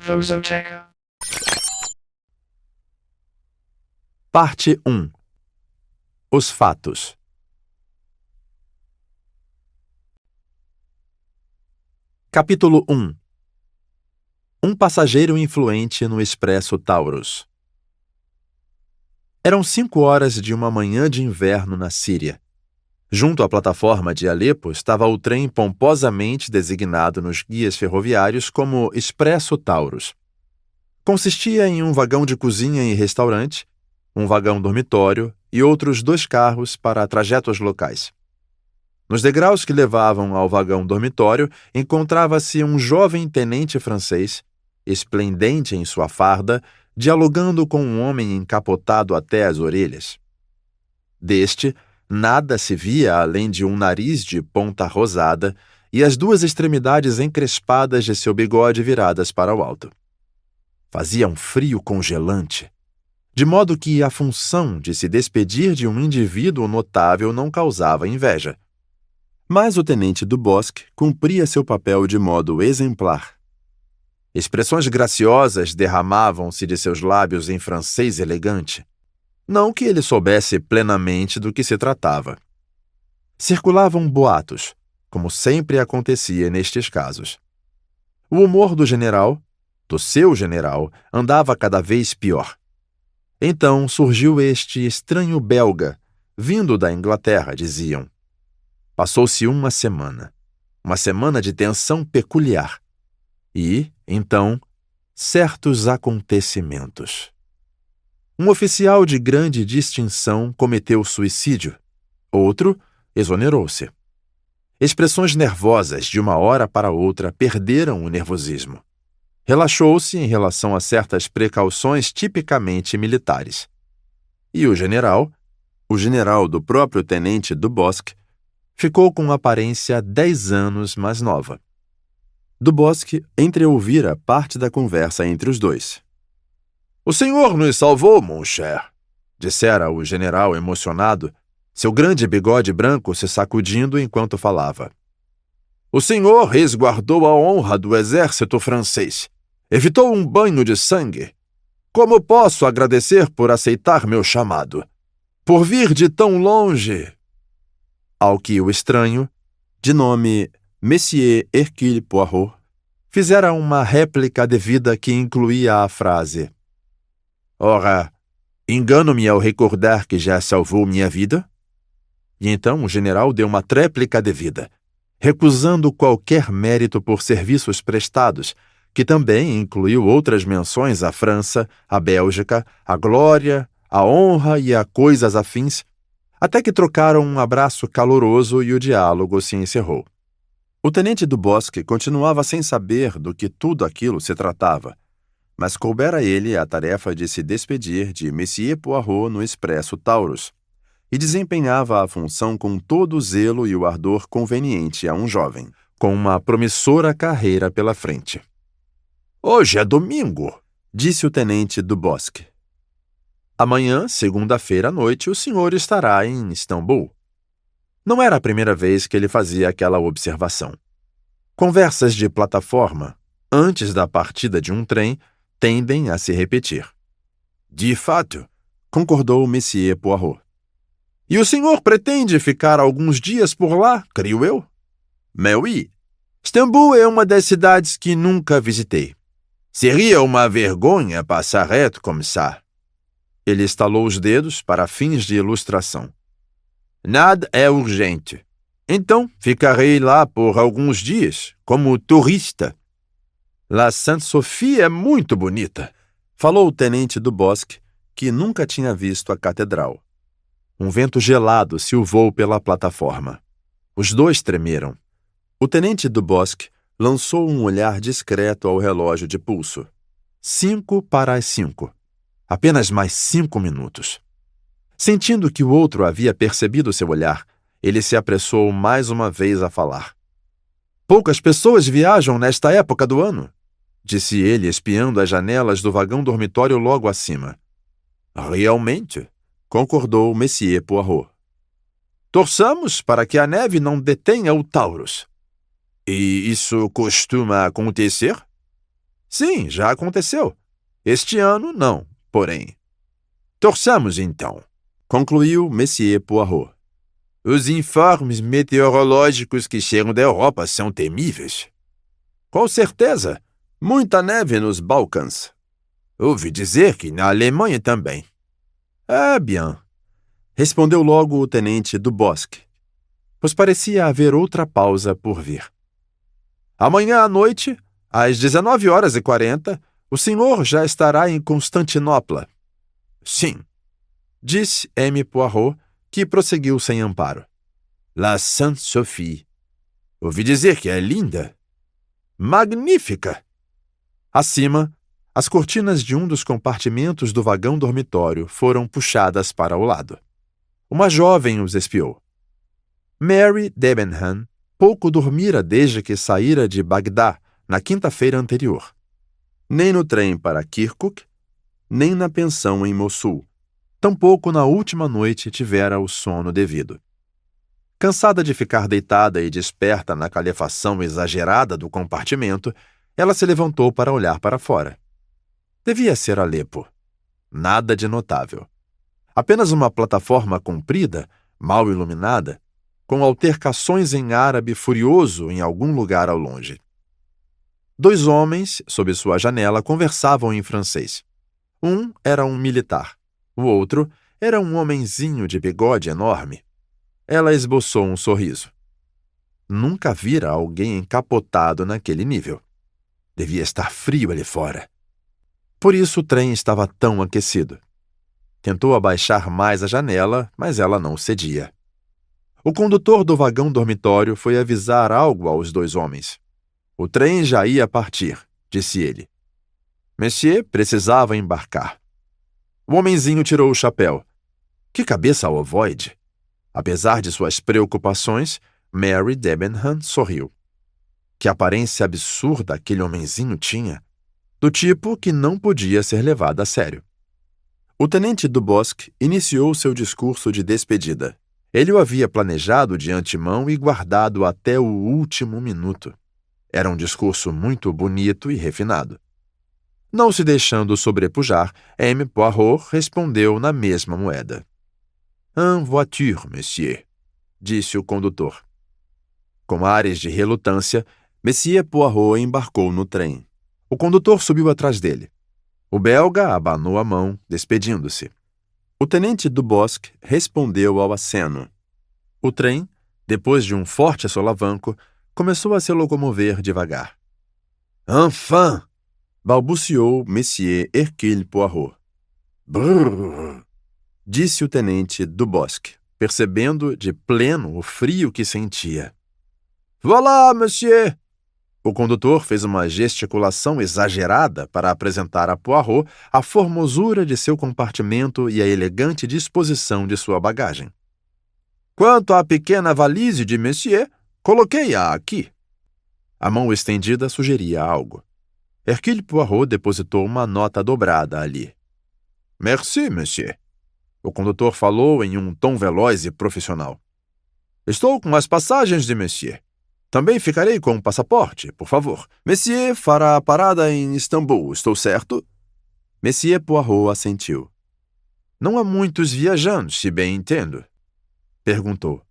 Prosoteca. Parte 1. Os fatos. Capítulo 1. Um passageiro influente no Expresso Taurus. Eram 5 horas de uma manhã de inverno na Síria. Junto à plataforma de Alepo estava o trem pomposamente designado nos guias ferroviários como Expresso Taurus. Consistia em um vagão de cozinha e restaurante, um vagão dormitório e outros 2 carros para trajetos locais. Nos degraus que levavam ao vagão dormitório encontrava-se um jovem tenente francês, esplendente em sua farda, dialogando com um homem encapotado até as orelhas. Deste, nada se via além de um nariz de ponta rosada e as 2 extremidades encrespadas de seu bigode viradas para o alto. Fazia um frio congelante, de modo que a função de se despedir de um indivíduo notável não causava inveja. Mas o tenente Dubosc cumpria seu papel de modo exemplar. Expressões graciosas derramavam-se de seus lábios em francês elegante. Não que ele soubesse plenamente do que se tratava. Circulavam boatos, como sempre acontecia nestes casos. O humor do seu general, andava cada vez pior. Então surgiu este estranho belga, vindo da Inglaterra, diziam. Passou-se uma semana de tensão peculiar. E, então, certos acontecimentos. Um oficial de grande distinção cometeu suicídio. Outro exonerou-se. Expressões nervosas de uma hora para outra perderam o nervosismo. Relaxou-se em relação a certas precauções tipicamente militares. E o general do próprio tenente Dubosc, ficou com aparência 10 anos mais nova. Dubosc entreouvira parte da conversa entre os 2. "O senhor nos salvou, mon cher", dissera o general emocionado, seu grande bigode branco se sacudindo enquanto falava. "O senhor resguardou a honra do exército francês. Evitou um banho de sangue. Como posso agradecer por aceitar meu chamado? Por vir de tão longe?" Ao que o estranho, de nome Monsieur Hercule Poirot, fizera uma réplica devida que incluía a frase: "Ora, engano-me ao recordar que já salvou minha vida?" E então o general deu uma tréplica devida, recusando qualquer mérito por serviços prestados, que também incluiu outras menções à França, à Bélgica, à glória, à honra e a coisas afins, até que trocaram um abraço caloroso e o diálogo se encerrou. O tenente Dubosc continuava sem saber do que tudo aquilo se tratava, mas coubera a ele a tarefa de se despedir de Monsieur Poirot no Expresso Taurus, e desempenhava a função com todo o zelo e o ardor conveniente a um jovem, com uma promissora carreira pela frente. "Hoje é domingo", disse o tenente Dubosc. "Amanhã, segunda-feira à noite, o senhor estará em Istambul." Não era a primeira vez que ele fazia aquela observação. Conversas de plataforma, antes da partida de um trem, tendem a se repetir. "De fato", concordou Monsieur Poirot. "E o senhor pretende ficar alguns dias por lá, creio eu?" "Mais oui. Istambul é uma das cidades que nunca visitei. Seria uma vergonha passar reto como ça." Ele estalou os dedos para fins de ilustração. "Nada é urgente. Então, ficarei lá por alguns dias, como turista." "La Sainte-Sophie é muito bonita", falou o tenente Dubosc, que nunca tinha visto a catedral. Um vento gelado silvou pela plataforma. Os 2 tremeram. O tenente Dubosc lançou um olhar discreto ao relógio de pulso. 5 para as 5. Apenas mais 5 minutos. Sentindo que o outro havia percebido seu olhar, ele se apressou mais uma vez a falar. "Poucas pessoas viajam nesta época do ano", disse ele, espiando as janelas do vagão dormitório logo acima. "Realmente", concordou Monsieur Poirot. "Torçamos para que a neve não detenha o Taurus." "E isso costuma acontecer?" Sim, já aconteceu. Este ano, não, porém. Torçamos, então, concluiu Monsieur Poirot. Os informes meteorológicos que chegam da Europa são temíveis. Com certeza. Muita neve nos Balcãs. Ouvi dizer que na Alemanha também. É bien, respondeu logo o tenente Dubosc, pois parecia haver outra pausa por vir. Amanhã à noite, às 19h40, o senhor já estará em Constantinopla. Sim, disse M. Poirot, que prosseguiu sem amparo. La Sainte-Sophie. Ouvi dizer que é linda. Magnífica! Acima, as cortinas de um dos compartimentos do vagão dormitório foram puxadas para o lado. Uma jovem os espiou. Mary Debenham pouco dormira desde que saíra de Bagdá na quinta-feira anterior. Nem no trem para Kirkuk, nem na pensão em Mossul. Tampouco na última noite tivera o sono devido. Cansada de ficar deitada e desperta na calefação exagerada do compartimento, ela se levantou para olhar para fora. Devia ser Alepo. Nada de notável. Apenas uma plataforma comprida, mal iluminada, com altercações em árabe furioso em algum lugar ao longe. 2 homens, sob sua janela, conversavam em francês. Um era um militar. O outro era um homenzinho de bigode enorme. Ela esboçou um sorriso. Nunca vira alguém encapotado naquele nível. Devia estar frio ali fora. Por isso o trem estava tão aquecido. Tentou abaixar mais a janela, mas ela não cedia. O condutor do vagão dormitório foi avisar algo aos 2 homens. O trem já ia partir, disse ele. Monsieur precisava embarcar. O homenzinho tirou o chapéu. Que cabeça ovoide! Apesar de suas preocupações, Mary Debenham sorriu. Que aparência absurda aquele homenzinho tinha, do tipo que não podia ser levado a sério. O tenente Dubosc iniciou seu discurso de despedida. Ele o havia planejado de antemão e guardado até o último minuto. Era um discurso muito bonito e refinado. Não se deixando sobrepujar, M. Poirot respondeu na mesma moeda. En voiture, monsieur, disse o condutor. Com ares de relutância, Monsieur Poirot embarcou no trem. O condutor subiu atrás dele. O belga abanou a mão, despedindo-se. O tenente Dubosc respondeu ao aceno. O trem, depois de um forte solavanco, começou a se locomover devagar. Enfin! Balbuciou Monsieur Hercule Poirot. Brrr! Disse o tenente Dubosc, percebendo de pleno o frio que sentia. Voilà, monsieur! O condutor fez uma gesticulação exagerada para apresentar a Poirot a formosura de seu compartimento e a elegante disposição de sua bagagem. Quanto à pequena valise de monsieur, coloquei-a aqui. A mão estendida sugeria algo. Hercule Poirot depositou uma nota dobrada ali. Merci, monsieur. O condutor falou em um tom veloz e profissional. Estou com as passagens de monsieur. Também ficarei com o passaporte, por favor. Monsieur fará a parada em Istambul, estou certo? Monsieur Poirot assentiu. Não há muitos viajantes, se bem entendo. Perguntou.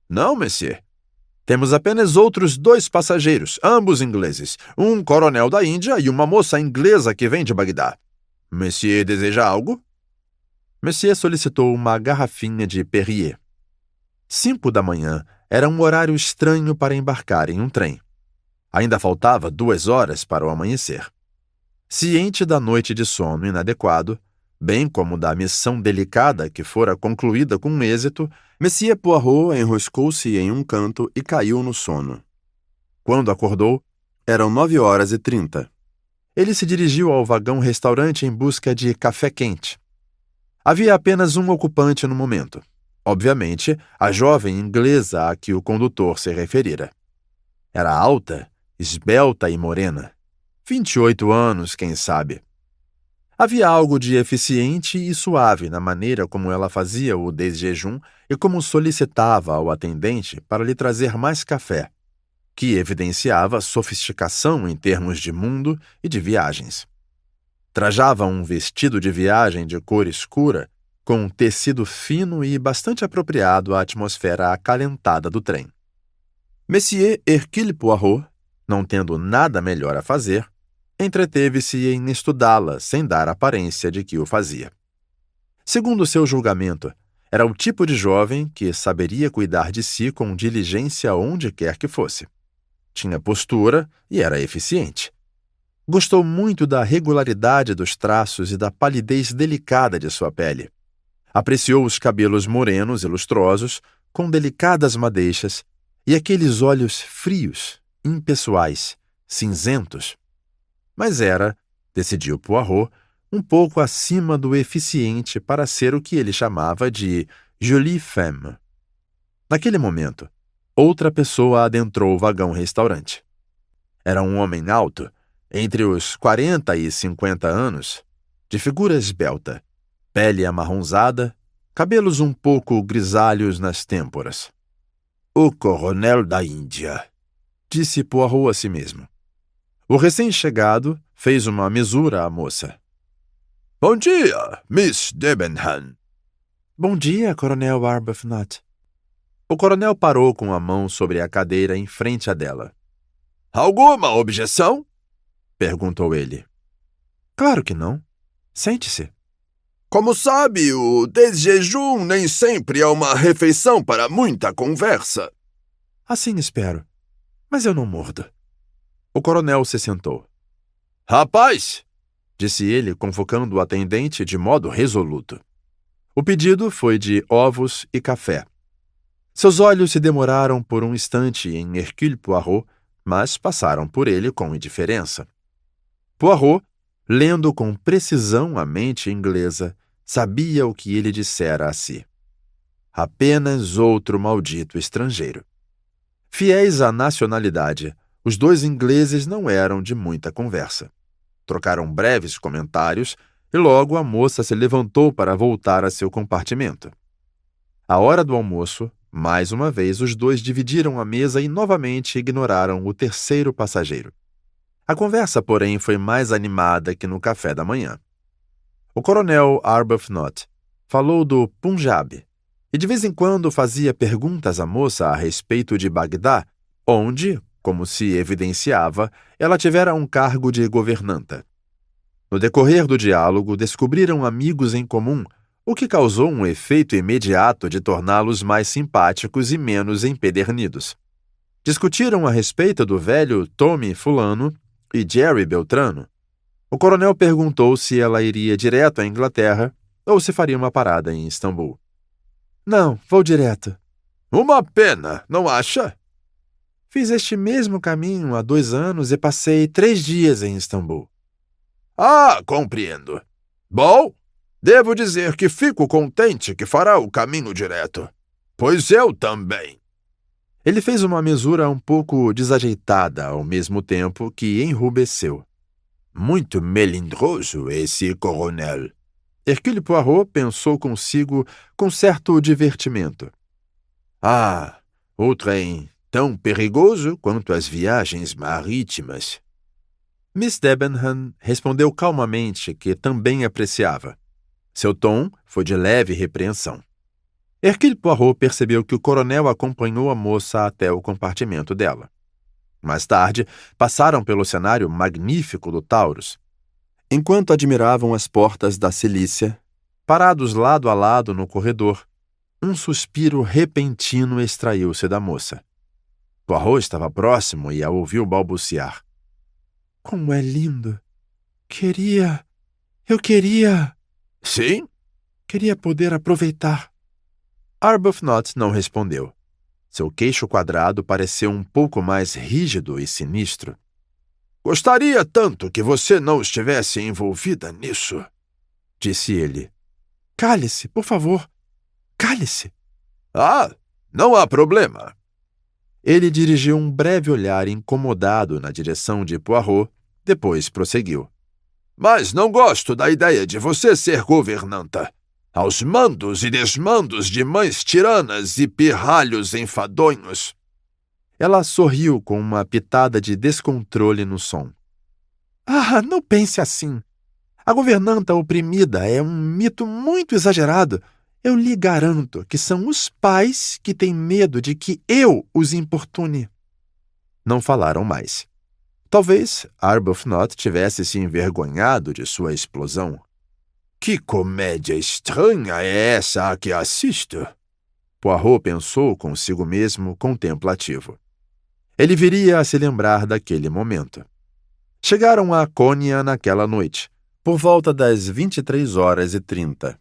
Não, monsieur. Temos apenas outros 2 passageiros, ambos ingleses, um coronel da Índia e uma moça inglesa que vem de Bagdá. Monsieur deseja algo? Monsieur solicitou uma garrafinha de Perrier. 5 da manhã era um horário estranho para embarcar em um trem. Ainda faltava 2 horas para o amanhecer. Ciente da noite de sono inadequado, bem como da missão delicada que fora concluída com êxito, Monsieur Poirot enroscou-se em um canto e caiu no sono. Quando acordou, eram 9h30. Ele se dirigiu ao vagão-restaurante em busca de café quente. Havia apenas um ocupante no momento. Obviamente, a jovem inglesa a que o condutor se referira. Era alta, esbelta e morena. 28 anos, quem sabe. Havia algo de eficiente e suave na maneira como ela fazia o desjejum e como solicitava ao atendente para lhe trazer mais café. que evidenciava sofisticação em termos de mundo e de viagens. Trajava um vestido de viagem de cor escura, com um tecido fino e bastante apropriado à atmosfera acalentada do trem. Monsieur Hercule Poirot, não tendo nada melhor a fazer, entreteve-se em estudá-la sem dar aparência de que o fazia. Segundo seu julgamento, era o tipo de jovem que saberia cuidar de si com diligência onde quer que fosse. Tinha postura e era eficiente. Gostou muito da regularidade dos traços e da palidez delicada de sua pele. Apreciou os cabelos morenos e lustrosos, com delicadas madeixas, e aqueles olhos frios, impessoais, cinzentos. Mas era, decidiu Poirot, um pouco acima do eficiente para ser o que ele chamava de jolie femme. Naquele momento, outra pessoa adentrou o vagão-restaurante. Era um homem alto, entre os 40 e 50 anos, de figura esbelta, pele amarronzada, cabelos um pouco grisalhos nas têmporas. O coronel da Índia, disse Poirot a si mesmo. O recém-chegado fez uma mesura à moça. Bom dia, Miss Debenham. Bom dia, coronel Arbuthnot. O coronel parou com a mão sobre a cadeira em frente a dela. Alguma objeção? Perguntou ele. Claro que não. Sente-se. Como sabe, o desjejum nem sempre é uma refeição para muita conversa. Assim espero. Mas eu não mordo. O coronel se sentou. Rapaz, disse ele, convocando o atendente de modo resoluto. O pedido foi de ovos e café. Seus olhos se demoraram por um instante em Hercule Poirot, mas passaram por ele com indiferença. Poirot, lendo com precisão a mente inglesa, sabia o que ele dissera a si. Apenas outro maldito estrangeiro. Fiéis à nacionalidade, os dois ingleses não eram de muita conversa. Trocaram breves comentários e logo a moça se levantou para voltar a seu compartimento. À hora do almoço, mais uma vez os dois dividiram a mesa e novamente ignoraram o terceiro passageiro. A conversa, porém, foi mais animada que no café da manhã. O coronel Arbuthnot falou do Punjab e de vez em quando fazia perguntas à moça a respeito de Bagdá, onde, como se evidenciava, ela tivera um cargo de governanta. No decorrer do diálogo, descobriram amigos em comum, o que causou um efeito imediato de torná-los mais simpáticos e menos empedernidos. Discutiram a respeito do velho Tommy Fulano e Jerry Beltrano. O coronel perguntou se ela iria direto à Inglaterra ou se faria uma parada em Istambul. Não, vou direto. Uma pena, não acha? Fiz este mesmo caminho há 2 anos e passei 3 dias em Istambul. Ah, compreendo. Bom, devo dizer que fico contente que fará o caminho direto. Pois eu também. Ele fez uma mesura um pouco desajeitada ao mesmo tempo que enrubesceu. Muito melindroso esse coronel. Hercule Poirot pensou consigo com certo divertimento. Ah, o trem tão perigoso quanto as viagens marítimas. Miss Debenham respondeu calmamente que também apreciava. Seu tom foi de leve repreensão. Hercule Poirot percebeu que o coronel acompanhou a moça até o compartimento dela. Mais tarde, passaram pelo cenário magnífico do Taurus. Enquanto admiravam as portas da Cilícia, parados lado a lado no corredor, um suspiro repentino extraiu-se da moça. Poirot estava próximo e a ouviu balbuciar. Como é lindo! Eu queria... Sim? Queria poder aproveitar. Arbuthnot não respondeu. Seu queixo quadrado pareceu um pouco mais rígido e sinistro. Gostaria tanto que você não estivesse envolvida nisso, disse ele. Cale-se, por favor. Cale-se. Ah, não há problema. Ele dirigiu um breve olhar incomodado na direção de Poirot, depois prosseguiu. Mas não gosto da ideia de você ser governanta. Aos mandos e desmandos de mães tiranas e pirralhos enfadonhos. Ela sorriu com uma pitada de descontrole no som. Ah, não pense assim. A governanta oprimida é um mito muito exagerado. Eu lhe garanto que são os pais que têm medo de que eu os importune. Não falaram mais. Talvez Arbuthnot tivesse se envergonhado de sua explosão. Que comédia estranha é essa a que assisto? Poirot pensou consigo mesmo, contemplativo. Ele viria a se lembrar daquele momento. Chegaram a Konya naquela noite, por volta das 23h30.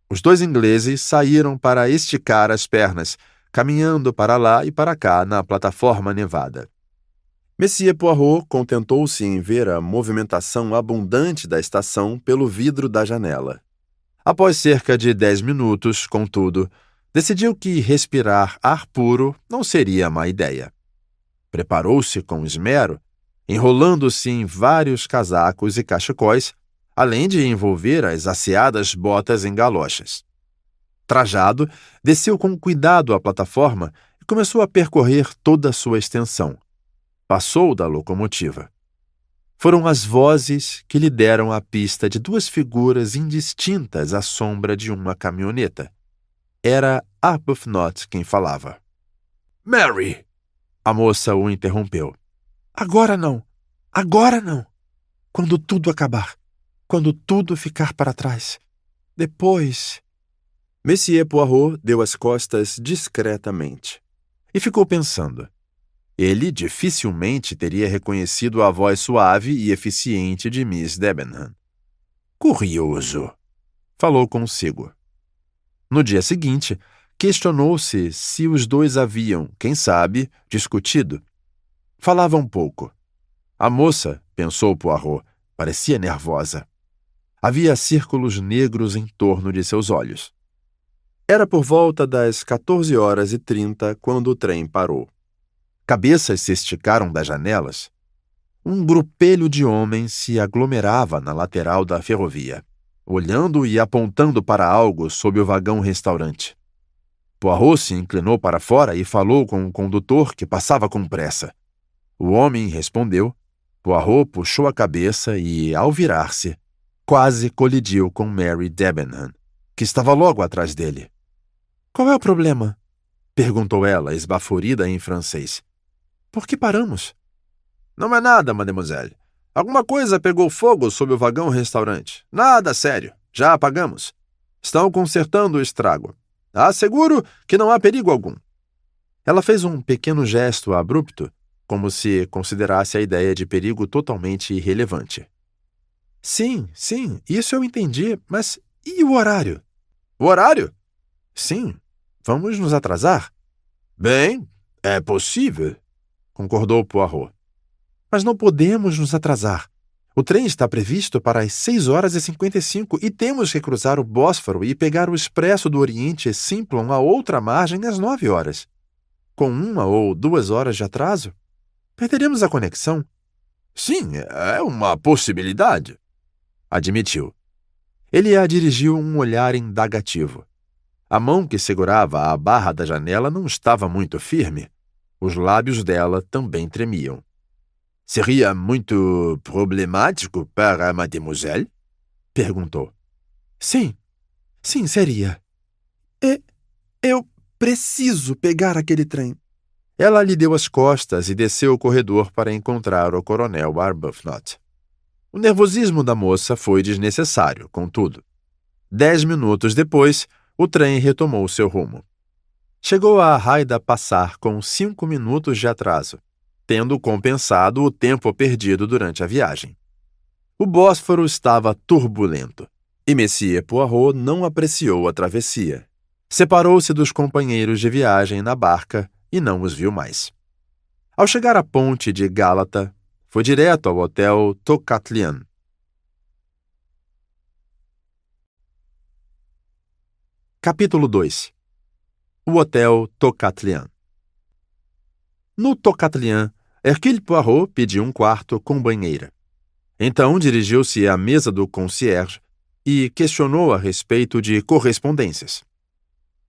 Os dois ingleses saíram para esticar as pernas, caminhando para lá e para cá na plataforma nevada. Monsieur Poirot contentou-se em ver a movimentação abundante da estação pelo vidro da janela. Após cerca de 10 minutos, contudo, decidiu que respirar ar puro não seria má ideia. Preparou-se com esmero, enrolando-se em vários casacos e cachecóis, além de envolver as asseadas botas em galochas. Trajado, desceu com cuidado a plataforma e começou a percorrer toda a sua extensão. Passou da locomotiva. Foram as vozes que lhe deram a pista de duas figuras indistintas à sombra de uma caminhoneta. Era Arbuthnot quem falava. Mary! A moça o interrompeu. Agora não! Agora não! Quando tudo acabar. Quando tudo ficar para trás. Depois... Monsieur Poirot deu as costas discretamente e ficou pensando. Ele dificilmente teria reconhecido a voz suave e eficiente de Miss Debenham. Curioso, falou consigo. No dia seguinte, questionou-se se os dois haviam, quem sabe, discutido. Falavam pouco. A moça, pensou Poirot, parecia nervosa. Havia círculos negros em torno de seus olhos. Era por volta das 14h30 quando o trem parou. Cabeças se esticaram das janelas. Um grupelho de homens se aglomerava na lateral da ferrovia, olhando e apontando para algo sob o vagão-restaurante. Poirot se inclinou para fora e falou com o condutor que passava com pressa. O homem respondeu. Poirot puxou a cabeça e, ao virar-se, quase colidiu com Mary Debenham, que estava logo atrás dele. — Qual é o problema? Perguntou ela, esbaforida em francês. — Por que paramos? — Não é nada, mademoiselle. Alguma coisa pegou fogo sob o vagão-restaurante. Nada sério. Já apagamos. Estão consertando o estrago. Asseguro que não há perigo algum. Ela fez um pequeno gesto abrupto, como se considerasse a ideia de perigo totalmente irrelevante. — Sim, isso eu entendi, mas e o horário? — O horário? — Sim. Vamos nos atrasar? — Bem, é possível, concordou Poirot. — Mas não podemos nos atrasar. O trem está previsto para as 6h55 e temos que cruzar o Bósforo e pegar o expresso do Oriente Simplon à outra margem às 9h. Com 1 ou 2 horas de atraso, perderemos a conexão. — Sim, é uma possibilidade, admitiu. Ele a dirigiu um olhar indagativo. A mão que segurava a barra da janela não estava muito firme. Os lábios dela também tremiam. — Seria muito problemático para mademoiselle? Perguntou. — Sim, seria. Eu preciso pegar aquele trem. Ela lhe deu as costas e desceu o corredor para encontrar o coronel Arbuthnot. O nervosismo da moça foi desnecessário, contudo. 10 minutos depois, o trem retomou seu rumo. Chegou a Haida Passar com 5 minutos de atraso, tendo compensado o tempo perdido durante a viagem. O Bósforo estava turbulento, e Monsieur Poirot não apreciou a travessia. Separou-se dos companheiros de viagem na barca e não os viu mais. Ao chegar à ponte de Gálata, foi direto ao hotel Tocatlian. Capítulo 2. O Hotel Tocatlian. No Tocatlian, Hercule Poirot pediu um quarto com banheira. Então dirigiu-se à mesa do concierge e questionou a respeito de correspondências.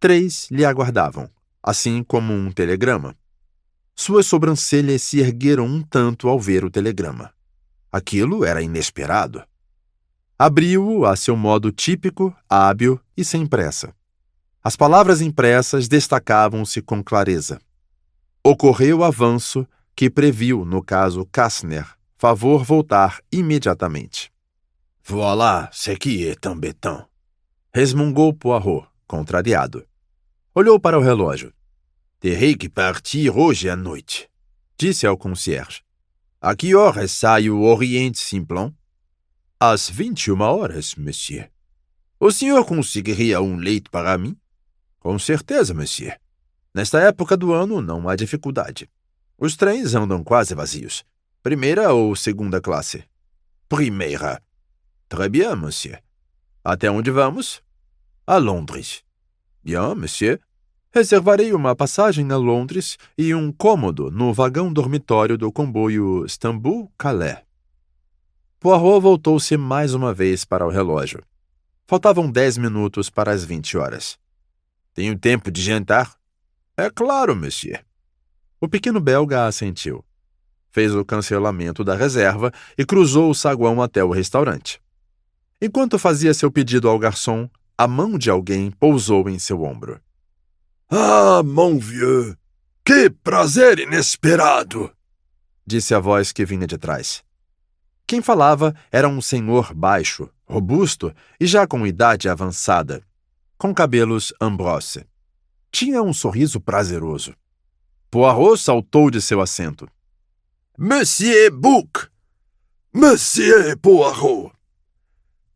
3 lhe aguardavam, assim como um telegrama. Suas sobrancelhas se ergueram um tanto ao ver o telegrama. Aquilo era inesperado. Abriu-o a seu modo típico, hábil e sem pressa. As palavras impressas destacavam-se com clareza. Ocorreu o avanço que previu, no caso Kastner, favor voltar imediatamente. Voilà, ce qui est embêtant, resmungou Poirot, contrariado. Olhou para o relógio. Terei que partir hoje à noite, disse ao concierge. A que horas sai o Oriente Simplon? Às 21h, monsieur. O senhor conseguiria um leito para mim? Com certeza, monsieur. Nesta época do ano não há dificuldade. Os trens andam quase vazios. Primeira ou segunda classe? Primeira. Très bien, monsieur. Até onde vamos? A Londres. Bien, monsieur. Reservarei uma passagem a Londres e um cômodo no vagão dormitório do comboio Istambul-Calais. Poirot voltou-se mais uma vez para o relógio. Faltavam 10 minutos para as 20h. Tenho tempo de jantar? É claro, monsieur. O pequeno belga assentiu. Fez o cancelamento da reserva e cruzou o saguão até o restaurante. Enquanto fazia seu pedido ao garçom, a mão de alguém pousou em seu ombro. Ah, mon vieux! Que prazer inesperado! Disse a voz que vinha de trás. Quem falava era um senhor baixo, robusto e já com idade avançada, com cabelos ambrose. Tinha um sorriso prazeroso. Poirot saltou de seu assento. Monsieur Bouc! Monsieur Poirot!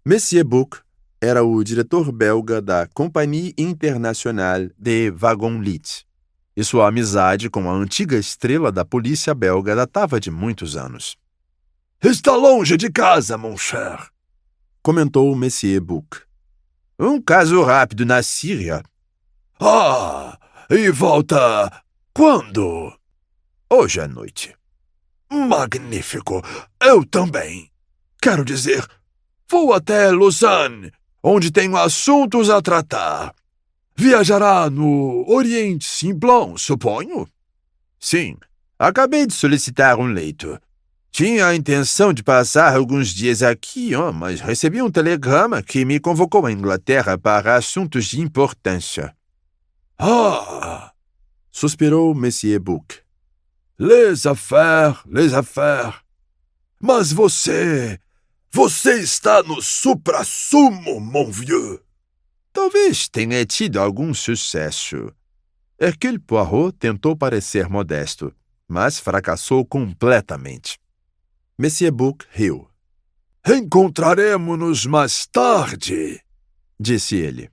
Monsieur Bouc era o diretor belga da Compagnie Internationale des Wagons-Lits, e sua amizade com a antiga estrela da polícia belga datava de muitos anos. Está longe de casa, mon cher, comentou Monsieur Bouc. Um caso rápido na Síria. Ah, e volta quando? Hoje à noite. Magnífico! Eu também. Quero dizer, vou até Lausanne, onde tenho assuntos a tratar. Viajará no Oriente Simplon, suponho? Sim, acabei de solicitar um leito. Tinha a intenção de passar alguns dias aqui, mas recebi um telegrama que me convocou à Inglaterra para assuntos de importância. Ah! Suspirou Monsieur Bouc. Les affaires, les affaires. Mas você está no suprassumo, mon vieux. Talvez tenha tido algum sucesso. Hercule Poirot tentou parecer modesto, mas fracassou completamente. Monsieur Bouc riu. Encontraremos-nos mais tarde, disse ele.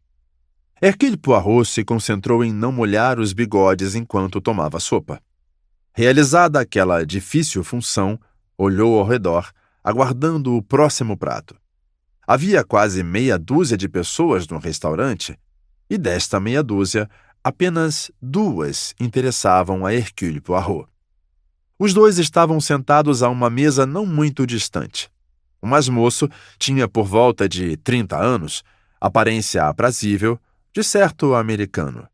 Hercule Poirot se concentrou em não molhar os bigodes enquanto tomava sopa. Realizada aquela difícil função, olhou ao redor, aguardando o próximo prato. Havia quase meia dúzia de pessoas no restaurante, e desta meia dúzia, apenas 2 interessavam a Hercule Poirot. Os 2 estavam sentados a uma mesa não muito distante. O mais moço tinha por volta de 30 anos, aparência aprazível, de certo americano.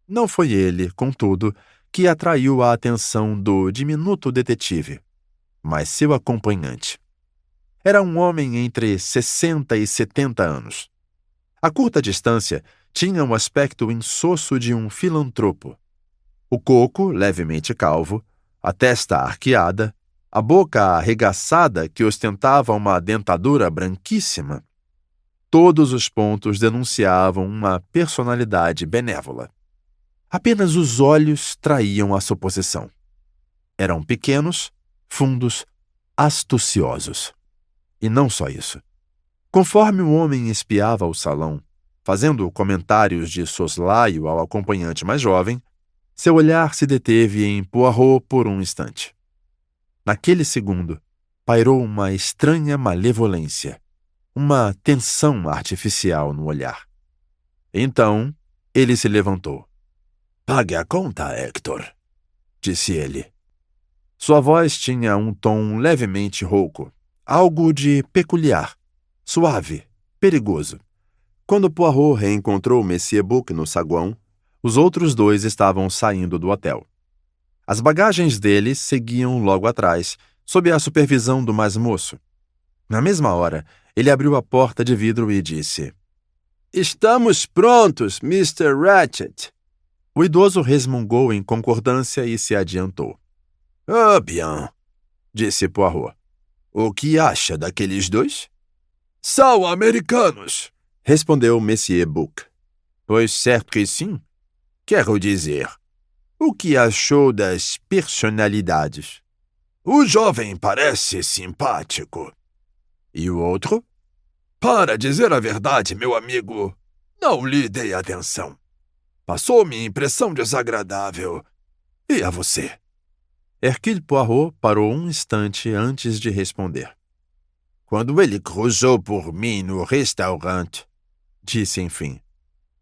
Não foi ele, contudo, que atraiu a atenção do diminuto detetive, mas seu acompanhante. Era um homem entre 60 e 70 anos. A curta distância tinha um aspecto insosso de um filantropo. O coco, levemente calvo, a testa arqueada, a boca arregaçada que ostentava uma dentadura branquíssima. Todos os pontos denunciavam uma personalidade benévola. Apenas os olhos traíam a suposição. Eram pequenos, fundos, astuciosos. E não só isso. Conforme o homem espiava o salão, fazendo comentários de soslaio ao acompanhante mais jovem, seu olhar se deteve em Poirot por um instante. Naquele segundo, pairou uma estranha malevolência, uma tensão artificial no olhar. Então, ele se levantou. Pague a conta, Hector, disse ele. Sua voz tinha um tom levemente rouco, algo de peculiar, suave, perigoso. Quando Poirot reencontrou Monsieur Bouc no saguão, os outros 2 estavam saindo do hotel. As bagagens dele seguiam logo atrás, sob a supervisão do mais moço. Na mesma hora, ele abriu a porta de vidro e disse: "Estamos prontos, Mr. Ratchet." O idoso resmungou em concordância e se adiantou. "Ah, bien", disse Poirot. "O que acha daqueles dois?" "São americanos", respondeu Monsieur Buck. "Pois certo que sim. Quero dizer, o que achou das personalidades?" "O jovem parece simpático." "E o outro?" "Para dizer a verdade, meu amigo, não lhe dei atenção. Passou-me impressão desagradável. E a você?" Hercule Poirot parou um instante antes de responder. "Quando ele cruzou por mim no restaurante", disse enfim,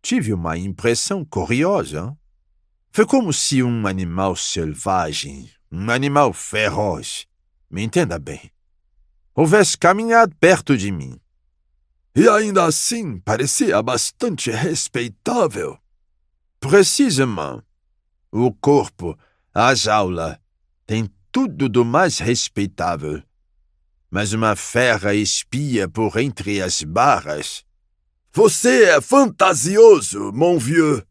"tive uma impressão curiosa. Foi como se um animal selvagem, um animal feroz, me entenda bem, houvesse caminhado perto de mim." "E ainda assim parecia bastante respeitável." "Precisamente. O corpo, a jaula, tem tudo do mais respeitável. Mas uma fera espia por entre as barras." "Você é fantasioso, mon vieux",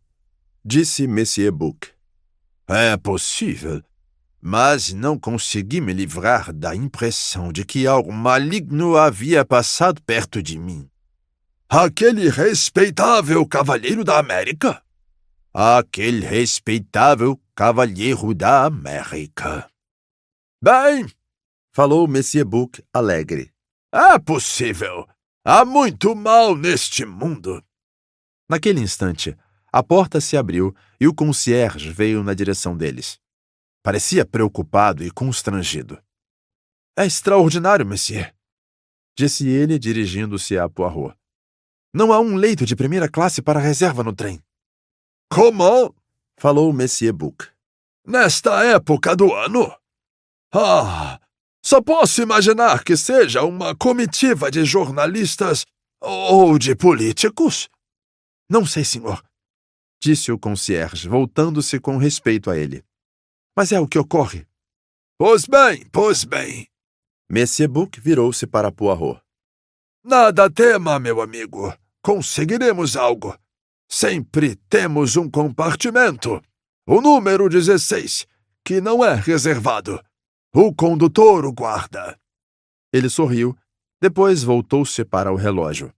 disse Monsieur Buck. "É possível, mas não consegui me livrar da impressão de que algo maligno havia passado perto de mim." "Aquele respeitável cavalheiro da América?" "Aquele respeitável cavalheiro da América." "Bem", falou Monsieur Buck alegre, "é possível. Há muito mal neste mundo." Naquele instante, a porta se abriu e o concierge veio na direção deles. Parecia preocupado e constrangido. "É extraordinário, monsieur", disse ele, dirigindo-se a Poirot. "Não há um leito de primeira classe para reserva no trem." "Como?" falou Monsieur Buck. "Nesta época do ano? Ah, só posso imaginar que seja uma comitiva de jornalistas ou de políticos." "Não sei, senhor", disse o concierge, voltando-se com respeito a ele. "Mas é o que ocorre." Pois bem, pois bem." Monsieur Buck virou-se para Poirot. "Nada tema, meu amigo. Conseguiremos algo. Sempre temos um compartimento. O número 16, que não é reservado. O condutor o guarda." Ele sorriu, depois voltou-se para o relógio.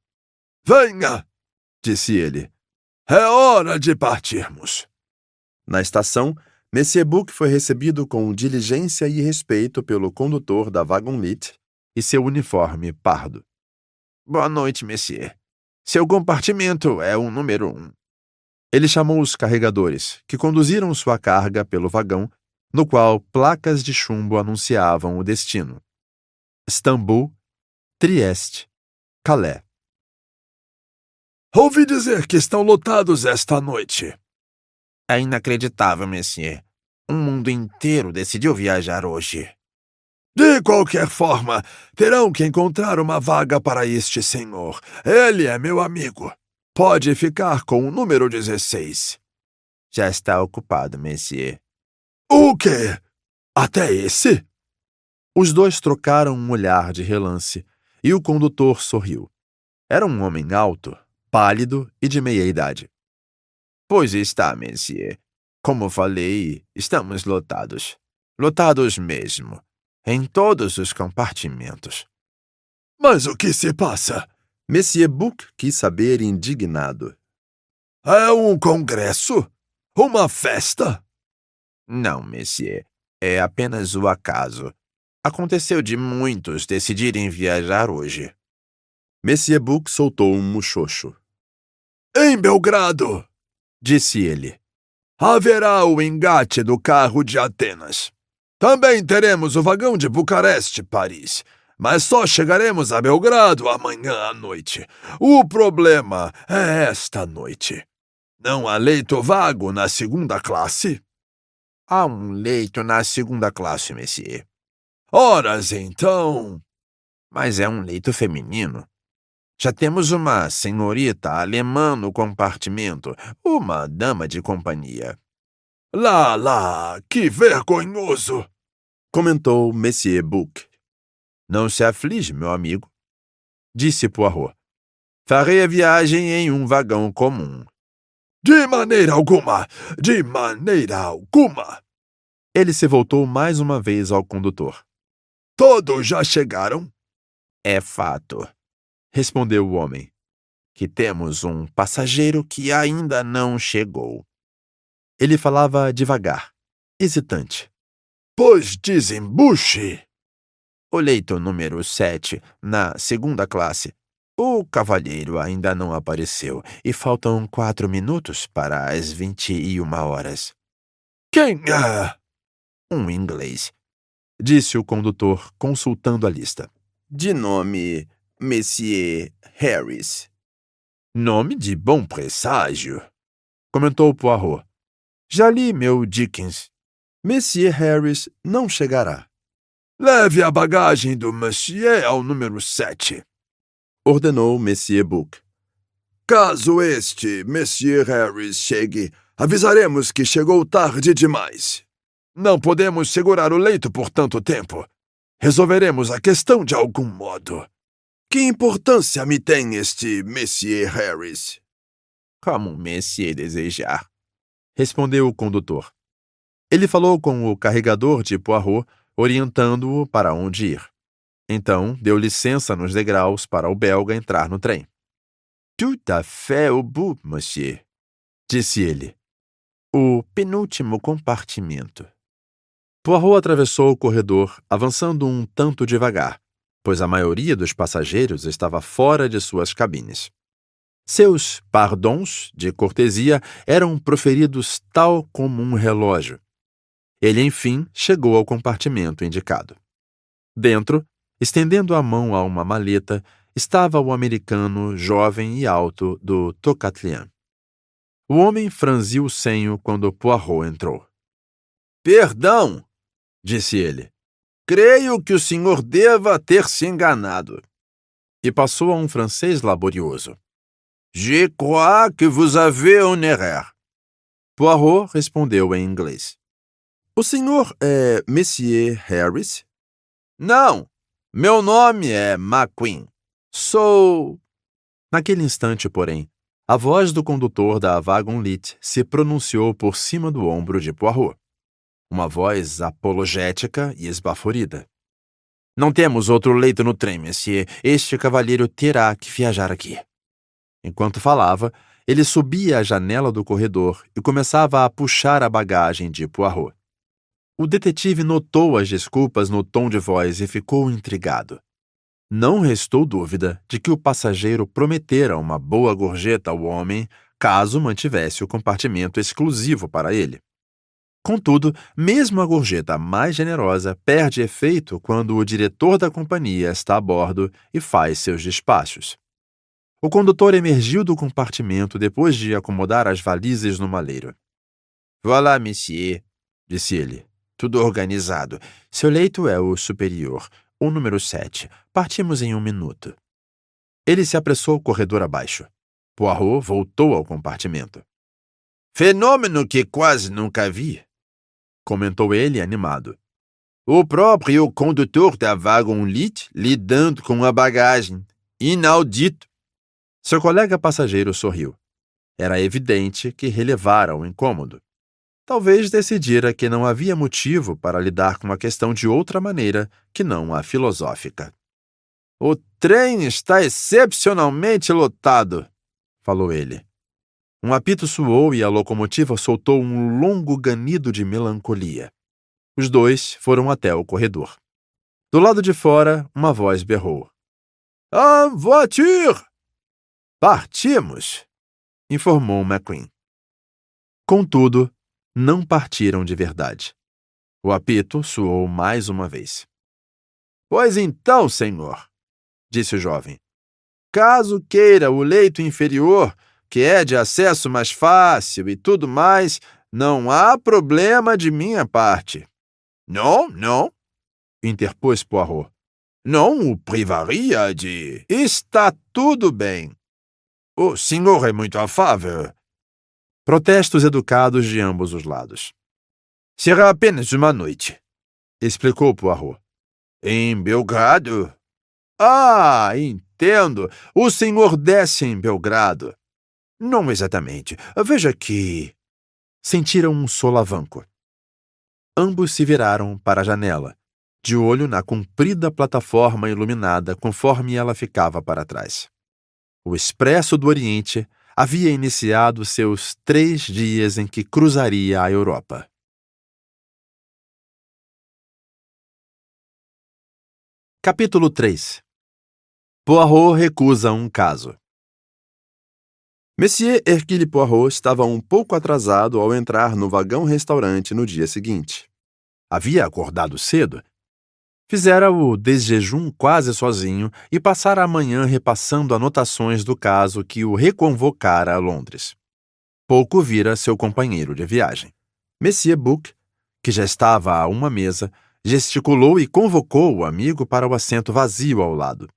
"Venha", disse ele. "É hora de partirmos." Na estação, Monsieur Buck foi recebido com diligência e respeito pelo condutor da Wagonlit e seu uniforme pardo. "Boa noite, monsieur. Seu compartimento é o número 1. Ele chamou os carregadores, que conduziram sua carga pelo vagão, no qual placas de chumbo anunciavam o destino: Istambul, Trieste, Calais. "Ouvi dizer que estão lotados esta noite." "É inacreditável, monsieur. Um mundo inteiro decidiu viajar hoje." "De qualquer forma, terão que encontrar uma vaga para este senhor. Ele é meu amigo. Pode ficar com o número 16. "Já está ocupado, monsieur." "O quê? Até esse?" Os dois trocaram um olhar de relance, e o condutor sorriu. Era um homem alto, pálido e de meia idade. "Pois está, monsieur. Como falei, estamos lotados. Lotados mesmo. Em todos os compartimentos." "Mas o que se passa?" Monsieur Buck quis saber indignado. "É um congresso? Uma festa?" "Não, monsieur. É apenas o acaso. Aconteceu de muitos decidirem viajar hoje." Monsieur Buck soltou um muxoxo. "Em Belgrado", disse ele, "haverá o engate do carro de Atenas. Também teremos o vagão de Bucareste, Paris, mas só chegaremos a Belgrado amanhã à noite. O problema é esta noite. Não há leito vago na segunda classe?" "Há um leito na segunda classe, monsieur." "Horas, então." "Mas é um leito feminino. Já temos uma senhorita alemã no compartimento, uma dama de companhia." Lá, que vergonhoso! Comentou Monsieur Bouc. Não se aflige, meu amigo, disse Poirot. Farei a viagem em um vagão comum. De maneira alguma! De maneira alguma! Ele se voltou mais uma vez ao condutor. Todos já chegaram? É fato, respondeu o homem, que temos um passageiro que ainda não chegou. Ele falava devagar, hesitante. Pois desembuche! O leito número 7, na segunda classe. O cavalheiro ainda não apareceu e faltam 4 minutos para as 21h. Quem é? Um inglês, disse o condutor, consultando a lista. De nome Monsieur Harris. Nome de bom presságio, comentou Poirot. Já li meu Dickens. Monsieur Harris não chegará. Leve a bagagem do monsieur ao número 7, ordenou Monsieur Bouc. Caso este Monsieur Harris chegue, avisaremos que chegou tarde demais. Não podemos segurar o leito por tanto tempo. Resolveremos a questão de algum modo. Que importância me tem este Monsieur Harris? Como o Monsieur desejar, respondeu o condutor. Ele falou com o carregador de Poirot, orientando-o para onde ir. Então, deu licença nos degraus para o belga entrar no trem. Tout à fait au bout, monsieur, disse ele. O penúltimo compartimento. Poirot atravessou o corredor, avançando um tanto devagar, pois a maioria dos passageiros estava fora de suas cabines. Seus pardons de cortesia eram proferidos tal como um relógio. Ele, enfim, chegou ao compartimento indicado. Dentro, estendendo a mão a uma maleta, estava o americano jovem e alto do Tocatlian. O homem franziu o senho quando Poirot entrou. Perdão, disse ele. Creio que o senhor deva ter se enganado. E passou a um francês laborioso. Je crois que vous avez une erreur. Poirot respondeu em inglês. O senhor é Monsieur Harris? Não, meu nome é McQueen. Sou... Naquele instante, porém, a voz do condutor da Wagon-Lit se pronunciou por cima do ombro de Poirot. Uma voz apologética e esbaforida. Não temos outro leito no trem, monsieur. Este cavalheiro terá que viajar aqui. Enquanto falava, ele subia a janela do corredor e começava a puxar a bagagem de Poirot. O detetive notou as desculpas no tom de voz e ficou intrigado. Não restou dúvida de que o passageiro prometera uma boa gorjeta ao homem caso mantivesse o compartimento exclusivo para ele. Contudo, mesmo a gorjeta mais generosa perde efeito quando o diretor da companhia está a bordo e faz seus despachos. O condutor emergiu do compartimento depois de acomodar as valizes no maleiro. Voilà, monsieur, disse ele. Tudo organizado. Seu leito é o superior, o número 7. Partimos em 1 minuto. Ele se apressou corredor abaixo. Poirot voltou ao compartimento. Fenômeno que quase nunca vi, comentou ele animado. O próprio condutor da Wagon-Lit lidando com a bagagem. Inaudito. Seu colega passageiro sorriu. Era evidente que relevara o incômodo. Talvez decidira que não havia motivo para lidar com a questão de outra maneira que não a filosófica. O trem está excepcionalmente lotado, falou ele. Um apito soou e a locomotiva soltou um longo ganido de melancolia. Os dois foram até o corredor. Do lado de fora, uma voz berrou. En voiture! Partimos! Informou McQueen. Contudo, não partiram de verdade. O apito soou mais uma vez. Pois então, senhor, disse o jovem, caso queira o leito inferior, que é de acesso mais fácil e tudo mais, não há problema de minha parte. Não, interpôs Poirot. Não o privaria de... Está tudo bem. O senhor é muito afável. Protestos educados de ambos os lados. Será apenas uma noite, explicou Poirot. Em Belgrado? Ah, entendo. O senhor desce em Belgrado. Não exatamente. Veja que... Sentiram um solavanco. Ambos se viraram para a janela, de olho na comprida plataforma iluminada conforme ela ficava para trás. O Expresso do Oriente havia iniciado seus 3 dias em que cruzaria a Europa. Capítulo 3. Poirot recusa um caso. Monsieur Hercule Poirot estava um pouco atrasado ao entrar no vagão-restaurante no dia seguinte. Havia acordado cedo. Fizera o desjejum quase sozinho e passara a manhã repassando anotações do caso que o reconvocara a Londres. Pouco vira seu companheiro de viagem. Monsieur Buck, que já estava a uma mesa, gesticulou e convocou o amigo para o assento vazio ao lado.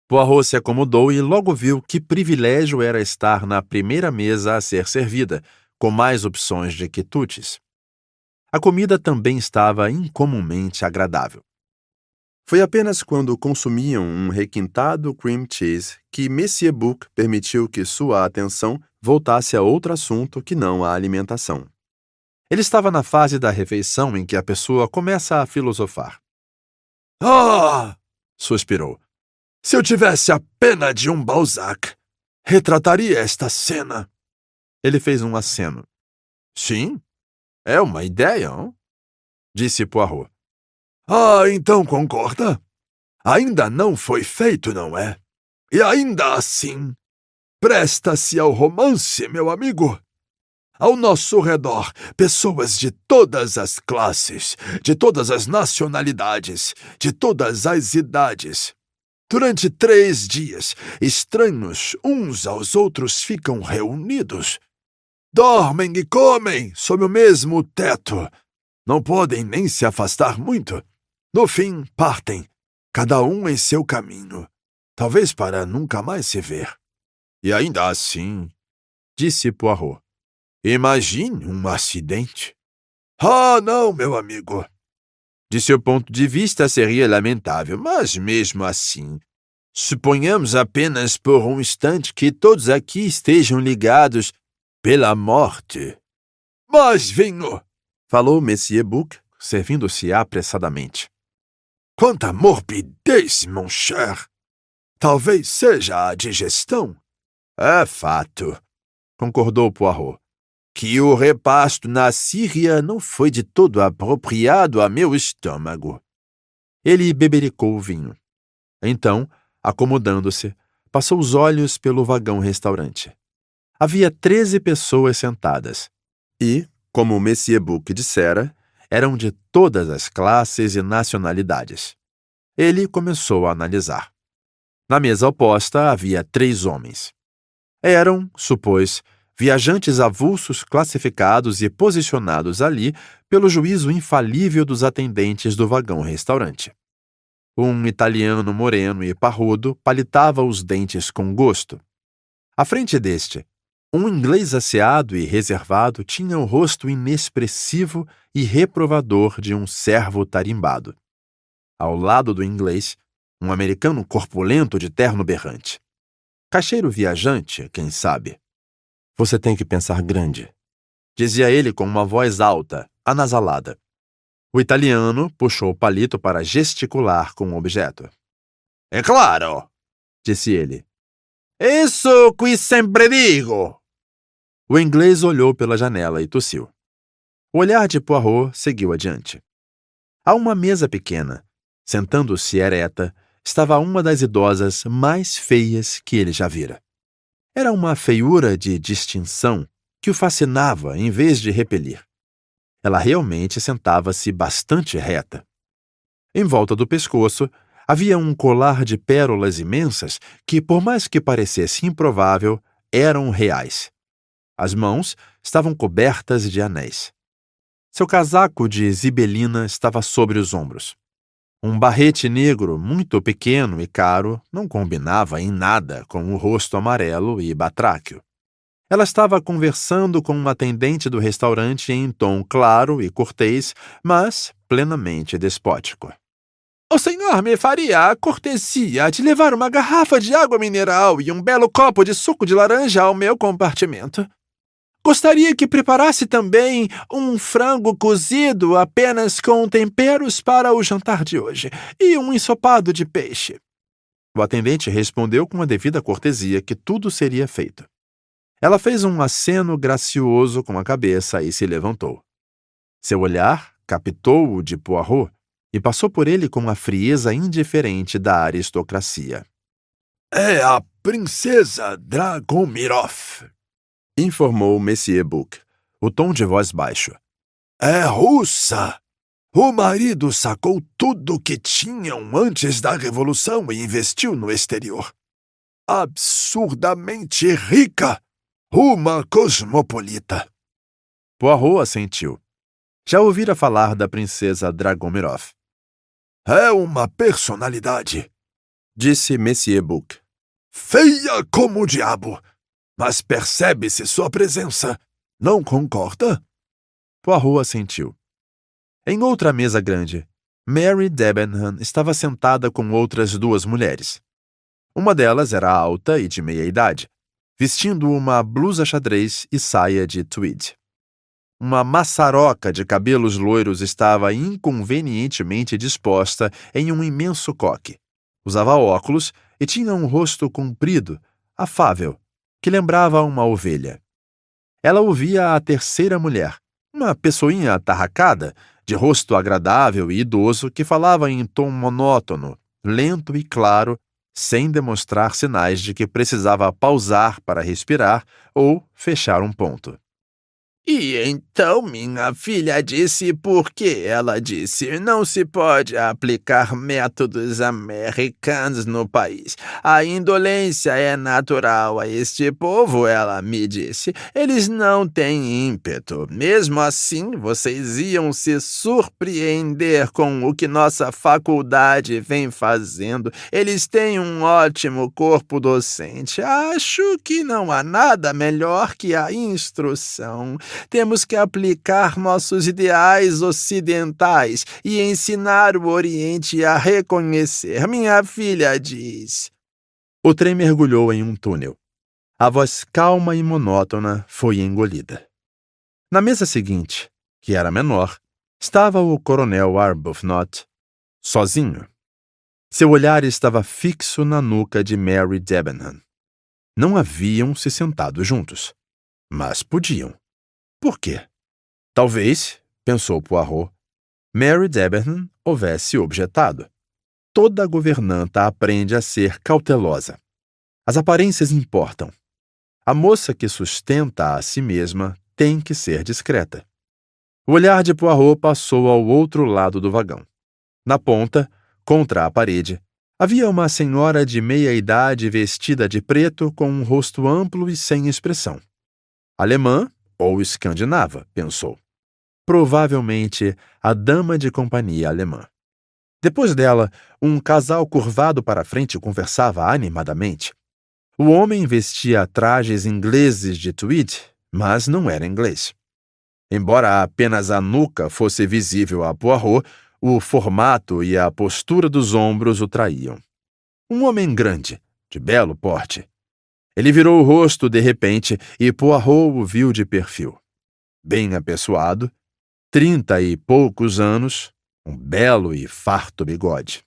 Poirot se acomodou e logo viu que privilégio era estar na primeira mesa a ser servida, com mais opções de quitutes. A comida também estava incomumente agradável. Foi apenas quando consumiam um requintado cream cheese que Monsieur Buck permitiu que sua atenção voltasse a outro assunto que não a alimentação. Ele estava na fase da refeição em que a pessoa começa a filosofar. Ah! Suspirou. Se eu tivesse a pena de um Balzac, retrataria esta cena. Ele fez um aceno. Sim, é uma ideia, não? Disse Poirot. Ah, então concorda? Ainda não foi feito, não é? E ainda assim, presta-se ao romance, meu amigo. Ao nosso redor, pessoas de todas as classes, de todas as nacionalidades, de todas as idades. Durante 3 dias, estranhos uns aos outros ficam reunidos. Dormem e comem sob o mesmo teto. Não podem nem se afastar muito. No fim, partem, cada um em seu caminho, talvez para nunca mais se ver. E ainda assim, disse Poirot, imagine um acidente. Ah, não, meu amigo. De seu ponto de vista seria lamentável, mas mesmo assim, suponhamos apenas por um instante que todos aqui estejam ligados pela morte. Mas vinho, falou Monsieur Buck, servindo-se apressadamente. Quanta morbidez, mon cher! Talvez seja a digestão. É fato, concordou Poirot, que o repasto na Síria não foi de todo apropriado a meu estômago. Ele bebericou o vinho. Então, acomodando-se, passou os olhos pelo vagão-restaurante. Havia 13 pessoas sentadas. E, como o Monsieur Buck dissera, eram de todas as classes e nacionalidades. Ele começou a analisar. Na mesa oposta havia 3 homens. Eram, supôs, viajantes avulsos classificados e posicionados ali pelo juízo infalível dos atendentes do vagão-restaurante. Um italiano moreno e parrudo palitava os dentes com gosto. À frente deste, um inglês asseado e reservado tinha o rosto inexpressivo e reprovador de um servo tarimbado. Ao lado do inglês, um americano corpulento de terno berrante. Caixeiro viajante, quem sabe? Você tem que pensar grande, dizia ele com uma voz alta, anasalada. O italiano puxou o palito para gesticular com o objeto. É claro, disse ele. Isso qui sempre digo. O inglês olhou pela janela e tossiu. O olhar de Poirot seguiu adiante. A uma mesa pequena, sentando-se ereta, estava uma das idosas mais feias que ele já vira. Era uma feiura de distinção que o fascinava em vez de repelir. Ela realmente sentava-se bastante reta. Em volta do pescoço, havia um colar de pérolas imensas que, por mais que parecesse improvável, eram reais. As mãos estavam cobertas de anéis. Seu casaco de zibelina estava sobre os ombros. Um barrete negro muito pequeno e caro não combinava em nada com o rosto amarelo e batráquio. Ela estava conversando com um atendente do restaurante em tom claro e cortês, mas plenamente despótico. O senhor me faria a cortesia de levar uma garrafa de água mineral e um belo copo de suco de laranja ao meu compartimento. Gostaria que preparasse também um frango cozido apenas com temperos para o jantar de hoje e um ensopado de peixe. O atendente respondeu com a devida cortesia que tudo seria feito. Ela fez um aceno gracioso com a cabeça e se levantou. Seu olhar captou o de Poirot e passou por ele com a frieza indiferente da aristocracia. É a princesa Dragomirov, informou Monsieur Bouc, o tom de voz baixo. É russa. O marido sacou tudo o que tinham antes da Revolução e investiu no exterior. Absurdamente rica. Uma cosmopolita. Poirot assentiu. Já ouvira falar da princesa Dragomirov. É uma personalidade, disse Monsieur Bouc. Feia como o diabo, mas percebe-se sua presença. Não concorda? Poirot assentiu. Em outra mesa grande, Mary Debenham estava sentada com outras duas mulheres. Uma delas era alta e de meia idade, vestindo uma blusa xadrez e saia de tweed. Uma maçaroca de cabelos loiros estava inconvenientemente disposta em um imenso coque. Usava óculos e tinha um rosto comprido, afável, que lembrava uma ovelha. Ela ouvia a terceira mulher, uma pessoinha atarracada, de rosto agradável e idoso, que falava em tom monótono, lento e claro, sem demonstrar sinais de que precisava pausar para respirar ou fechar um ponto. E então minha filha disse porque ela disse não se pode aplicar métodos americanos no país. A indolência é natural a este povo, ela me disse. Eles não têm ímpeto. Mesmo assim, vocês iam se surpreender com o que nossa faculdade vem fazendo. Eles têm um ótimo corpo docente. Acho que não há nada melhor que a instrução. Temos que aplicar nossos ideais ocidentais e ensinar o Oriente a reconhecer. Minha filha diz. O trem mergulhou em um túnel. A voz calma e monótona foi engolida. Na mesa seguinte, que era menor, estava o coronel Arbuthnot, sozinho. Seu olhar estava fixo na nuca de Mary Debenham. Não haviam se sentado juntos, mas podiam. Por quê? Talvez, pensou Poirot, Mary Debenham houvesse objetado. Toda governanta aprende a ser cautelosa. As aparências importam. A moça que sustenta a si mesma tem que ser discreta. O olhar de Poirot passou ao outro lado do vagão. Na ponta, contra a parede, havia uma senhora de meia-idade vestida de preto com um rosto amplo e sem expressão. Alemã ou escandinava, pensou. Provavelmente a dama de companhia alemã. Depois dela, um casal curvado para a frente conversava animadamente. O homem vestia trajes ingleses de tweed, mas não era inglês. Embora apenas a nuca fosse visível a Poirot, o formato e a postura dos ombros o traíam. Um homem grande, de belo porte. Ele virou o rosto de repente e Poirot o viu de perfil. Bem apessoado, 30 e poucos anos, um belo e farto bigode.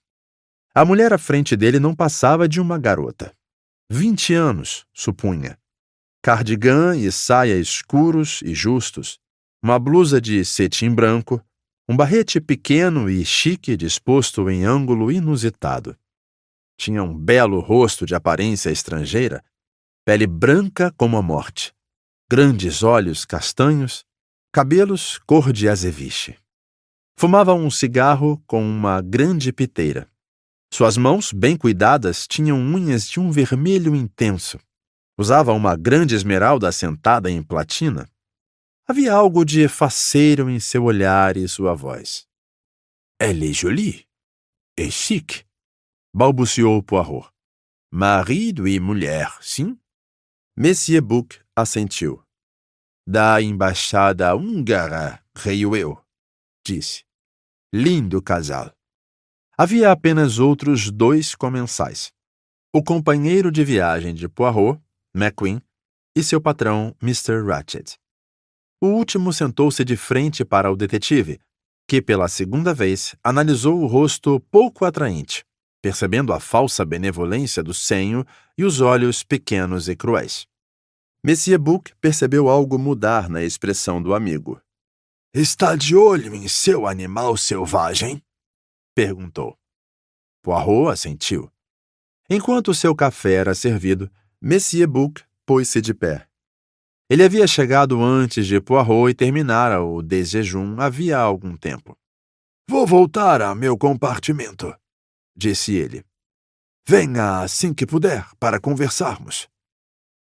A mulher à frente dele não passava de uma garota. 20 anos, supunha. Cardigã e saia escuros e justos, uma blusa de cetim branco, um barrete pequeno e chique disposto em ângulo inusitado. Tinha um belo rosto de aparência estrangeira, pele branca como a morte, grandes olhos castanhos, cabelos cor de azeviche. Fumava um cigarro com uma grande piteira. Suas mãos, bem cuidadas, tinham unhas de um vermelho intenso. Usava uma grande esmeralda assentada em platina. Havia algo de faceiro em seu olhar e sua voz. Elle est jolie. Et chic. Balbuciou Poirot. Marido e mulher, sim? Monsieur Bouc assentiu. Da embaixada húngara, creio eu, disse. Lindo casal. Havia apenas outros 2 comensais. O companheiro de viagem de Poirot, McQueen, e seu patrão, Mr. Ratchet. O último sentou-se de frente para o detetive, que pela segunda vez analisou o rosto pouco atraente, percebendo a falsa benevolência do senho e os olhos pequenos e cruéis. Monsieur Buck percebeu algo mudar na expressão do amigo. Está de olho em seu animal selvagem? Perguntou. Poirot assentiu. Enquanto seu café era servido, Monsieur Buck pôs-se de pé. Ele havia chegado antes de Poirot e terminara o desjejum havia algum tempo. Vou voltar a meu compartimento, disse ele. Venha assim que puder para conversarmos.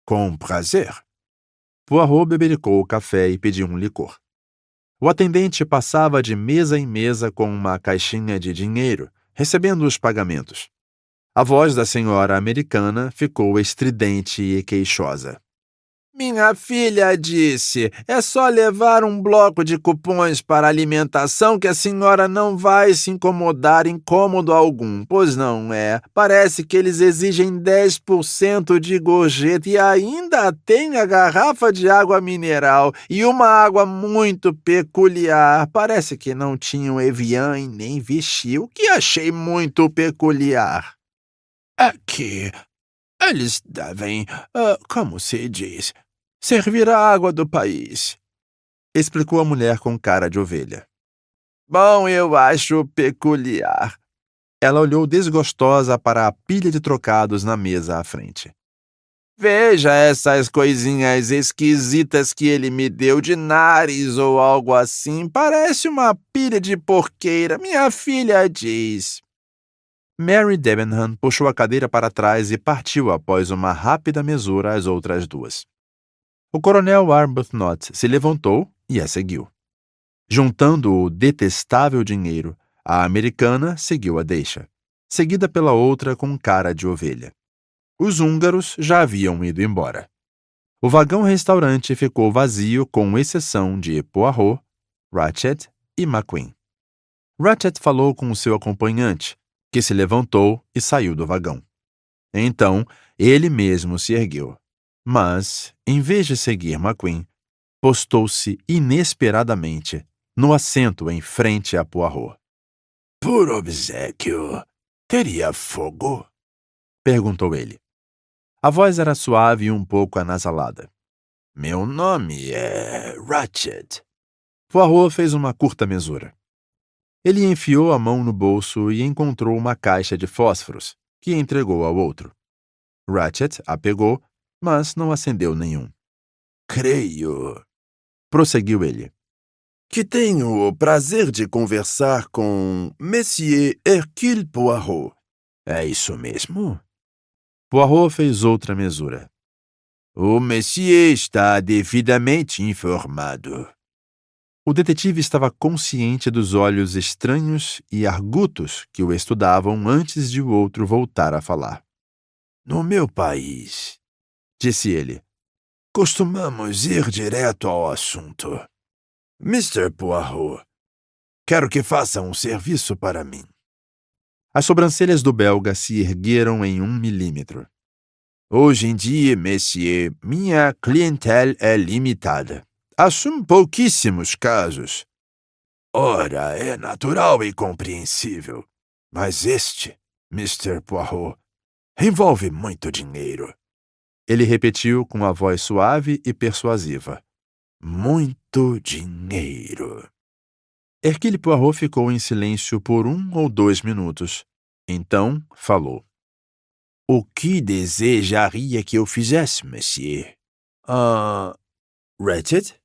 Com prazer. Poirot bebericou o café e pediu um licor. O atendente passava de mesa em mesa com uma caixinha de dinheiro, recebendo os pagamentos. A voz da senhora americana ficou estridente e queixosa. Minha filha disse, é só levar um bloco de cupons para alimentação que a senhora não vai se incomodar em cômodo algum, pois não é? Parece que eles exigem 10% de gorjeta e ainda tem a garrafa de água mineral e uma água muito peculiar. Parece que não tinham Evian e nem Vichy, o que achei muito peculiar. É que eles devem, como se diz, servir a água do país, explicou a mulher com cara de ovelha. Bom, eu acho peculiar. Ela olhou desgostosa para a pilha de trocados na mesa à frente. Veja essas coisinhas esquisitas que ele me deu de nariz ou algo assim. Parece uma pilha de porqueira, minha filha diz. Mary Debenham puxou a cadeira para trás e partiu após uma rápida mesura às outras 2. O coronel Arbuthnot se levantou e a seguiu. Juntando o detestável dinheiro, a americana seguiu a deixa, seguida pela outra com cara de ovelha. Os húngaros já haviam ido embora. O vagão-restaurante ficou vazio com exceção de Poirot, Ratchet e McQueen. Ratchet falou com o seu acompanhante, que se levantou e saiu do vagão. Então, ele mesmo se ergueu. Mas, em vez de seguir McQueen, postou-se inesperadamente no assento em frente a Poirot. Por obséquio, teria fogo? Perguntou ele. A voz era suave e um pouco anasalada. Meu nome é Ratchet. Poirot fez uma curta mesura. Ele enfiou a mão no bolso e encontrou uma caixa de fósforos, que entregou ao outro. Ratchet a pegou, mas não acendeu nenhum. Creio, prosseguiu ele, que tenho o prazer de conversar com Monsieur Hercule Poirot. É isso mesmo? Poirot fez outra mesura. O Monsieur está devidamente informado. O detetive estava consciente dos olhos estranhos e argutos que o estudavam antes de o outro voltar a falar. No meu país, disse ele, costumamos ir direto ao assunto. Mr. Poirot, quero que faça um serviço para mim. As sobrancelhas do belga se ergueram em 1 milímetro. Hoje em dia, monsieur, minha clientela é limitada. Assumo pouquíssimos casos. Ora, é natural e compreensível. Mas este, Mr. Poirot, envolve muito dinheiro. Ele repetiu com a voz suave e persuasiva. Muito dinheiro. Hercule Poirot ficou em silêncio por 1 ou 2 minutos. Então, falou. O que desejaria que eu fizesse, monsieur? Ratchet?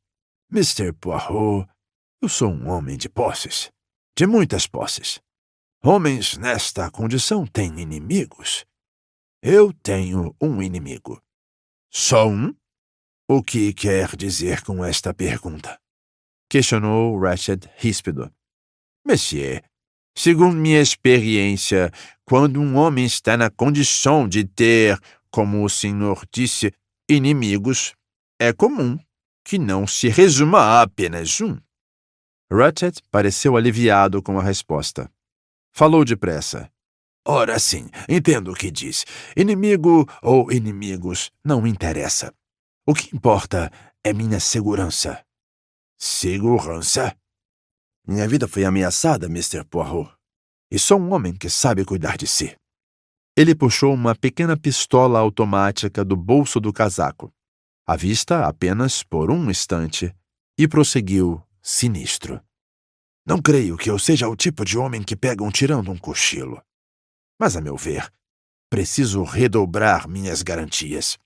Mr. Poirot, eu sou um homem de posses. De muitas posses. Homens nesta condição têm inimigos. Eu tenho um inimigo. Só um? O que quer dizer com esta pergunta? Questionou Ratchet ríspido. Monsieur, segundo minha experiência, quando um homem está na condição de ter, como o senhor disse, inimigos, é comum, que não se resuma a apenas um. Ratchet pareceu aliviado com a resposta. Falou depressa. Ora sim, entendo o que diz. Inimigo ou inimigos, não interessa. O que importa é minha segurança. Segurança? Minha vida foi ameaçada, Mr. Poirot. E sou um homem que sabe cuidar de si. Ele puxou uma pequena pistola automática do bolso do casaco, à vista apenas por um instante, e prosseguiu, sinistro. Não creio que eu seja o tipo de homem que pega tirando um cochilo. Mas, a meu ver, preciso redobrar minhas garantias.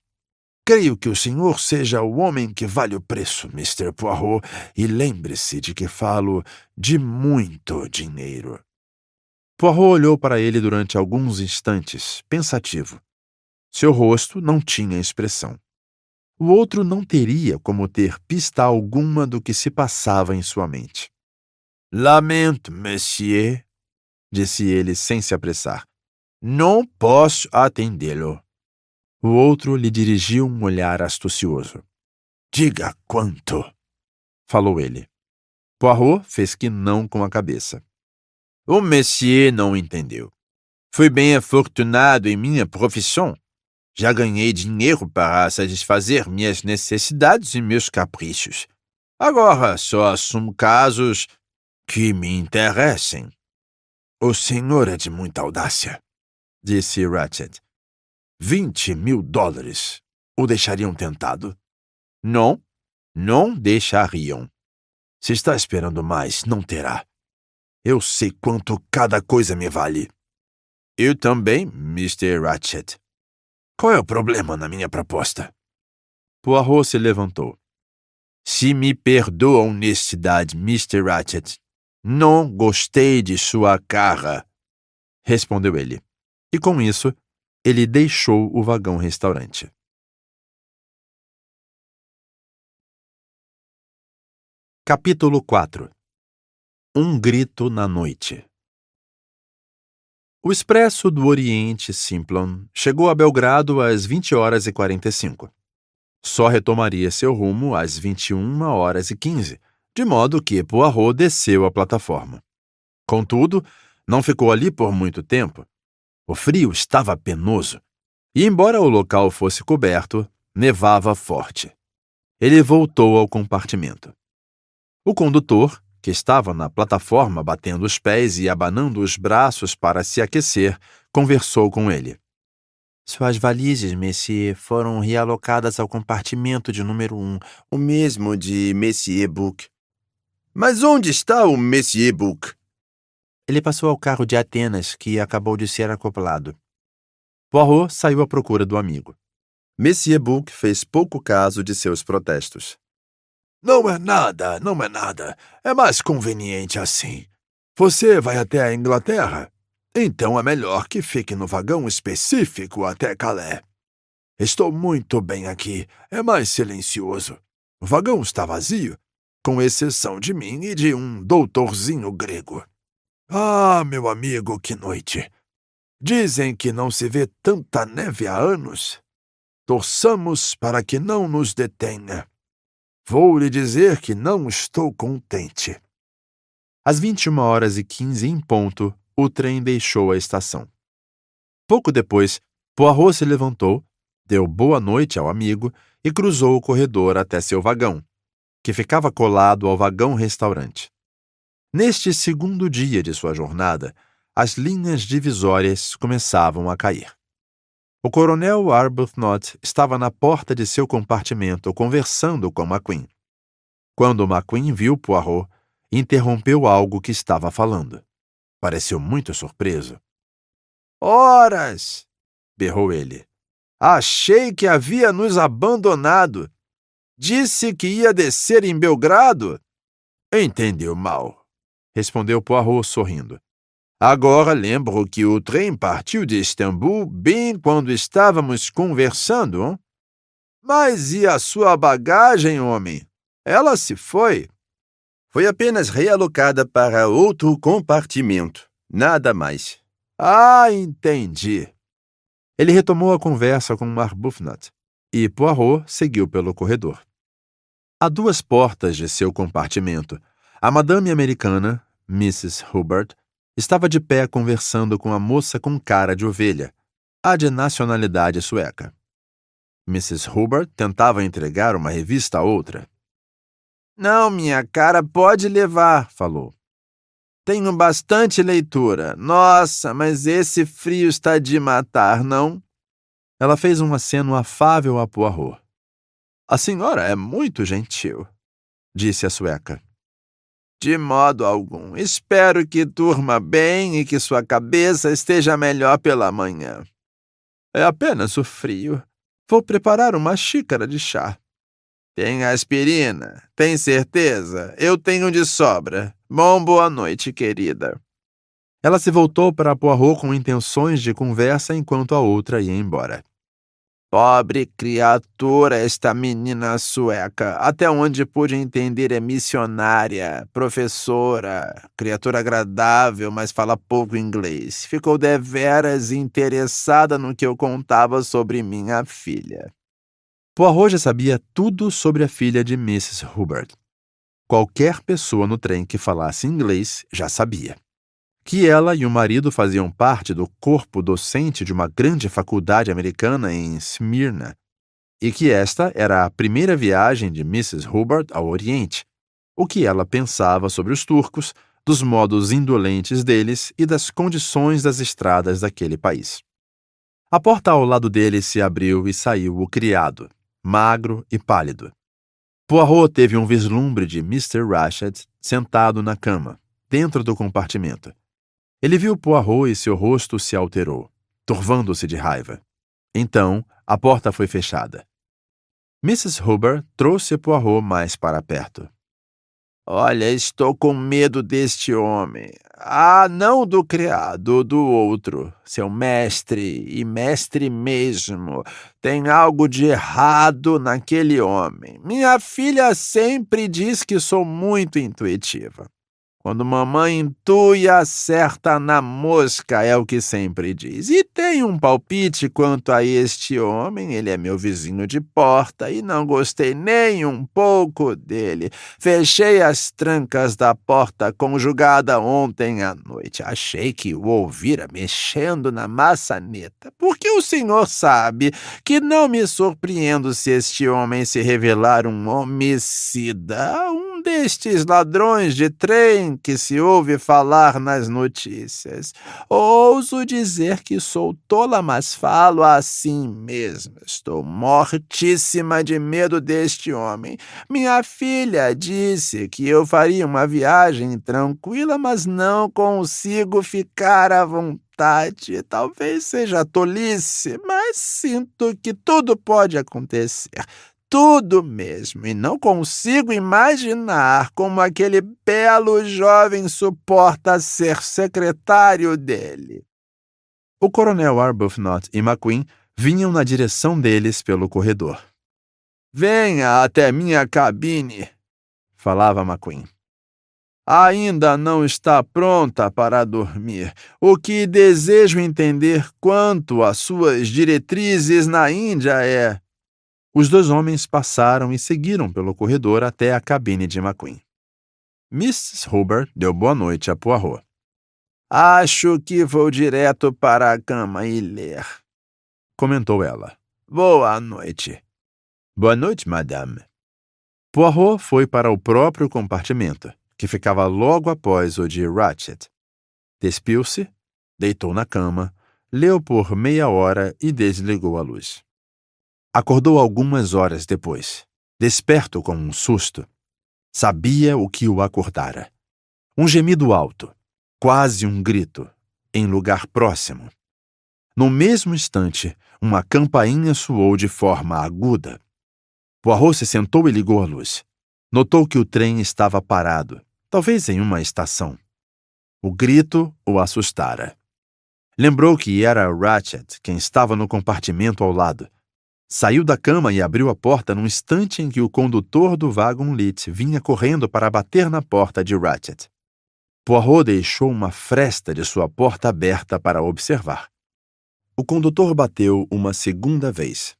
Creio que o senhor seja o homem que vale o preço, Mr. Poirot, e lembre-se de que falo de muito dinheiro. Poirot olhou para ele durante alguns instantes, pensativo. Seu rosto não tinha expressão. O outro não teria como ter pista alguma do que se passava em sua mente. Lamento, monsieur, disse ele sem se apressar. Não posso atendê-lo. O outro lhe dirigiu um olhar astucioso. Diga quanto, falou ele. Poirot fez que não com a cabeça. O monsieur não entendeu. Fui bem afortunado em minha profissão. Já ganhei dinheiro para satisfazer minhas necessidades e meus caprichos. Agora só assumo casos que me interessem. O senhor é de muita audácia, disse Ratchet. $20.000. O deixariam tentado? Não, não deixariam. Se está esperando mais, não terá. Eu sei quanto cada coisa me vale. Eu também, Mr. Ratchet. Qual é o problema na minha proposta? Poirot se levantou. Se me perdoa a honestidade, Mr. Ratchet, não gostei de sua cara, respondeu ele. E com isso, ele deixou o vagão-restaurante. Capítulo 4. Um grito na noite. O expresso do Oriente Simplon chegou a Belgrado às 20h45. Só retomaria seu rumo às 21h15, de modo que Poirot desceu a plataforma. Contudo, não ficou ali por muito tempo. O frio estava penoso, e embora o local fosse coberto, nevava forte. Ele voltou ao compartimento. O condutor, que estava na plataforma batendo os pés e abanando os braços para se aquecer, conversou com ele. Suas valises, monsieur, foram realocadas ao compartimento de número 1, o mesmo de Monsieur Bouc. Mas onde está o Monsieur Bouc? Ele passou ao carro de Atenas, que acabou de ser acoplado. Poirot saiu à procura do amigo. Monsieur Bouc fez pouco caso de seus protestos. Não é nada, não é nada. É mais conveniente assim. Você vai até a Inglaterra? Então é melhor que fique no vagão específico até Calais. Estou muito bem aqui. É mais silencioso. O vagão está vazio, com exceção de mim e de um doutorzinho grego. Ah, meu amigo, que noite! Dizem que não se vê tanta neve há anos. Torçamos para que não nos detenha. Vou lhe dizer que não estou contente. Às 21h15 em ponto, o trem deixou a estação. Pouco depois, Poirot se levantou, deu boa noite ao amigo e cruzou o corredor até seu vagão, que ficava colado ao vagão-restaurante. Neste segundo dia de sua jornada, as linhas divisórias começavam a cair. O coronel Arbuthnot estava na porta de seu compartimento conversando com McQueen. Quando McQueen viu Poirot, interrompeu algo que estava falando. Pareceu muito surpreso. Horas! Berrou ele. Achei que havia nos abandonado. Disse que ia descer em Belgrado? Entendeu mal, respondeu Poirot sorrindo. Agora lembro que o trem partiu de Istambul bem quando estávamos conversando. Hein? Mas e a sua bagagem, homem? Ela se foi? Foi apenas realocada para outro compartimento. Nada mais. Ah, entendi. Ele retomou a conversa com Arbuthnot e Poirot seguiu pelo corredor. A 2 portas de seu compartimento, a madame americana, Mrs. Hubbard, estava de pé conversando com a moça com cara de ovelha, a de nacionalidade sueca. Mrs. Hubbard tentava entregar uma revista a outra. Não, minha cara, pode levar, falou. Tenho bastante leitura. Nossa, mas esse frio está de matar, não? Ela fez um aceno afável a Poirot. A senhora é muito gentil, disse a sueca. De modo algum. Espero que durma bem e que sua cabeça esteja melhor pela manhã. É apenas o frio. Vou preparar uma xícara de chá. Tem aspirina? Tem certeza? Eu tenho de sobra. Boa noite, querida. Ela se voltou para Poirot com intenções de conversa enquanto a outra ia embora. Pobre criatura, esta menina sueca. Até onde pude entender é missionária, professora, criatura agradável, mas fala pouco inglês. Ficou deveras interessada no que eu contava sobre minha filha. Poirot já sabia tudo sobre a filha de Mrs. Hubbard. Qualquer pessoa no trem que falasse inglês já sabia. Que ela e o marido faziam parte do corpo docente de uma grande faculdade americana em Smyrna, e que esta era a primeira viagem de Mrs. Hubbard ao Oriente, o que ela pensava sobre os turcos, dos modos indolentes deles e das condições das estradas daquele país. A porta ao lado dele se abriu e saiu o criado, magro e pálido. Poirot teve um vislumbre de Mr. Ratchet sentado na cama, dentro do compartimento. Ele viu Poirot e seu rosto se alterou, turvando-se de raiva. Então, a porta foi fechada. Mrs. Hubbard trouxe Poirot mais para perto. Olha, estou com medo deste homem. Ah, não do criado, do outro. Seu mestre, e mestre mesmo. Tem algo de errado naquele homem. Minha filha sempre diz que sou muito intuitiva. Quando mamãe intui, acerta na mosca, é o que sempre diz. E tenho um palpite quanto a este homem, ele é meu vizinho de porta e não gostei nem um pouco dele. Fechei as trancas da porta conjugada ontem à noite. Achei que o ouvira mexendo na maçaneta, porque o senhor sabe que não me surpreendo se este homem se revelar um homicida, um destes ladrões de trem que se ouve falar nas notícias. Ouso dizer que sou tola, mas falo assim mesmo. Estou mortíssima de medo deste homem. Minha filha disse que eu faria uma viagem tranquila, mas não consigo ficar à vontade. Talvez seja tolice, mas sinto que tudo pode acontecer. Tudo mesmo, e não consigo imaginar como aquele belo jovem suporta ser secretário dele. O coronel Arbuthnot e McQueen vinham na direção deles pelo corredor. Venha até minha cabine, falava McQueen. Ainda não está pronta para dormir. O que desejo entender quanto às suas diretrizes na Índia é... Os 2 homens passaram e seguiram pelo corredor até a cabine de McQueen. Mrs. Hubbard deu boa noite a Poirot. Acho que vou direto para a cama e ler, comentou ela. Boa noite. Boa noite, madame. Poirot foi para o próprio compartimento, que ficava logo após o de Ratchet. Despiu-se, deitou na cama, leu por meia hora e desligou a luz. Acordou algumas horas depois, desperto com um susto. Sabia o que o acordara. Um gemido alto, quase um grito, em lugar próximo. No mesmo instante, uma campainha soou de forma aguda. Poirot se sentou e ligou a luz. Notou que o trem estava parado, talvez em uma estação. O grito o assustara. Lembrou que era Ratchet quem estava no compartimento ao lado. Saiu da cama e abriu a porta num instante em que o condutor do Wagon-Lit vinha correndo para bater na porta de Ratchet. Poirot deixou uma fresta de sua porta aberta para observar. O condutor bateu uma segunda vez.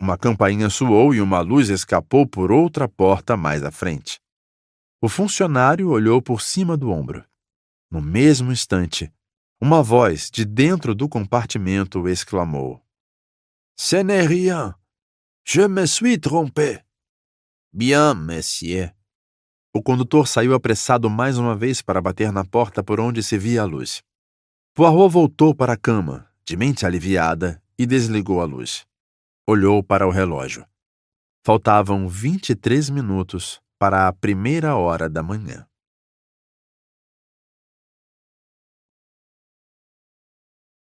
Uma campainha soou e uma luz escapou por outra porta mais à frente. O funcionário olhou por cima do ombro. No mesmo instante, uma voz de dentro do compartimento exclamou: Ce n'est rien. Je me suis trompé. Bien, monsieur. O condutor saiu apressado mais uma vez para bater na porta por onde se via a luz. Poirot voltou para a cama, de mente aliviada, e desligou a luz. Olhou para o relógio. Faltavam 23 minutos para a 1ª hora da manhã.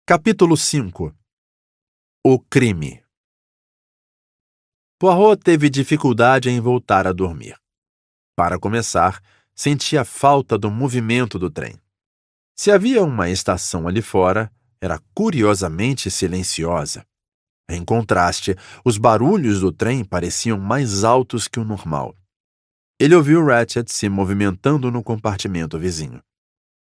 Capítulo 5. O crime. Poirot teve dificuldade em voltar a dormir. Para começar, sentia falta do movimento do trem. Se havia uma estação ali fora, era curiosamente silenciosa. Em contraste, os barulhos do trem pareciam mais altos que o normal. Ele ouviu Ratchet se movimentando no compartimento vizinho.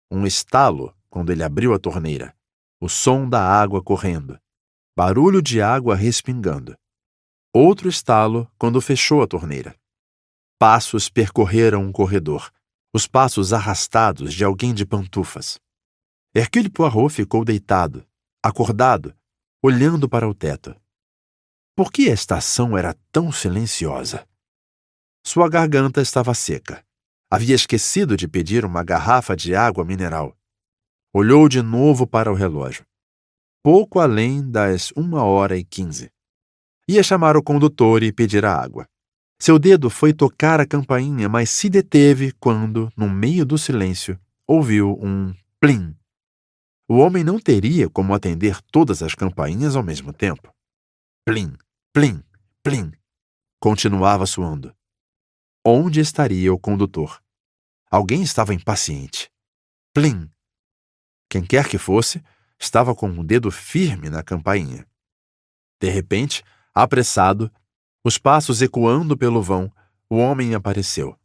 Um estalo quando ele abriu a torneira. O som da água correndo. Barulho de água respingando. Outro estalo quando fechou a torneira. Passos percorreram um corredor. Os passos arrastados de alguém de pantufas. Hercule Poirot ficou deitado, acordado, olhando para o teto. Por que a estação era tão silenciosa? Sua garganta estava seca. Havia esquecido de pedir uma garrafa de água mineral. Olhou de novo para o relógio. Pouco além das 1h15. Ia chamar o condutor e pedir a água. Seu dedo foi tocar a campainha, mas se deteve quando, no meio do silêncio, ouviu um plim. O homem não teria como atender todas as campainhas ao mesmo tempo. Plim, plim, plim. Continuava soando. Onde estaria o condutor? Alguém estava impaciente. Plim. Quem quer que fosse, estava com o dedo firme na campainha. De repente, apressado, os passos ecoando pelo vão, o homem apareceu.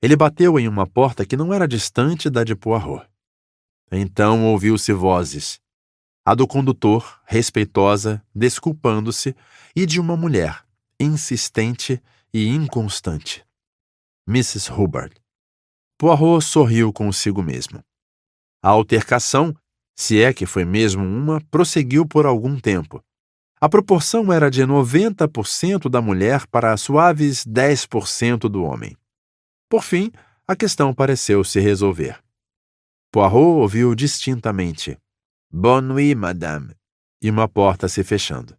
Ele bateu em uma porta que não era distante da de Poirot. Então ouviu-se vozes. A do condutor, respeitosa, desculpando-se, e de uma mulher, insistente e inconstante. Mrs. Hubbard. Poirot sorriu consigo mesmo. A altercação, se é que foi mesmo uma, prosseguiu por algum tempo. A proporção era de 90% da mulher para suaves 10% do homem. Por fim, a questão pareceu se resolver. Poirot ouviu distintamente: Bonne nuit, madame. E uma porta se fechando.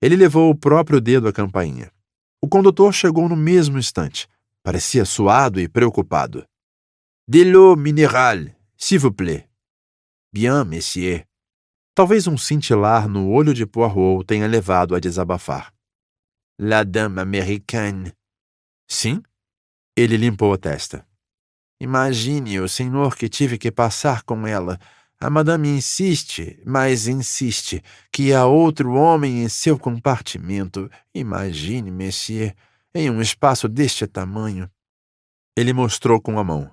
Ele levou o próprio dedo à campainha. O condutor chegou no mesmo instante. Parecia suado e preocupado. De l'eau minérale, s'il vous plaît. Bien, monsieur. Talvez um cintilar no olho de Poirot tenha levado a desabafar. La dame américaine. Sim? Ele limpou a testa. Imagine o senhor que tive que passar com ela. A madame insiste, mas insiste, que há outro homem em seu compartimento. Imagine, monsieur, em um espaço deste tamanho. Ele mostrou com a mão.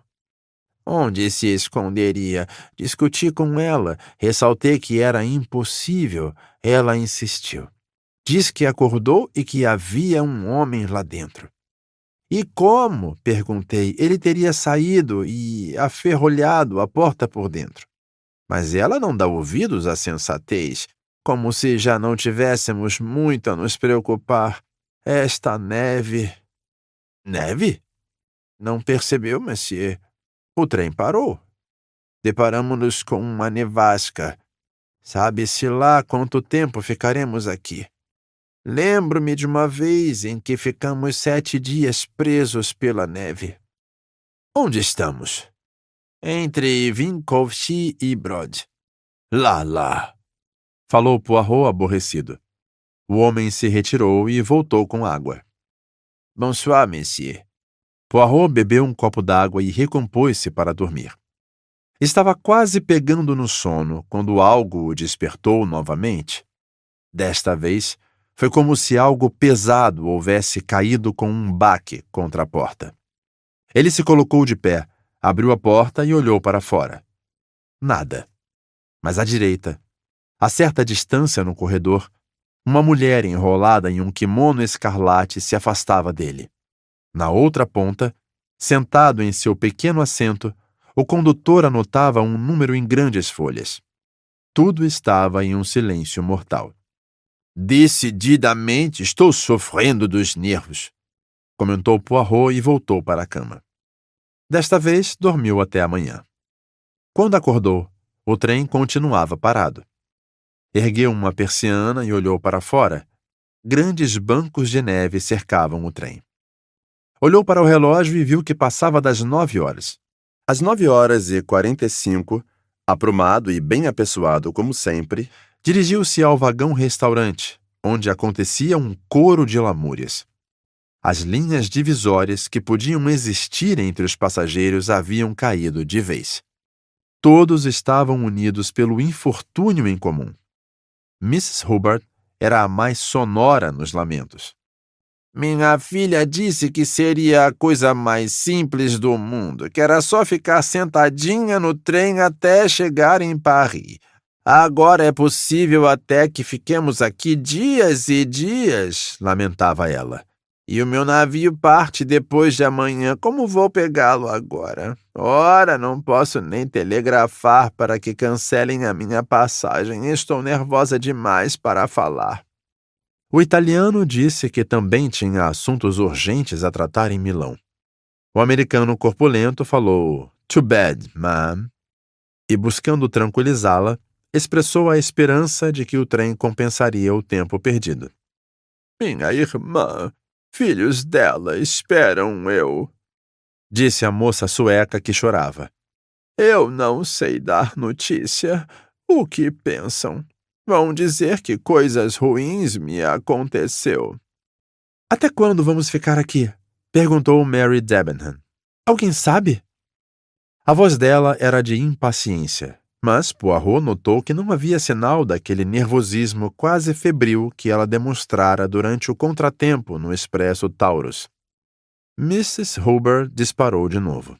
Onde se esconderia? Discuti com ela, ressaltei que era impossível. Ela insistiu. Diz que acordou e que havia um homem lá dentro. E como? Perguntei. Ele teria saído e aferrolhado a porta por dentro. Mas ela não dá ouvidos à sensatez, como se já não tivéssemos muito a nos preocupar. Esta neve... Neve? Não percebeu, monsieur? O trem parou. Deparamos-nos com uma nevasca. Sabe-se lá quanto tempo ficaremos aqui. Lembro-me de uma vez em que ficamos 7 dias presos pela neve. Onde estamos? Entre Vinkovci e Brod. Lá. Falou Poirot aborrecido. O homem se retirou e voltou com água. Bonsoir, monsieur. Poirot bebeu um copo d'água e recompôs-se para dormir. Estava quase pegando no sono quando algo o despertou novamente. Desta vez, foi como se algo pesado houvesse caído com um baque contra a porta. Ele se colocou de pé, abriu a porta e olhou para fora. Nada. Mas à direita, a certa distância no corredor, Uma mulher enrolada em um kimono escarlate se afastava dele. Na outra ponta, sentado em seu pequeno assento, o condutor anotava um número em grandes folhas. Tudo estava em um silêncio mortal. Decididamente estou sofrendo dos nervos, comentou Poirot e voltou para a cama. Desta vez, dormiu até a manhã. Quando acordou, o trem continuava parado. Ergueu uma persiana e olhou para fora. Grandes bancos de neve cercavam o trem. Olhou para o relógio e viu que passava das 9 horas. Às 9h45, aprumado e bem apessoado como sempre, Dirigiu-se ao vagão-restaurante, onde acontecia um coro de lamúrias. As linhas divisórias que podiam existir entre os passageiros haviam caído de vez. Todos estavam unidos pelo infortúnio em comum. Mrs. Hubbard era a mais sonora nos lamentos. Minha filha disse que seria a coisa mais simples do mundo, que era só ficar sentadinha no trem até chegar em Paris. Agora é possível até que fiquemos aqui dias e dias, lamentava ela. E o meu navio parte depois de amanhã. Como vou pegá-lo agora? Ora, não posso nem telegrafar para que cancelem a minha passagem. Estou nervosa demais para falar. O italiano disse que também tinha assuntos urgentes a tratar em Milão. O americano corpulento falou "Too bad, ma'am", e, buscando tranquilizá-la, expressou a esperança de que o trem compensaria o tempo perdido. Minha irmã, filhos dela esperam eu, disse a moça sueca que chorava. Eu não sei dar notícia. O que pensam? Vão dizer que coisas ruins me aconteceu. Até quando vamos ficar aqui? Perguntou Mary Debenham. Alguém sabe? A voz dela era de impaciência, mas Poirot notou que não havia sinal daquele nervosismo quase febril que ela demonstrara durante o contratempo no Expresso Taurus. Mrs. Hubbard disparou de novo.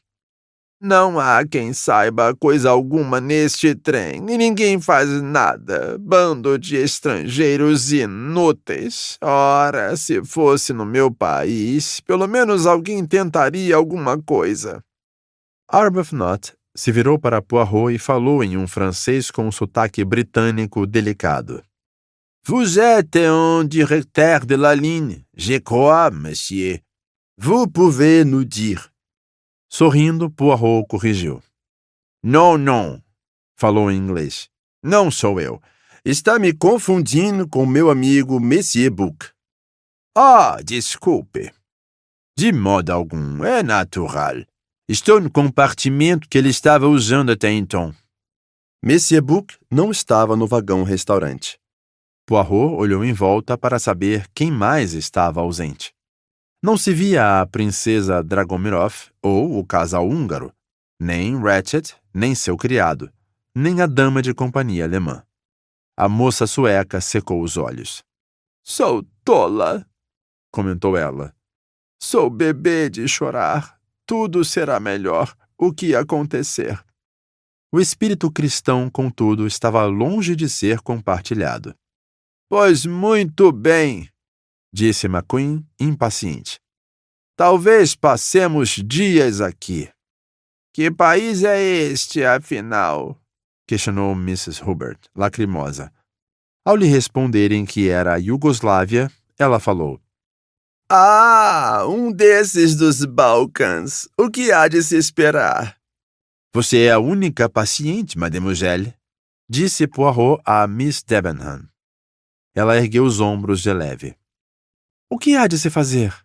Não há quem saiba coisa alguma neste trem, e ninguém faz nada. Bando de estrangeiros inúteis. Ora, se fosse no meu país, pelo menos alguém tentaria alguma coisa. Arbuthnot se virou para Poirot e falou em um francês com um sotaque britânico delicado. Vous êtes un directeur de la ligne, je crois, monsieur. Vous pouvez nous dire. Sorrindo, Poirot corrigiu. Não, falou em inglês. Não sou eu. Está me confundindo com meu amigo Monsieur Bouc. Desculpe. De modo algum, é natural. Estou no compartimento que ele estava usando até então. Monsieur Bouc não estava no vagão-restaurante. Poirot olhou em volta para saber quem mais estava ausente. Não se via a princesa Dragomirov ou o casal húngaro, nem Ratchet, nem seu criado, nem a dama de companhia alemã. A moça sueca secou os olhos. Sou tola, comentou ela. Sou bebê de chorar. Tudo será melhor, o que acontecer. O espírito cristão, contudo, estava longe de ser compartilhado. Pois muito bem, disse McQueen, impaciente. Talvez passemos dias aqui. Que país é este, afinal? Questionou Mrs. Hubbard, lacrimosa. Ao lhe responderem que era a Iugoslávia, ela falou. Um desses dos Balcãs. O que há de se esperar? Você é a única paciente, mademoiselle, disse Poirot a Miss Debenham. Ela ergueu os ombros de leve. O que há de se fazer?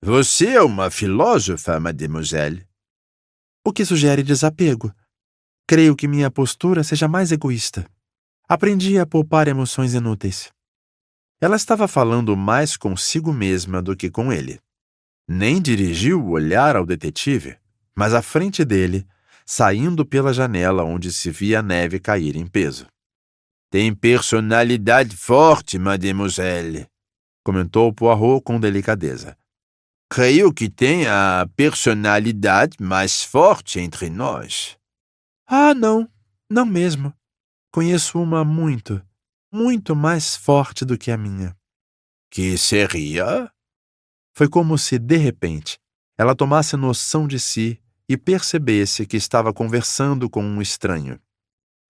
Você é uma filósofa, mademoiselle. O que sugere desapego. Creio que minha postura seja mais egoísta. Aprendi a poupar emoções inúteis. Ela estava falando mais consigo mesma do que com ele. Nem dirigiu o olhar ao detetive, mas à frente dele, saindo pela janela onde se via a neve cair em peso. Tem personalidade forte, mademoiselle, comentou Poirot com delicadeza. Creio que tem a personalidade mais forte entre nós. Não mesmo. Conheço uma muito. muito mais forte do que a minha. Que seria? Foi como se, de repente, ela tomasse noção de si e percebesse que estava conversando com um estranho.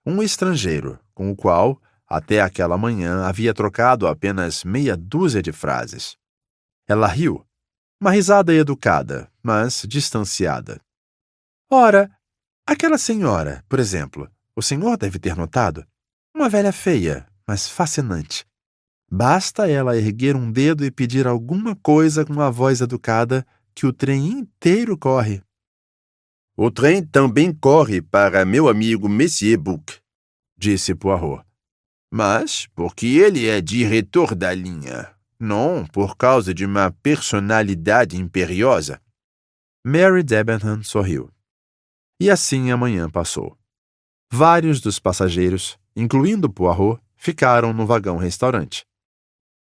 Um estrangeiro, com o qual, até aquela manhã, havia trocado apenas meia dúzia de frases. Ela riu, uma risada educada, mas distanciada. Ora, aquela senhora, por exemplo, o senhor deve ter notado, uma velha feia, mas fascinante. Basta ela erguer um dedo e pedir alguma coisa com a voz educada que o trem inteiro corre. O trem também corre para meu amigo Monsieur Book, disse Poirot. Mas porque ele é diretor da linha, não por causa de uma personalidade imperiosa. Mary Debenham sorriu. E assim a manhã passou. Vários dos passageiros, incluindo Poirot, ficaram no vagão-restaurante.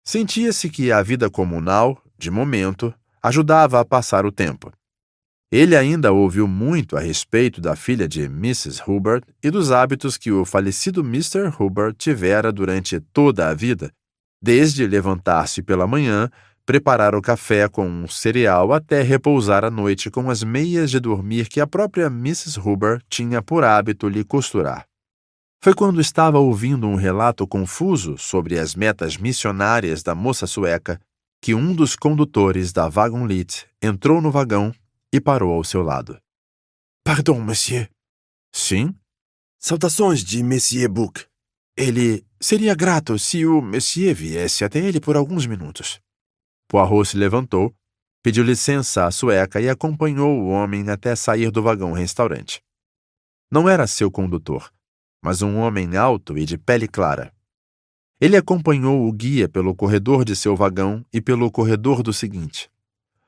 Sentia-se que a vida comunal, de momento, ajudava a passar o tempo. Ele ainda ouviu muito a respeito da filha de Mrs. Hubbard e dos hábitos que o falecido Mr. Hubbard tivera durante toda a vida, desde levantar-se pela manhã, preparar o café com um cereal até repousar à noite com as meias de dormir que a própria Mrs. Hubbard tinha por hábito lhe costurar. Foi quando estava ouvindo um relato confuso sobre as metas missionárias da moça sueca que um dos condutores da Wagonlit entrou no vagão e parou ao seu lado. Pardon, monsieur. Sim? Saudações de Monsieur Book. Ele seria grato se o monsieur viesse até ele por alguns minutos. Poirot se levantou, pediu licença à sueca e acompanhou o homem até sair do vagão-restaurante. Não era seu condutor, mas um homem alto e de pele clara. Ele acompanhou o guia pelo corredor de seu vagão e pelo corredor do seguinte.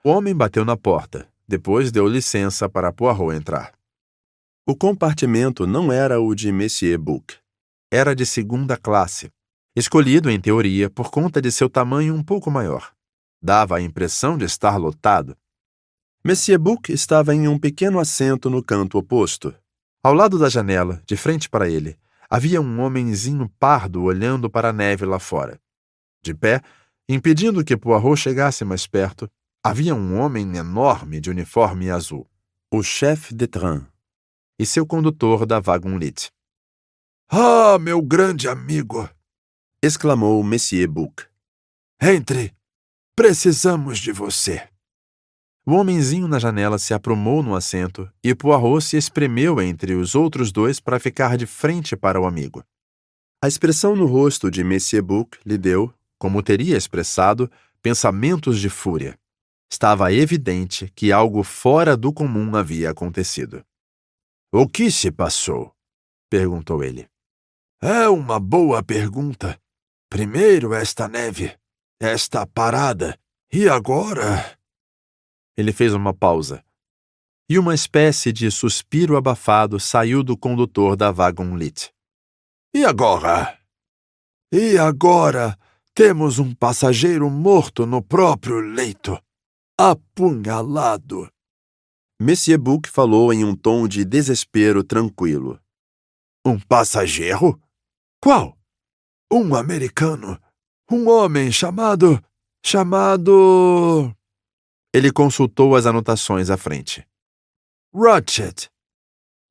O homem bateu na porta, depois deu licença para Poirot entrar. O compartimento não era o de Monsieur Book. Era de segunda classe, escolhido, em teoria, por conta de seu tamanho um pouco maior. Dava a impressão de estar lotado. Monsieur Book estava em um pequeno assento no canto oposto. Ao lado da janela, de frente para ele, havia um homenzinho pardo olhando para a neve lá fora. De pé, impedindo que Poirot chegasse mais perto, havia um homem enorme de uniforme azul, o chef de train, e seu condutor da Wagonlit. Ah, meu grande amigo! Exclamou Monsieur Book. Entre! Precisamos de você. O homenzinho na janela se aprumou no assento e Poirot se espremeu entre os outros dois para ficar de frente para o amigo. A expressão no rosto de Monsieur Book lhe deu, como teria expressado, pensamentos de fúria. Estava evidente que algo fora do comum havia acontecido. O que se passou? Perguntou ele. É uma boa pergunta. Primeiro esta neve, esta parada, e agora... Ele fez uma pausa. E uma espécie de suspiro abafado saiu do condutor da Wagonlit. E agora? E agora temos um passageiro morto no próprio leito, apunhalado. Monsieur Book falou em um tom de desespero tranquilo. Um passageiro? Qual? Um americano. Um homem chamado... Ele consultou as anotações à frente. Ratchet.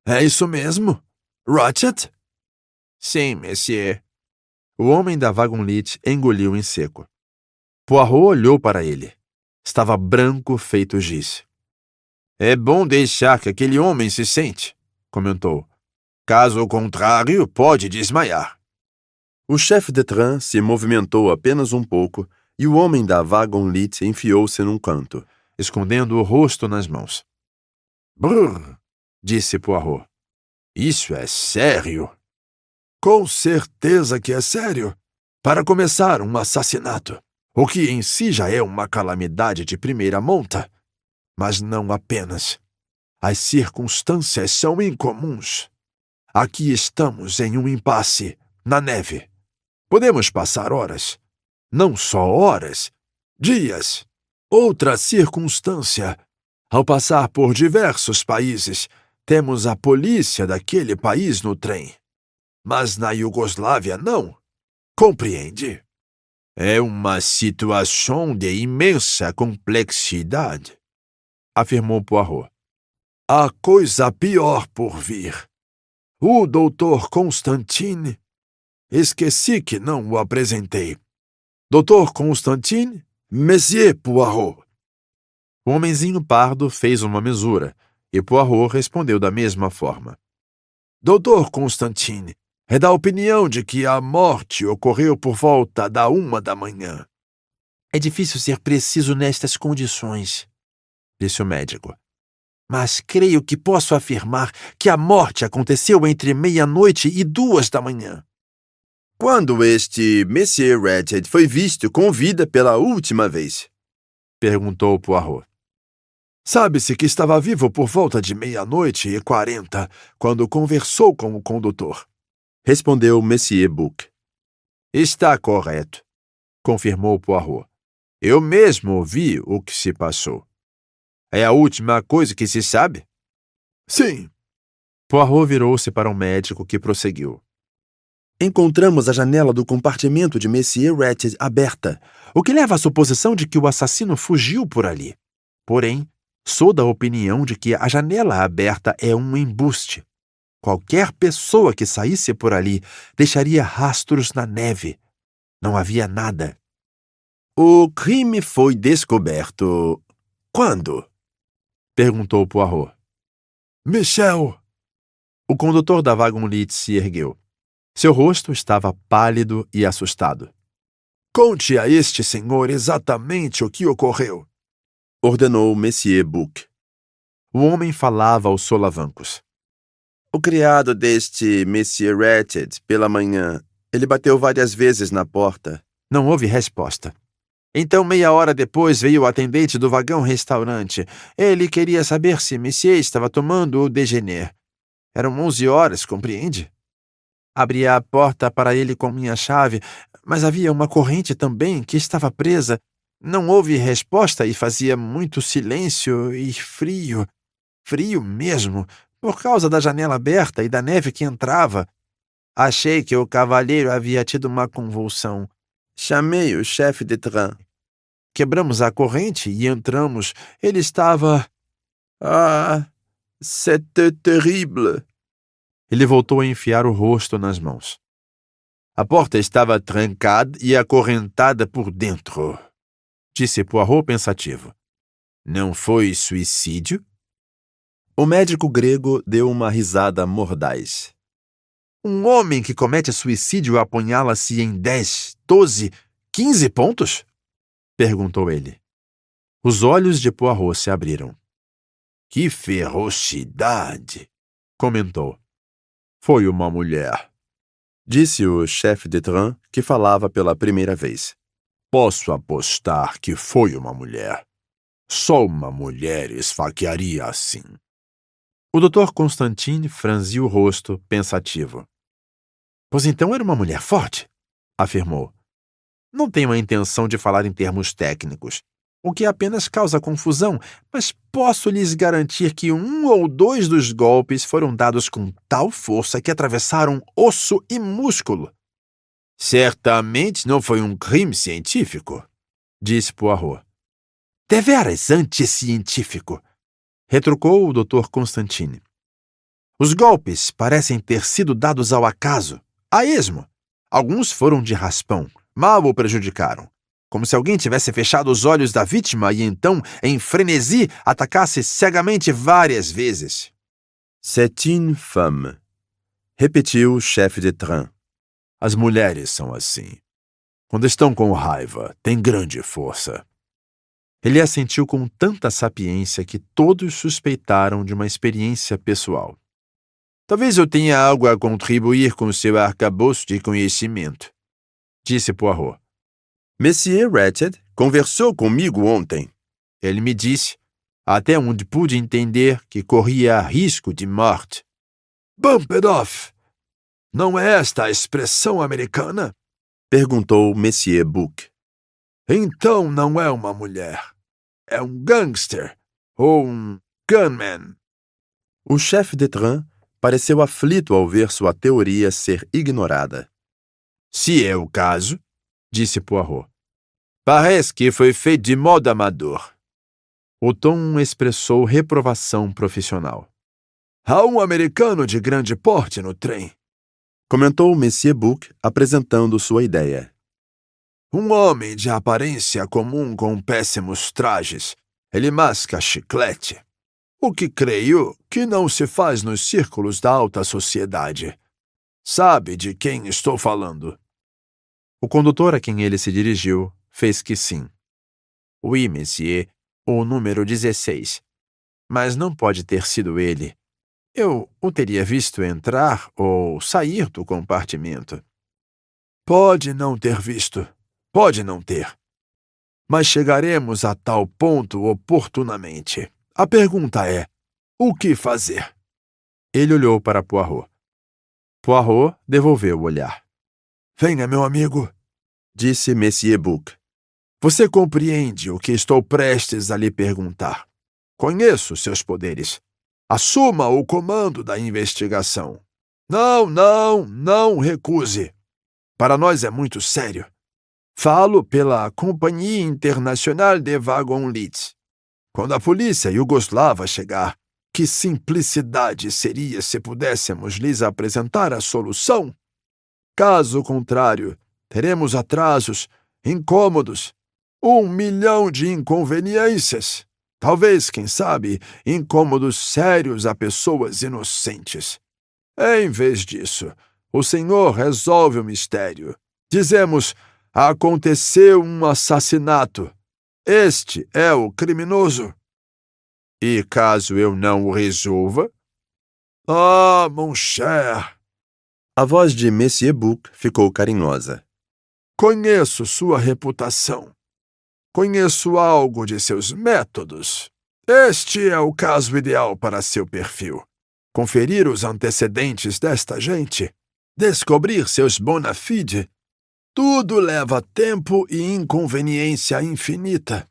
É isso mesmo? Ratchet? Sim, monsieur. O homem da Wagonlit engoliu em seco. Poirot olhou para ele. Estava branco feito giz. É bom deixar que aquele homem se sente, comentou. Caso contrário, pode desmaiar. O chefe de train se movimentou apenas um pouco e o homem da Wagonlit enfiou-se num canto, escondendo o rosto nas mãos. Brrr, disse Poirot. Isso é sério? Com certeza que é sério. Para começar, um assassinato, o que em si já é uma calamidade de primeira monta. Mas não apenas. As circunstâncias são incomuns. Aqui estamos em um impasse, na neve. Podemos passar horas. Não só horas, dias. Outra circunstância. Ao passar por diversos países, temos a polícia daquele país no trem. Mas na Iugoslávia, não. Compreende? É uma situação de imensa complexidade, afirmou Poirot. Há coisa pior por vir. O Dr. Constantine. Esqueci que não o apresentei. Dr. Constantine, Monsieur Poirot. O homenzinho pardo fez uma mesura, e Poirot respondeu da mesma forma. Dr. Constantine é da opinião de que a morte ocorreu por volta da 1 da manhã. É difícil ser preciso nestas condições, disse o médico. Mas creio que posso afirmar que a morte aconteceu entre 00:30 e 2 da manhã. Quando este Monsieur Ratched foi visto com vida pela última vez? Perguntou Poirot. Sabe-se que estava vivo por volta de 00:40, quando conversou com o condutor. Respondeu Monsieur Buck. Está correto, confirmou Poirot. Eu mesmo vi o que se passou. É a última coisa que se sabe? Sim. Poirot virou-se para o médico, que prosseguiu. Encontramos a janela do compartimento de Monsieur Ratched aberta, o que leva à suposição de que o assassino fugiu por ali. Porém, sou da opinião de que a janela aberta é um embuste. Qualquer pessoa que saísse por ali deixaria rastros na neve. Não havia nada. O crime foi descoberto quando? Perguntou Poirot. Michel! O condutor da Wagon-Lit se ergueu. Seu rosto estava pálido e assustado. Conte a este senhor exatamente o que ocorreu, ordenou Monsieur Buck. O homem falava aos solavancos. O criado deste Monsieur Ratched, pela manhã, ele bateu várias vezes na porta. Não houve resposta. Então, meia hora depois, veio o atendente do vagão-restaurante. Ele queria saber se Monsieur estava tomando o déjeuner. Eram 11 horas, compreende? Abri a porta para ele com minha chave, mas havia uma corrente também que estava presa. Não houve resposta e fazia muito silêncio e frio. Frio mesmo, por causa da janela aberta e da neve que entrava. Achei que o cavalheiro havia tido uma convulsão. Chamei o chefe de train. Quebramos a corrente e entramos. Ele estava... Ah, c'était terrible. Ele voltou a enfiar o rosto nas mãos. A porta estava trancada e acorrentada por dentro, disse Poirot pensativo. Não foi suicídio? O médico grego deu uma risada mordaz. Um homem que comete suicídio apunhala-se em 10, 12, 15 pontos? Perguntou ele. Os olhos de Poirot se abriram. Que ferocidade! Comentou. Foi uma mulher, disse o chefe de train, que falava pela primeira vez. Posso apostar que foi uma mulher. Só uma mulher esfaquearia assim. O Dr. Constantine franziu o rosto, pensativo. Pois então era uma mulher forte, afirmou. Não tenho a intenção de falar em termos técnicos, o que apenas causa confusão, mas posso lhes garantir que 1 ou 2 dos golpes foram dados com tal força que atravessaram osso e músculo. Certamente não foi um crime científico, disse Poirot. Deveras anticientífico, retrucou o Dr. Constantine. Os golpes parecem ter sido dados ao acaso, a esmo. Alguns foram de raspão, mal o prejudicaram, como se alguém tivesse fechado os olhos da vítima e então, em frenesi, atacasse cegamente várias vezes. C'est une femme, repetiu o chefe de train. As mulheres são assim. Quando estão com raiva, têm grande força. Ele assentiu com tanta sapiência que todos suspeitaram de uma experiência pessoal. Talvez eu tenha algo a contribuir com seu arcabouço de conhecimento, disse Poirot. Monsieur Ratched conversou comigo ontem. Ele me disse, até onde pude entender, que corria risco de morte. Bump it off! Não é esta a expressão americana? Perguntou Monsieur Buck. Então não é uma mulher. É um gangster ou um gunman. O chefe de train pareceu aflito ao ver sua teoria ser ignorada. Se é o caso, disse Poirot, parece que foi feito de modo amador. O tom expressou reprovação profissional. Há um americano de grande porte no trem. Comentou Monsieur Buck, apresentando sua ideia. Um homem de aparência comum com péssimos trajes. Ele masca chiclete. O que creio que não se faz nos círculos da alta sociedade. Sabe de quem estou falando? O condutor a quem ele se dirigiu fez que sim. Oui, monsieur, o número 16. Mas não pode ter sido ele. Eu o teria visto entrar ou sair do compartimento. Pode não ter visto. Pode não ter. Mas chegaremos a tal ponto oportunamente. A pergunta é, o que fazer? Ele olhou para Poirot. Poirot devolveu o olhar. Venha, meu amigo, disse Monsieur Buck. Você compreende o que estou prestes a lhe perguntar. Conheço seus poderes. Assuma o comando da investigação. Não recuse. Para nós é muito sério. Falo pela Companhia Internacional de Wagons-Lits. Quando a polícia iugoslava chegar, que simplicidade seria se pudéssemos lhes apresentar a solução? Caso contrário, teremos atrasos, incômodos, 1 milhão de inconveniências. Talvez, quem sabe, incômodos sérios a pessoas inocentes. Em vez disso, o senhor resolve o mistério. Dizemos, aconteceu um assassinato. Este é o criminoso. E caso eu não o resolva? Ah, mon cher. A voz de Monsieur Buck ficou carinhosa. Conheço sua reputação. Conheço algo de seus métodos. Este é o caso ideal para seu perfil. Conferir os antecedentes desta gente. Descobrir seus bona fide. Tudo leva tempo e inconveniência infinita.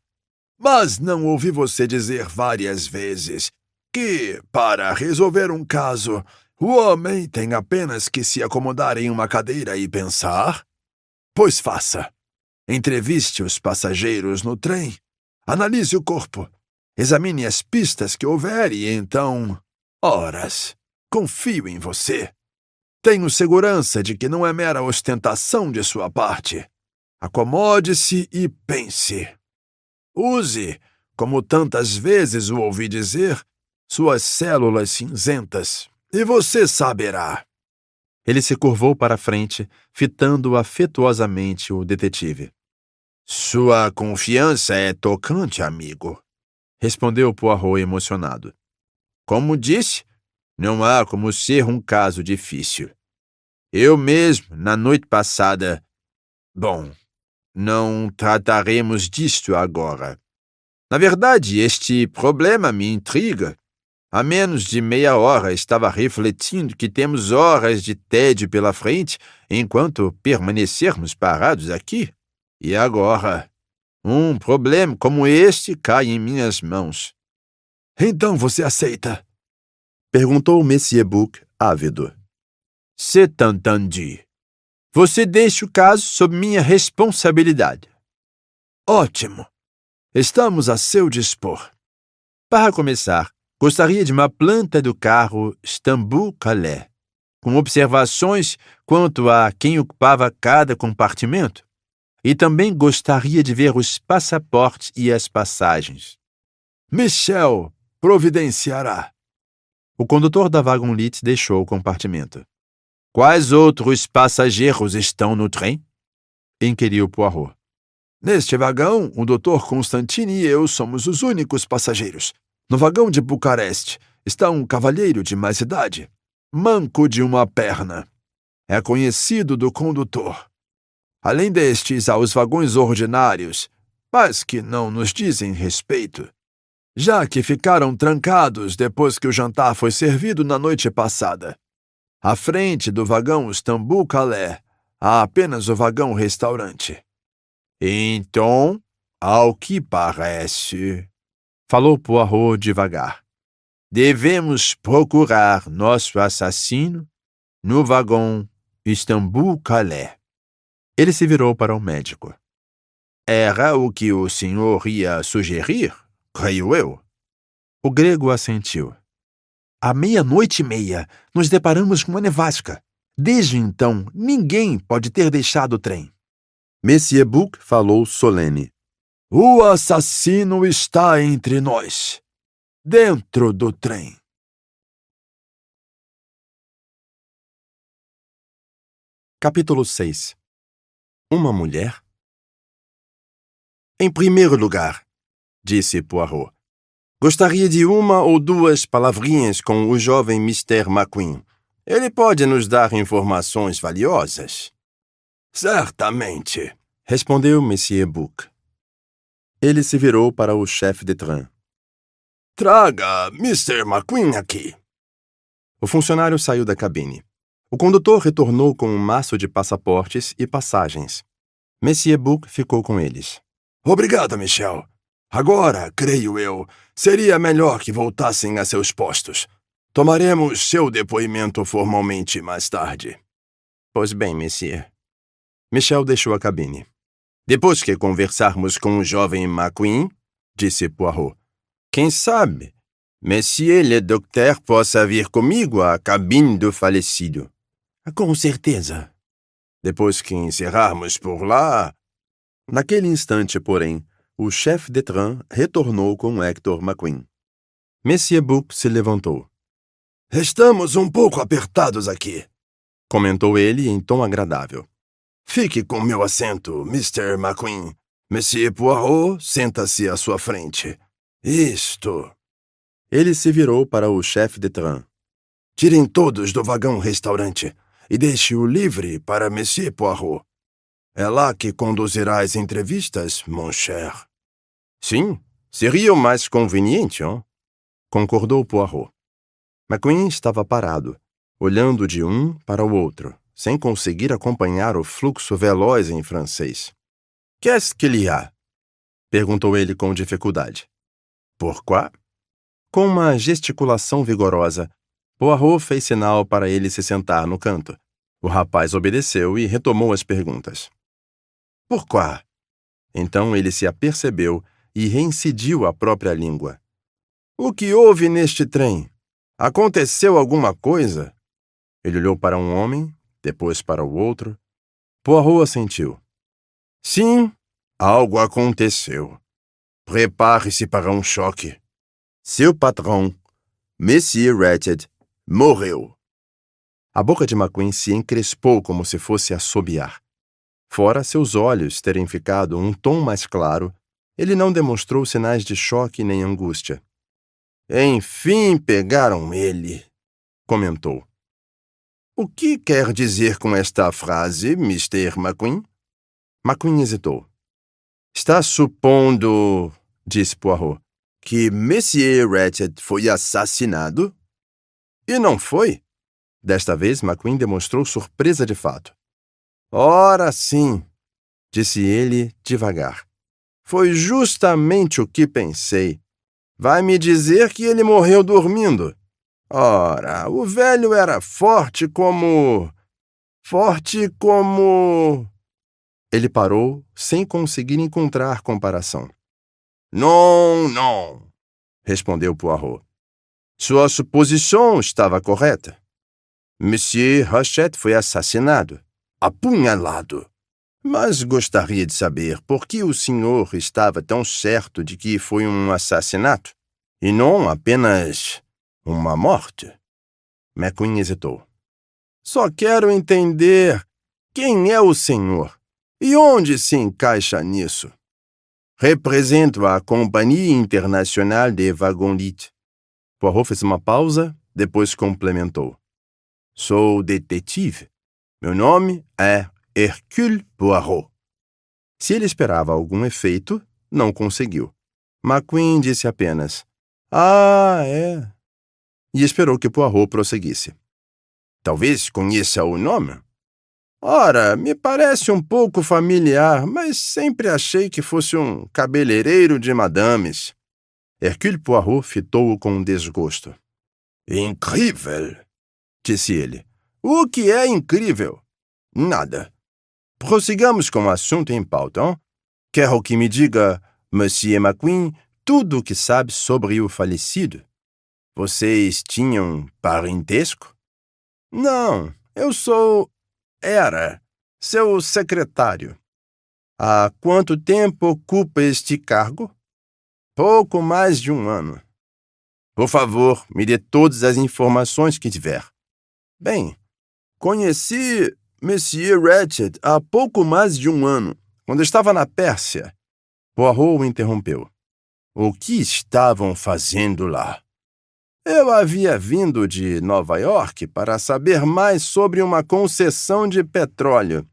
Mas não ouvi você dizer várias vezes que, para resolver um caso, o homem tem apenas que se acomodar em uma cadeira e pensar? Pois faça. Entreviste os passageiros no trem. Analise o corpo. Examine as pistas que houver e então... Horas, confio em você. Tenho segurança de que não é mera ostentação de sua parte. Acomode-se e pense. Use, como tantas vezes o ouvi dizer, suas células cinzentas, e você saberá. Ele se curvou para a frente, fitando afetuosamente o detetive. Sua confiança é tocante, amigo, respondeu Poirot emocionado. Como disse, não há como ser um caso difícil. Eu mesmo, na noite passada... Bom, não trataremos disto agora. Na verdade, este problema me intriga. Há menos de meia hora estava refletindo que temos horas de tédio pela frente enquanto permanecermos parados aqui. E agora, um problema como este cai em minhas mãos. Então você aceita? Perguntou Monsieur Buck, ávido. C'est entendu. Você deixa o caso sob minha responsabilidade. Ótimo. Estamos a seu dispor. Para começar, gostaria de uma planta do carro Istanbul-Calais, com observações quanto a quem ocupava cada compartimento. E também gostaria de ver os passaportes e as passagens. Michel providenciará. O condutor da Wagons-Lits deixou o compartimento. Quais outros passageiros estão no trem? Inquiriu Poirot. Neste vagão, o Dr. Constantine e eu somos os únicos passageiros. No vagão de Bucareste está um cavalheiro de mais idade, manco de uma perna. É conhecido do condutor. Além destes, há os vagões ordinários, mas que não nos dizem respeito, já que ficaram trancados depois que o jantar foi servido na noite passada. À frente do vagão Istanbul-Calais, há apenas o vagão-restaurante. Então, ao que parece, falou Poirot devagar, devemos procurar nosso assassino no vagão Istanbul-Calais. Ele se virou para o médico. Era o que o senhor ia sugerir, creio eu. O grego assentiu. À 00:30, nos deparamos com uma nevasca. Desde então, ninguém pode ter deixado o trem. Monsieur Bouc falou solene. O assassino está entre nós, dentro do trem. Capítulo 6. Uma mulher? Em primeiro lugar, disse Poirot, gostaria de uma ou duas palavrinhas com o jovem Mr. McQueen. Ele pode nos dar informações valiosas. Certamente, respondeu Monsieur Bouc. Ele se virou para o chefe de train. Traga Mr. McQueen aqui. O funcionário saiu da cabine. O condutor retornou com um maço de passaportes e passagens. Monsieur Bouc ficou com eles. Obrigado, Michel. Agora, creio eu, seria melhor que voltassem a seus postos. Tomaremos seu depoimento formalmente mais tarde. Pois bem, monsieur. Michel deixou a cabine. Depois que conversarmos com o jovem McQueen, disse Poirot, quem sabe, Monsieur le Docteur possa vir comigo à cabine do falecido. Com certeza. Depois que encerrarmos por lá... Naquele instante, porém, o chefe de train retornou com Hector McQueen. Monsieur Bouc se levantou. Estamos um pouco apertados aqui, comentou ele em tom agradável. Fique com meu assento, Mr. McQueen. Monsieur Poirot, senta-se à sua frente. Isto. Ele se virou para o chefe de train. Tirem todos do vagão-restaurante e deixe-o livre para Monsieur Poirot. É lá que conduzirá as entrevistas, mon cher. Sim, seria o mais conveniente, hein? Concordou Poirot. McQueen estava parado, olhando de um para o outro, sem conseguir acompanhar o fluxo veloz em francês. Qu'est-ce qu'il y a? Perguntou ele com dificuldade. Pourquoi? Com uma gesticulação vigorosa, Poirot fez sinal para ele se sentar no canto. O rapaz obedeceu e retomou as perguntas. Pourquoi? Então ele se apercebeu e reincidiu a própria língua. O que houve neste trem? Aconteceu alguma coisa? Ele olhou para um homem, depois para o outro. Poirot assentiu. Sim, algo aconteceu. Prepare-se para um choque. Seu patrão, Monsieur Ratchet, morreu. A boca de McQueen se encrespou como se fosse assobiar. Fora seus olhos terem ficado um tom mais claro, ele não demonstrou sinais de choque nem angústia. Enfim pegaram ele, comentou. O que quer dizer com esta frase, Mr. McQueen? McQueen hesitou. Está supondo, disse Poirot, que Monsieur Ratchet foi assassinado? E não foi? Desta vez, McQueen demonstrou surpresa de fato. Ora sim, disse ele devagar. Foi justamente o que pensei. Vai me dizer que ele morreu dormindo. Ora, o velho era forte como... Ele parou, sem conseguir encontrar comparação. Não, respondeu Poirot. Sua suposição estava correta. Monsieur Ratchet foi assassinado, apunhalado. Mas gostaria de saber por que o senhor estava tão certo de que foi um assassinato, e não apenas uma morte. McQueen hesitou. Só quero entender quem é o senhor e onde se encaixa nisso. Represento a Companhia Internacional de Wagons-Lits. Poirot fez uma pausa, depois complementou. Sou detetive. Meu nome é Hercule Poirot. Se ele esperava algum efeito, não conseguiu. McQueen disse apenas, "Ah, é", e esperou que Poirot prosseguisse. Talvez conheça o nome? Ora, me parece um pouco familiar, mas sempre achei que fosse um cabeleireiro de madames. Hercule Poirot fitou-o com desgosto. Incrível, disse ele. O que é incrível? Nada. Prossigamos com o assunto em pauta, hein? Quero que me diga, Monsieur McQueen, tudo o que sabe sobre o falecido. Vocês tinham parentesco? Não, era seu secretário. Há quanto tempo ocupa este cargo? Pouco mais de 1 ano. Por favor, me dê todas as informações que tiver. Bem, conheci Monsieur Ratchet há pouco mais de 1 ano, quando estava na Pérsia. Poirot o interrompeu. O que estavam fazendo lá? Eu havia vindo de Nova York para saber mais sobre uma concessão de petróleo.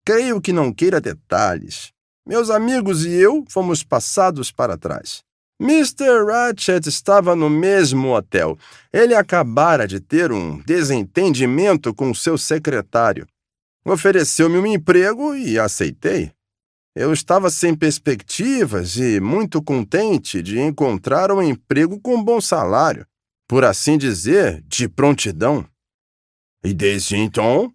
Creio que não queira detalhes. Meus amigos e eu fomos passados para trás. Mr. Ratchet estava no mesmo hotel. Ele acabara de ter um desentendimento com seu secretário. Ofereceu-me um emprego e aceitei. Eu estava sem perspectivas e muito contente de encontrar um emprego com bom salário, por assim dizer, de prontidão. E desde então,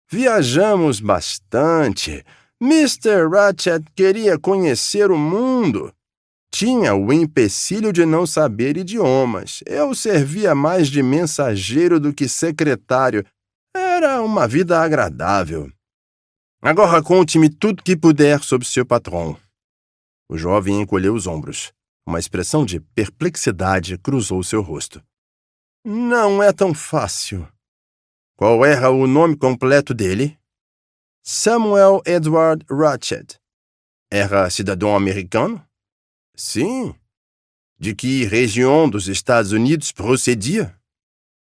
viajamos bastante. Mr. Ratchet queria conhecer o mundo. Tinha o empecilho de não saber idiomas. Eu servia mais de mensageiro do que secretário. Era uma vida agradável. Agora conte-me tudo que puder sobre seu patrão. O jovem encolheu os ombros. Uma expressão de perplexidade cruzou seu rosto. Não é tão fácil. Qual era o nome completo dele? Samuel Edward Ratchet. Era cidadão americano? Sim. De que região dos Estados Unidos procedia?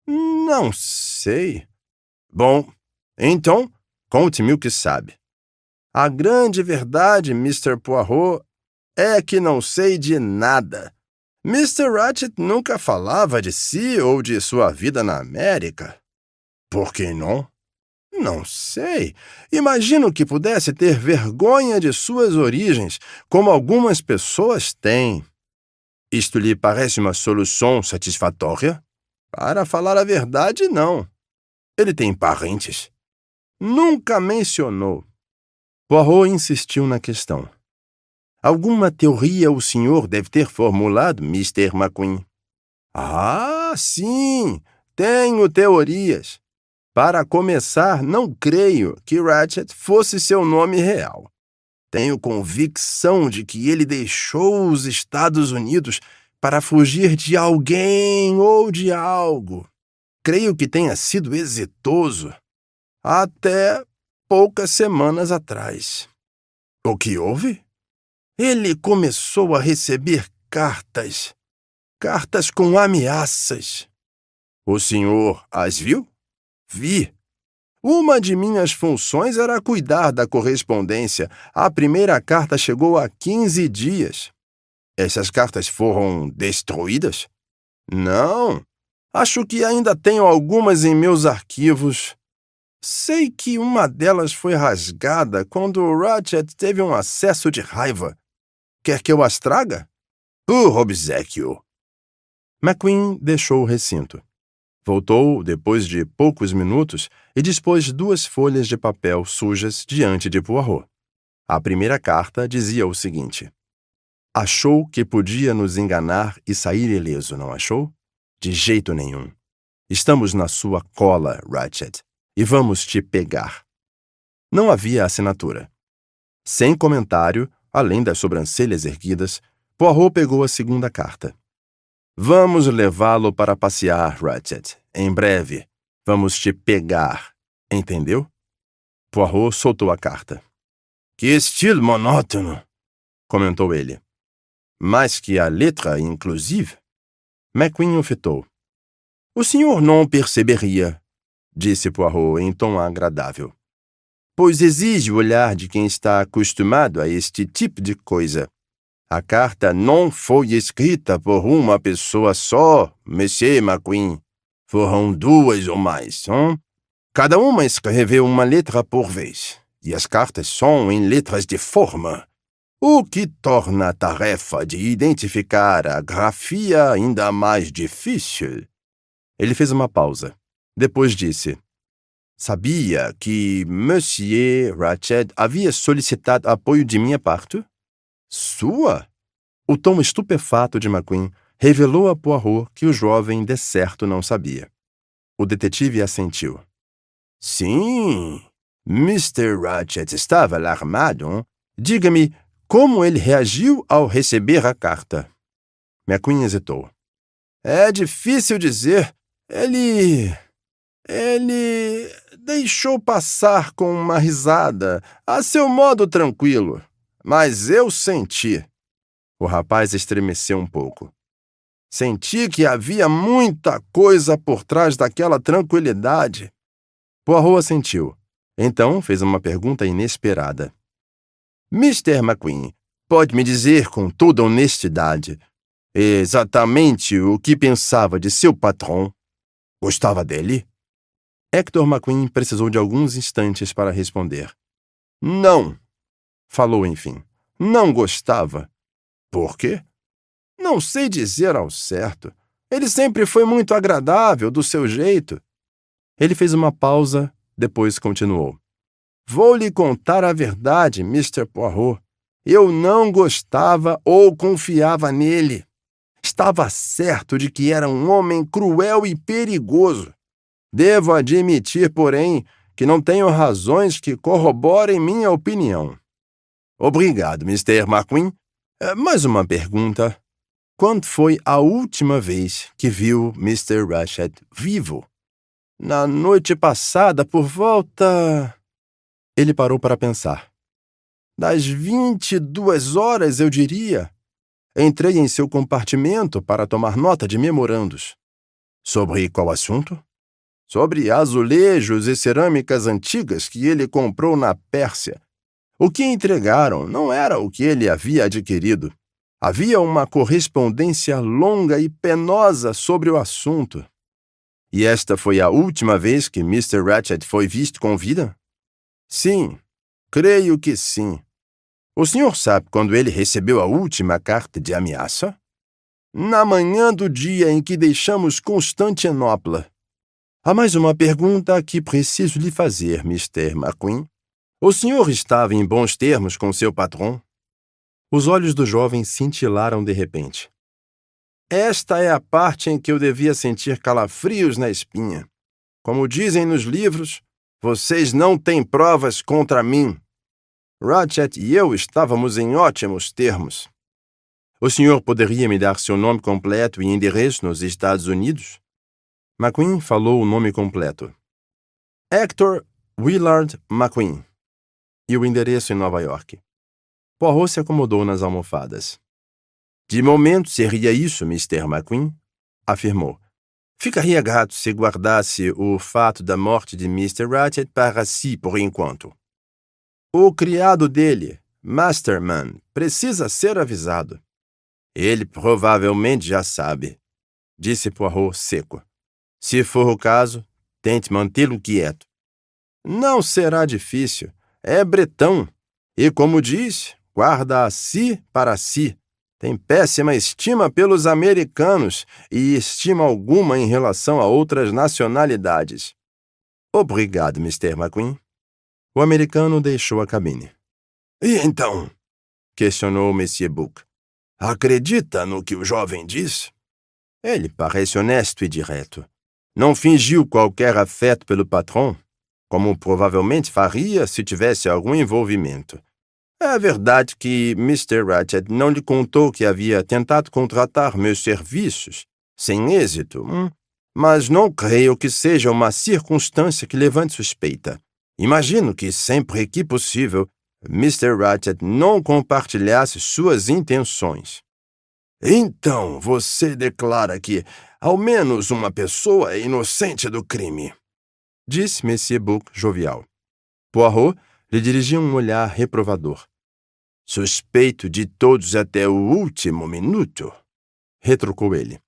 Não sei. Bom, então, conte-me o que sabe. A grande verdade, Mr. Poirot, é que não sei de nada. Mr. Ratchet nunca falava de si ou de sua vida na América. Por que não? Não sei. Imagino que pudesse ter vergonha de suas origens, como algumas pessoas têm. Isto lhe parece uma solução satisfatória? Para falar a verdade, não. Ele tem parentes. Nunca mencionou. Poirot insistiu na questão. Alguma teoria o senhor deve ter formulado, Mr. McQueen? Ah, sim, tenho teorias. Para começar, não creio que Ratchet fosse seu nome real. Tenho convicção de que ele deixou os Estados Unidos para fugir de alguém ou de algo. Creio que tenha sido exitoso. Até poucas semanas atrás. O que houve? Ele começou a receber cartas. Cartas com ameaças. O senhor as viu? Vi. Uma de minhas funções era cuidar da correspondência. A primeira carta chegou há 15 dias. Essas cartas foram destruídas? Não. Acho que ainda tenho algumas em meus arquivos. Sei que uma delas foi rasgada quando o Ratchet teve um acesso de raiva. Quer que eu as traga? Por obséquio. McQueen deixou o recinto. Voltou, depois de poucos minutos, e dispôs 2 folhas de papel sujas diante de Poirot. A primeira carta dizia o seguinte: Achou que podia nos enganar e sair ileso, não achou? De jeito nenhum. Estamos na sua cola, Ratchet, e vamos te pegar. Não havia assinatura. Sem comentário, além das sobrancelhas erguidas, Poirot pegou a segunda carta. Vamos levá-lo para passear, Ratchet. Em breve. Vamos te pegar. Entendeu? Poirot soltou a carta. Que estilo monótono, comentou ele. Mais que a letra, inclusive. McQueen o fitou. O senhor não perceberia, disse Poirot em tom agradável. Pois exige o olhar de quem está acostumado a este tipo de coisa. A carta não foi escrita por uma pessoa só, Monsieur McQueen. Foram 2 ou mais, hein? Cada uma escreveu uma letra por vez, e as cartas são em letras de forma, o que torna a tarefa de identificar a grafia ainda mais difícil. Ele fez uma pausa. Depois disse: Sabia que Monsieur Ratchet havia solicitado apoio de minha parte? Sua? O tom estupefato de McQueen revelou a Poirot que o jovem de certo não sabia. O detetive assentiu. Sim, Mr. Ratchet estava alarmado. Diga-me como ele reagiu ao receber a carta. McQueen hesitou. É difícil dizer. Ele deixou passar com uma risada, a seu modo tranquilo. Mas eu senti. O rapaz estremeceu um pouco. Senti que havia muita coisa por trás daquela tranquilidade. Poirot assentiu. Então fez uma pergunta inesperada. Mr. McQueen, pode me dizer com toda honestidade exatamente o que pensava de seu patrão? Gostava dele? Hector McQueen precisou de alguns instantes para responder. Não, falou enfim. Não gostava. Por quê? Não sei dizer ao certo. Ele sempre foi muito agradável, do seu jeito. Ele fez uma pausa, depois continuou. Vou lhe contar a verdade, Mr. Poirot. Eu não gostava ou confiava nele. Estava certo de que era um homem cruel e perigoso. Devo admitir, porém, que não tenho razões que corroborem minha opinião. Obrigado, Mr. McQueen. Mais uma pergunta. Quando foi a última vez que viu Mr. Ratchet vivo? Na noite passada, por volta... Ele parou para pensar. Das 22 horas, eu diria. Entrei em seu compartimento para tomar nota de memorandos. Sobre qual assunto? Sobre azulejos e cerâmicas antigas que ele comprou na Pérsia. O que entregaram não era o que ele havia adquirido. Havia uma correspondência longa e penosa sobre o assunto. E esta foi a última vez que Mr. Ratchet foi visto com vida? Sim, creio que sim. O senhor sabe quando ele recebeu a última carta de ameaça? Na manhã do dia em que deixamos Constantinopla. Há mais uma pergunta que preciso lhe fazer, Mr. McQueen. O senhor estava em bons termos com seu patrão? Os olhos do jovem cintilaram de repente. Esta é a parte em que eu devia sentir calafrios na espinha. Como dizem nos livros, vocês não têm provas contra mim. Ratchet e eu estávamos em ótimos termos. O senhor poderia me dar seu nome completo e endereço nos Estados Unidos? McQueen falou o nome completo. Hector Willard McQueen. E o endereço em Nova York. Poirot se acomodou nas almofadas. De momento seria isso, Mr. McQueen, afirmou. Ficaria grato se guardasse o fato da morte de Mr. Ratchet para si por enquanto. O criado dele, Masterman, precisa ser avisado. Ele provavelmente já sabe, disse Poirot seco. Se for o caso, tente mantê-lo quieto. Não será difícil. É bretão. E, como diz, guarda a si para si. Tem péssima estima pelos americanos e estima alguma em relação a outras nacionalidades. Obrigado, Mr. McQueen. O americano deixou a cabine. E então? Questionou Monsieur Book. Acredita no que o jovem diz? Ele parece honesto e direto. Não fingiu qualquer afeto pelo patrão, como provavelmente faria se tivesse algum envolvimento. É verdade que Mr. Ratchet não lhe contou que havia tentado contratar meus serviços, sem êxito, mas não creio que seja uma circunstância que levante suspeita. Imagino que sempre que possível, Mr. Ratchet não compartilhasse suas intenções. Então, você declara que ao menos uma pessoa é inocente do crime, disse Monsieur Book jovial. Poirot lhe dirigia um olhar reprovador. Suspeito de todos até o último minuto, retrucou ele.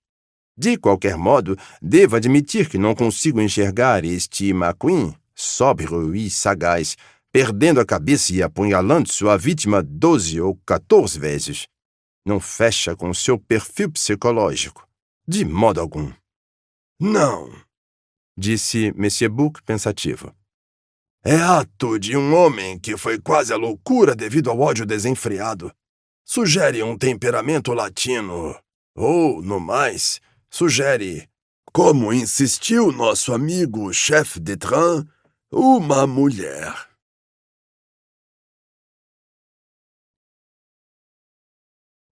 De qualquer modo, devo admitir que não consigo enxergar este McQueen, sóbrio e sagaz, perdendo a cabeça e apunhalando sua vítima 12 ou 14 vezes. Não fecha com seu perfil psicológico, de modo algum. Não, disse Monsieur Book pensativo. É ato de um homem que foi quase à loucura devido ao ódio desenfreado. Sugere um temperamento latino. Ou, no mais, sugere, como insistiu nosso amigo chefe de train, uma mulher.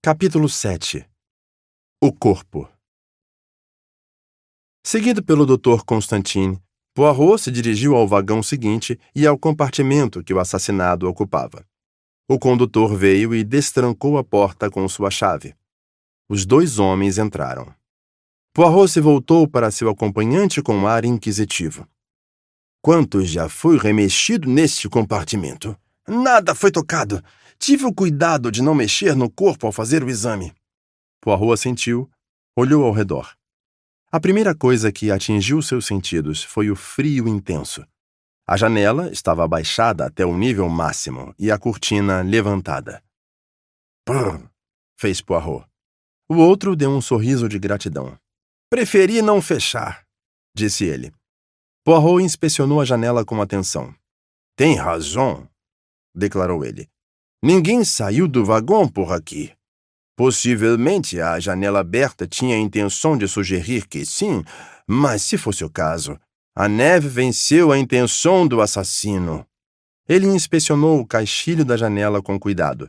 Capítulo 7. O corpo. Seguido pelo Dr. Constantine, Poirot se dirigiu ao vagão seguinte e ao compartimento que o assassinado ocupava. O condutor veio e destrancou a porta com sua chave. Os dois homens entraram. Poirot se voltou para seu acompanhante com ar inquisitivo. Quanto já foi remexido neste compartimento? Nada foi tocado. Tive o cuidado de não mexer no corpo ao fazer o exame. Poirot assentiu, olhou ao redor. A primeira coisa que atingiu seus sentidos foi o frio intenso. A janela estava abaixada até o nível máximo e a cortina levantada. Brrr, fez Poirot. O outro deu um sorriso de gratidão. Preferi não fechar, disse ele. Poirot inspecionou a janela com atenção. Tem razão, declarou ele. Ninguém saiu do vagão por aqui. Possivelmente a janela aberta tinha a intenção de sugerir que sim, mas se fosse o caso, a neve venceu a intenção do assassino. Ele inspecionou o caixilho da janela com cuidado.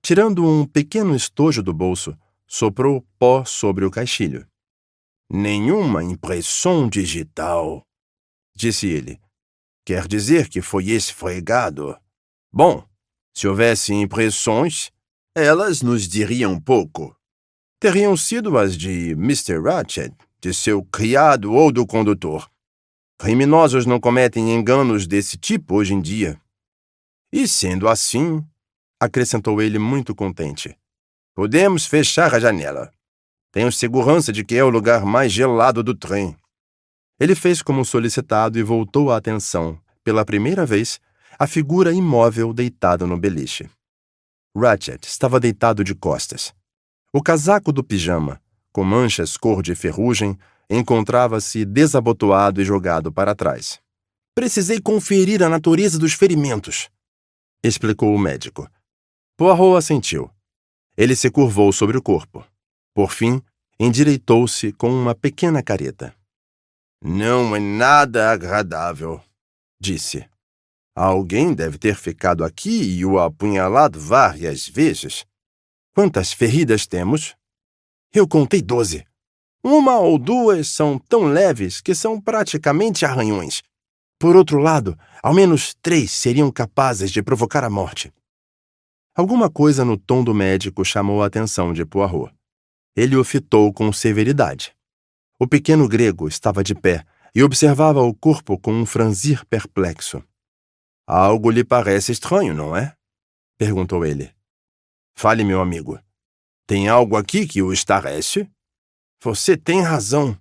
Tirando um pequeno estojo do bolso, soprou pó sobre o caixilho. Nenhuma impressão digital, disse ele. Quer dizer que foi esfregado. Bom, se houvesse impressões, elas nos diriam pouco. Teriam sido as de Mr. Ratchet, de seu criado ou do condutor. Criminosos não cometem enganos desse tipo hoje em dia. E sendo assim, acrescentou ele muito contente, podemos fechar a janela. Tenho segurança de que é o lugar mais gelado do trem. Ele fez como solicitado e voltou a atenção, pela primeira vez, à figura imóvel deitada no beliche. Ratchet estava deitado de costas. O casaco do pijama, com manchas cor de ferrugem, encontrava-se desabotoado e jogado para trás. Precisei conferir a natureza dos ferimentos, explicou o médico. Poirot assentiu. Ele se curvou sobre o corpo. Por fim, endireitou-se com uma pequena careta. Não é nada agradável, disse. Alguém deve ter ficado aqui e o apunhalado várias vezes. Quantas feridas temos? Eu contei 12. 1 ou 2 são tão leves que são praticamente arranhões. Por outro lado, ao menos 3 seriam capazes de provocar a morte. Alguma coisa no tom do médico chamou a atenção de Poirot. Ele o fitou com severidade. O pequeno grego estava de pé e observava o corpo com um franzir perplexo. Algo lhe parece estranho, não é? Perguntou ele. Fale, meu amigo. Tem algo aqui que o estarrece? Você tem razão,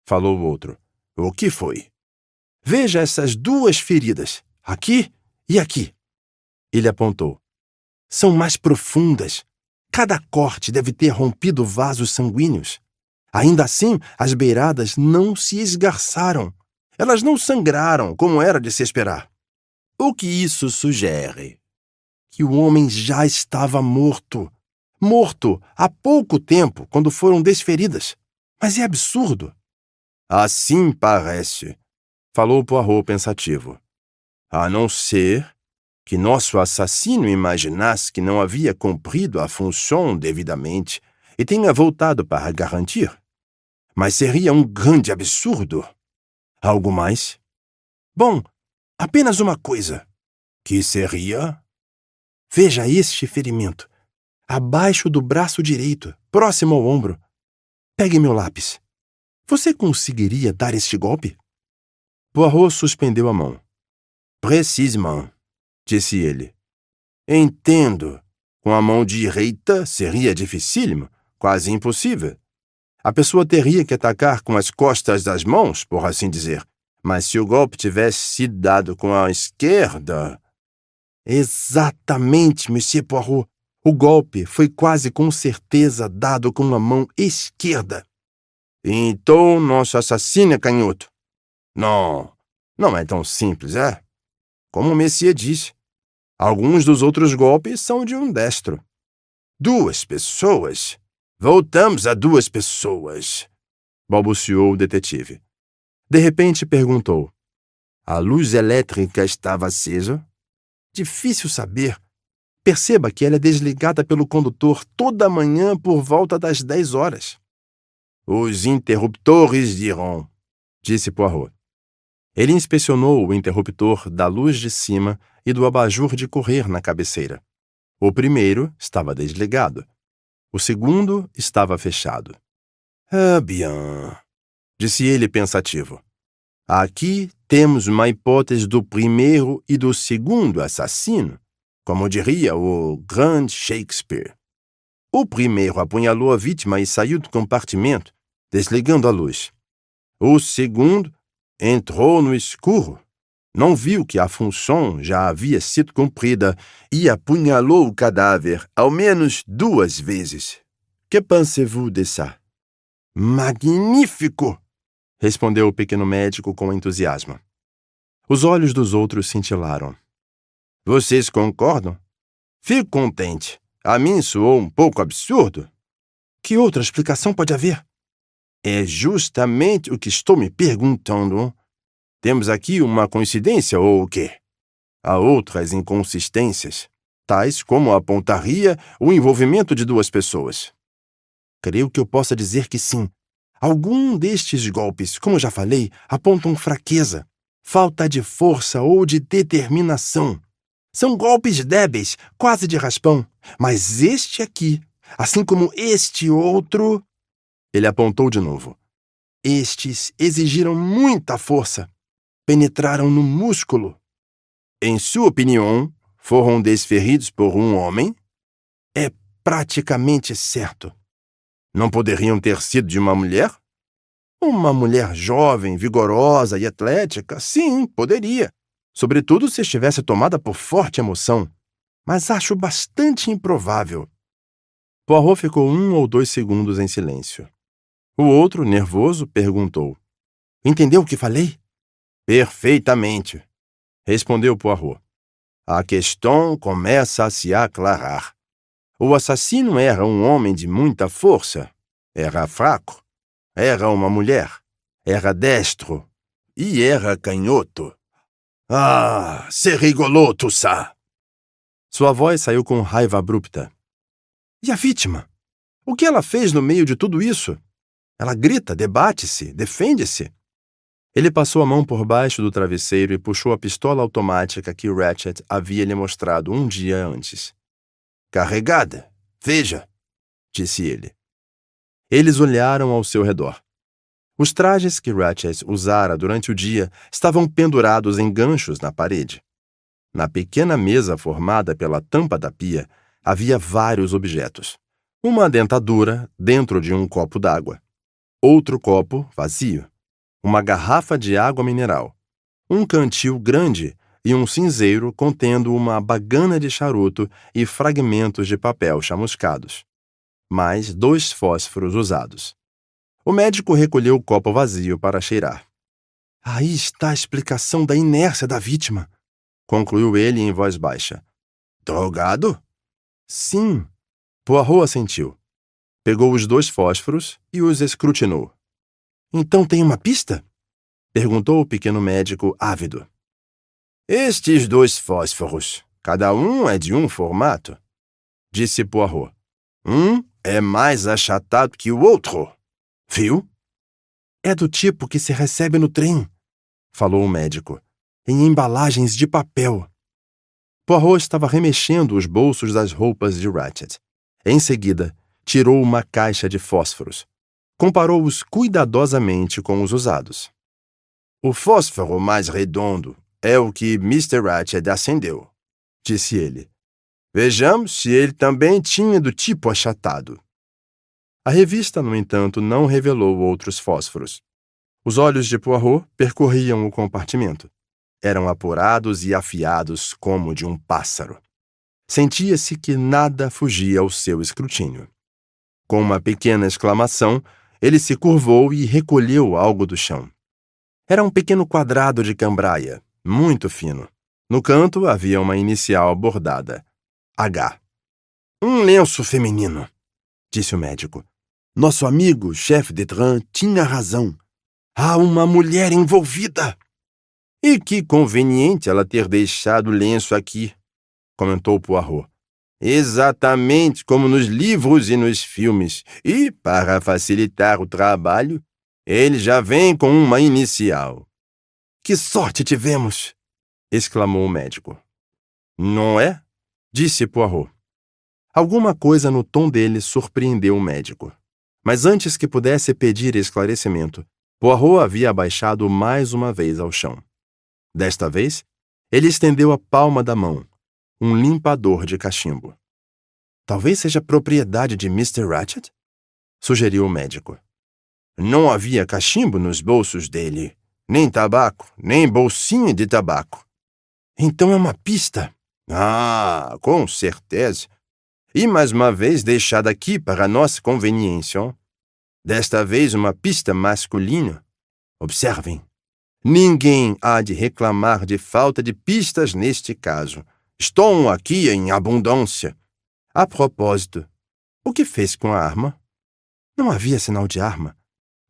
falou o outro. O que foi? Veja essas 2 feridas, aqui e aqui. Ele apontou. São mais profundas. Cada corte deve ter rompido vasos sanguíneos. Ainda assim, as beiradas não se esgarçaram. Elas não sangraram, como era de se esperar. O que isso sugere? Que o homem já estava morto. Morto há pouco tempo, quando foram desferidas. Mas é absurdo. Assim parece, falou Poirot pensativo. A não ser que nosso assassino imaginasse que não havia cumprido a função devidamente e tenha voltado para garantir. Mas seria um grande absurdo. Algo mais? Bom, apenas uma coisa. Que seria? Veja este ferimento. Abaixo do braço direito, próximo ao ombro. Pegue meu lápis. Você conseguiria dar este golpe? Poirot suspendeu a mão. Precisement, disse ele. Entendo. Com a mão direita seria dificílimo, quase impossível. A pessoa teria que atacar com as costas das mãos, por assim dizer. Mas se o golpe tivesse sido dado com a esquerda... Exatamente, Monsieur Poirot. O golpe foi quase com certeza dado com a mão esquerda. Então, nosso assassino é canhoto. Não é tão simples, é? como Monsieur disse. Alguns dos outros golpes são de um destro. 2 pessoas? Voltamos a 2 pessoas, balbuciou o detetive. De repente perguntou: A luz elétrica estava acesa? Difícil saber. Perceba que ela é desligada pelo condutor toda manhã por volta das 10 horas. Os interruptores dirão, disse Poirot. Ele inspecionou o interruptor da luz de cima e do abajur de correr na cabeceira. O primeiro estava desligado. O segundo estava fechado. Ah, bien, disse ele pensativo. Aqui temos uma hipótese do primeiro e do segundo assassino, como diria o grande Shakespeare. O primeiro apunhalou a vítima e saiu do compartimento, desligando a luz. O segundo entrou no escuro, não viu que a função já havia sido cumprida e apunhalou o cadáver ao menos 2 vezes. Que pensez-vous de ça? Magnífico! Respondeu o pequeno médico com entusiasmo. Os olhos dos outros cintilaram. Vocês concordam? Fico contente. A mim soou um pouco absurdo. Que outra explicação pode haver? É justamente o que estou me perguntando. Temos aqui uma coincidência ou o quê? Há outras inconsistências, tais como a pontaria ou o envolvimento de 2 pessoas. Creio que eu possa dizer que sim. Algum destes golpes, como já falei, apontam fraqueza, falta de força ou de determinação. São golpes débeis, quase de raspão. Mas este aqui, assim como este outro... Ele apontou de novo. Estes exigiram muita força. Penetraram no músculo. Em sua opinião, foram desferidos por um homem? É praticamente certo. Não poderiam ter sido de uma mulher? Uma mulher jovem, vigorosa e atlética, sim, poderia. Sobretudo se estivesse tomada por forte emoção. Mas acho bastante improvável. Poirot ficou 1 ou 2 segundos em silêncio. O outro, nervoso, perguntou: Entendeu o que falei? Perfeitamente, respondeu Poirot. A questão começa a se aclarar. O assassino era um homem de muita força. Era fraco. Era uma mulher. Era destro. E era canhoto. Ah, c'est rigolo tout ça! Sua voz saiu com raiva abrupta. E a vítima? O que ela fez no meio de tudo isso? Ela grita, debate-se, defende-se. Ele passou a mão por baixo do travesseiro e puxou a pistola automática que Ratchet havia lhe mostrado um dia antes. Carregada. Veja, disse ele. Eles olharam ao seu redor. Os trajes que Ratchet usara durante o dia estavam pendurados em ganchos na parede. Na pequena mesa formada pela tampa da pia, havia vários objetos. Uma dentadura dentro de um copo d'água. Outro copo vazio. Uma garrafa de água mineral. Um cantil grande e um cinzeiro contendo uma bagana de charuto e fragmentos de papel chamuscados. Mais 2 fósforos usados. O médico recolheu o copo vazio para cheirar. Aí está a explicação da inércia da vítima, concluiu ele em voz baixa. Drogado? Sim. Poirot assentiu. Pegou os 2 fósforos e os escrutinou. Então tem uma pista? Perguntou o pequeno médico ávido. Estes 2 fósforos, cada um é de um formato, disse Poirot. Um é mais achatado que o outro. Viu? É do tipo que se recebe no trem, falou o médico, em embalagens de papel. Poirot estava remexendo os bolsos das roupas de Ratchet. Em seguida, tirou uma caixa de fósforos. Comparou-os cuidadosamente com os usados. O fósforo mais redondo é o que Mr. Ratchet acendeu, disse ele. Vejamos se ele também tinha do tipo achatado. A revista, no entanto, não revelou outros fósforos. Os olhos de Poirot percorriam o compartimento. Eram apurados e afiados como de um pássaro. Sentia-se que nada fugia ao seu escrutínio. Com uma pequena exclamação, ele se curvou e recolheu algo do chão. Era um pequeno quadrado de cambraia, muito fino. No canto havia uma inicial bordada. H. Lenço feminino, disse o médico. Nosso amigo, chefe Detran, tinha razão. Há uma mulher envolvida. E que conveniente ela ter deixado o lenço aqui, comentou Poirot. Exatamente como nos livros e nos filmes. E, para facilitar o trabalho, ele já vem com uma inicial. Que sorte tivemos! Exclamou o médico. Não é? Disse Poirot. Alguma coisa no tom dele surpreendeu o médico. Mas antes que pudesse pedir esclarecimento, Poirot havia abaixado mais uma vez ao chão. Desta vez, ele estendeu a palma da mão, um limpador de cachimbo. Talvez seja propriedade de Mr. Ratchet? Sugeriu o médico. Não havia cachimbo nos bolsos dele, nem tabaco, nem bolsinha de tabaco. Então é uma pista. Ah, com certeza. E mais uma vez deixada aqui para nossa conveniência. Desta vez uma pista masculina. Observem. Ninguém há de reclamar de falta de pistas neste caso. Estão aqui em abundância. A propósito, o que fez com a arma? Não havia sinal de arma.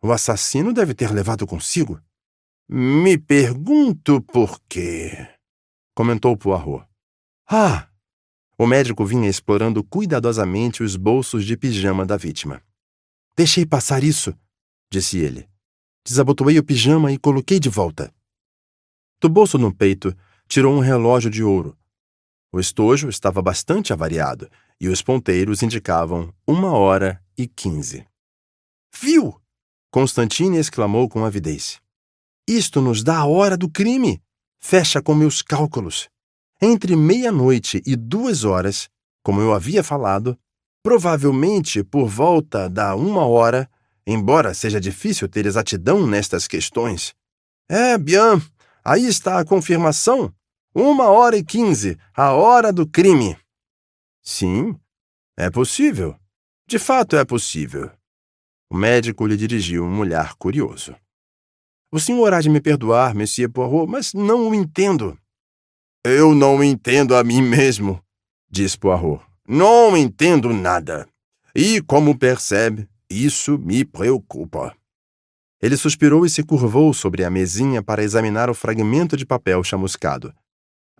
O assassino deve ter levado consigo. Me pergunto por quê, comentou Poirot. Ah! O médico vinha explorando cuidadosamente os bolsos de pijama da vítima. Deixei passar isso, disse ele. Desabotoei o pijama e coloquei de volta. Do bolso no peito, tirou um relógio de ouro. O estojo estava bastante avariado e os ponteiros indicavam 1h15. Viu? Constantine exclamou com avidez. Isto nos dá a hora do crime. Fecha com meus cálculos. Entre 00:30 e 2h, como eu havia falado, provavelmente por volta da 1h, embora seja difícil ter exatidão nestas questões. Bien, aí está a confirmação. 1h15, a hora do crime. Sim, é possível. De fato é possível. O médico lhe dirigiu um olhar curioso. O senhor há de me perdoar, Monsieur Poirot, mas não o entendo. Eu não entendo a mim mesmo, disse Poirot. Não entendo nada. E, como percebe, isso me preocupa. Ele suspirou e se curvou sobre a mesinha para examinar o fragmento de papel chamuscado.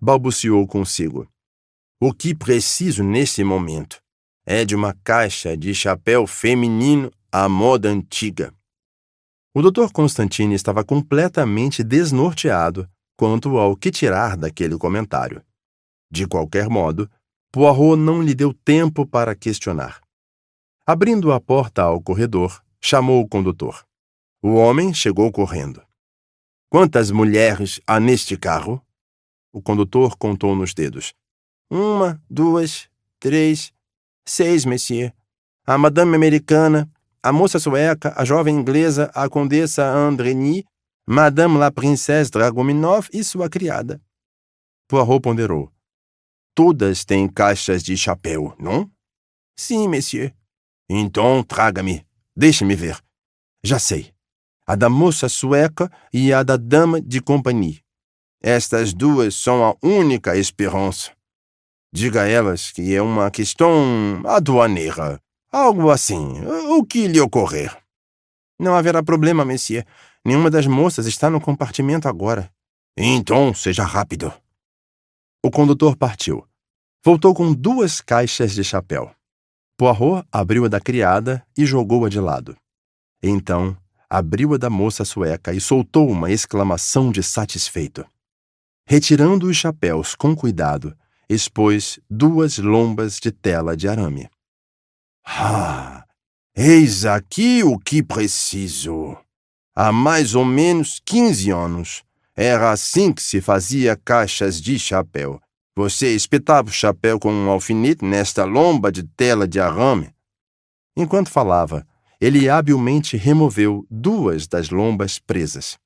Balbuciou consigo. O que preciso nesse momento é de uma caixa de chapéu feminino à moda antiga. O Dr. Constantine estava completamente desnorteado quanto ao que tirar daquele comentário. De qualquer modo, Poirot não lhe deu tempo para questionar. Abrindo a porta ao corredor, chamou o condutor. O homem chegou correndo. Quantas mulheres há neste carro? O condutor contou nos dedos. 1, 2, 3, 6, monsieur. A madame americana, a moça sueca, a jovem inglesa, a condessa Andreny, madame la princesse Dragominov e sua criada. Poirot ponderou. Todas têm caixas de chapéu, não? Sim, monsieur. Então, traga-me. Deixe-me ver. Já sei. A da moça sueca e a da dama de companhia. Estas duas são a única esperança. Diga a elas que é uma questão aduaneira. Algo assim. O que lhe ocorrer? Não haverá problema, monsieur. Nenhuma das moças está no compartimento agora. Então, seja rápido. O condutor partiu. Voltou com 2 caixas de chapéu. Poirot abriu a da criada e jogou-a de lado. Então, abriu a da moça sueca e soltou uma exclamação de satisfeito. Retirando os chapéus com cuidado, expôs 2 lombas de tela de arame. Ah, eis aqui o que preciso. Há mais ou menos 15 anos, era assim que se fazia caixas de chapéu. Você espetava o chapéu com um alfinete nesta lomba de tela de arame. Enquanto falava, ele habilmente removeu 2 das lombas presas.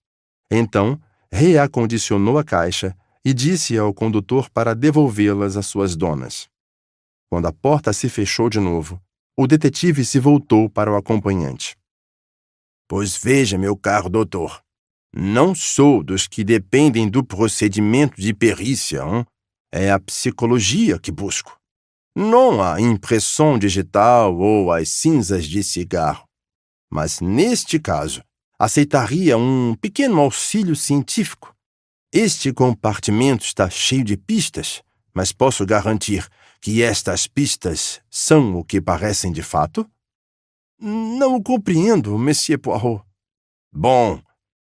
Então, reacondicionou a caixa e disse ao condutor para devolvê-las às suas donas. Quando a porta se fechou de novo, o detetive se voltou para o acompanhante. Pois veja, meu caro doutor, Não sou dos que dependem do procedimento de perícia. É a psicologia que busco. Não a impressão digital ou as cinzas de cigarro. Mas, neste caso, aceitaria um pequeno auxílio científico. Este compartimento está cheio de pistas, mas posso garantir que estas pistas são o que parecem de fato? Não o compreendo, Monsieur Poirot. Bom,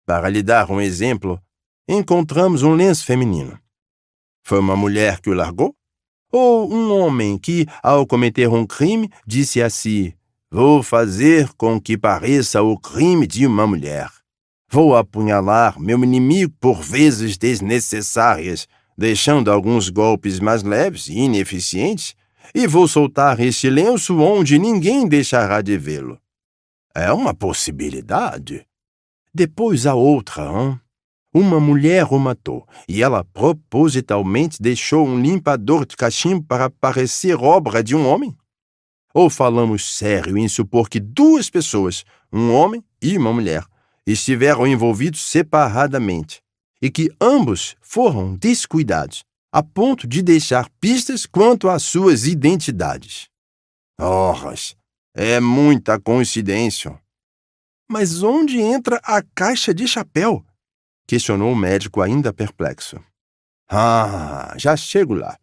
para lhe dar um exemplo, encontramos um lenço feminino. Foi uma mulher que o largou? Ou um homem que, ao cometer um crime, disse a si: vou fazer com que pareça o crime de uma mulher. Vou apunhalar meu inimigo por vezes desnecessárias, deixando alguns golpes mais leves e ineficientes, e vou soltar este lenço onde ninguém deixará de vê-lo. É uma possibilidade. Depois a outra, Uma mulher o matou, e ela propositalmente deixou um limpador de cachimbo para parecer obra de um homem? Ou falamos sério em supor que duas pessoas, um homem e uma mulher, estiveram envolvidos separadamente, e que ambos foram descuidados, a ponto de deixar pistas quanto às suas identidades? Horas, é muita coincidência. Mas onde entra a caixa de chapéu? Questionou o médico ainda perplexo. Já chego lá.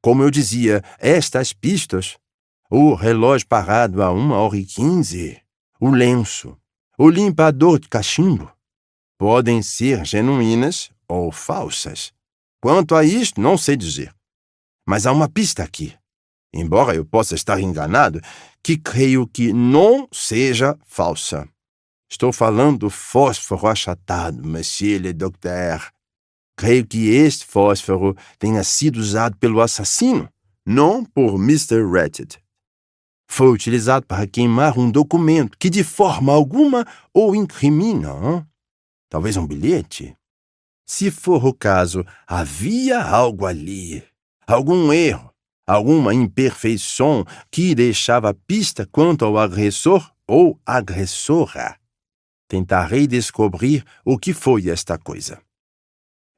Como eu dizia, estas pistas, o relógio parado a 1h15, o lenço, o limpador de cachimbo, podem ser genuínas ou falsas. Quanto a isto, não sei dizer. Mas há uma pista aqui, embora eu possa estar enganado, que creio que não seja falsa. Estou falando do fósforo achatado, monsieur le docteur. Creio que este fósforo tenha sido usado pelo assassino, não por Mr. Ratched. Foi utilizado para queimar um documento que de forma alguma o incrimina. Talvez um bilhete? Se for o caso, havia algo ali, algum erro, alguma imperfeição que deixava pista quanto ao agressor ou agressora. Tentarei descobrir o que foi esta coisa.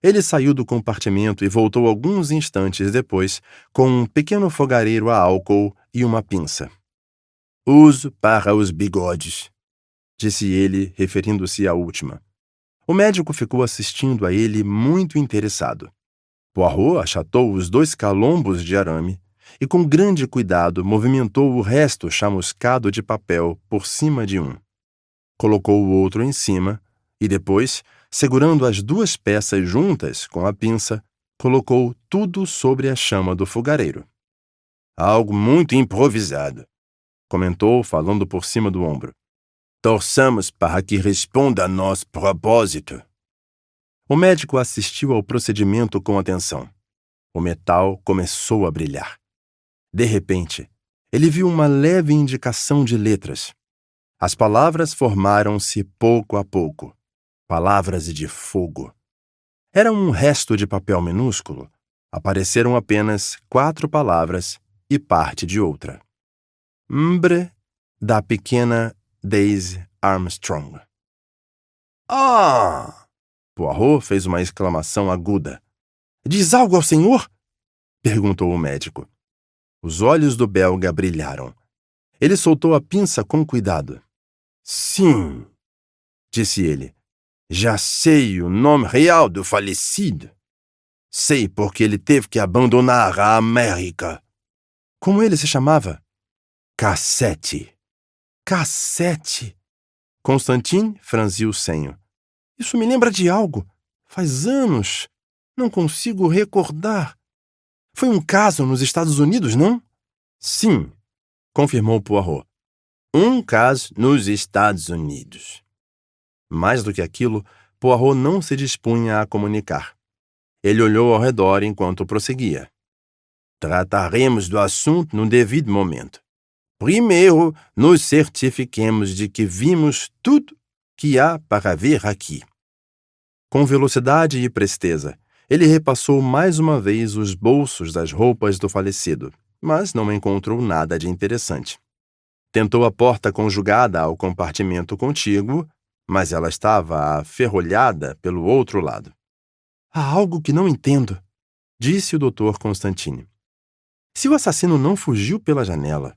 Ele saiu do compartimento e voltou alguns instantes depois com um pequeno fogareiro a álcool e uma pinça. Uso para os bigodes, disse ele, referindo-se à última. O médico ficou assistindo a ele muito interessado. Poirot achatou os 2 calombos de arame e, com grande cuidado, movimentou o resto chamuscado de papel por cima de um. Colocou o outro em cima e depois, segurando as 2 peças juntas com a pinça, colocou tudo sobre a chama do fogareiro. Algo muito improvisado, comentou, falando por cima do ombro. Torçamos para que responda a nosso propósito. O médico assistiu ao procedimento com atenção. O metal começou a brilhar. De repente, ele viu uma leve indicação de letras. As palavras formaram-se pouco a pouco. Palavras de fogo. Era um resto de papel minúsculo. Apareceram apenas 4 palavras e parte de outra. Mbre da pequena Daisy Armstrong. Poirot fez uma exclamação aguda. Diz algo ao senhor? Perguntou o médico. Os olhos do belga brilharam. Ele soltou a pinça com cuidado. Sim, disse ele. Já sei o nome real do falecido. Sei porque ele teve que abandonar a América. Como ele se chamava? Cassette. Cassette. Constantine franziu o senho. Isso me lembra de algo. Faz anos. Não consigo recordar. Foi um caso nos Estados Unidos, não? Sim, confirmou Poirot. Um caso nos Estados Unidos. Mais do que aquilo, Poirot não se dispunha a comunicar. Ele olhou ao redor enquanto prosseguia. Trataremos do assunto no devido momento. Primeiro, nos certifiquemos de que vimos tudo que há para ver aqui. Com velocidade e presteza, ele repassou mais uma vez os bolsos das roupas do falecido, mas não encontrou nada de interessante. Tentou a porta conjugada ao compartimento contíguo, mas ela estava aferrolhada pelo outro lado. Há algo que não entendo, disse o Dr. Constantine. Se o assassino não fugiu pela janela,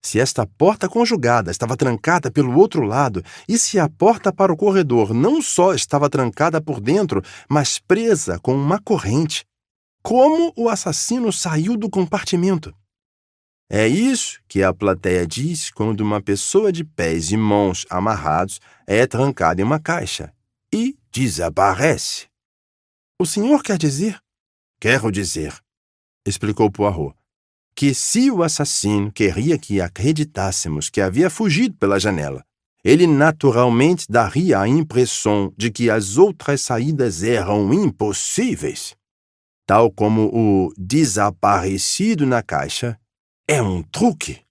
se esta porta conjugada estava trancada pelo outro lado, e se a porta para o corredor não só estava trancada por dentro, mas presa com uma corrente, como o assassino saiu do compartimento? É isso que a plateia diz quando uma pessoa de pés e mãos amarrados é trancada em uma caixa e desaparece. O senhor quer dizer? Quero dizer, explicou Poirot, que se o assassino queria que acreditássemos que havia fugido pela janela, ele naturalmente daria a impressão de que as outras saídas eram impossíveis. Tal como o desaparecido na caixa é um truque.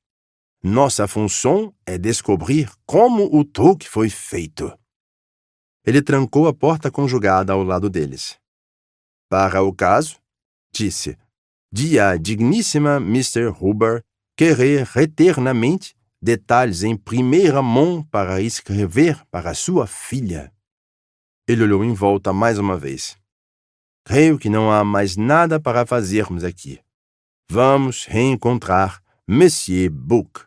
Nossa função é descobrir como o truque foi feito. Ele trancou a porta conjugada ao lado deles. Para o caso, disse, de a digníssima Mr. Huber querer eternamente detalhes em primeira mão para escrever para sua filha. Ele olhou em volta mais uma vez. Creio que não há mais nada para fazermos aqui. Vamos reencontrar Monsieur Buck.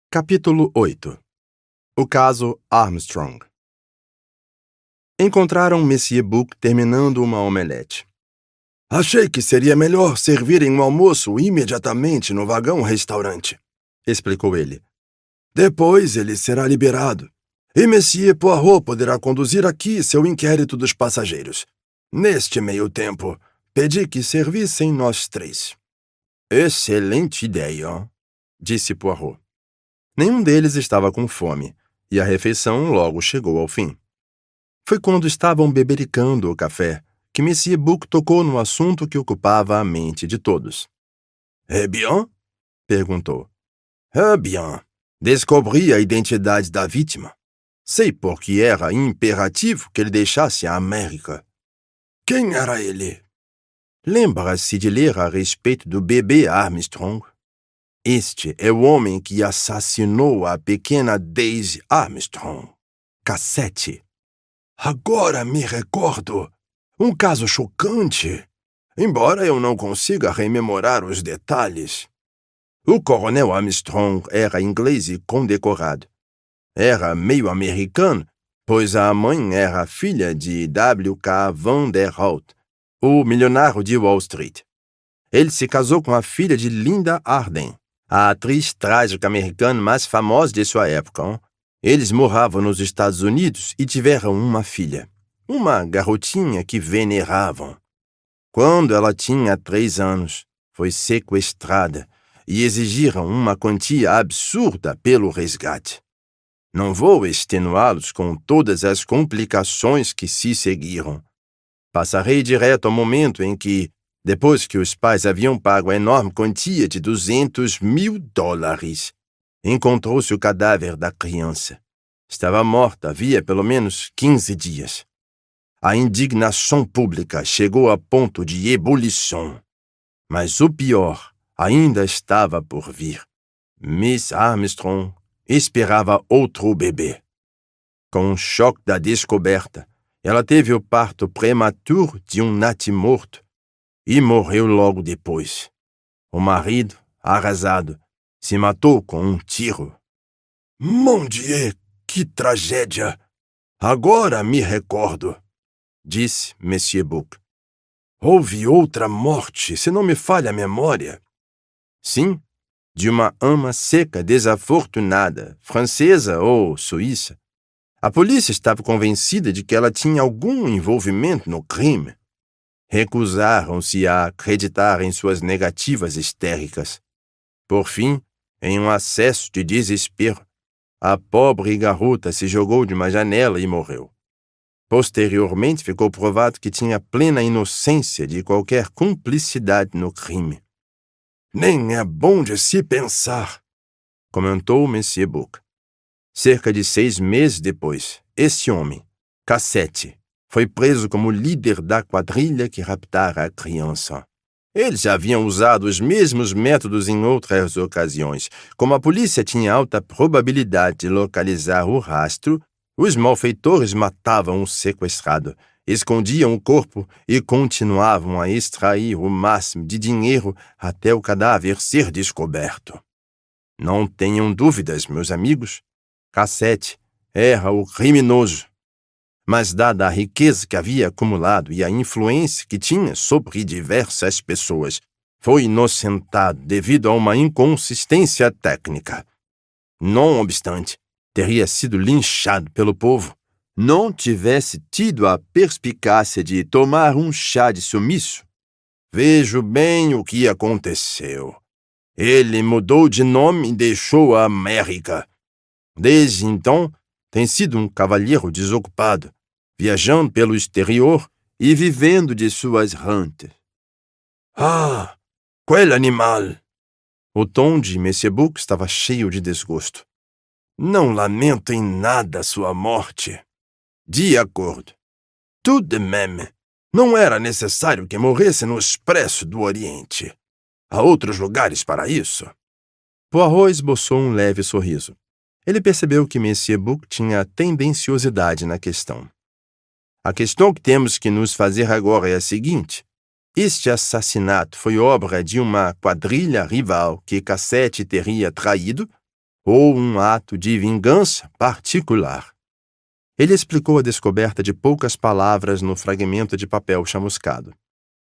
Capítulo 8. O caso Armstrong. Encontraram Monsieur Buck terminando uma omelete. Achei que seria melhor servirem o almoço imediatamente no vagão-restaurante, explicou ele. Depois ele será liberado, e Monsieur Poirot poderá conduzir aqui seu inquérito dos passageiros. Neste meio tempo, pedi que servissem nós três. Excelente ideia, disse Poirot. Nenhum deles estava com fome, e a refeição logo chegou ao fim. Foi quando estavam bebericando o café que Monsieur Buck tocou no assunto que ocupava a mente de todos. É bien? Perguntou. É bien. Descobri a identidade da vítima. Sei porque era imperativo que ele deixasse a América. Quem era ele? Lembra-se de ler a respeito do bebê Armstrong? Este é o homem que assassinou a pequena Daisy Armstrong. Cassette. Agora me recordo. Um caso chocante. Embora eu não consiga rememorar os detalhes. O coronel Armstrong era inglês e condecorado. Era meio americano, pois a mãe era filha de W.K. Vanderholt, o milionário de Wall Street. Ele se casou com a filha de Linda Arden, a atriz trágica americana mais famosa de sua época. Eles moravam nos Estados Unidos e tiveram uma filha, uma garotinha que veneravam. Quando ela tinha 3 anos, foi sequestrada e exigiram uma quantia absurda pelo resgate. Não vou extenuá-los com todas as complicações que se seguiram. Passarei direto ao momento em que, depois que os pais haviam pago a enorme quantia de $200,000, encontrou-se o cadáver da criança. Estava morta havia pelo menos 15 dias. A indignação pública chegou a ponto de ebulição. Mas o pior ainda estava por vir. Miss Armstrong esperava outro bebê. Com o choque da descoberta, ela teve o parto prematuro de um natimorto e morreu logo depois. O marido, arrasado, se matou com um tiro. Mon Dieu, que tragédia! Agora me recordo, disse Monsieur Buck. Houve outra morte, se não me falha a memória. Sim, de uma ama seca desafortunada, francesa ou suíça. A polícia estava convencida de que ela tinha algum envolvimento no crime. Recusaram-se a acreditar em suas negativas histéricas. Por fim, em um acesso de desespero, a pobre garota se jogou de uma janela e morreu. Posteriormente, ficou provado que tinha plena inocência de qualquer cumplicidade no crime. Nem é bom de se pensar, comentou Monsieur Buck. Cerca de 6 meses depois, esse homem, Cassette, foi preso como líder da quadrilha que raptara a criança. Eles haviam usado os mesmos métodos em outras ocasiões. Como a polícia tinha alta probabilidade de localizar o rastro, os malfeitores matavam o sequestrado, escondiam o corpo e continuavam a extrair o máximo de dinheiro até o cadáver ser descoberto. Não tenham dúvidas, meus amigos. Cassete era o criminoso. Mas, dada a riqueza que havia acumulado e a influência que tinha sobre diversas pessoas, foi inocentado devido a uma inconsistência técnica. Não obstante, teria sido linchado pelo povo, não tivesse tido a perspicácia de tomar um chá de sumiço. Vejo bem o que aconteceu. Ele mudou de nome e deixou a América. Desde então, tem sido um cavalheiro desocupado, viajando pelo exterior e vivendo de suas rentas. Ah, quel animal! O tom de Monsieur Book estava cheio de desgosto. Não lamento em nada sua morte. De acordo. Tout de même, não era necessário que morresse no Expresso do Oriente. Há outros lugares para isso. Poirot esboçou um leve sorriso. Ele percebeu que Monsieur Book tinha tendenciosidade na questão. A questão que temos que nos fazer agora é a seguinte. Este assassinato foi obra de uma quadrilha rival que Cassette teria traído ou um ato de vingança particular? Ele explicou a descoberta de poucas palavras no fragmento de papel chamuscado.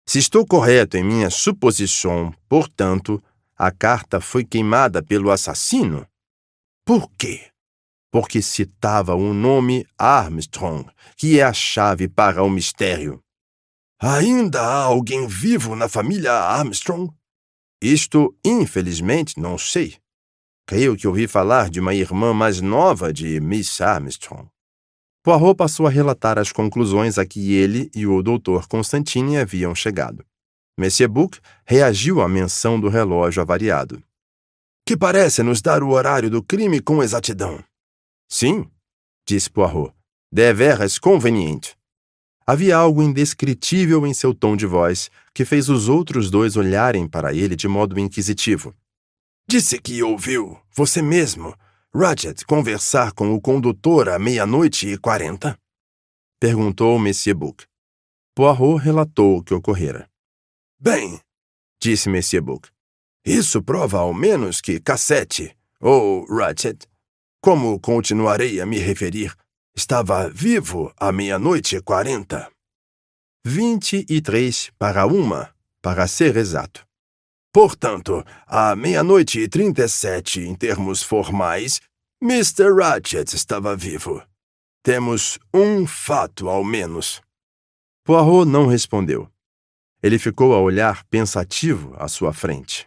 Se estou correto em minha suposição, portanto, a carta foi queimada pelo assassino? Por quê? Porque citava o nome Armstrong, que é a chave para o mistério. Ainda há alguém vivo na família Armstrong? Isto, infelizmente, não sei. Creio que ouvi falar de uma irmã mais nova de Miss Armstrong. Poirot passou a relatar as conclusões a que ele e o Dr. Constantine haviam chegado. Monsieur Book reagiu à menção do relógio avariado. Que parece nos dar o horário do crime com exatidão. Sim, disse Poirot, deveras conveniente. Havia algo indescritível em seu tom de voz que fez os outros dois olharem para ele de modo inquisitivo. Disse que ouviu, você mesmo, Ratchet conversar com o condutor à 00:40? Perguntou Monsieur Book. Poirot relatou o que ocorrera. Bem, disse Monsieur Book, isso prova ao menos que Cassette, ou Ratchet, como continuarei a me referir, estava vivo à 00:40. 23:01, para ser exato. Portanto, à 00:37, em termos formais, Mr. Ratchet estava vivo. Temos um fato ao menos. Poirot não respondeu. Ele ficou a olhar pensativo à sua frente.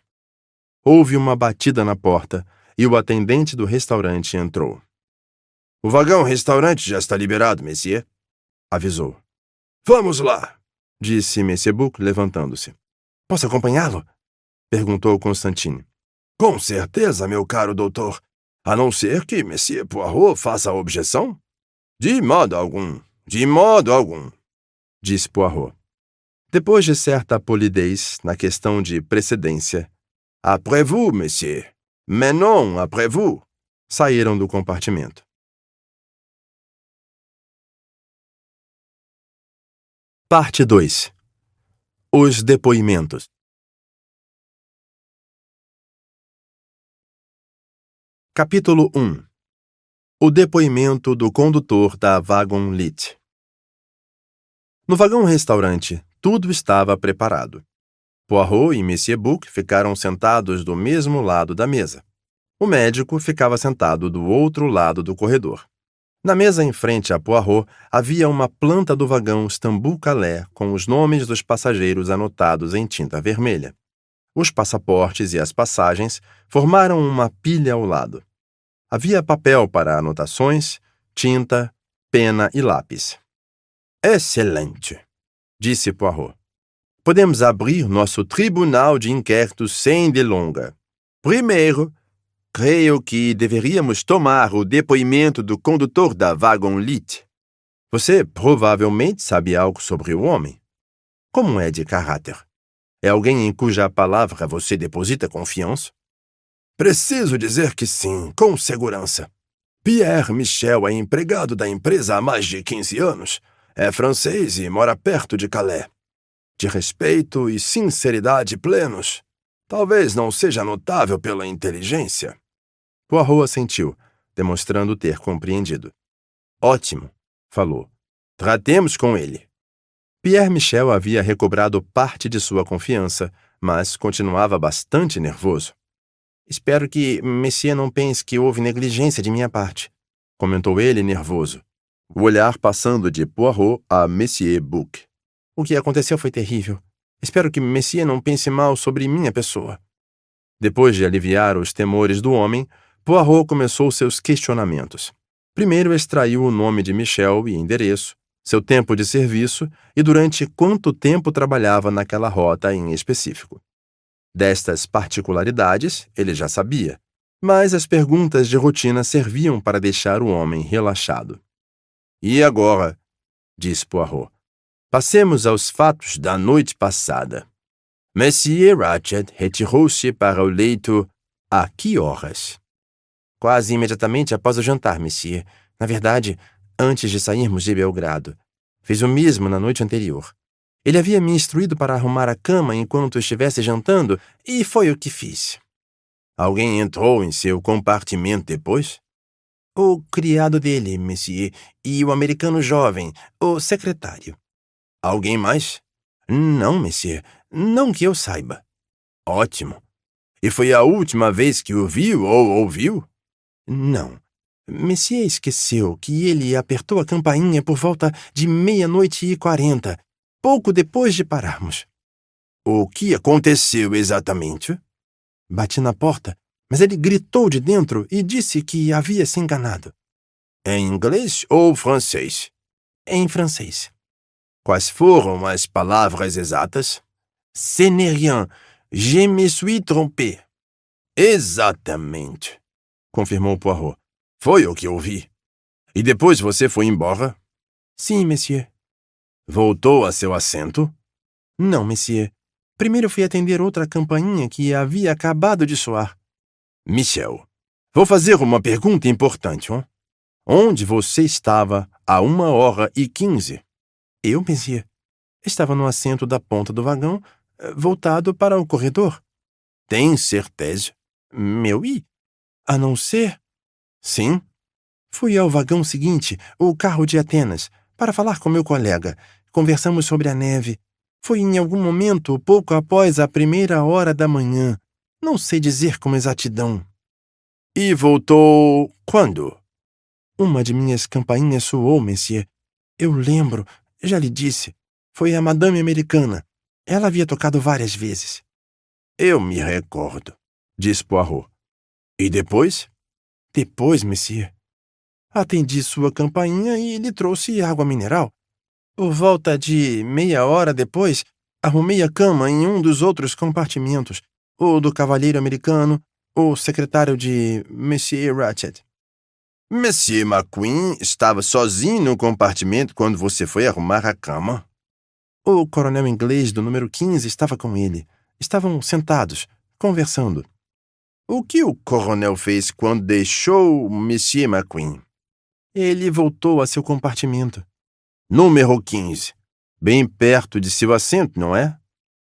Houve uma batida na porta e o atendente do restaurante entrou. O vagão-restaurante já está liberado, monsieur, avisou. Vamos lá, disse Monsieur Book, levantando-se. Posso acompanhá-lo? Perguntou Constantine. Com certeza, meu caro doutor. A não ser que Monsieur Poirot faça objeção? De modo algum, de modo algum, disse Poirot. Depois de certa polidez na questão de precedência, après vous, monsieur, mais non après vous, saíram do compartimento. Parte 2. Os depoimentos. Capítulo 1. O depoimento do condutor da Wagon Lit. No vagão-restaurante, tudo estava preparado. Poirot e Monsieur Book ficaram sentados do mesmo lado da mesa. O médico ficava sentado do outro lado do corredor. Na mesa em frente a Poirot havia uma planta do vagão Stamboul Calais com os nomes dos passageiros anotados em tinta vermelha. Os passaportes e as passagens formaram uma pilha ao lado. Havia papel para anotações, tinta, pena e lápis. Excelente, disse Poirot. Podemos abrir nosso tribunal de inquérito sem delonga. Primeiro, creio que deveríamos tomar o depoimento do condutor da Wagon Lit. Você provavelmente sabe algo sobre o homem. Como é de caráter? É alguém em cuja palavra você deposita confiança? Preciso dizer que sim, com segurança. Pierre Michel é empregado da empresa há mais de 15 anos. É francês e mora perto de Calais. De respeito e sinceridade plenos. Talvez não seja notável pela inteligência. Poirot assentiu, demonstrando ter compreendido. Ótimo, falou. Tratemos com ele. Pierre Michel havia recobrado parte de sua confiança, mas continuava bastante nervoso. Espero que Monsieur não pense que houve negligência de minha parte, comentou ele nervoso, o olhar passando de Poirot a Monsieur Bouc. O que aconteceu foi terrível. Espero que Monsieur não pense mal sobre minha pessoa. Depois de aliviar os temores do homem, Poirot começou seus questionamentos. Primeiro extraiu o nome de Michel e endereço, seu tempo de serviço e durante quanto tempo trabalhava naquela rota em específico. Destas particularidades, ele já sabia, mas as perguntas de rotina serviam para deixar o homem relaxado. E agora, disse Poirot, passemos aos fatos da noite passada. Monsieur Ratchet retirou-se para o leito a que horas? Quase imediatamente após o jantar, Monsieur. Na verdade, antes de sairmos de Belgrado. Fiz o mesmo na noite anterior. Ele havia me instruído para arrumar a cama enquanto estivesse jantando, e foi o que fiz. Alguém entrou em seu compartimento depois? O criado dele, Monsieur, e o americano jovem, o secretário. Alguém mais? Não, Monsieur. Não que eu saiba. Ótimo. E foi a última vez que o viu ou ouviu? Não. Monsieur esqueceu que ele apertou a campainha por volta de 00:40, pouco depois de pararmos. O que aconteceu exatamente? Bati na porta, mas ele gritou de dentro e disse que havia se enganado. Em inglês ou francês? Em francês. Quais foram as palavras exatas? Ce n'est rien. Je me suis trompé. Exatamente, confirmou Poirot. Foi o que ouvi. E depois você foi embora? Sim, monsieur. Voltou a seu assento? Não, monsieur. Primeiro fui atender outra campainha que havia acabado de soar. Michel, vou fazer uma pergunta importante, hein? Onde você estava a 1h15? Eu, monsieur. Estava no assento da ponta do vagão, voltado para o corredor. Tem certeza? Meu i? A não ser... Sim. Fui ao vagão seguinte, o carro de Atenas, para falar com meu colega. Conversamos sobre a neve. Foi em algum momento, pouco após a 1h da manhã. Não sei dizer com exatidão. E voltou quando? Uma de minhas campainhas soou, monsieur. Eu lembro, já lhe disse. Foi a madame americana. Ela havia tocado várias vezes. Eu me recordo, disse Poirot. E depois? Depois, monsieur. Atendi sua campainha e lhe trouxe água mineral. Por volta de meia hora depois, arrumei a cama em um dos outros compartimentos, o do cavalheiro americano, o secretário de Monsieur Ratchet. Monsieur McQueen estava sozinho no compartimento quando você foi arrumar a cama? O coronel inglês do número 15 estava com ele. Estavam sentados, conversando. O que o coronel fez quando deixou Monsieur McQueen? Ele voltou a seu compartimento. Número 15. Bem perto de seu assento, não é?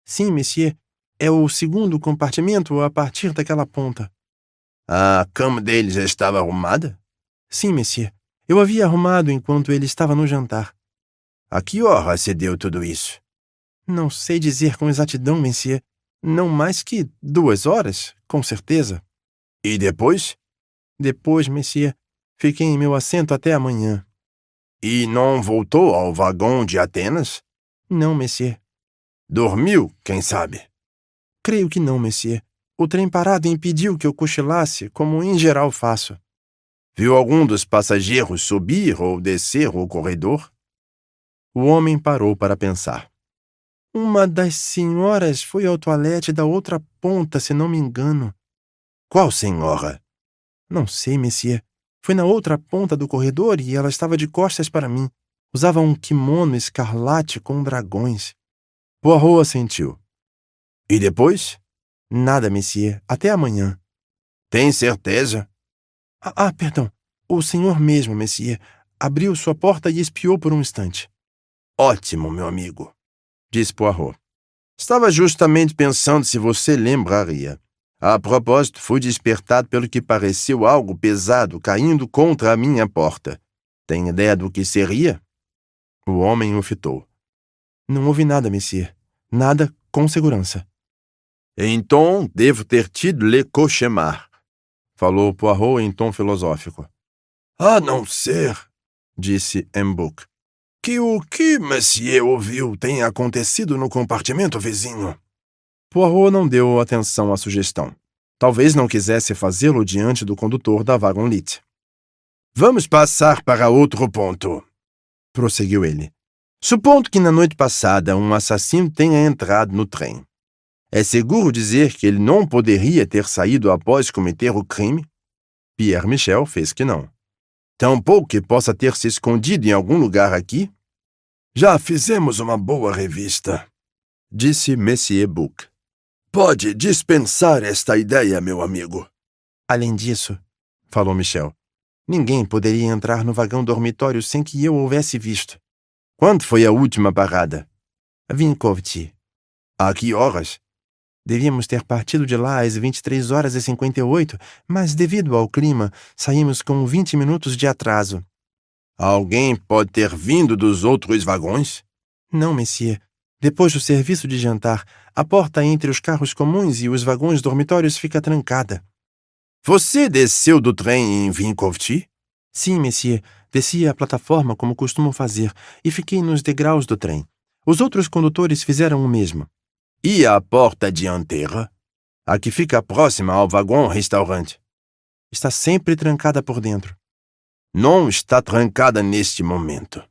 Sim, monsieur. É o segundo compartimento a partir daquela ponta. A cama dele já estava arrumada? Sim, monsieur. Eu havia arrumado enquanto ele estava no jantar. A que hora se deu tudo isso? Não sei dizer com exatidão, monsieur. Não mais que 2 horas, com certeza. E depois? Depois, monsieur, fiquei em meu assento até amanhã. E não voltou ao vagão de Atenas? Não, monsieur. Dormiu, quem sabe? Creio que não, monsieur. O trem parado impediu que eu cochilasse, como em geral faço. Viu algum dos passageiros subir ou descer o corredor? O homem parou para pensar. Uma das senhoras foi ao toalete da outra ponta, se não me engano. Qual senhora? Não sei, monsieur. Foi na outra ponta do corredor e ela estava de costas para mim. Usava um kimono escarlate com dragões. Poirot assentiu. E depois? Nada, monsieur. Até amanhã. Tem certeza? Perdão. O senhor mesmo, monsieur, abriu sua porta e espiou por um instante. Ótimo, meu amigo, disse Poirot. Estava justamente pensando se você lembraria. A propósito, fui despertado pelo que pareceu algo pesado caindo contra a minha porta. Tem ideia do que seria? O homem o fitou. Não houve nada, monsieur. Nada com segurança. Então, devo ter tido le cauchemar, falou Poirot em tom filosófico. A não ser, disse M'Book, que o que Monsieur ouviu tenha acontecido no compartimento vizinho. Poirot não deu atenção à sugestão. Talvez não quisesse fazê-lo diante do condutor da Wagonlit. Vamos passar para outro ponto, prosseguiu ele. Supondo que na noite passada um assassino tenha entrado no trem. É seguro dizer que ele não poderia ter saído após cometer o crime? Pierre Michel fez que não. Tampouco que possa ter se escondido em algum lugar aqui? Já fizemos uma boa revista, disse Monsieur Book. Pode dispensar esta ideia, meu amigo. Além disso, falou Michel, ninguém poderia entrar no vagão dormitório sem que eu houvesse visto. Quando foi a última parada? Vinkovci. A que horas? Devíamos ter partido de lá às 23h58, mas devido ao clima, saímos com 20 minutos de atraso. Alguém pode ter vindo dos outros vagões? Não, monsieur. Depois do serviço de jantar, a porta entre os carros comuns e os vagões dormitórios fica trancada. Você desceu do trem em Vinkovci? Sim, monsieur. Desci a plataforma como costumo fazer e fiquei nos degraus do trem. Os outros condutores fizeram o mesmo. E a porta dianteira? A que fica próxima ao vagão-restaurante? Está sempre trancada por dentro. Não está trancada neste momento.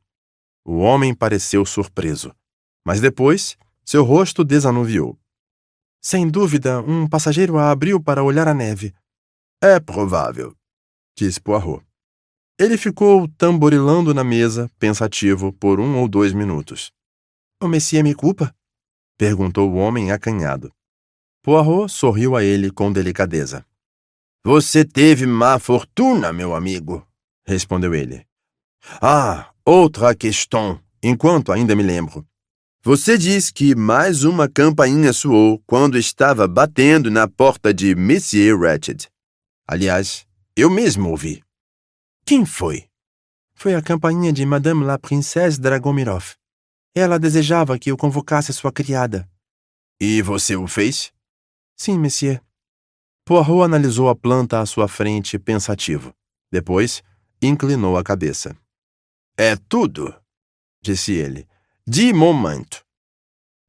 O homem pareceu surpreso, mas depois seu rosto desanuviou. Sem dúvida, um passageiro a abriu para olhar a neve. É provável, disse Poirot. Ele ficou tamborilando na mesa, pensativo, por 1 ou 2 minutos. O monsieur me culpa? Perguntou o homem acanhado. Poirot sorriu a ele com delicadeza. Você teve má fortuna, meu amigo, respondeu ele. Outra questão, enquanto ainda me lembro. Você disse que mais uma campainha soou quando estava batendo na porta de Monsieur Ratchet. Aliás, eu mesmo ouvi. Quem foi? Foi a campainha de Madame la Princesse Dragomirov. Ela desejava que eu convocasse sua criada. E você o fez? Sim, monsieur. Poirot analisou a planta à sua frente, pensativo. Depois, inclinou a cabeça. É tudo, disse ele. De momento.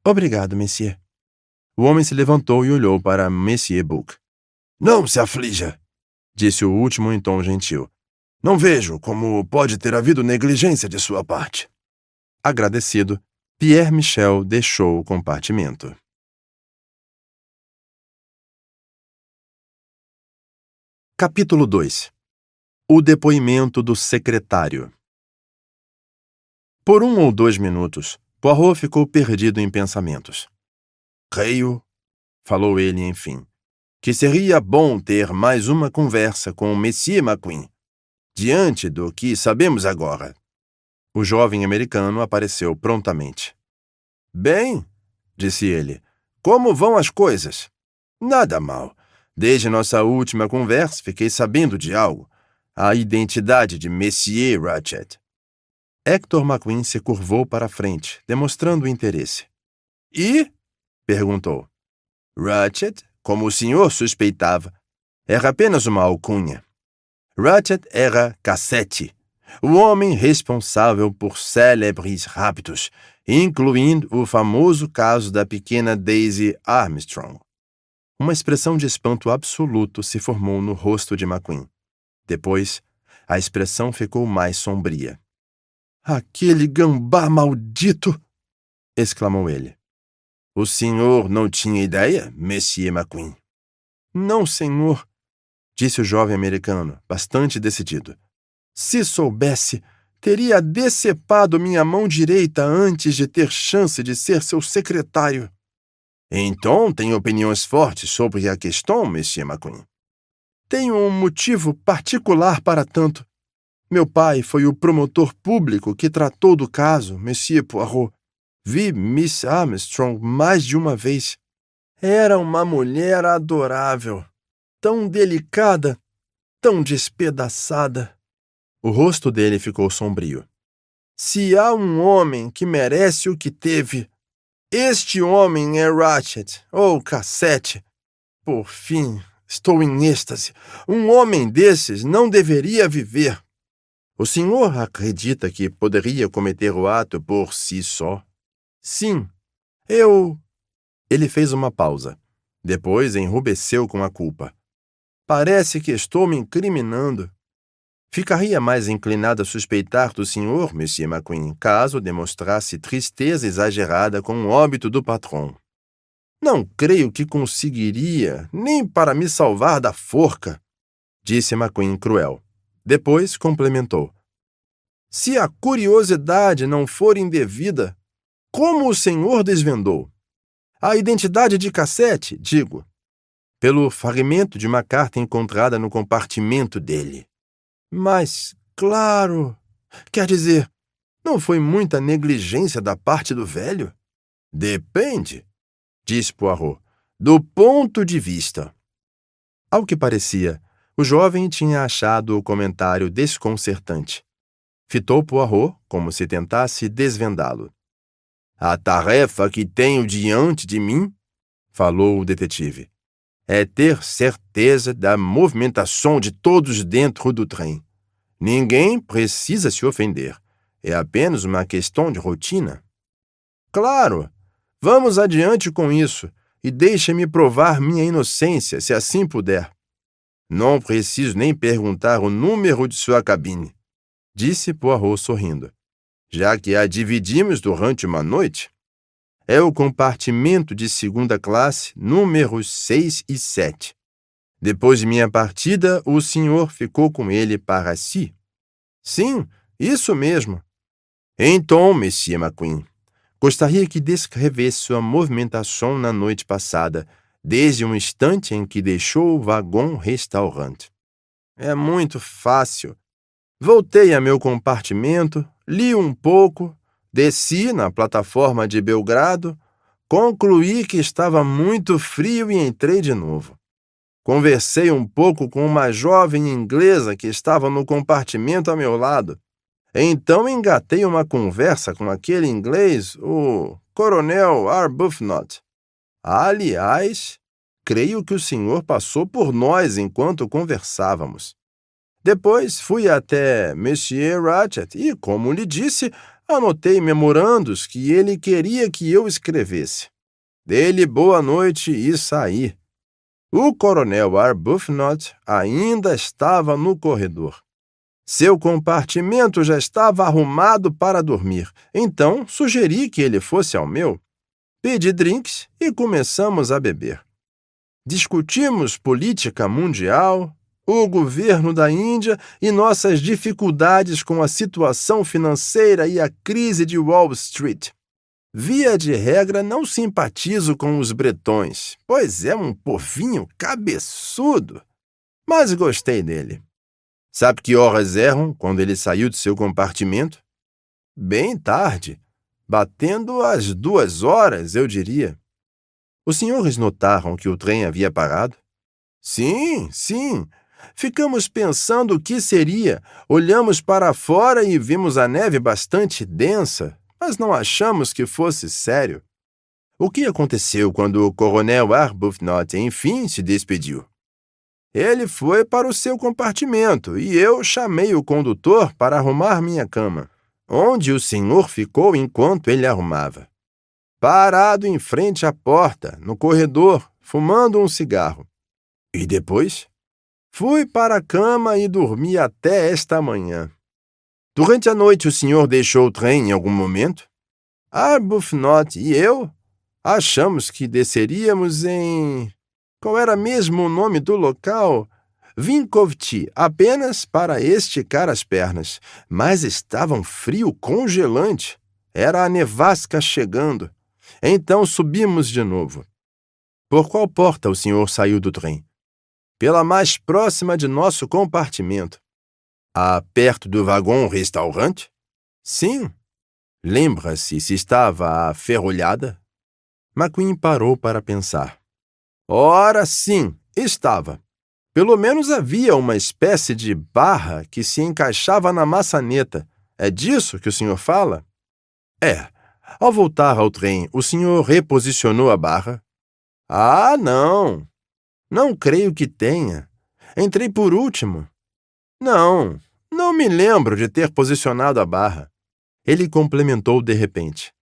Obrigado, monsieur. O homem se levantou e olhou para Monsieur Book. Não se aflija, disse o último em tom gentil. Não vejo como pode ter havido negligência de sua parte. Agradecido, Pierre Michel deixou o compartimento. Capítulo 2. O depoimento do secretário. Por 1 ou 2 minutos, Poirot ficou perdido em pensamentos. Creio, falou ele enfim, que seria bom ter mais uma conversa com o Monsieur McQueen, diante do que sabemos agora. O jovem americano apareceu prontamente. Bem, disse ele, como vão as coisas? Nada mal. Desde nossa última conversa, fiquei sabendo de algo. A identidade de Monsieur Ratchet. Hector McQueen se curvou para a frente, demonstrando interesse. E? Perguntou. Ratchet, como o senhor suspeitava, era apenas uma alcunha. Ratchet era Cassette, o homem responsável por célebres raptos, incluindo o famoso caso da pequena Daisy Armstrong. Uma expressão de espanto absoluto se formou no rosto de McQueen. Depois, a expressão ficou mais sombria. Aquele gambá maldito! Exclamou ele. O senhor não tinha ideia, Monsieur McQueen? Não, senhor, disse o jovem americano, bastante decidido. Se soubesse, teria decepado minha mão direita antes de ter chance de ser seu secretário. Então, tem opiniões fortes sobre a questão, Monsieur McQueen? Tenho um motivo particular para tanto. Meu pai foi o promotor público que tratou do caso, Monsieur Poirot. Vi Miss Armstrong mais de uma vez. Era uma mulher adorável, tão delicada, tão despedaçada. O rosto dele ficou sombrio. Se há um homem que merece o que teve, este homem é Ratchet, ou Cassette. Por fim, estou em êxtase. Um homem desses não deveria viver. O senhor acredita que poderia cometer o ato por si só? Sim, Ele fez uma pausa. Depois enrubesceu com a culpa. Parece que estou me incriminando. Ficaria mais inclinado a suspeitar do senhor, Monsieur McQueen, caso demonstrasse tristeza exagerada com o óbito do patrão. Não creio que conseguiria, nem para me salvar da forca, disse McQueen cruel. Depois complementou. Se a curiosidade não for indevida, como o senhor desvendou? A identidade de Cassette, digo. Pelo fragmento de uma carta encontrada no compartimento dele. Mas, claro, quer dizer, não foi muita negligência da parte do velho? Depende, disse Poirot, do ponto de vista. Ao que parecia, o jovem tinha achado o comentário desconcertante. Fitou Poirot como se tentasse desvendá-lo. A tarefa que tenho diante de mim, falou o detetive, é ter certeza da movimentação de todos dentro do trem. Ninguém precisa se ofender. É apenas uma questão de rotina. Claro! Vamos adiante com isso e deixe-me provar minha inocência, se assim puder. Não preciso nem perguntar o número de sua cabine, disse Poirot sorrindo. Já que a dividimos durante uma noite. É o compartimento de segunda classe, números 6 e 7. Depois de minha partida, o senhor ficou com ele para si? Sim, isso mesmo. Então, Monsieur McQueen, gostaria que descrevesse sua movimentação na noite passada, desde o instante em que deixou o vagão-restaurante. É muito fácil. Voltei a meu compartimento, li um pouco, desci na plataforma de Belgrado, concluí que estava muito frio e entrei de novo. Conversei um pouco com uma jovem inglesa que estava no compartimento a meu lado. Então engatei uma conversa com aquele inglês, o Coronel Arbuthnot. Aliás, creio que o senhor passou por nós enquanto conversávamos. Depois fui até Monsieur Ratchet e, como lhe disse, anotei memorandos que ele queria que eu escrevesse. Dei-lhe boa noite e saí. O coronel Arbuthnot ainda estava no corredor. Seu compartimento já estava arrumado para dormir, então sugeri que ele fosse ao meu. Pedi drinks e começamos a beber. Discutimos política mundial, o governo da Índia e nossas dificuldades com a situação financeira e a crise de Wall Street. Via de regra, não simpatizo com os bretões, pois é um povinho cabeçudo, mas gostei dele. Sabe que horas eram quando ele saiu de seu compartimento? Bem tarde, batendo às 2 horas, eu diria. Os senhores notaram que o trem havia parado? Sim. Ficamos pensando o que seria. Olhamos para fora e vimos a neve bastante densa, mas não achamos que fosse sério. O que aconteceu quando o coronel Arbuthnot, enfim, se despediu? Ele foi para o seu compartimento e eu chamei o condutor para arrumar minha cama. Onde o senhor ficou enquanto ele arrumava? Parado em frente à porta, no corredor, fumando um cigarro. E depois? Fui para a cama e dormi até esta manhã. Durante a noite, o senhor deixou o trem em algum momento? Arbuthnot e eu achamos que desceríamos em... Qual era mesmo o nome do local? Vinkovci, apenas para esticar as pernas. Mas estava um frio congelante. Era a nevasca chegando. Então subimos de novo. Por qual porta o senhor saiu do trem? Pela mais próxima de nosso compartimento. Perto do vagão-restaurante? Sim. Lembra-se se estava aferrolhada? McQueen parou para pensar. Ora, sim, estava. Pelo menos havia uma espécie de barra que se encaixava na maçaneta. É disso que o senhor fala? É. Ao voltar ao trem, o senhor reposicionou a barra? Não. Não creio que tenha. Entrei por último. Não me lembro de ter posicionado a barra. Ele complementou de repente.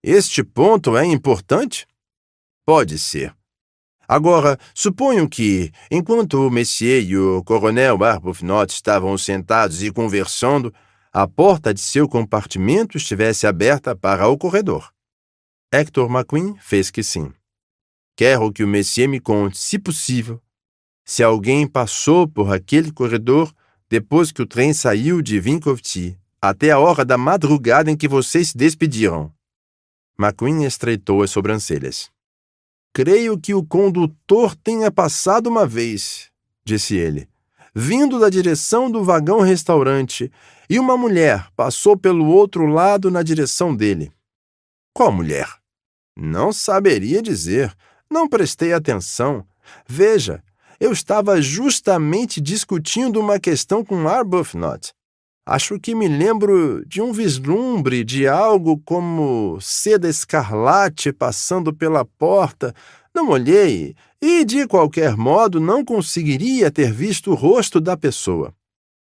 Este ponto é importante? Pode ser. Agora, suponho que, enquanto o Messier e o coronel Arbuthnot estavam sentados e conversando, a porta de seu compartimento estivesse aberta para o corredor. Hector McQueen fez que sim. Quero que o Messier me conte, se possível, se alguém passou por aquele corredor depois que o trem saiu de Vinkovci, até a hora da madrugada em que vocês se despediram. McQueen estreitou as sobrancelhas. Creio que o condutor tenha passado uma vez, disse ele, vindo da direção do vagão-restaurante, e uma mulher passou pelo outro lado na direção dele. Qual mulher? Não saberia dizer. Não prestei atenção. Veja, eu estava justamente discutindo uma questão com Arbuthnot. Acho que me lembro de um vislumbre de algo como seda escarlate passando pela porta. Não olhei e, de qualquer modo, não conseguiria ter visto o rosto da pessoa.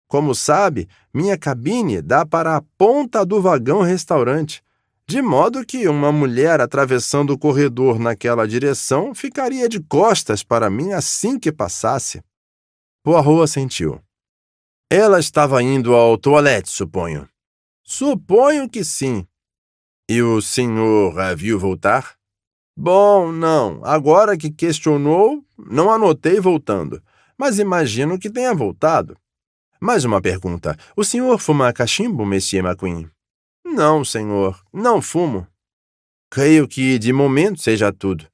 Como sabe, minha cabine dá para a ponta do vagão-restaurante, de modo que uma mulher atravessando o corredor naquela direção ficaria de costas para mim assim que passasse. Poirot assentiu. Ela estava indo ao toalete, suponho. Suponho que sim. E o senhor a viu voltar? Bom, não. Agora que questionou, não a notei voltando. Mas imagino que tenha voltado. Mais uma pergunta. O senhor fuma cachimbo, Monsieur McQueen? Não, senhor. Não fumo. Creio que, de momento, seja tudo.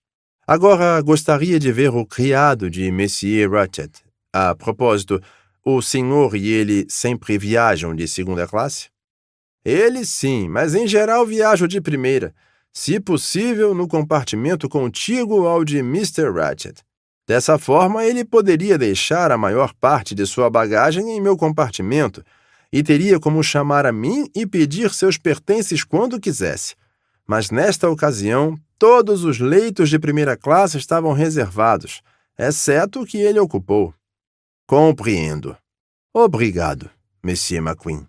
Agora, gostaria de ver o criado de Monsieur Ratchet. A propósito, o senhor e ele sempre viajam de segunda classe? Ele sim, mas em geral viajo de primeira. Se possível, no compartimento contíguo ao de Mr. Ratchet. Dessa forma, ele poderia deixar a maior parte de sua bagagem em meu compartimento e teria como chamar a mim e pedir seus pertences quando quisesse. Mas nesta ocasião, todos os leitos de primeira classe estavam reservados, exceto o que ele ocupou. Compreendo. Obrigado, Monsieur McQueen.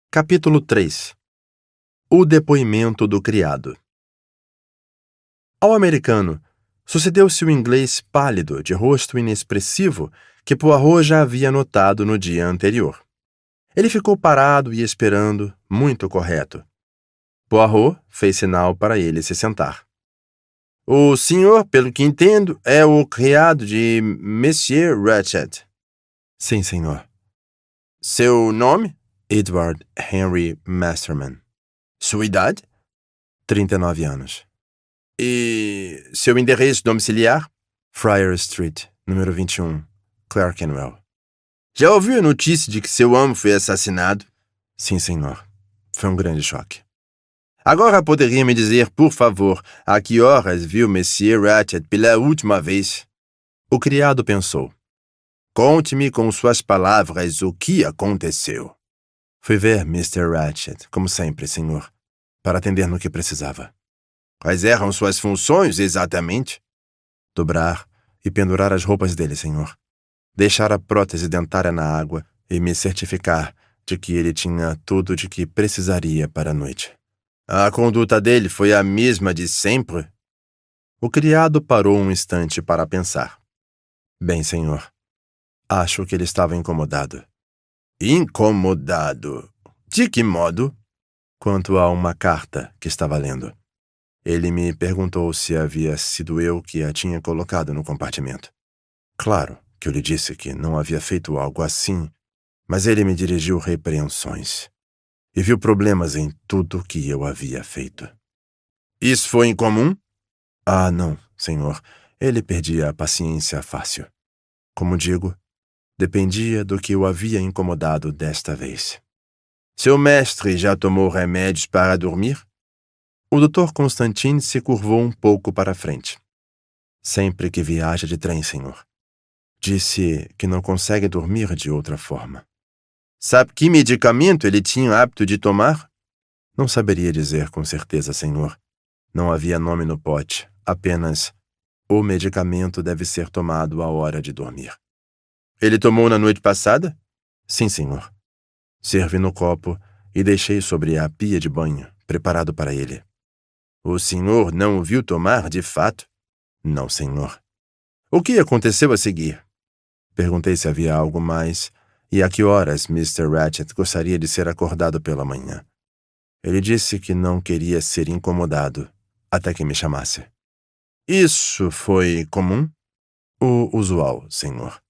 Capítulo 3. O depoimento do criado. Ao americano, sucedeu-se o inglês pálido, de rosto inexpressivo, que Poirot já havia notado no dia anterior. Ele ficou parado e esperando, muito correto. Poirot fez sinal para ele se sentar. O senhor, pelo que entendo, é o criado de Monsieur Ratchet. Sim, senhor. Seu nome? Edward Henry Masterman. Sua idade? 39 anos. E seu endereço domiciliar? Friar Street, número 21, Clerkenwell. Já ouviu a notícia de que seu amo foi assassinado? Sim, senhor. Foi um grande choque. Agora poderia me dizer, por favor, a que horas viu Monsieur Ratchet pela última vez? O criado pensou. Conte-me com suas palavras o que aconteceu. Fui ver Mr. Ratchet, como sempre, senhor, para atender no que precisava. Quais eram suas funções, exatamente? Dobrar e pendurar as roupas dele, senhor. Deixar a prótese dentária na água e me certificar de que ele tinha tudo de que precisaria para a noite. A conduta dele foi a mesma de sempre? O criado parou um instante para pensar. Bem, senhor. Acho que ele estava incomodado. Incomodado? De que modo? Quanto a uma carta que estava lendo. Ele me perguntou se havia sido eu que a tinha colocado no compartimento. Claro que eu lhe disse que não havia feito algo assim, mas ele me dirigiu repreensões. e viu problemas em tudo que eu havia feito. Isso foi incomum? Ah, não, senhor. Ele perdia a paciência fácil. Como digo, dependia do que o havia incomodado desta vez. Seu mestre já tomou remédios para dormir? O Dr. Constantine se curvou um pouco para a frente. Sempre que viaja de trem, senhor. Disse que não consegue dormir de outra forma. Sabe que medicamento ele tinha hábito de tomar? Não saberia dizer com certeza, senhor. Não havia nome no pote, apenas o medicamento deve ser tomado à hora de dormir. Ele tomou na noite passada? Sim, senhor. Servi no copo e deixei sobre a pia de banho, preparado para ele. O senhor não o viu tomar, de fato? Não, senhor. O que aconteceu a seguir? Perguntei se havia algo mais e a que horas Mr. Ratchet gostaria de ser acordado pela manhã. Ele disse que não queria ser incomodado até que me chamasse. Isso foi comum? O usual, senhor.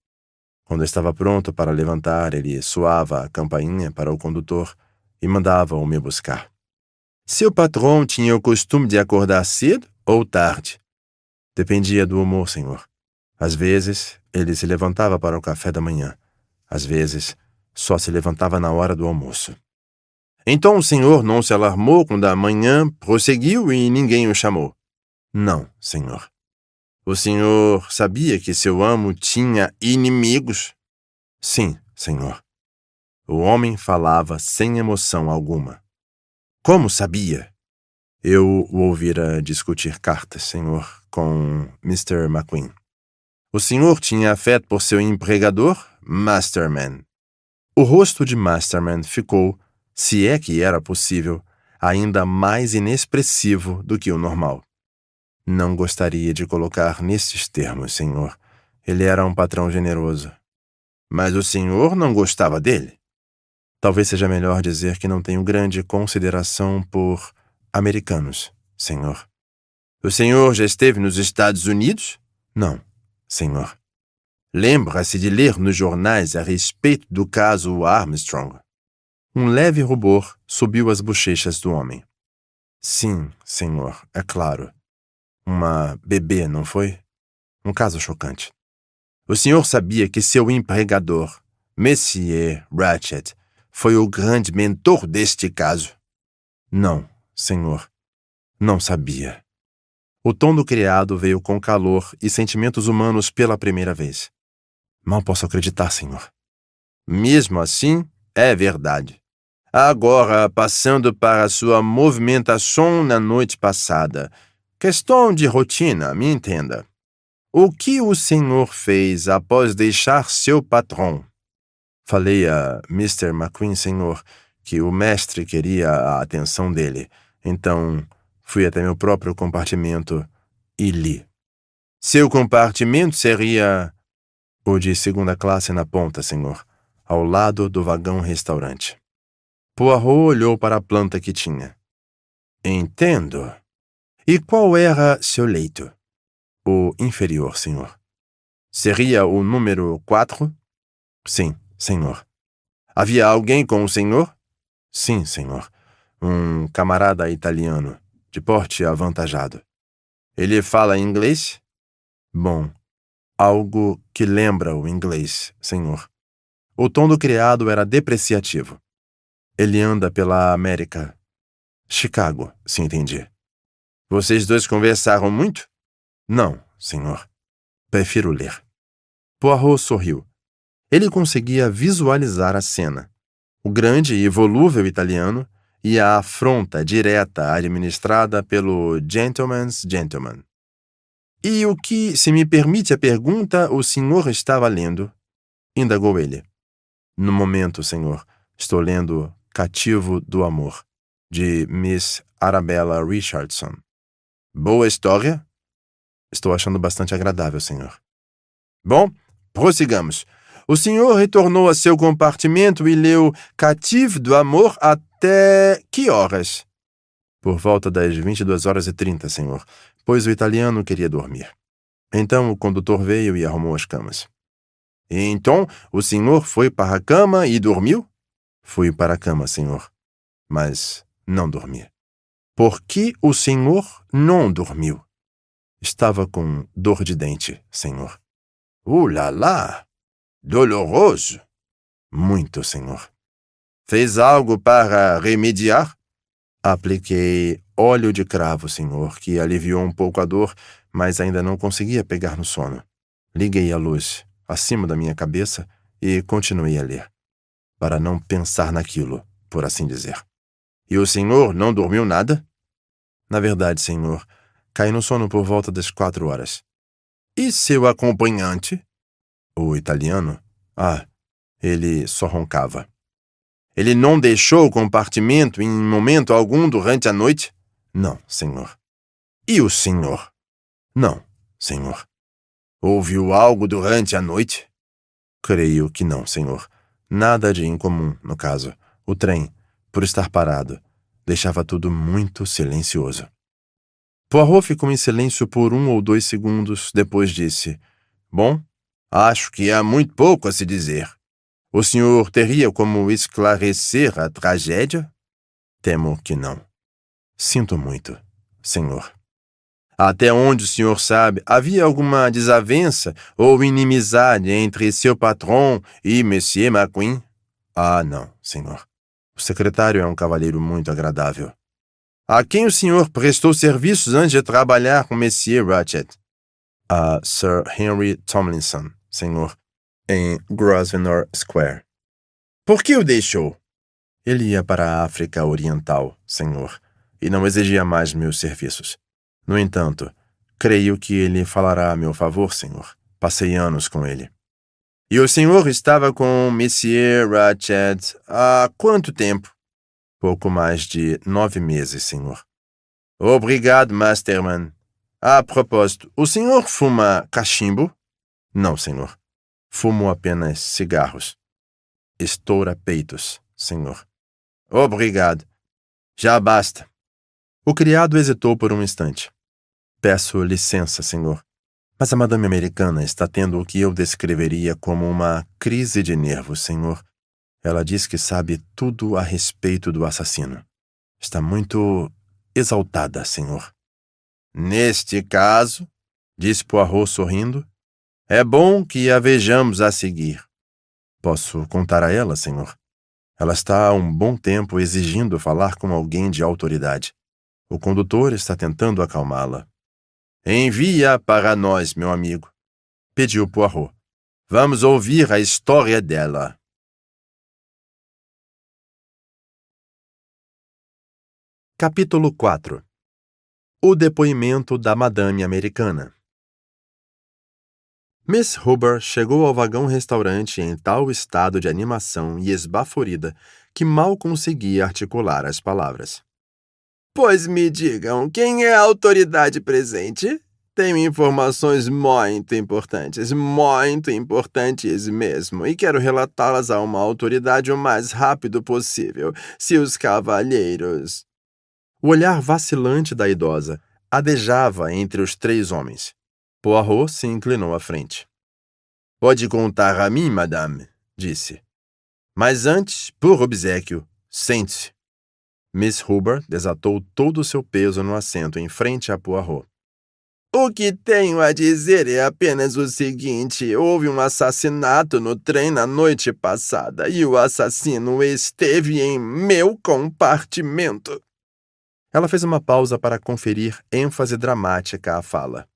Quando estava pronto para levantar, ele soava a campainha para o condutor e mandava-o me buscar. Seu patrão tinha o costume de acordar cedo ou tarde? Dependia do humor, senhor. Às vezes, ele se levantava para o café da manhã. Às vezes, só se levantava na hora do almoço. Então o senhor não se alarmou quando a manhã prosseguiu e ninguém o chamou? Não, senhor. O senhor sabia que seu amo tinha inimigos? Sim, senhor. O homem falava sem emoção alguma. Como sabia? Eu o ouvira discutir cartas, senhor, com Mr. McQueen. O senhor tinha afeto por seu empregador, Masterman. O rosto de Masterman ficou, se é que era possível, ainda mais inexpressivo do que o normal. Não gostaria de colocar nesses termos, senhor. Ele era um patrão generoso. Mas o senhor não gostava dele? Talvez seja melhor dizer que não tenho grande consideração por americanos, senhor. O senhor já esteve nos Estados Unidos? Não, senhor. Lembra-se de ler nos jornais a respeito do caso Armstrong? Um leve rubor subiu as bochechas do homem. Sim, senhor, é claro. Uma bebê, não foi? Um caso chocante. O senhor sabia que seu empregador, Monsieur Ratchet, foi o grande mentor deste caso? Não, senhor. Não sabia. O tom do criado veio com calor e sentimentos humanos pela primeira vez. Mal posso acreditar, senhor. Mesmo assim, é verdade. Agora, passando para sua movimentação na noite passada. Questão de rotina, me entenda. O que o senhor fez após deixar seu patrão? Falei a Mr. McQueen, senhor, que o mestre queria a atenção dele. Então, fui até meu próprio compartimento e li. Seu compartimento seria o de segunda classe na ponta, senhor, ao lado do vagão-restaurante. Poirot olhou para a planta que tinha. Entendo. E qual era seu leito? O inferior, senhor. Seria o número 4? Sim, senhor. Havia alguém com o senhor? Sim, senhor. Um camarada italiano, de porte avantajado. Ele fala inglês? Bom, algo que lembra o inglês, senhor. O tom do criado era depreciativo. Ele anda pela América. Chicago, se entendi. Vocês dois conversaram muito? Não, senhor. Prefiro ler. Poirot sorriu. Ele conseguia visualizar a cena. O grande e volúvel italiano e a afronta direta administrada pelo gentleman's gentleman. E o que, se me permite a pergunta, o senhor estava lendo? Indagou ele. No momento, senhor, estou lendo Cativo do Amor, de Miss Arabella Richardson. Boa história? Estou achando bastante agradável, senhor. Bom, prossigamos. O senhor retornou a seu compartimento e leu Cativo do Amor até que horas? Por volta das 22h30, senhor, pois o italiano queria dormir. Então o condutor veio e arrumou as camas. E então o senhor foi para a cama e dormiu? Fui para a cama, senhor. mas não dormi. Por que o senhor não dormiu? Estava com dor de dente, senhor. Lá lá! Doloroso? Muito, senhor. Fez algo para remediar? Apliquei óleo de cravo, senhor, que aliviou um pouco a dor, mas ainda não conseguia pegar no sono. Liguei a luz acima da minha cabeça e continuei a ler, para não pensar naquilo, por assim dizer. E o senhor não dormiu nada? Na verdade, senhor, caí no sono por volta das 4 horas. E seu acompanhante? O italiano? Ele só roncava. Ele não deixou o compartimento em momento algum durante a noite? Não, senhor. E o senhor? Não, senhor. Ouviu algo durante a noite? Creio que não, senhor. Nada de incomum, no caso. O trem, por estar parado, deixava tudo muito silencioso. Poirot ficou em silêncio por 1 ou 2 segundos, depois disse: Bom, acho que há muito pouco a se dizer. O senhor teria como esclarecer a tragédia? Temo que não. Sinto muito, senhor. Até onde o senhor sabe, havia alguma desavença ou inimizade entre seu patrão e Monsieur McQueen? Não, senhor. O secretário é um cavalheiro muito agradável. A quem o senhor prestou serviços antes de trabalhar com Monsieur Ratchet? A Sir Henry Tomlinson, senhor, em Grosvenor Square. Por que o deixou? Ele ia para a África Oriental, senhor, e não exigia mais meus serviços. No entanto, creio que ele falará a meu favor, senhor. Passei anos com ele. E o senhor estava com Monsieur Ratchet há quanto tempo? Pouco mais de 9 meses, senhor. Obrigado, Masterman. A propósito, o senhor fuma cachimbo? Não, senhor. Fumo apenas cigarros. Estoura-peitos, senhor. Obrigado. Já basta. O criado hesitou por um instante. Peço licença, senhor, mas a madame americana está tendo o que eu descreveria como uma crise de nervos, senhor. Ela diz que sabe tudo a respeito do assassino. Está muito exaltada, senhor. Neste caso, disse Poirot sorrindo, é bom que a vejamos a seguir. Posso contar a ela, senhor? Ela está há um bom tempo exigindo falar com alguém de autoridade. O condutor está tentando acalmá-la. Envie-a para nós, meu amigo, pediu Poirot. Vamos ouvir a história dela. Capítulo 4. O depoimento da madame americana. Miss Hubbard chegou ao vagão-restaurante em tal estado de animação e esbaforida que mal conseguia articular as palavras. Pois me digam, quem é a autoridade presente? Tenho informações muito importantes mesmo, e quero relatá-las a uma autoridade o mais rápido possível, se os cavalheiros... O olhar vacilante da idosa adejava entre os 3 homens. Poirot se inclinou à frente. Pode contar a mim, madame, disse. Mas antes, por obséquio, sente-se. Miss Hubbard desatou todo o seu peso no assento em frente a Poirot. O que tenho a dizer é apenas o seguinte: houve um assassinato no trem na noite passada e o assassino esteve em meu compartimento. Ela fez uma pausa para conferir ênfase dramática à fala.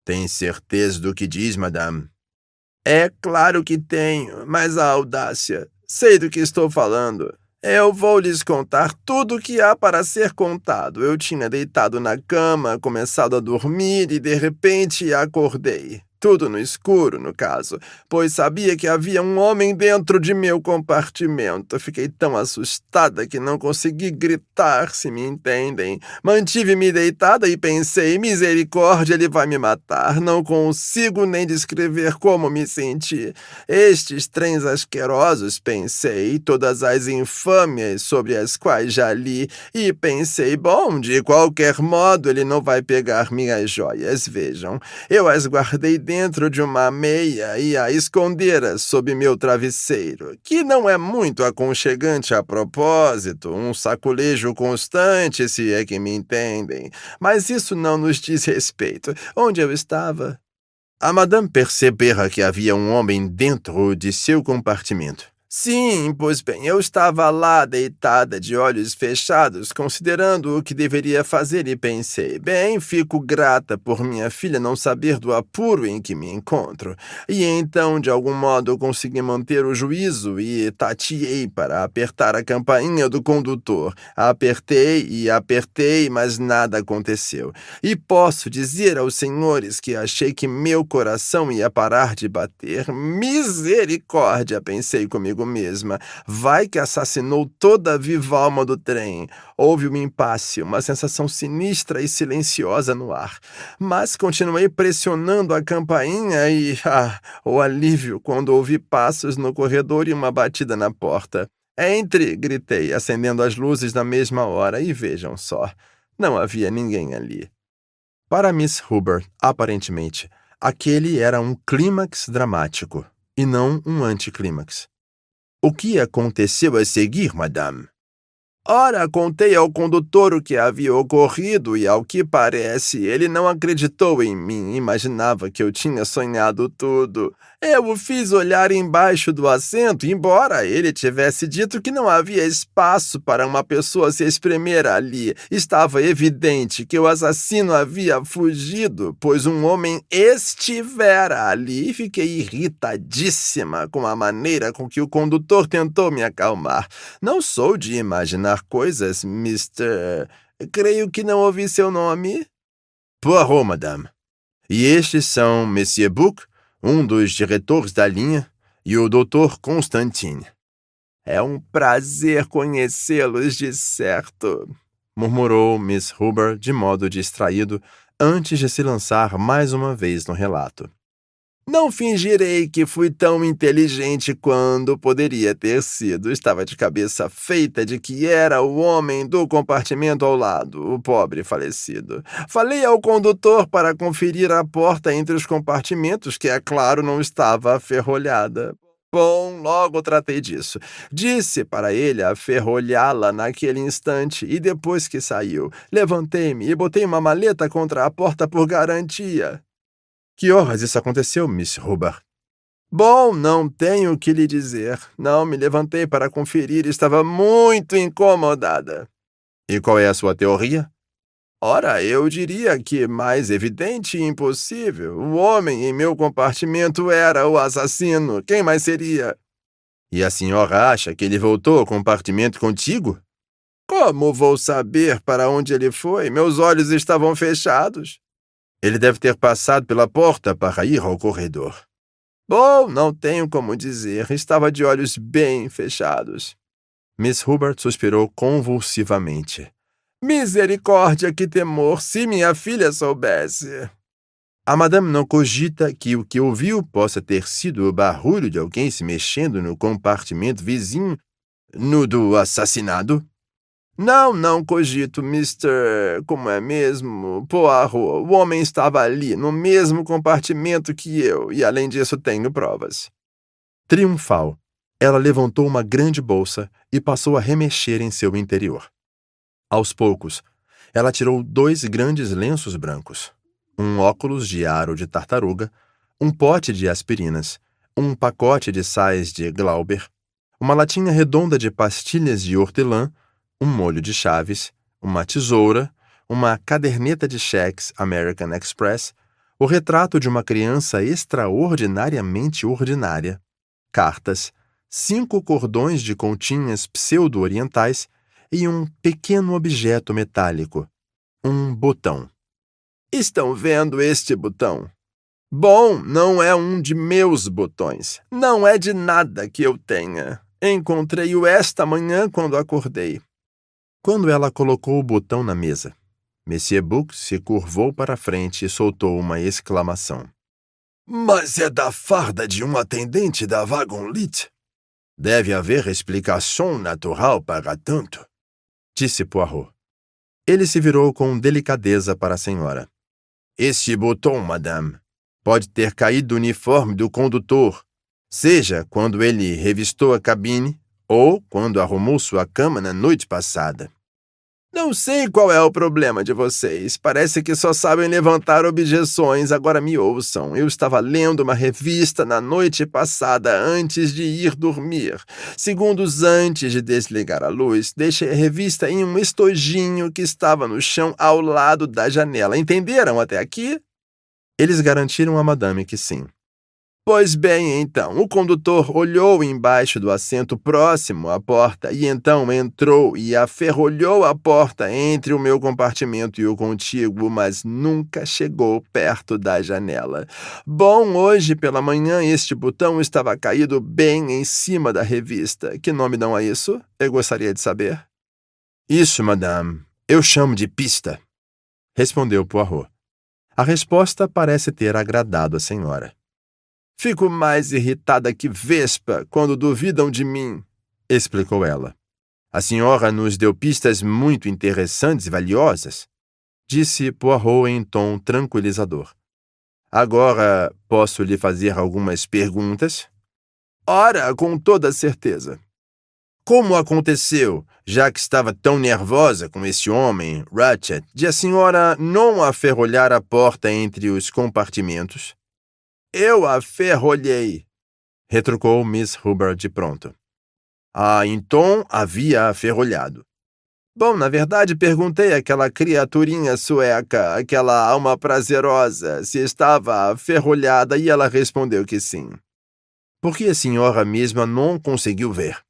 Tem certeza do que diz, madame? É claro que tenho, mas a audácia. Sei do que estou falando. Eu vou lhes contar tudo o que há para ser contado. Eu tinha deitado na cama, começado a dormir e, de repente, acordei. Tudo no escuro, no caso, pois sabia que havia um homem dentro de meu compartimento. Fiquei tão assustada que não consegui gritar, se me entendem. Mantive-me deitada e pensei, misericórdia, ele vai me matar. Não consigo nem descrever como me senti. Estes trens asquerosos, pensei, todas as infâmias sobre as quais já li, e pensei, bom, de qualquer modo ele não vai pegar minhas joias, vejam. Eu as guardei dentro de uma meia e a escondera sob meu travesseiro, que não é muito aconchegante a propósito, um saculejo constante, se é que me entendem. Mas isso não nos diz respeito. Onde eu estava? A madame percebera que havia um homem dentro de seu compartimento. Sim, pois bem, eu estava lá deitada de olhos fechados, considerando o que deveria fazer e pensei, bem, fico grata por minha filha não saber do apuro em que me encontro. E então, de algum modo, consegui manter o juízo e tateei para apertar a campainha do condutor. Apertei, mas nada aconteceu. E posso dizer aos senhores que achei que meu coração ia parar de bater. Misericórdia, pensei comigo mesma. Vai que assassinou toda a viva alma do trem. Houve um impasse, uma sensação sinistra e silenciosa no ar. Mas continuei pressionando a campainha e... o alívio quando ouvi passos no corredor e uma batida na porta. Entre, gritei, acendendo as luzes na mesma hora, e vejam só, não havia ninguém ali. Para Miss Hubbard, aparentemente, aquele era um clímax dramático, e não um anticlímax. O que aconteceu a seguir, madame? Ora, contei ao condutor o que havia ocorrido e, ao que parece, ele não acreditou em mim. Imaginava que eu tinha sonhado tudo. Eu o fiz olhar embaixo do assento, embora ele tivesse dito que não havia espaço para uma pessoa se espremer ali. Estava evidente que o assassino havia fugido, pois um homem estivera ali, e fiquei irritadíssima com a maneira com que o condutor tentou me acalmar. Não sou de imaginar coisas, Mr. Creio que não ouvi seu nome. Poirot, madame. E estes são Monsieur Buck, um dos diretores da linha, e o Dr. Constantine. É um prazer conhecê-los, de certo, murmurou Miss Hubbard de modo distraído antes de se lançar mais uma vez no relato. Não fingirei que fui tão inteligente quando poderia ter sido. Estava de cabeça feita de que era o homem do compartimento ao lado, o pobre falecido. Falei ao condutor para conferir a porta entre os compartimentos, que, é claro, não estava aferrolhada. Bom, logo tratei disso. Disse para ele aferrolhá-la naquele instante e depois que saiu, levantei-me e botei uma maleta contra a porta por garantia. Que horas isso aconteceu, Miss Hubbard? Bom, não tenho o que lhe dizer. Não me levantei para conferir, estava muito incomodada. E qual é a sua teoria? Ora, eu diria que mais evidente e impossível. O homem em meu compartimento era o assassino. Quem mais seria? E a senhora acha que ele voltou ao compartimento contigo? Como vou saber para onde ele foi? Meus olhos estavam fechados. Ele deve ter passado pela porta para ir ao corredor. Bom, não tenho como dizer. Estava de olhos bem fechados. Miss Hubbard suspirou convulsivamente. Misericórdia, que temor, se minha filha soubesse. A madame não cogita que o que ouviu possa ter sido o barulho de alguém se mexendo no compartimento vizinho, no do assassinado? Não cogito, Mr. Como é mesmo? Poirot, o homem estava ali, no mesmo compartimento que eu, e além disso tenho provas. Triunfal, ela levantou uma grande bolsa e passou a remexer em seu interior. Aos poucos, ela tirou 2 grandes lenços brancos, um óculos de aro de tartaruga, um pote de aspirinas, um pacote de sais de Glauber, uma latinha redonda de pastilhas de hortelã, um molho de chaves, uma tesoura, uma caderneta de cheques American Express, o retrato de uma criança extraordinariamente ordinária, cartas, 5 cordões de continhas pseudo-orientais e um pequeno objeto metálico, um botão. Estão vendo este botão? Bom, não é um de meus botões. Não é de nada que eu tenha. Encontrei-o esta manhã quando acordei. Quando ela colocou o botão na mesa, Monsieur Buck se curvou para a frente e soltou uma exclamação. Mas é da farda de um atendente da Wagon-Lit. Deve haver explicação natural para tanto, disse Poirot. Ele se virou com delicadeza para a senhora. Esse botão, madame, Pode ter caído do uniforme do condutor, seja quando ele revistou a cabine ou quando arrumou sua cama na noite passada. Não sei qual é o problema de vocês. Parece que só sabem levantar objeções. Agora me ouçam. Eu estava lendo uma revista na noite passada antes de ir dormir. Segundos antes de desligar a luz, deixei a revista em um estojinho que estava no chão ao lado da janela. Entenderam até aqui? Eles garantiram a madame que sim. Pois bem, então, o condutor olhou embaixo do assento próximo à porta e então entrou e aferrolhou a porta entre o meu compartimento e o contíguo, mas nunca chegou perto da janela. Bom, hoje pela manhã este botão estava caído bem em cima da revista. Que nome dão a isso? Eu gostaria de saber. Isso, madame, eu chamo de pista, respondeu Poirot. A resposta parece ter agradado a senhora. Fico mais irritada que vespa quando duvidam de mim, explicou ela. A senhora nos deu pistas muito interessantes e valiosas, disse Poirot em tom tranquilizador. Agora, posso lhe fazer algumas perguntas? Ora, com toda certeza. Como aconteceu, já que estava tão nervosa com esse homem, Ratchet, de a senhora não aferrolhar a porta entre os compartimentos? Eu a ferrolhei, retrucou Miss Hubbard de pronto. Ah, então havia ferrolhado. Bom, na verdade, perguntei àquela criaturinha sueca, aquela alma prazerosa, se estava ferrolhada e ela respondeu que sim. Por que a senhora mesma não conseguiu ver?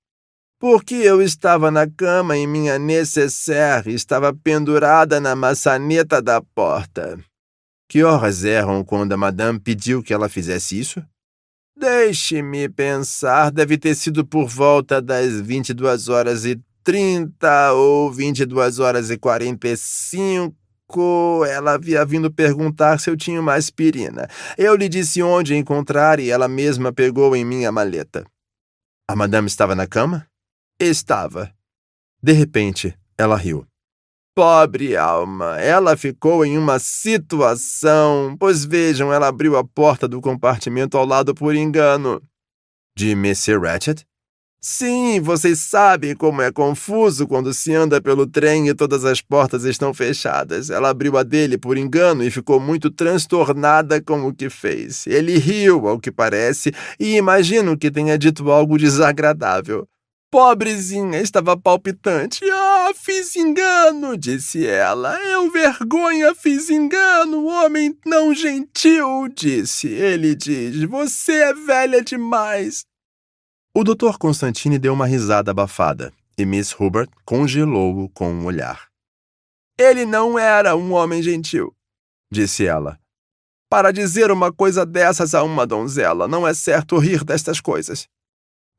Porque eu estava na cama em minha nécessaire e estava pendurada na maçaneta da porta. Que horas eram quando a madame pediu que ela fizesse isso? Deixe-me pensar, deve ter sido por volta das 22h30 ou 22h45. Ela havia vindo perguntar se eu tinha uma aspirina. Eu lhe disse onde encontrar e ela mesma pegou em minha maleta. A madame estava na cama? Estava. De repente, ela riu. Pobre alma, ela ficou em uma situação, pois vejam, ela abriu a porta do compartimento ao lado por engano. De Monsieur Ratchet? Sim, vocês sabem como é confuso quando se anda pelo trem e todas as portas estão fechadas. Ela abriu a dele por engano e ficou muito transtornada com o que fez. Ele riu, ao que parece, e imagino que tenha dito algo desagradável. Pobrezinha, estava palpitante. Ah, fiz engano, disse ela. Eu, vergonha, fiz engano. Homem não gentil, disse. Ele diz, você é velha demais. O Dr. Constantine deu uma risada abafada e Miss Hubbard congelou-o com um olhar. Ele não era um homem gentil, disse ela. Para dizer uma coisa dessas a uma donzela, não é certo rir destas coisas.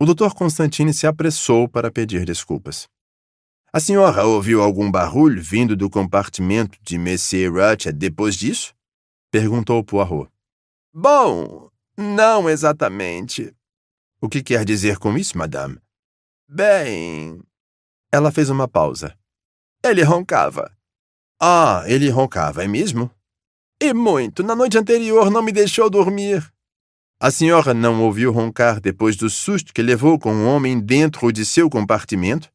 O Dr. Constantine se apressou para pedir desculpas. A senhora ouviu algum barulho vindo do compartimento de Monsieur Ratchet depois disso? Perguntou Poirot. Bom, não exatamente. O que quer dizer com isso, madame? Bem... Ela fez uma pausa. Ele roncava. Ah, ele roncava, é mesmo? E muito. Na noite anterior não me deixou dormir. A senhora não ouviu roncar depois do susto que levou com um homem dentro de seu compartimento?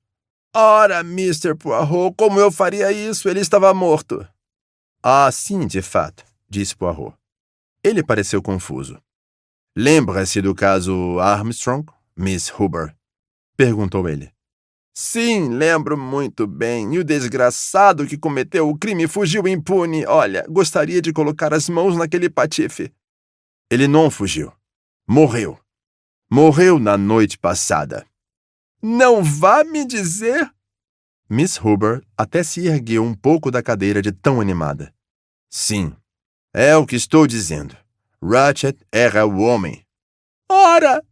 Ora, Mr. Poirot, como eu faria isso? Ele estava morto. Ah, sim, de fato, disse Poirot. Ele pareceu confuso. Lembra-se do caso Armstrong, Miss Hubbard? Perguntou ele. Sim, lembro muito bem. E o desgraçado que cometeu o crime fugiu impune. Olha, gostaria de colocar as mãos naquele patife. Ele não fugiu. Morreu. Morreu na noite passada. Não vá me dizer? Miss Hubbard até se ergueu um pouco da cadeira de tão animada. Sim, é o que estou dizendo. Ratchet era o homem. Ora!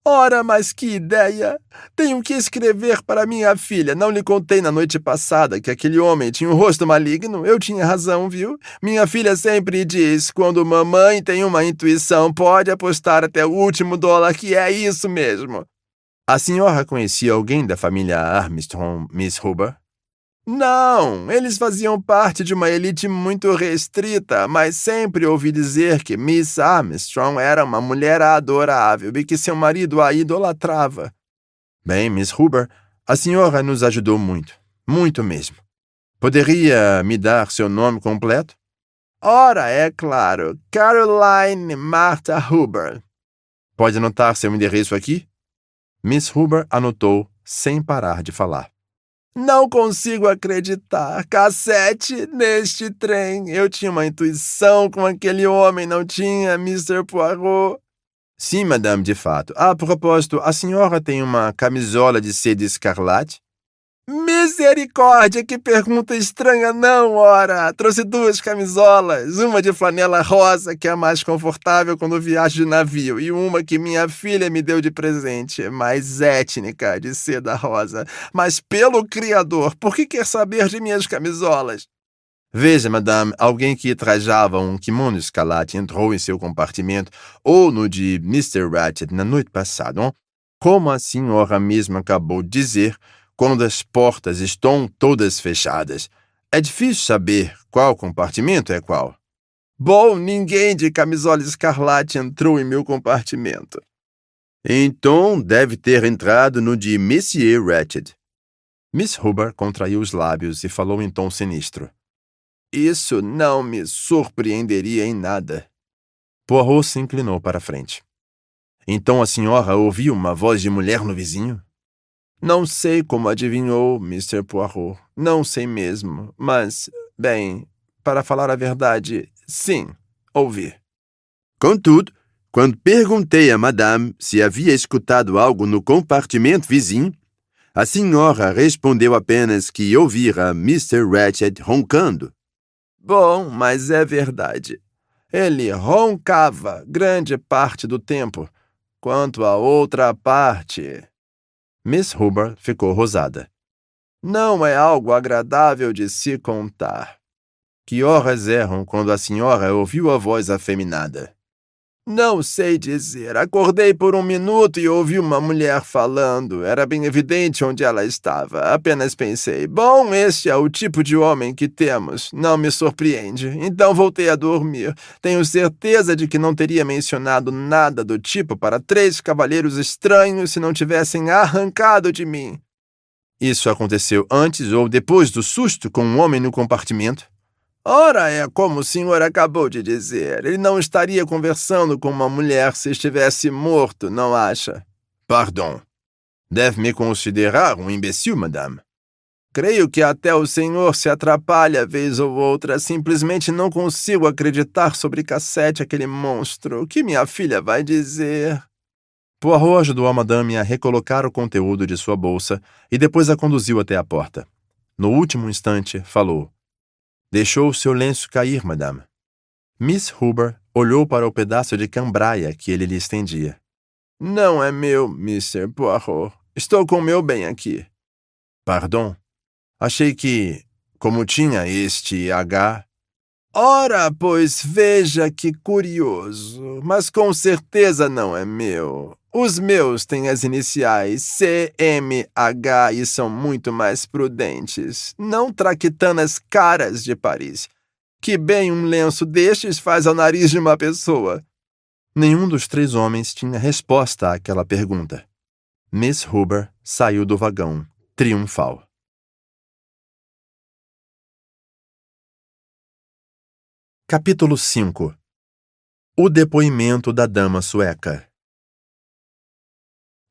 Ora, mas que ideia! Tenho que escrever para minha filha. Não lhe contei na noite passada que aquele homem tinha um rosto maligno? Eu tinha razão, viu? Minha filha sempre diz, quando mamãe tem uma intuição, pode apostar até o último dólar que é isso mesmo. A senhora conhecia alguém da família Armstrong, Miss Hubbard? Não, eles faziam parte de uma elite muito restrita, mas sempre ouvi dizer que Miss Armstrong era uma mulher adorável e que seu marido a idolatrava. Bem, Miss Huber, a senhora nos ajudou muito, muito mesmo. Poderia me dar seu nome completo? Ora, é claro, Caroline Martha Huber. Pode anotar seu endereço aqui? Miss Huber anotou, sem parar de falar. Não consigo acreditar. Cassete neste trem. Eu tinha uma intuição com aquele homem, não tinha, Mr. Poirot? Sim, madame, de fato. A propósito, a senhora tem uma camisola de seda escarlate? Misericórdia, que pergunta estranha, não, ora. Trouxe 2 camisolas, uma de flanela rosa, que é a mais confortável quando viajo de navio, e uma que minha filha me deu de presente, mais étnica, de seda rosa. Mas pelo Criador, por que quer saber de minhas camisolas? Veja, madame, alguém que trajava um kimono escarlate entrou em seu compartimento ou no de Mr. Ratchet na noite passada. Como a senhora mesma acabou de dizer, quando as portas estão todas fechadas, é difícil saber qual compartimento é qual. Bom, ninguém de camisola escarlate entrou em meu compartimento. Então deve ter entrado no de Monsieur Ratchet. Miss Huber contraiu os lábios e falou em tom sinistro. Isso não me surpreenderia em nada. Poirot se inclinou para a frente. Então a senhora ouviu uma voz de mulher no vizinho? Não sei como adivinhou, Mr. Poirot. Não sei mesmo. Mas, bem, para falar a verdade, sim, ouvi. Contudo, quando perguntei a madame se havia escutado algo no compartimento vizinho, a senhora respondeu apenas que ouvira Mr. Ratchet roncando. Bom, mas é verdade. Ele roncava grande parte do tempo. Quanto à outra parte... Miss Huber ficou rosada. Não é algo agradável de se contar. Que horas eram quando a senhora ouviu a voz afeminada? Não sei dizer. Acordei por 1 minuto e ouvi uma mulher falando. Era bem evidente onde ela estava. Apenas pensei, bom, este é o tipo de homem que temos. Não me surpreende. Então voltei a dormir. Tenho certeza de que não teria mencionado nada do tipo para 3 cavalheiros estranhos se não tivessem arrancado de mim. Isso aconteceu antes ou depois do susto com um homem no compartimento? Ora, é como o senhor acabou de dizer. Ele não estaria conversando com uma mulher se estivesse morto, não acha? Pardon. Deve me considerar um imbecil, madame. Creio que até o senhor se atrapalha vez ou outra. Simplesmente não consigo acreditar sobre Cassete, aquele monstro. O que minha filha vai dizer? Poirot ajudou a madame a recolocar o conteúdo de sua bolsa e depois a conduziu até a porta. No último instante, falou. Deixou seu lenço cair, madame. Miss Huber olhou para o pedaço de cambraia que ele lhe estendia. Não é meu, Mr. Poirot. Estou com o meu bem aqui. Pardon. Achei que, como tinha este H... Ora, pois veja que curioso. Mas com certeza não é meu. Os meus têm as iniciais CMH e são muito mais prudentes. Não traquitanas caras de Paris. Que bem um lenço destes faz ao nariz de uma pessoa. Nenhum dos 3 homens tinha resposta àquela pergunta. Miss Huber saiu do vagão, triunfal. Capítulo 5. O depoimento da dama sueca.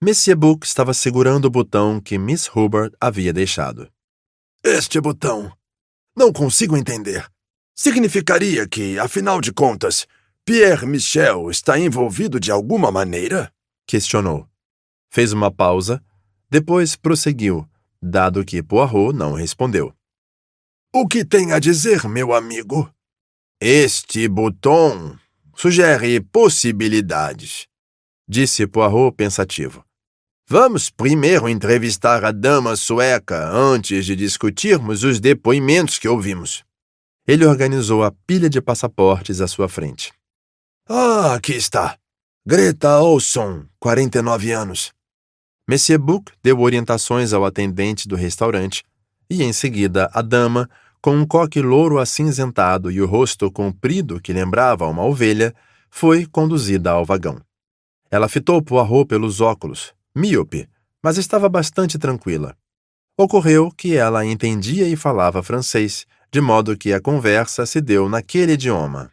Monsieur Book estava segurando o botão que Miss Huber havia deixado. Este botão. Não consigo entender. Significaria que, afinal de contas, Pierre Michel está envolvido de alguma maneira? Questionou. Fez uma pausa, depois prosseguiu, dado que Poirot não respondeu. O que tem a dizer, meu amigo? Este botão sugere possibilidades, disse Poirot pensativo. Vamos primeiro entrevistar a dama sueca antes de discutirmos os depoimentos que ouvimos. Ele organizou a pilha de passaportes à sua frente. Ah, aqui está. Greta Olson, 49 anos. Monsieur Book deu orientações ao atendente do restaurante E em seguida, a dama, com um coque louro acinzentado e o rosto comprido que lembrava uma ovelha, foi conduzida ao vagão. Ela fitou Poirot pelos óculos, míope, mas estava bastante tranquila. Ocorreu que ela entendia e falava francês, de modo que a conversa se deu naquele idioma.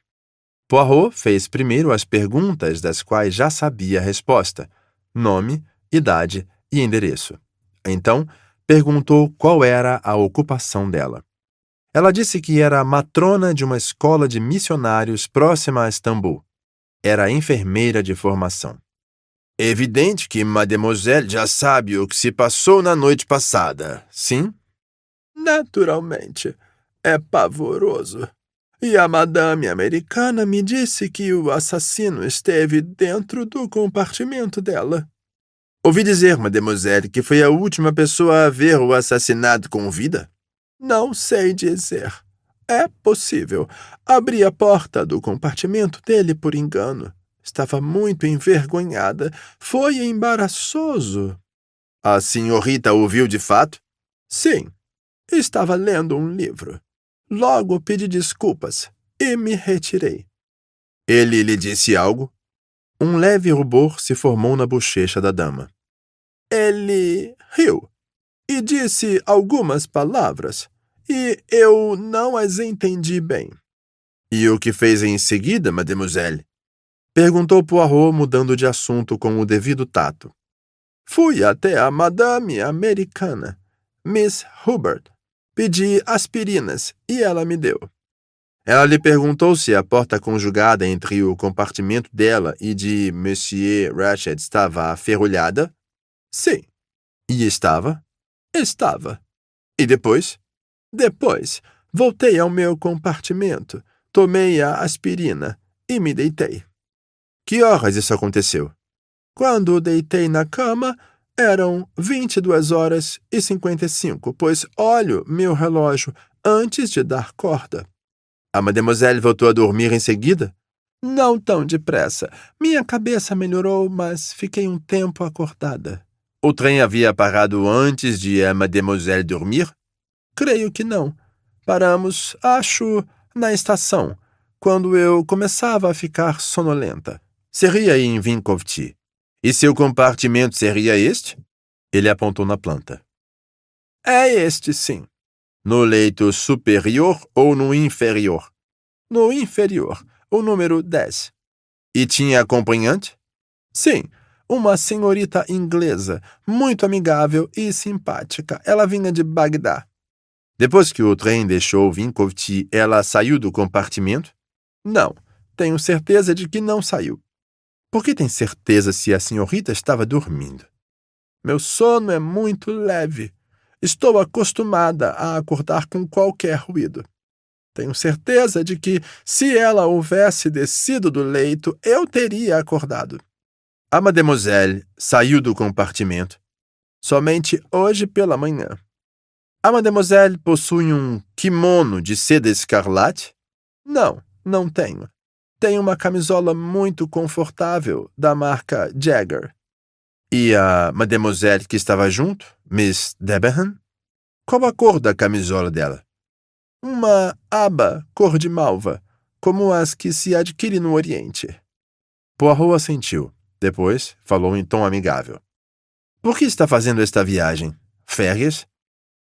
Poirot fez primeiro as perguntas das quais já sabia a resposta: nome, idade e endereço. Então, perguntou qual era a ocupação dela. Ela disse que era matrona de uma escola de missionários próxima a Istambul. Era enfermeira de formação. É evidente que mademoiselle já sabe o que se passou na noite passada, sim? Naturalmente. É pavoroso. E a madame americana me disse que o assassino esteve dentro do compartimento dela. Ouvi dizer, mademoiselle, que foi a última pessoa a ver o assassinado com vida? Não sei dizer. É possível. Abri a porta do compartimento dele por engano. Estava muito envergonhada. Foi embaraçoso. A senhorita ouviu de fato? Sim. Estava lendo um livro. Logo pedi desculpas e me retirei. Ele lhe disse algo? Um leve rubor se formou na bochecha da dama. Ele riu e disse algumas palavras, e eu não as entendi bem. E o que fez em seguida, mademoiselle? Perguntou Poirot, mudando de assunto com o devido tato. Fui até a madame americana, Miss Hubbard. Pedi aspirinas e ela me deu. Ela lhe perguntou se a porta conjugada entre o compartimento dela e de Monsieur Ratchet estava aferrolhada? Sim. E estava? Estava. E depois? Depois, voltei ao meu compartimento, tomei a aspirina e me deitei. Que horas isso aconteceu? Quando deitei na cama, eram 22h55, pois olho meu relógio antes de dar corda. A mademoiselle voltou a dormir em seguida? Não tão depressa. Minha cabeça melhorou, mas fiquei um tempo acordada. O trem havia parado antes de a mademoiselle dormir? Creio que não. Paramos, acho, na estação, quando eu começava a ficar sonolenta. Seria em Vinkovci. E seu compartimento seria este? Ele apontou na planta. É este, sim. No leito superior ou no inferior? No inferior, o número 10. E tinha acompanhante? Sim, uma senhorita inglesa, muito amigável e simpática. Ela vinha de Bagdá. Depois que o trem deixou Vinkovci, ela saiu do compartimento? Não, tenho certeza de que não saiu. Por que tem certeza se a senhorita estava dormindo? Meu sono é muito leve. Estou acostumada a acordar com qualquer ruído. Tenho certeza de que, se ela houvesse descido do leito, eu teria acordado. A mademoiselle saiu do compartimento somente hoje pela manhã. A mademoiselle possui um kimono de seda escarlate? Não, não tenho. Tenho uma camisola muito confortável da marca Jagger. E a mademoiselle que estava junto, Miss Debenham? Qual a cor da camisola dela? Uma aba cor de malva, como as que se adquire no Oriente. Poirot assentiu. Depois, falou em tom amigável. Por que está fazendo esta viagem? Férias?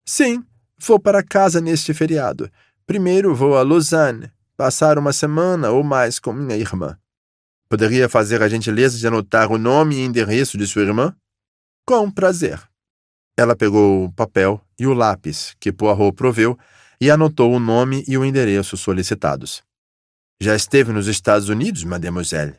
Sim, vou para casa neste feriado. Primeiro vou a Lausanne, passar uma semana ou mais com minha irmã. Poderia fazer a gentileza de anotar o nome e endereço de sua irmã? Com prazer. Ela pegou o papel e o lápis que Poirot proveu e anotou o nome e o endereço solicitados. Já esteve nos Estados Unidos, mademoiselle?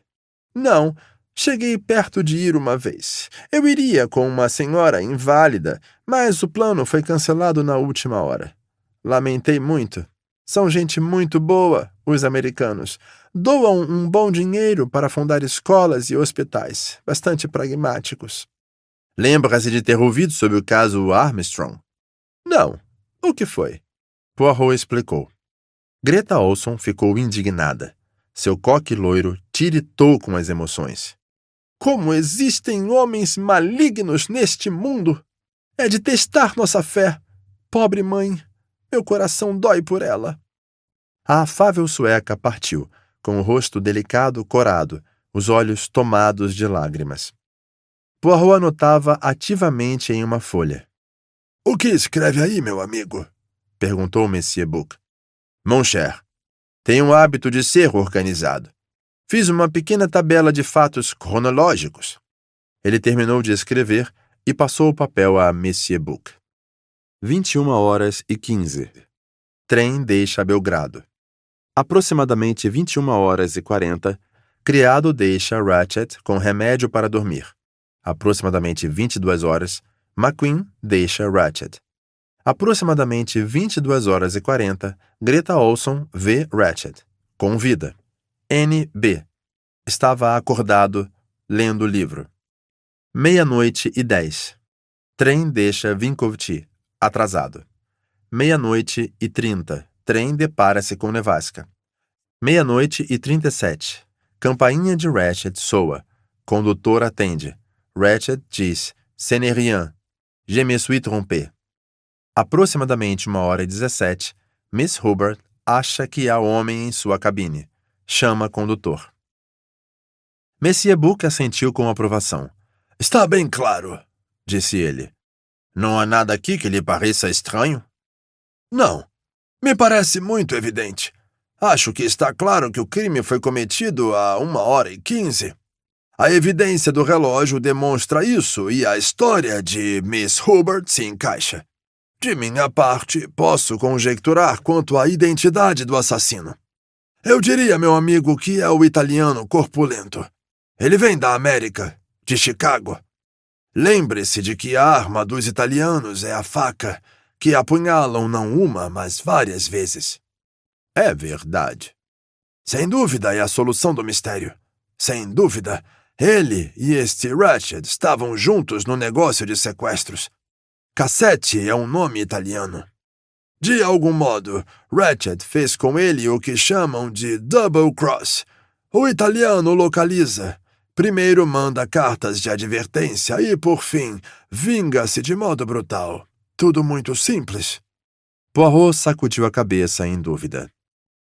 Não, cheguei perto de ir uma vez. Eu iria com uma senhora inválida, mas o plano foi cancelado na última hora. Lamentei muito. São gente muito boa, os americanos. Doam um bom dinheiro para fundar escolas e hospitais, bastante pragmáticos. Lembra-se de ter ouvido sobre o caso Armstrong? Não. O que foi? Poirot explicou. Greta Olson ficou indignada. Seu coque loiro tiritou com as emoções. Como existem homens malignos neste mundo! É de testar nossa fé. Pobre mãe, meu coração dói por ela. A afável sueca partiu, com o rosto delicado corado, os olhos tomados de lágrimas. Poirot anotava ativamente em uma folha. — O que escreve aí, meu amigo? Perguntou Monsieur Buck. Mon cher, tenho o hábito de ser organizado. Fiz uma pequena tabela de fatos cronológicos. Ele terminou de escrever e passou o papel a Monsieur Buck. 21h15. Trem deixa Belgrado. Aproximadamente 21h40, criado deixa Ratchet com remédio para dormir. Aproximadamente 22h, McQueen deixa Ratchet. Aproximadamente 22h40, Greta Olson vê Ratchet, com vida. N.B. estava acordado, lendo o livro. 00:10. Trem deixa Vinkovci, atrasado. 00:30. Trem depara-se com nevasca. 00:37. Campainha de Ratchet soa. Condutor atende. Ratchet diz: Ce n'est rien. Je me suis trompé. Aproximadamente 1h17, Miss Hubbard acha que há homem em sua cabine. Chama condutor. Monsieur Buck assentiu com aprovação. Está bem claro, disse ele. Não há nada aqui que lhe pareça estranho? Não. Me parece muito evidente. Acho que está claro que o crime foi cometido há 1h15. A evidência do relógio demonstra isso e a história de Miss Hubbard se encaixa. De minha parte, posso conjecturar quanto à identidade do assassino. Eu diria, meu amigo, que é o italiano corpulento. Ele vem da América, de Chicago. Lembre-se de que a arma dos italianos é a faca, que apunhalam não uma, mas várias vezes. É verdade. Sem dúvida é a solução do mistério. Sem dúvida, ele e este Ratchet estavam juntos no negócio de sequestros. Cassette é um nome italiano. De algum modo, Ratchet fez com ele o que chamam de double cross. O italiano localiza. Primeiro manda cartas de advertência e, por fim, vinga-se de modo brutal. Tudo muito simples. Poirot sacudiu a cabeça em dúvida.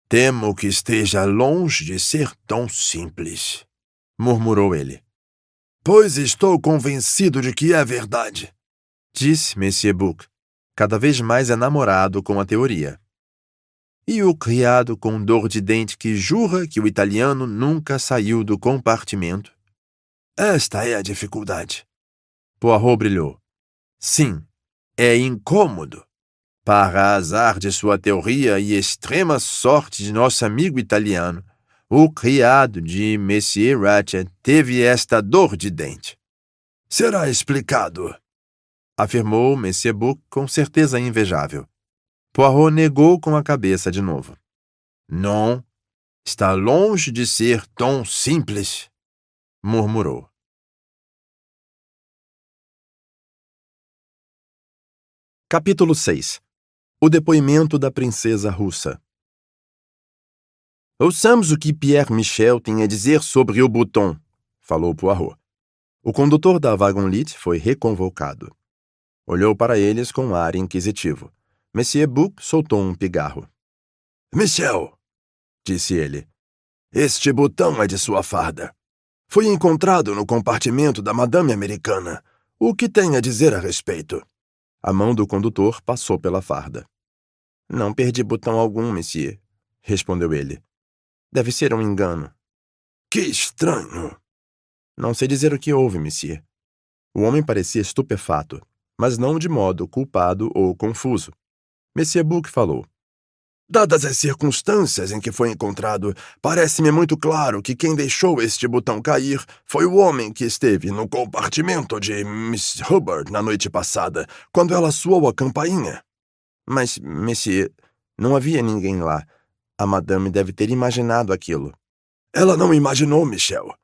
Temo que esteja longe de ser tão simples, murmurou ele. Pois estou convencido de que é verdade, disse Monsieur Buck, cada vez mais enamorado com a teoria. E o criado com dor de dente que jura que o italiano nunca saiu do compartimento? Esta é a dificuldade. Poirot brilhou. Sim, é incômodo. Para azar de sua teoria e extrema sorte de nosso amigo italiano, o criado de Monsieur Ratchet teve esta dor de dente. Será explicado, afirmou Monsieur Buck com certeza invejável. Poirot negou com a cabeça de novo. Não, está longe de ser tão simples, murmurou. Capítulo 6. O depoimento da princesa russa. Ouçamos o que Pierre Michel tem a dizer sobre o Bouton, falou Poirot. O condutor da Wagonlit foi reconvocado. Olhou para eles com ar inquisitivo. Monsieur Buck soltou um pigarro. Michel, disse ele, este botão é de sua farda. Foi encontrado no compartimento da madame americana. O que tem a dizer a respeito? A mão do condutor passou pela farda. Não perdi botão algum, monsieur, respondeu ele. Deve ser um engano. Que estranho. Não sei dizer o que houve, monsieur. O homem parecia estupefato, mas não de modo culpado ou confuso. Monsieur Buck falou. Dadas as circunstâncias em que foi encontrado, parece-me muito claro que quem deixou este botão cair foi o homem que esteve no compartimento de Miss Hubbard na noite passada, quando ela soou a campainha. Mas, monsieur, não havia ninguém lá. A madame deve ter imaginado aquilo. Ela não imaginou, Michel.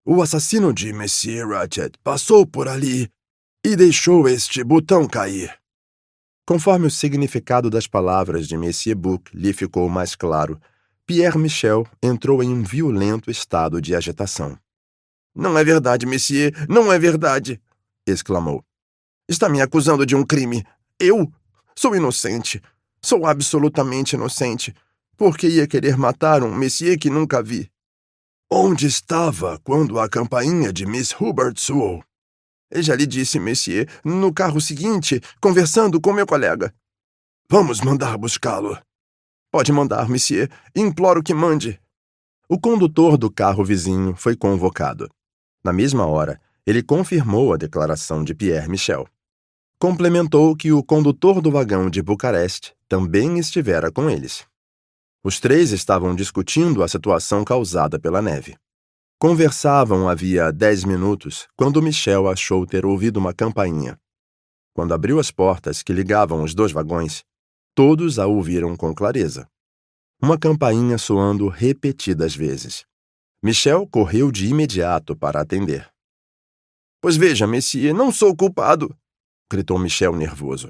O assassino de Monsieur Ratchet passou por ali e deixou este botão cair. Conforme o significado das palavras de Monsieur Buck lhe ficou mais claro, Pierre Michel entrou em um violento estado de agitação. Não é verdade, monsieur, não é verdade, exclamou. Está me acusando de um crime. Eu? Sou inocente. Sou absolutamente inocente. Por que ia querer matar um monsieur que nunca vi? Onde estava quando a campainha de Miss Hubbard soou? Eu já lhe disse, monsieur, no carro seguinte, conversando com meu colega. Vamos mandar buscá-lo. Pode mandar, monsieur. Imploro que mande. O condutor do carro vizinho foi convocado. Na mesma hora, ele confirmou a declaração de Pierre Michel. Complementou que o condutor do vagão de Bucareste também estivera com eles. Os três estavam discutindo a situação causada pela neve. Conversavam havia 10 minutos quando Michel achou ter ouvido uma campainha. Quando abriu as portas que ligavam os dois vagões, todos a ouviram com clareza. Uma campainha soando repetidas vezes. Michel correu de imediato para atender. Pois veja, monsieur, não sou culpado, gritou Michel nervoso.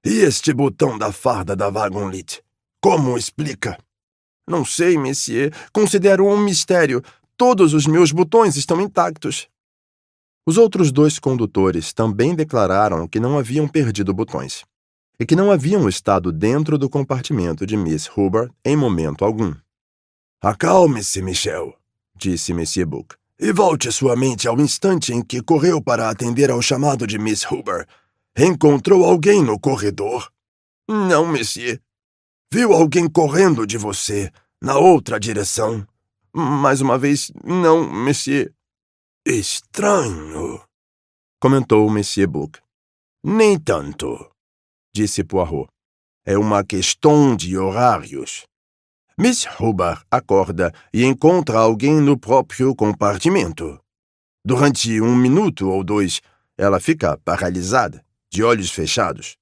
E este botão da farda da Wagonlit? Como explica? Não sei, monsieur. Considero um mistério. Todos os meus botões estão intactos. Os outros dois condutores também declararam que não haviam perdido botões e que não haviam estado dentro do compartimento de Miss Hubbard em momento algum. Acalme-se, Michel, disse Monsieur Buck, e volte sua mente ao instante em que correu para atender ao chamado de Miss Hubbard. Encontrou alguém no corredor? Não, monsieur. Viu alguém correndo de você, na outra direção? Mais uma vez, não, monsieur. Estranho, comentou Monsieur Buck. Nem tanto, disse Poirot. É uma questão de horários. Miss Hubbard acorda e encontra alguém no próprio compartimento. Durante 1 minuto ou 2, ela fica paralisada, de olhos fechados.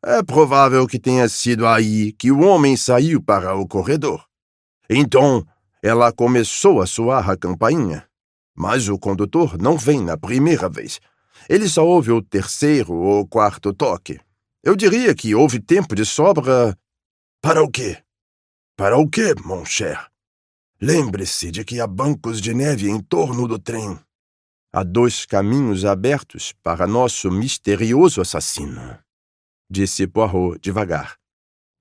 É provável que tenha sido aí que o homem saiu para o corredor. Então, ela começou a soar a campainha. Mas o condutor não vem na primeira vez. Ele só ouve o terceiro ou quarto toque. Eu diria que houve tempo de sobra... Para o quê? Para o quê, mon cher? Lembre-se de que há bancos de neve em torno do trem. Há 2 caminhos abertos para nosso misterioso assassino, disse Poirot devagar.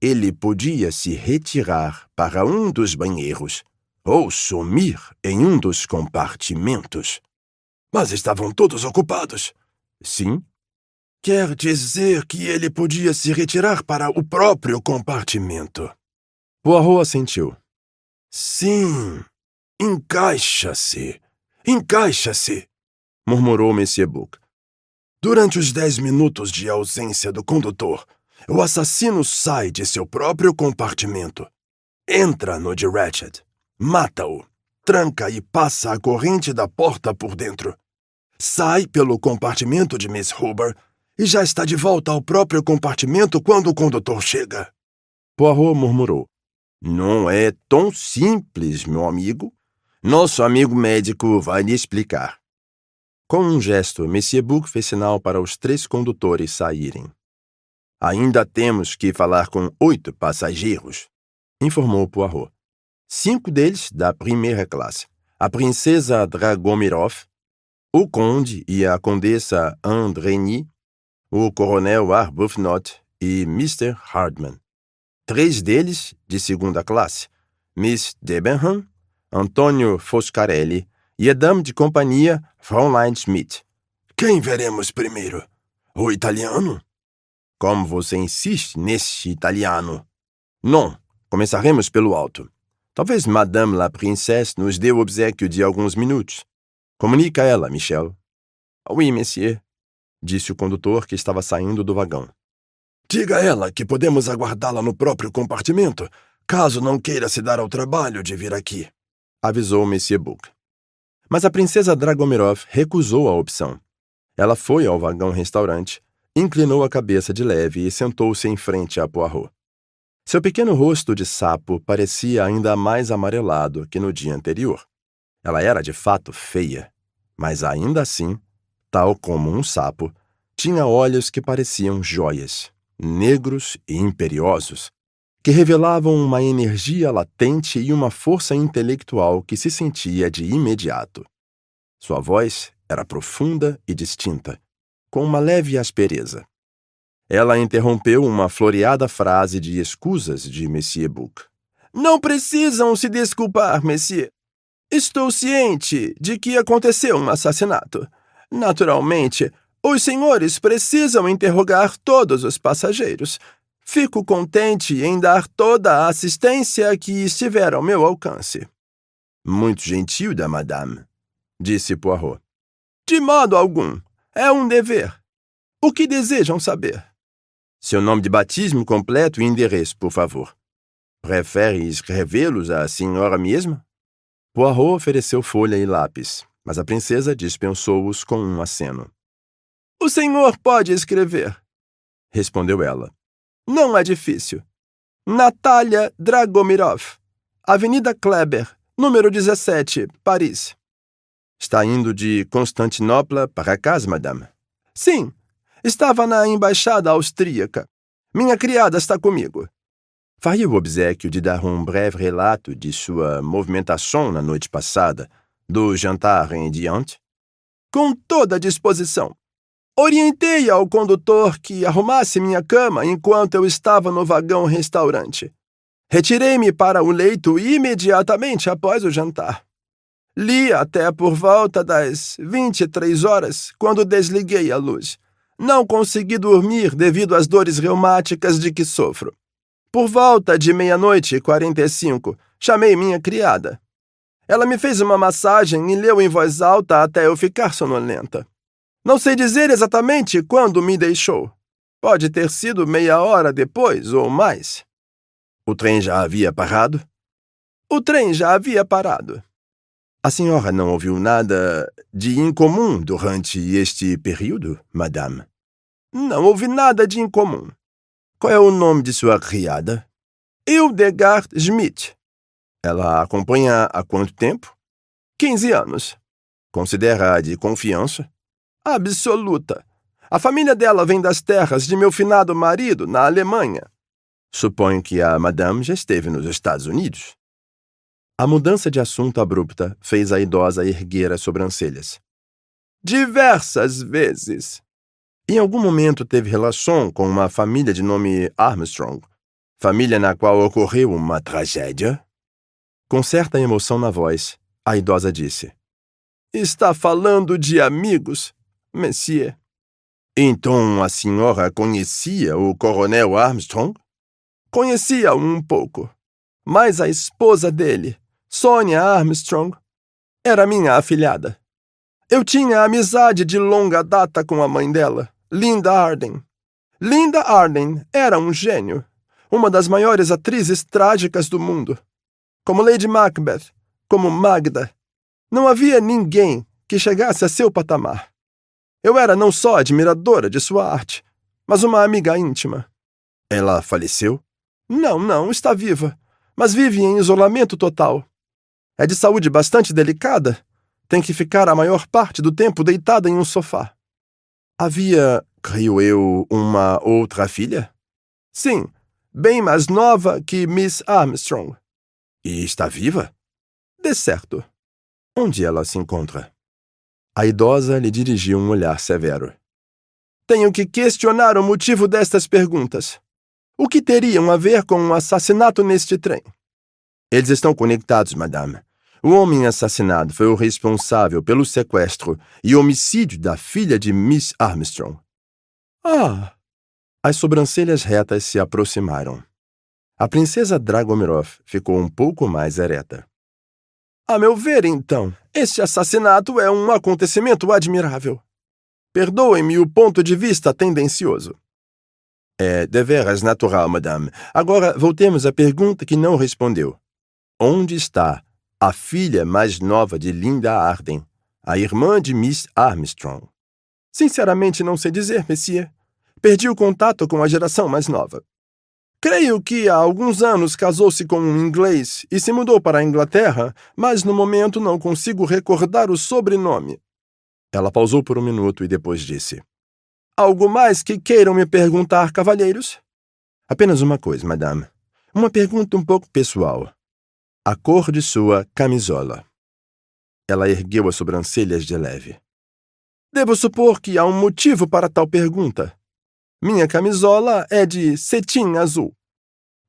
Ele podia se retirar para um dos banheiros ou sumir em um dos compartimentos. Mas estavam todos ocupados. Sim. Quer dizer que ele podia se retirar para o próprio compartimento. Poirot assentiu. Sim, encaixa-se, encaixa-se, murmurou Monsieur Buck. Durante os 10 minutos de ausência do condutor, o assassino sai de seu próprio compartimento, entra no de Ratchet, mata-o, tranca e passa a corrente da porta por dentro. Sai pelo compartimento de Miss Hubbard e já está de volta ao próprio compartimento quando o condutor chega. Poirot murmurou. Não é tão simples, meu amigo. Nosso amigo médico vai lhe explicar. Com um gesto, Monsieur Buck fez sinal para os 3 condutores saírem. Ainda temos que falar com 8 passageiros, informou Poirot. 5 deles da primeira classe. A princesa Dragomirov, o conde e a condessa Andreni, o coronel Arbuthnot e Mr. Hardman. 3 deles de segunda classe, Miss Debenham, Antônio Foscarelli e a dama de companhia Fraulein Schmidt. Quem veremos primeiro? O italiano? Como você insiste nesse italiano? Não, começaremos pelo alto. Talvez Madame la Princesse nos dê o obséquio de alguns minutos. Comunica a ela, Michel. Oui, monsieur, disse o condutor que estava saindo do vagão. Diga a ela que podemos aguardá-la no próprio compartimento, caso não queira se dar ao trabalho de vir aqui, avisou Monsieur Buck. Mas a princesa Dragomirov recusou a opção. Ela foi ao vagão-restaurante, inclinou a cabeça de leve e sentou-se em frente a Poirot. Seu pequeno rosto de sapo parecia ainda mais amarelado que no dia anterior. Ela era de fato feia, mas ainda assim, tal como um sapo, tinha olhos que pareciam joias, negros e imperiosos, que revelavam uma energia latente e uma força intelectual que se sentia de imediato. Sua voz era profunda e distinta, com uma leve aspereza. Ela interrompeu uma floreada frase de escusas de Monsieur Bouc. Não precisam se desculpar, Monsieur. Estou ciente de que aconteceu um assassinato. Naturalmente, os senhores precisam interrogar todos os passageiros. Fico contente em dar toda a assistência que estiver ao meu alcance. Muito gentil da madame, disse Poirot. De modo algum. É um dever. O que desejam saber? Seu nome de batismo completo e endereço, por favor. Prefere escrevê-los à senhora mesma? Poirot ofereceu folha e lápis, mas a princesa dispensou-os com um aceno. O senhor pode escrever, respondeu ela. Não é difícil. Natália Dragomirov, Avenida Kleber, número 17, Paris. Está indo de Constantinopla para casa, madame? Sim, estava na embaixada austríaca. Minha criada está comigo. Faria o obséquio de dar um breve relato de sua movimentação na noite passada, do jantar em diante? Com toda a disposição. Orientei ao condutor que arrumasse minha cama enquanto eu estava no vagão-restaurante. Retirei-me para o leito imediatamente após o jantar. Li até por volta das 23 horas, quando desliguei a luz. Não consegui dormir devido às dores reumáticas de que sofro. Por volta de 00:45, chamei minha criada. Ela me fez uma massagem e leu em voz alta até eu ficar sonolenta. Não sei dizer exatamente quando me deixou. Pode ter sido meia hora depois ou mais. O trem já havia parado? O trem já havia parado. A senhora não ouviu nada de incomum durante este período, madame? Não ouvi nada de incomum. Qual é o nome de sua criada? Hildegard Schmidt. Ela a acompanha há quanto tempo? 15 anos. Considera-a de confiança? Absoluta. A família dela vem das terras de meu finado marido, na Alemanha. Suponho que a madame já esteve nos Estados Unidos. A mudança de assunto abrupta fez a idosa erguer as sobrancelhas. Diversas vezes. Em algum momento teve relação com uma família de nome Armstrong, família na qual ocorreu uma tragédia? Com certa emoção na voz, a idosa disse. Está falando de amigos, Monsieur. Então a senhora conhecia o coronel Armstrong? Conhecia-o um pouco. Mas a esposa dele, Sonia Armstrong, era minha afilhada. Eu tinha amizade de longa data com a mãe dela, Linda Arden. Linda Arden era um gênio, uma das maiores atrizes trágicas do mundo. Como Lady Macbeth, como Magda. Não havia ninguém que chegasse a seu patamar. Eu era não só admiradora de sua arte, mas uma amiga íntima. Ela faleceu? Não, está viva, mas vive em isolamento total. É de saúde bastante delicada. Tem que ficar a maior parte do tempo deitada em um sofá. Havia, creio eu, uma outra filha? Sim, bem mais nova que Miss Armstrong. E está viva? De certo. Onde ela se encontra? A idosa lhe dirigiu um olhar severo. Tenho que questionar o motivo destas perguntas. O que teriam a ver com um assassinato neste trem? Eles estão conectados, madame. O homem assassinado foi o responsável pelo sequestro e homicídio da filha de Miss Armstrong. Ah! As sobrancelhas retas se aproximaram. A princesa Dragomirov ficou um pouco mais ereta. A meu ver, então, este assassinato é um acontecimento admirável. Perdoem-me o ponto de vista tendencioso. É deveras natural, madame. Agora, voltemos à pergunta que não respondeu. Onde está a filha mais nova de Linda Arden, a irmã de Miss Armstrong? Sinceramente, não sei dizer, Monsieur. Perdi o contato com a geração mais nova. Creio que há alguns anos casou-se com um inglês e se mudou para a Inglaterra, mas no momento não consigo recordar o sobrenome. Ela pausou por um minuto e depois disse. Algo mais que queiram me perguntar, cavalheiros? Apenas uma coisa, madame. Uma pergunta um pouco pessoal. A cor de sua camisola. Ela ergueu as sobrancelhas de leve. Devo supor que há um motivo para tal pergunta. Minha camisola é de cetim azul.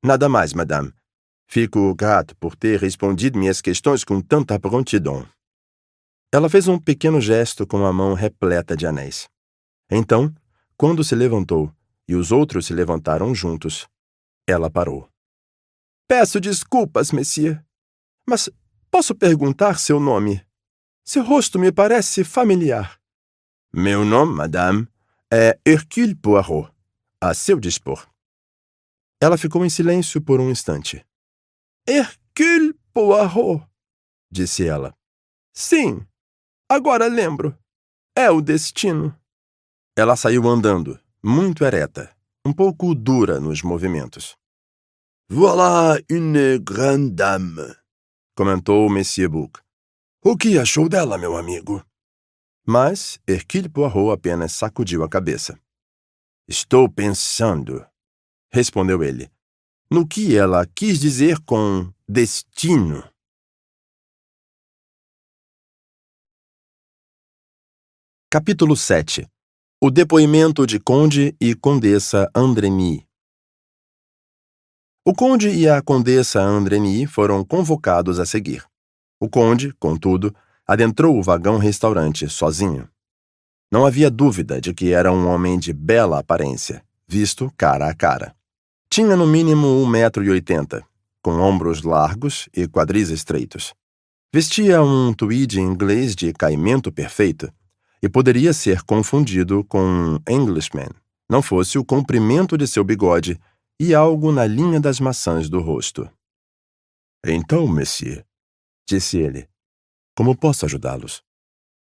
Nada mais, madame. Fico grato por ter respondido minhas questões com tanta prontidão. Ela fez um pequeno gesto com a mão repleta de anéis. Então, quando se levantou e os outros se levantaram juntos, ela parou. Peço desculpas, monsieur, mas posso perguntar seu nome? Seu rosto me parece familiar. Meu nome, madame, é Hercule Poirot, a seu dispor. Ela ficou em silêncio por um instante. Hercule Poirot, disse ela. Sim, agora lembro. É o destino. Ela saiu andando, muito ereta, um pouco dura nos movimentos. Voilà une grande dame, comentou o Monsieur Bouc. O que achou dela, meu amigo? Mas Hercule Poirot apenas sacudiu a cabeça. Estou pensando, respondeu ele, no que ela quis dizer com destino. Capítulo 7. O depoimento de Conde e Condessa Andreny. O conde e a condessa Andreny foram convocados a seguir. O conde, contudo, adentrou o vagão-restaurante sozinho. Não havia dúvida de que era um homem de bela aparência, visto cara a cara. Tinha no mínimo 1,80 m, com ombros largos e quadris estreitos. Vestia um tweed inglês de caimento perfeito e poderia ser confundido com um Englishman, não fosse o comprimento de seu bigode e algo na linha das maçãs do rosto. Então, monsieur, disse ele, como posso ajudá-los?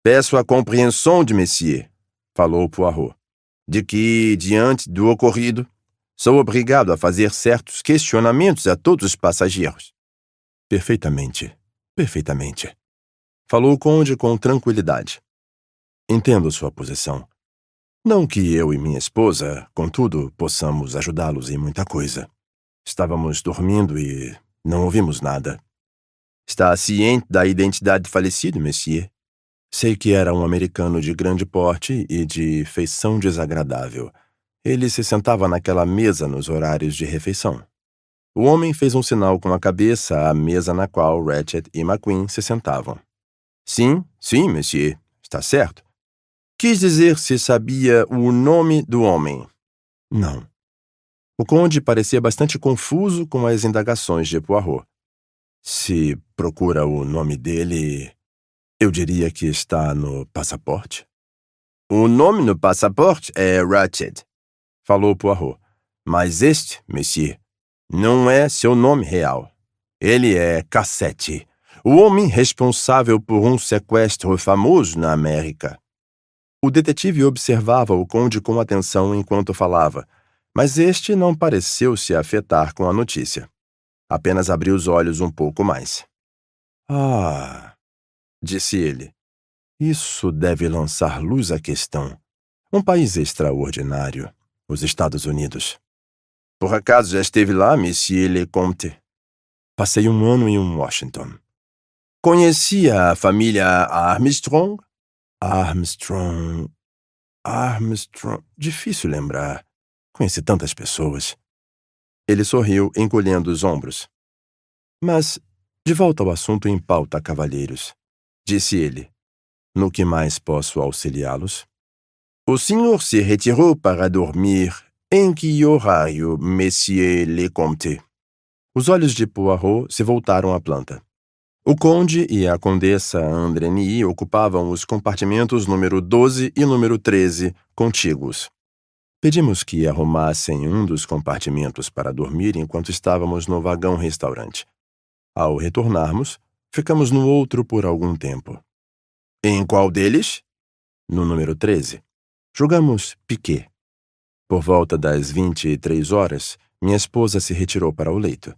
Peço a compreensão de monsieur, falou Poirot, de que, diante do ocorrido, sou obrigado a fazer certos questionamentos a todos os passageiros. Perfeitamente, perfeitamente, falou o conde com tranquilidade. Entendo sua posição. Não que eu e minha esposa, contudo, possamos ajudá-los em muita coisa. Estávamos dormindo e não ouvimos nada. Está ciente da identidade do falecido, monsieur? Sei que era um americano de grande porte e de feição desagradável. Ele se sentava naquela mesa nos horários de refeição. O homem fez um sinal com a cabeça à mesa na qual Ratchet e McQueen se sentavam. Sim, monsieur, está certo. Quis dizer se sabia o nome do homem. Não. O conde parecia bastante confuso com as indagações de Poirot. Se procura o nome dele, eu diria que está no passaporte. O nome no passaporte é Ratchet, falou Poirot. Mas este, monsieur, não é seu nome real. Ele é Cassette, o homem responsável por um sequestro famoso na América. O detetive observava o conde com atenção enquanto falava, mas este não pareceu se afetar com a notícia. Apenas abriu os olhos um pouco mais. Ah, disse ele, isso deve lançar luz à questão. Um país extraordinário, os Estados Unidos. Por acaso já esteve lá, monsieur le comte? Passei 1 ano em Washington. Conhecia a família Armstrong? Armstrong... Difícil lembrar. Conheci tantas pessoas. Ele sorriu, encolhendo os ombros. Mas, de volta ao assunto em pauta, cavalheiros, disse ele. No que mais posso auxiliá-los? O senhor se retirou para dormir. Em que horário, monsieur le comte? Os olhos de Poirot se voltaram à planta. O conde e a condessa Andreny ocupavam os compartimentos número 12 e número 13, contíguos. Pedimos que arrumassem um dos compartimentos para dormir enquanto estávamos no vagão-restaurante. Ao retornarmos, ficamos no outro por algum tempo. Em qual deles? No número 13. Jogamos piquet. Por volta das 23 horas, minha esposa se retirou para o leito.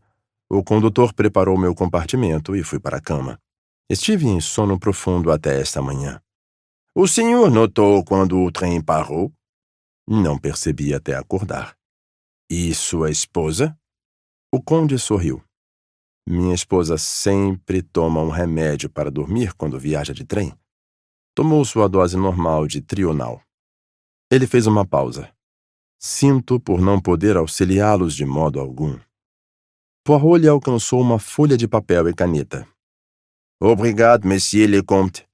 O condutor preparou meu compartimento e fui para a cama. Estive em sono profundo até esta manhã. O senhor notou quando o trem parou? Não percebi até acordar. E sua esposa? O conde sorriu. Minha esposa sempre toma um remédio para dormir quando viaja de trem. Tomou sua dose normal de Trional. Ele fez uma pausa. Sinto por não poder auxiliá-los de modo algum. Poirot lhe alcançou uma folha de papel e caneta. Obrigado, Monsieur le Comte.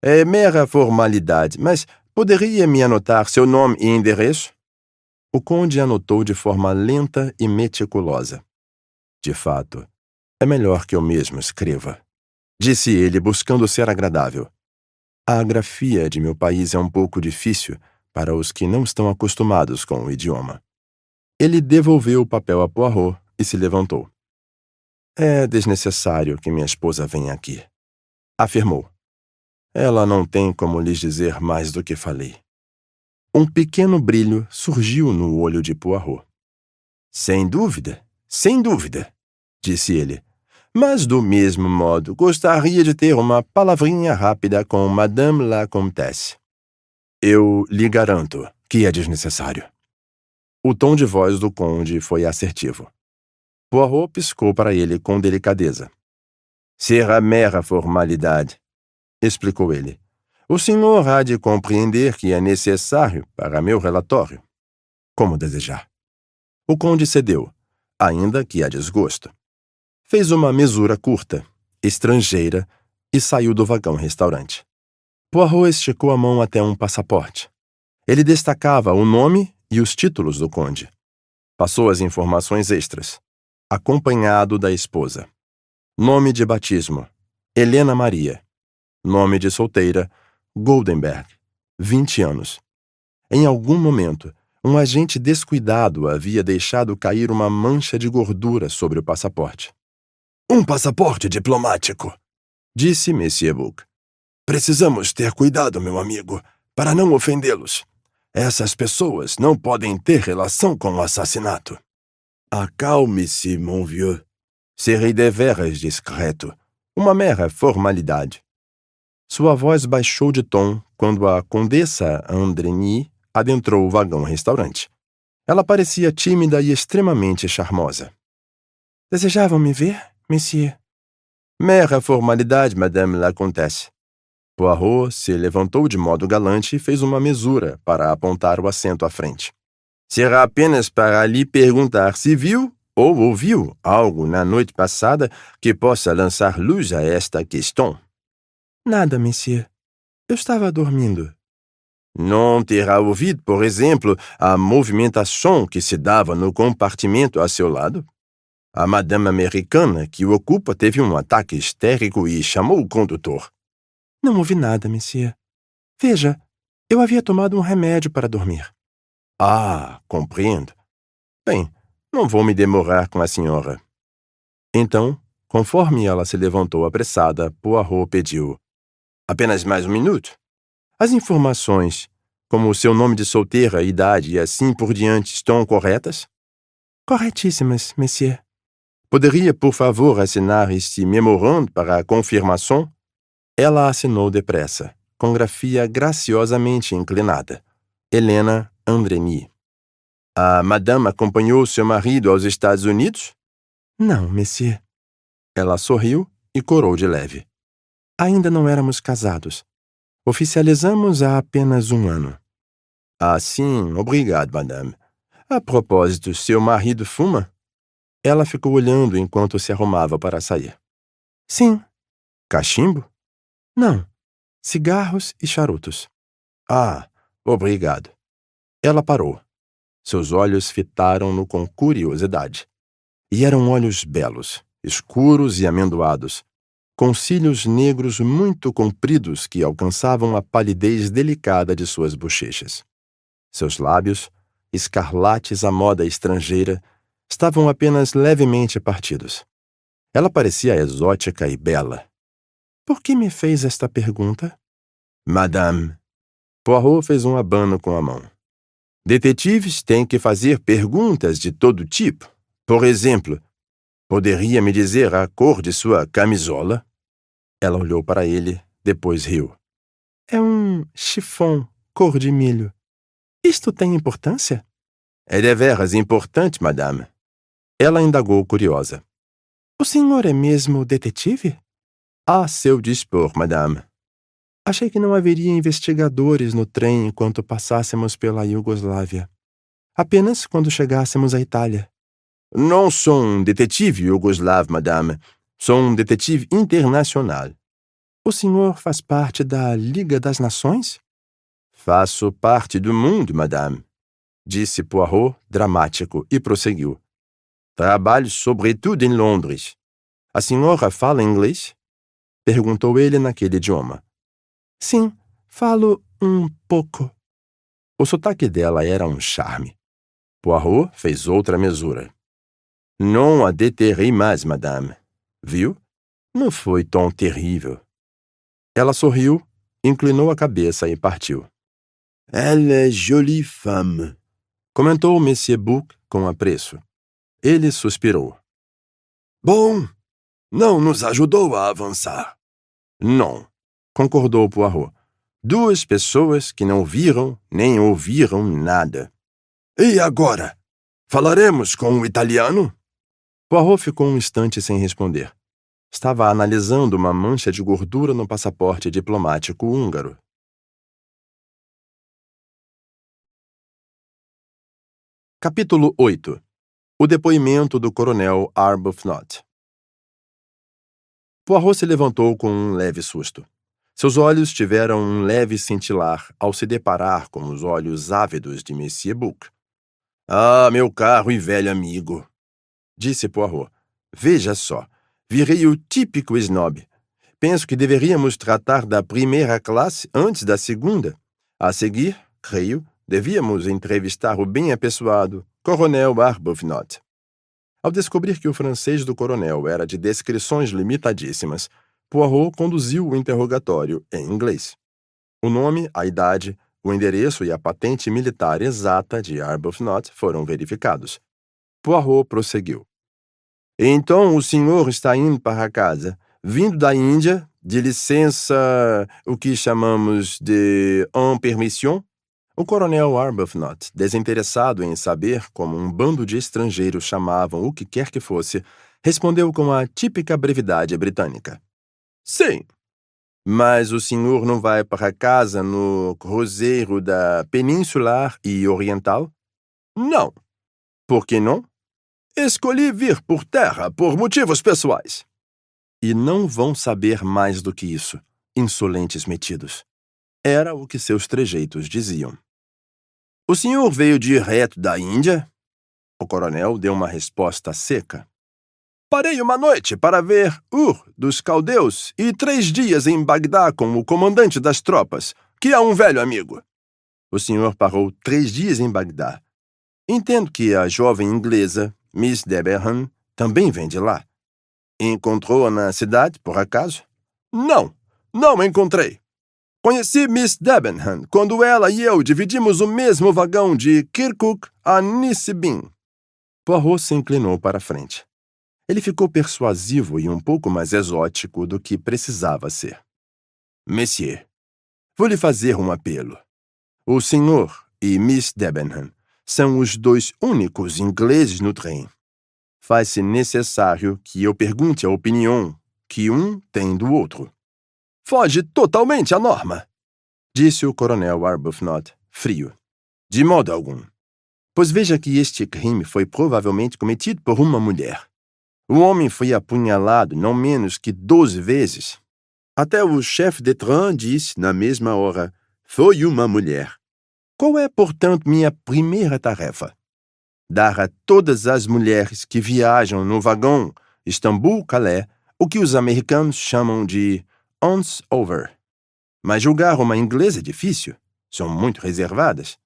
É mera formalidade, mas poderia me anotar seu nome e endereço? O conde anotou de forma lenta e meticulosa. De fato, é melhor que eu mesmo escreva, disse ele, buscando ser agradável. A grafia de meu país é um pouco difícil para os que não estão acostumados com o idioma. Ele devolveu o papel a Poirot e se levantou. É desnecessário que minha esposa venha aqui, afirmou. Ela não tem como lhes dizer mais do que falei. Um pequeno brilho surgiu no olho de Poirot. Sem dúvida, disse ele. Mas, do mesmo modo, gostaria de ter uma palavrinha rápida com Madame la Comtesse. Eu lhe garanto que é desnecessário. O tom de voz do conde foi assertivo. Poirot piscou para ele com delicadeza. Será mera formalidade, explicou ele. O senhor há de compreender que é necessário para meu relatório. Como desejar. O conde cedeu, ainda que a desgosto. Fez uma mesura curta, estrangeira, e saiu do vagão-restaurante. Poirot esticou a mão até um passaporte. Ele destacava o nome e os títulos do conde. Passou as informações extras. Acompanhado da esposa. Nome de batismo: Helena Maria. Nome de solteira: Goldenberg. 20 anos. Em algum momento, um agente descuidado havia deixado cair uma mancha de gordura sobre o passaporte. Um passaporte diplomático, disse Monsieur Bouc. Precisamos ter cuidado, meu amigo, para não ofendê-los. Essas pessoas não podem ter relação com o assassinato. Acalme-se, mon vieux. Serei deveras discreto. Uma mera formalidade. Sua voz baixou de tom quando a condessa Andreny adentrou o vagão-restaurante. Ela parecia tímida e extremamente charmosa. Desejavam me ver, monsieur? Mera formalidade, Madame la Comtesse. Poirot se levantou de modo galante e fez uma mesura para apontar o assento à frente. Será apenas para lhe perguntar se viu ou ouviu algo na noite passada que possa lançar luz a esta questão. Nada, monsieur. Eu estava dormindo. Não terá ouvido, por exemplo, a movimentação que se dava no compartimento a seu lado? A madame americana que o ocupa teve um ataque histérico e chamou o condutor. Não ouvi nada, monsieur. Veja, eu havia tomado um remédio para dormir. Ah, compreendo. Bem, não vou me demorar com a senhora. Então, conforme ela se levantou apressada, Poirot pediu. Apenas mais um minuto? As informações, como o seu nome de solteira, idade e assim por diante, estão corretas? Corretíssimas, monsieur. Poderia, por favor, assinar este memorando para a confirmação? Ela assinou depressa, com grafia graciosamente inclinada. Helena Andreny. A madame acompanhou seu marido aos Estados Unidos? Não, monsieur. Ela sorriu e corou de leve. Ainda não éramos casados. Oficializamos há apenas 1 ano. Ah, sim, obrigado, madame. A propósito, seu marido fuma? Ela ficou olhando enquanto se arrumava para sair. Sim. Cachimbo? Não. Cigarros e charutos. Ah, obrigado. Ela parou. Seus olhos fitaram-no com curiosidade. E eram olhos belos, escuros e amendoados, com cílios negros muito compridos que alcançavam a palidez delicada de suas bochechas. Seus lábios, escarlates à moda estrangeira, estavam apenas levemente partidos. Ela parecia exótica e bela. Por que me fez esta pergunta? Madame. Poirot fez um abano com a mão. Detetives têm que fazer perguntas de todo tipo. Por exemplo, poderia me dizer a cor de sua camisola? Ela olhou para ele, depois riu. É um chiffon cor de milho. Isto tem importância? É deveras importante, madame. Ela indagou curiosa. O senhor é mesmo detetive? A seu dispor, madame. Achei que não haveria investigadores no trem enquanto passássemos pela Iugoslávia. Apenas quando chegássemos à Itália. Não sou um detetive iugoslavo, madame. Sou um detetive internacional. O senhor faz parte da Liga das Nações? Faço parte do mundo, madame, disse Poirot, dramático, e prosseguiu. Trabalho sobretudo em Londres. A senhora fala inglês? Perguntou ele naquele idioma. Sim, falo um pouco. O sotaque dela era um charme. Poirot fez outra mesura. Não a deterrei mais, madame. Viu? Não foi tão terrível. Ela sorriu, inclinou a cabeça e partiu. Elle est jolie femme, comentou o Monsieur Bouc com apreço. Ele suspirou. Bom, não nos ajudou a avançar. Não, concordou Poirot. Duas pessoas que não viram nem ouviram nada. E agora? Falaremos com o italiano? Poirot ficou um instante sem responder. Estava analisando uma mancha de gordura no passaporte diplomático húngaro. Capítulo 8. O depoimento do coronel Arbuthnot. Poirot se levantou com um leve susto. Seus olhos tiveram um leve cintilar ao se deparar com os olhos ávidos de Monsieur Bouc. Ah, meu caro e velho amigo, disse Poirot. Veja só, virei o típico snob. Penso que deveríamos tratar da primeira classe antes da segunda. A seguir, creio, devíamos entrevistar o bem apessoado coronel Arbuthnot. Ao descobrir que o francês do coronel era de descrições limitadíssimas, Poirot conduziu o interrogatório em inglês. O nome, a idade, o endereço e a patente militar exata de Arbuthnot foram verificados. Poirot prosseguiu. Então o senhor está indo para casa, vindo da Índia, de licença, o que chamamos de en permission? O coronel Arbuthnot, desinteressado em saber como um bando de estrangeiros chamavam o que quer que fosse, respondeu com a típica brevidade britânica. Sim. Mas o senhor não vai para casa no cruzeiro da Peninsular e Oriental? Não. Por que não? Escolhi vir por terra por motivos pessoais. E não vão saber mais do que isso, insolentes metidos. Era o que seus trejeitos diziam. O senhor veio direto da Índia? O coronel deu uma resposta seca. Parei uma noite para ver Ur dos Caldeus e 3 dias em Bagdá com o comandante das tropas, que é um velho amigo. O senhor parou 3 dias em Bagdá. Entendo que a jovem inglesa, Miss Debenham, também vem de lá. Encontrou-a na cidade, por acaso? Não encontrei. Conheci Miss Debenham quando ela e eu dividimos o mesmo vagão de Kirkuk a Nisibin. Poirot se inclinou para a frente. Ele ficou persuasivo e um pouco mais exótico do que precisava ser. Monsieur, vou lhe fazer um apelo. O senhor e Miss Debenham são os 2 únicos ingleses no trem. Faz-se necessário que eu pergunte a opinião que um tem do outro. Foge totalmente à norma, disse o coronel Arbuthnot, frio. De modo algum. Pois veja que este crime foi provavelmente cometido por uma mulher. O homem foi apunhalado não menos que 12 vezes. Até o chefe de train disse, na mesma hora, foi uma mulher. Qual é, portanto, minha primeira tarefa? Dar a todas as mulheres que viajam no vagão Istambul-Calais o que os americanos chamam de once over. Mas julgar uma inglesa é difícil. São muito reservadas.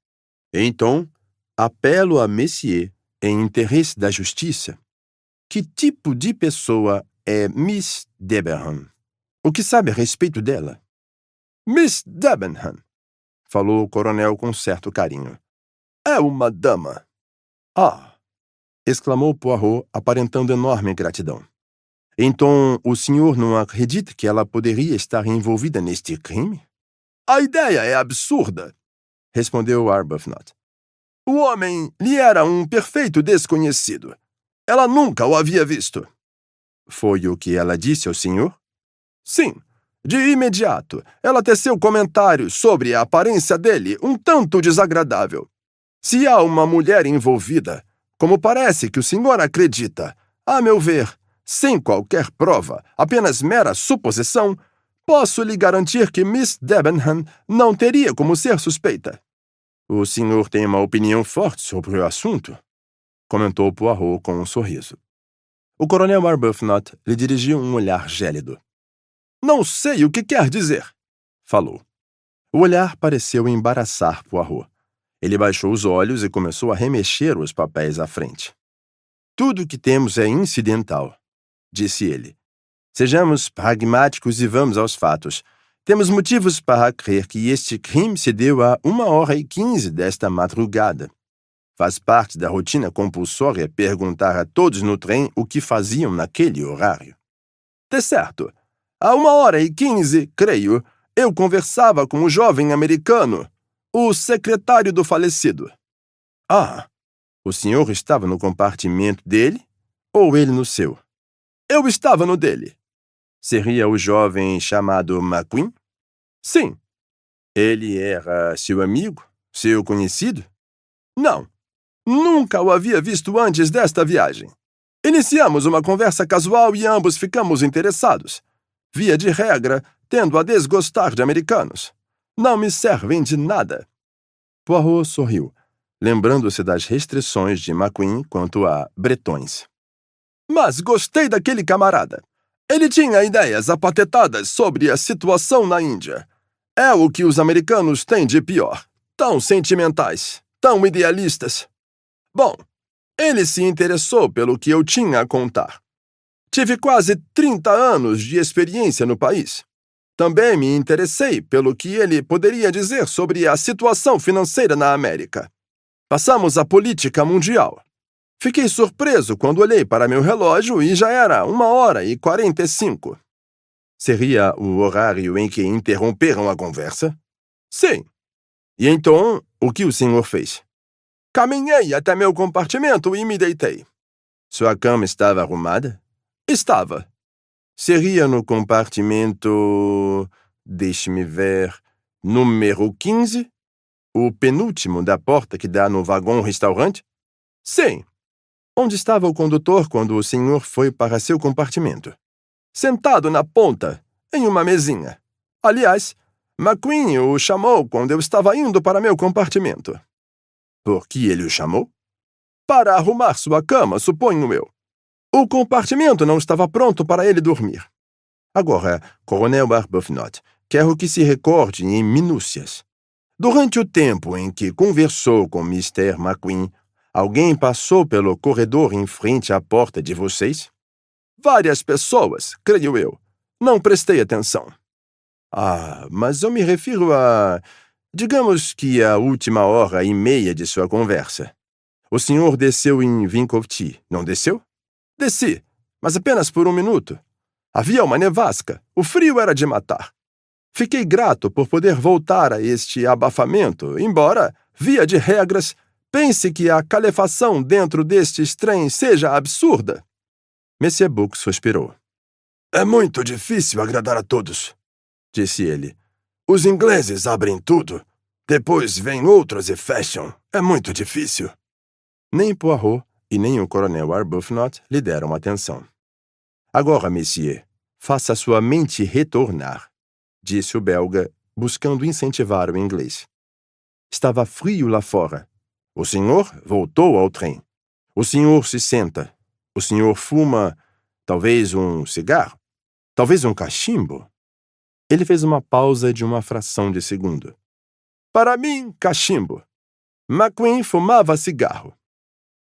Então, apelo a Messier em interesse da justiça. Que tipo de pessoa é Miss Debenham? O que sabe a respeito dela? Miss Debenham, falou o coronel com certo carinho. É uma dama. Ah! Exclamou Poirot, aparentando enorme gratidão. Então, o senhor não acredita que ela poderia estar envolvida neste crime? A ideia é absurda, respondeu Arbuthnot. O homem lhe era um perfeito desconhecido. Ela nunca o havia visto. Foi o que ela disse ao senhor? Sim, de imediato. Ela teceu comentários sobre a aparência dele um tanto desagradável. Se há uma mulher envolvida, como parece que o senhor acredita, a meu ver, sem qualquer prova, apenas mera suposição, posso lhe garantir que Miss Debenham não teria como ser suspeita. O senhor tem uma opinião forte sobre o assunto? Comentou Poirot com um sorriso. O coronel Arbuthnot lhe dirigiu um olhar gélido. Não sei o que quer dizer, falou. O olhar pareceu embaraçar Poirot. Ele baixou os olhos e começou a remexer os papéis à frente. Tudo o que temos é incidental, disse ele. Sejamos pragmáticos e vamos aos fatos. Temos motivos para crer que este crime se deu a 1h15 desta madrugada. Faz parte da rotina compulsória perguntar a todos no trem o que faziam naquele horário. De certo, a 1h15, creio, eu conversava com o jovem americano, o secretário do falecido. Ah, o senhor estava no compartimento dele ou ele no seu? Eu estava no dele. Seria o jovem chamado McQueen? Sim. Ele era seu amigo? Seu conhecido? Não. Nunca o havia visto antes desta viagem. Iniciamos uma conversa casual e ambos ficamos interessados. Via de regra, tendo a desgostar de americanos. Não me servem de nada. Poirot sorriu, lembrando-se das restrições de McQueen quanto a bretões. Mas gostei daquele camarada. Ele tinha ideias apatetadas sobre a situação na Índia. É o que os americanos têm de pior. Tão sentimentais, tão idealistas. Bom, ele se interessou pelo que eu tinha a contar. Tive quase 30 anos de experiência no país. Também me interessei pelo que ele poderia dizer sobre a situação financeira na América. Passamos à política mundial. Fiquei surpreso quando olhei para meu relógio e já era 1h45. Seria o horário em que interromperam a conversa? Sim. E então, o que o senhor fez? Caminhei até meu compartimento e me deitei. Sua cama estava arrumada? Estava. Seria no compartimento... Deixe-me ver... Número 15? O penúltimo da porta que dá no vagão-restaurante? Sim. Onde estava o condutor quando o senhor foi para seu compartimento? Sentado na ponta, em uma mesinha. Aliás, McQueen o chamou quando eu estava indo para meu compartimento. Por que ele o chamou? Para arrumar sua cama, suponho eu. O compartimento não estava pronto para ele dormir. Agora, coronel Arbuthnot, quero que se recorde em minúcias. Durante o tempo em que conversou com Mr. McQueen, alguém passou pelo corredor em frente à porta de vocês? Várias pessoas, creio eu. Não prestei atenção. Ah, mas eu me refiro a... Digamos que a última 1h30 de sua conversa. O senhor desceu em Vinkovci, não desceu? Desci, mas apenas por 1 minuto. Havia uma nevasca. O frio era de matar. Fiquei grato por poder voltar a este abafamento, embora, via de regras, pense que a calefação dentro destes trens seja absurda. Monsieur Buck suspirou. É muito difícil agradar a todos, disse ele. Os ingleses abrem tudo. Depois vêm outros e fecham. É muito difícil. Nem Poirot e nem o coronel Arbuthnot lhe deram atenção. Agora, monsieur, faça sua mente retornar, disse o belga, buscando incentivar o inglês. Estava frio lá fora. O senhor voltou ao trem. O senhor se senta. O senhor fuma, talvez um cigarro? Talvez um cachimbo? Ele fez uma pausa de uma fração de segundo. Para mim, cachimbo. McQueen fumava cigarro.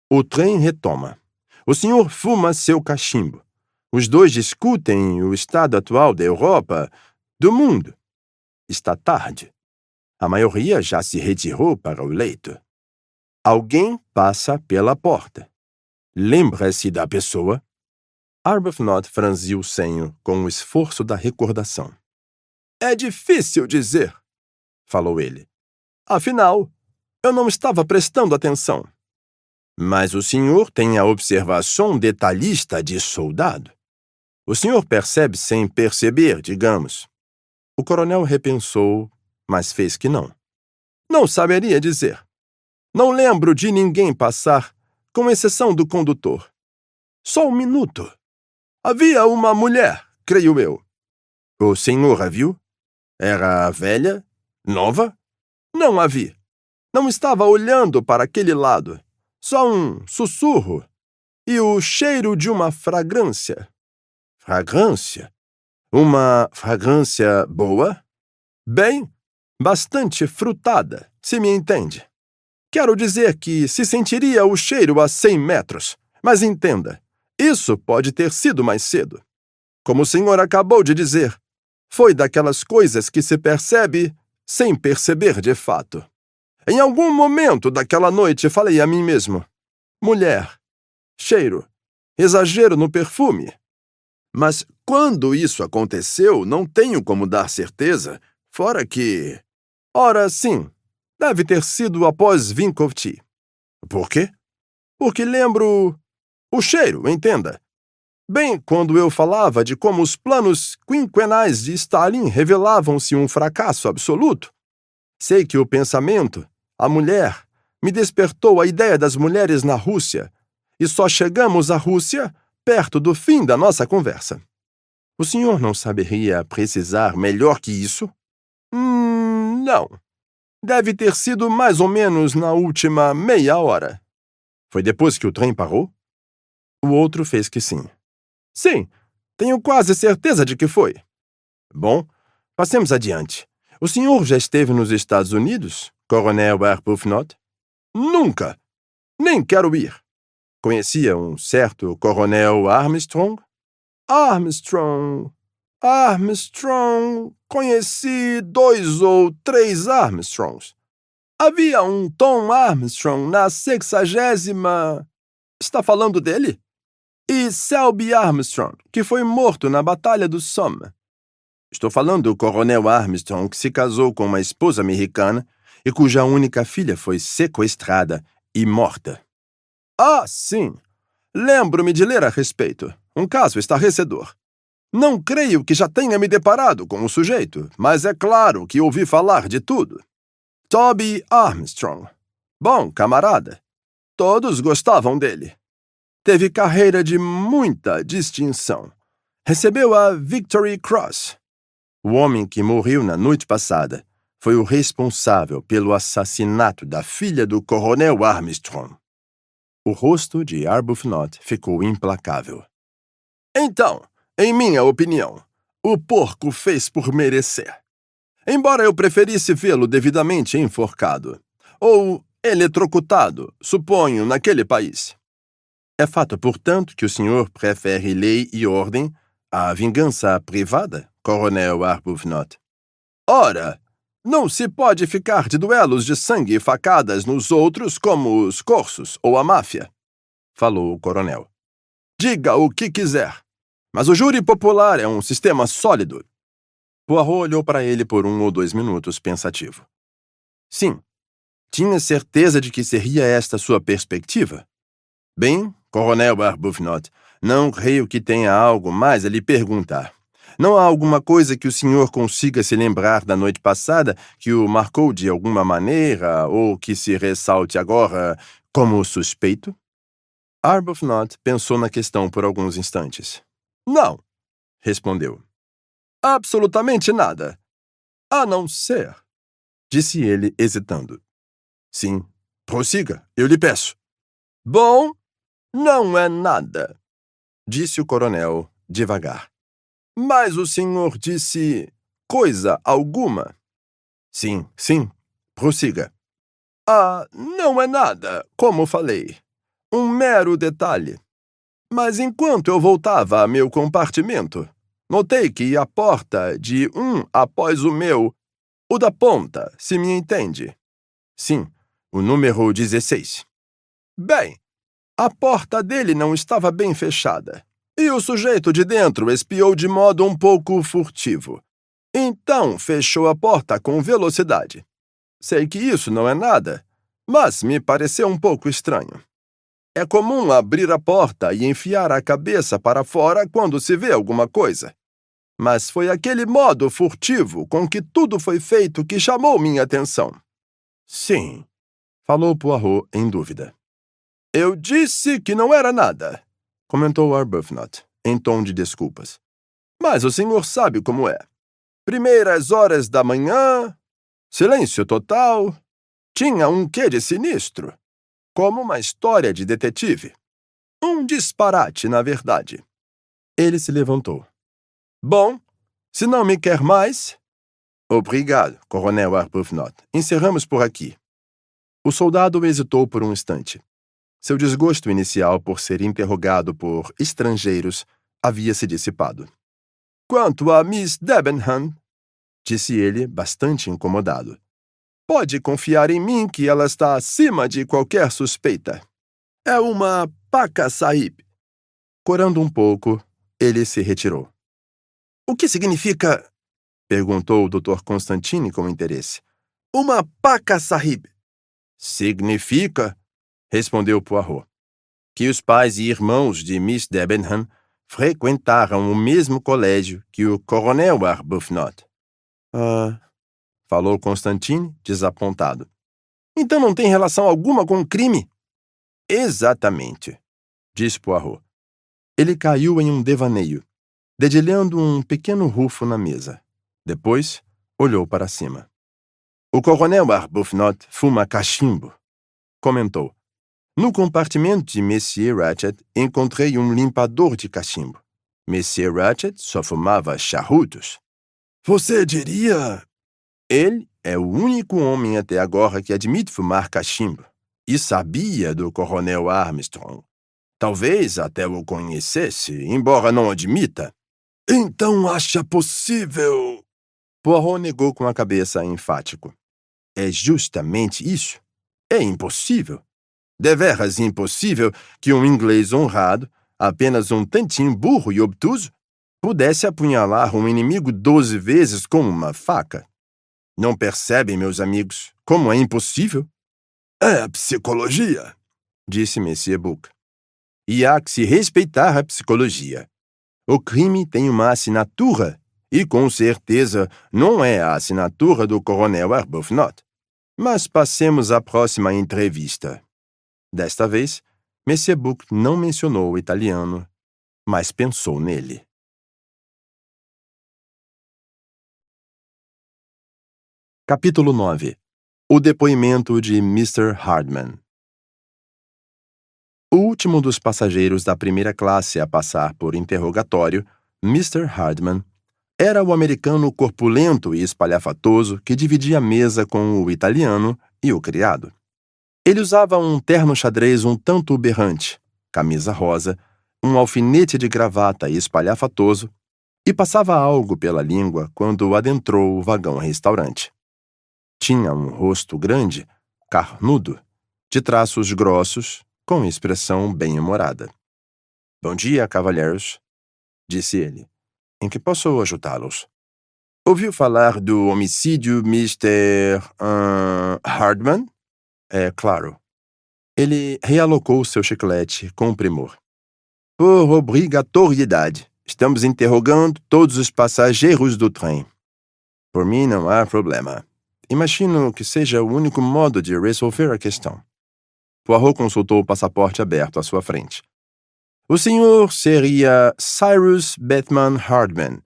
O trem retoma. O senhor fuma seu cachimbo. Os dois discutem o estado atual da Europa, do mundo. Está tarde. A maioria já se retirou para o leito. Alguém passa pela porta. Lembra-se da pessoa? Arbuthnot franziu o senho com o esforço da recordação. É difícil dizer, falou ele. Afinal, eu não estava prestando atenção. Mas o senhor tem a observação detalhista de soldado. O senhor percebe sem perceber, digamos. O coronel repensou, mas fez que não. Não saberia dizer. Não lembro de ninguém passar, com exceção do condutor. Só um minuto. Havia uma mulher, creio eu. O senhor a viu? Era velha? Nova? Não a vi. Não estava olhando para aquele lado. Só um sussurro. E o cheiro de uma fragrância. Fragrância? Uma fragrância boa? Bem, bastante frutada, se me entende. Quero dizer que se sentiria o cheiro a 100 metros. Mas entenda, isso pode ter sido mais cedo. Como o senhor acabou de dizer, foi daquelas coisas que se percebe sem perceber de fato. Em algum momento daquela noite falei a mim mesmo: mulher, cheiro, exagero no perfume. Mas quando isso aconteceu, não tenho como dar certeza, fora que... Ora, sim, deve ter sido após Vinkovci. Por quê? Porque lembro... O cheiro, entenda. Bem, quando eu falava de como os planos quinquenais de Stalin revelavam-se um fracasso absoluto, sei que o pensamento, a mulher, me despertou a ideia das mulheres na Rússia, e só chegamos à Rússia perto do fim da nossa conversa. O senhor não saberia precisar melhor que isso? Não. Deve ter sido mais ou menos na última meia hora. Foi depois que o trem parou? O outro fez que sim. Sim, tenho quase certeza de que foi. Bom, passemos adiante. O senhor já esteve nos Estados Unidos, Coronel Arbuthnot? Nunca! Nem quero ir. Conhecia um certo Coronel Armstrong? Armstrong. Conheci 2 ou 3 Armstrongs. Havia um Tom Armstrong na 60ª... Está falando dele? E Selby Armstrong, que foi morto na Batalha do Somme. Estou falando do Coronel Armstrong, que se casou com uma esposa americana e cuja única filha foi sequestrada e morta. Ah, sim. Lembro-me de ler a respeito. Um caso estarrecedor. Não creio que já tenha me deparado com o sujeito, mas é claro que ouvi falar de tudo. Toby Armstrong. Bom camarada. Todos gostavam dele. Teve carreira de muita distinção. Recebeu a Victory Cross. O homem que morreu na noite passada foi o responsável pelo assassinato da filha do Coronel Armstrong. O rosto de Arbuthnot ficou implacável. Então, em minha opinião, o porco fez por merecer. Embora eu preferisse vê-lo devidamente enforcado, ou eletrocutado, suponho, naquele país. É fato, portanto, que o senhor prefere lei e ordem à vingança privada, Coronel Arbuthnot? Ora, não se pode ficar de duelos de sangue e facadas nos outros como os corsos ou a máfia, falou o coronel. Diga o que quiser, mas o júri popular é um sistema sólido. Poirot olhou para ele por 1 ou 2 minutos, pensativo. Sim. Tinha certeza de que seria esta sua perspectiva? Bem, Coronel Arbuthnot, não creio que tenha algo mais a lhe perguntar. Não há alguma coisa que o senhor consiga se lembrar da noite passada que o marcou de alguma maneira ou que se ressalte agora como suspeito? Arbuthnot pensou na questão por alguns instantes. Não, respondeu. Absolutamente nada. A não ser, disse ele, hesitando. Sim, prossiga, eu lhe peço. Bom, não é nada, disse o coronel, devagar. Mas o senhor disse coisa alguma? Sim, prossiga. Ah, não é nada, como falei. Um mero detalhe. Mas enquanto eu voltava a meu compartimento, notei que a porta de um após o meu, o da ponta, se me entende. Sim, o número 16. Bem, a porta dele não estava bem fechada, e o sujeito de dentro espiou de modo um pouco furtivo. Então fechou a porta com velocidade. Sei que isso não é nada, mas me pareceu um pouco estranho. É comum abrir a porta e enfiar a cabeça para fora quando se vê alguma coisa. Mas foi aquele modo furtivo com que tudo foi feito que chamou minha atenção. Sim, Falou Poirot em dúvida. Eu disse que não era nada, comentou Arbuthnot, em tom de desculpas. Mas o senhor sabe como é. Primeiras horas da manhã, silêncio total. Tinha um quê de sinistro. Como uma história de detetive. Um disparate, na verdade. Ele se levantou. Bom, se não me quer mais... Obrigado, Coronel Arbuthnot. Encerramos por aqui. O soldado hesitou por um instante. Seu desgosto inicial por ser interrogado por estrangeiros havia se dissipado. Quanto a Miss Debenham, disse ele, bastante incomodado, pode confiar em mim que ela está acima de qualquer suspeita. É uma Paca Sahib. Corando um pouco, ele se retirou. O que significa? Perguntou o Dr. Constantine com interesse. Uma Paca Sahib. Significa, respondeu Poirot, que os pais e irmãos de Miss Debenham frequentaram o mesmo colégio que o Coronel Arbuthnot. Falou Constantine, desapontado. Então não tem relação alguma com o crime? Exatamente, disse Poirot. Ele caiu em um devaneio, dedilhando um pequeno rufo na mesa. Depois, olhou para cima. O Coronel Arbuthnot fuma cachimbo, comentou. No compartimento de Monsieur Ratchet, encontrei um limpador de cachimbo. Monsieur Ratchet só fumava charutos. Você diria... Ele é o único homem até agora que admite fumar cachimbo. E sabia do Coronel Armstrong. Talvez até o conhecesse, embora não admita. Então acha possível... Poirot negou com a cabeça enfático. É justamente isso. É impossível. Deveras impossível que um inglês honrado, apenas um tantinho burro e obtuso, pudesse apunhalar um inimigo 12 vezes com uma faca. Não percebem, meus amigos, como é impossível? É a psicologia, disse Monsieur Buck. E há que se respeitar a psicologia. O crime tem uma assinatura, e com certeza não é a assinatura do Coronel Arbuthnot. Mas passemos à próxima entrevista. Desta vez, Monsieur Buck não mencionou o italiano, mas pensou nele. Capítulo 9. O depoimento de Mr. Hardman. O último dos passageiros da primeira classe a passar por interrogatório, Mr. Hardman, era o americano corpulento e espalhafatoso que dividia a mesa com o italiano e o criado. Ele usava um terno xadrez um tanto berrante, camisa rosa, um alfinete de gravata espalhafatoso e passava algo pela língua quando adentrou o vagão-restaurante. Tinha um rosto grande, carnudo, de traços grossos, com expressão bem-humorada. Bom dia, cavalheiros, disse ele. Em que posso ajudá-los? Ouviu falar do homicídio Mr. Hardman? É claro. Ele realocou seu chiclete com primor. Por obrigatoriedade, estamos interrogando todos os passageiros do trem. Por mim não há problema. Imagino que seja o único modo de resolver a questão. Poirot consultou o passaporte aberto à sua frente. O senhor seria Cyrus Bethman Hardman,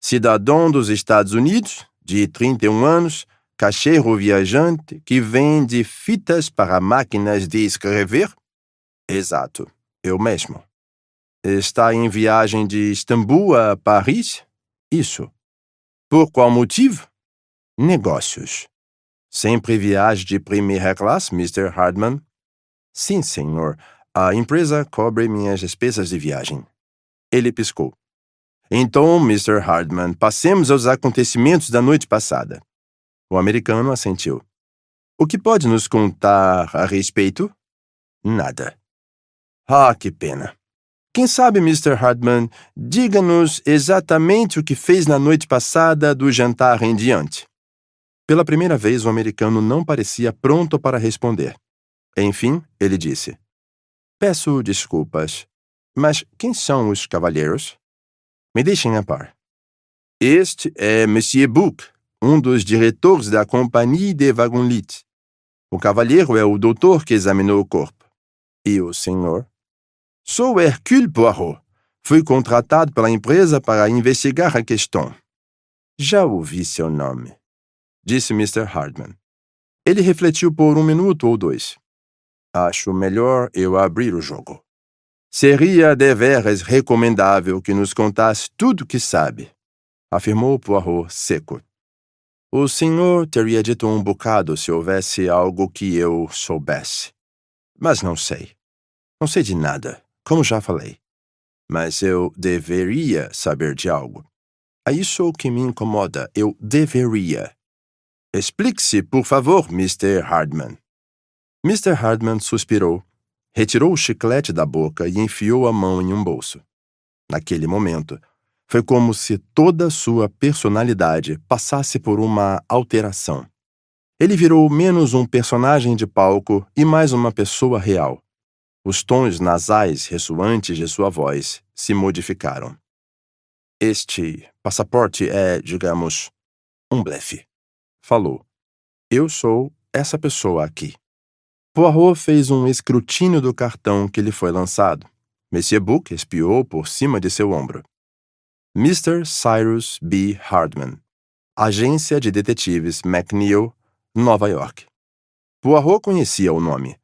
cidadão dos Estados Unidos, de 31 anos, caixeiro viajante que vende fitas para máquinas de escrever? Exato, eu mesmo. Está em viagem de Istambul a Paris? Isso. Por qual motivo? Negócios. Sempre viagem de primeira classe, Mr. Hardman? Sim, senhor. A empresa cobre minhas despesas de viagem. Ele piscou. Então, Mr. Hardman, passemos aos acontecimentos da noite passada. O americano assentiu. O que pode nos contar a respeito? Nada. Ah, que pena. Quem sabe, Mr. Hardman, diga-nos exatamente o que fez na noite passada do jantar em diante. Pela primeira vez, o americano não parecia pronto para responder. Enfim, ele disse. Peço desculpas, mas quem são os cavalheiros? Me deixem a par. Este é Monsieur Buck, um dos diretores da Companhie de Wagonlit. O cavalheiro é o doutor que examinou o corpo. E o senhor? Sou Hercule Poirot. Fui contratado pela empresa para investigar a questão. Já ouvi seu nome, disse Mr. Hardman. Ele refletiu por 1 minuto ou 2. Acho melhor eu abrir o jogo. Seria deveras recomendável que nos contasse tudo o que sabe, afirmou Poirot seco. O senhor teria dito um bocado se houvesse algo que eu soubesse. Mas não sei. Não sei de nada, como já falei. Mas eu deveria saber de algo. É isso que me incomoda. Eu deveria. Explique-se, por favor, Mr. Hardman. Mr. Hardman suspirou, retirou o chiclete da boca e enfiou a mão em um bolso. Naquele momento, foi como se toda sua personalidade passasse por uma alteração. Ele virou menos um personagem de palco e mais uma pessoa real. Os tons nasais ressoantes de sua voz se modificaram. Este passaporte é, digamos, um blefe, falou. Eu sou essa pessoa aqui. Poirot fez um escrutínio do cartão que lhe foi lançado. Monsieur Book espiou por cima de seu ombro. Mr. Cyrus B. Hardman, Agência de Detetives McNeil, Nova York. Poirot conhecia o nome.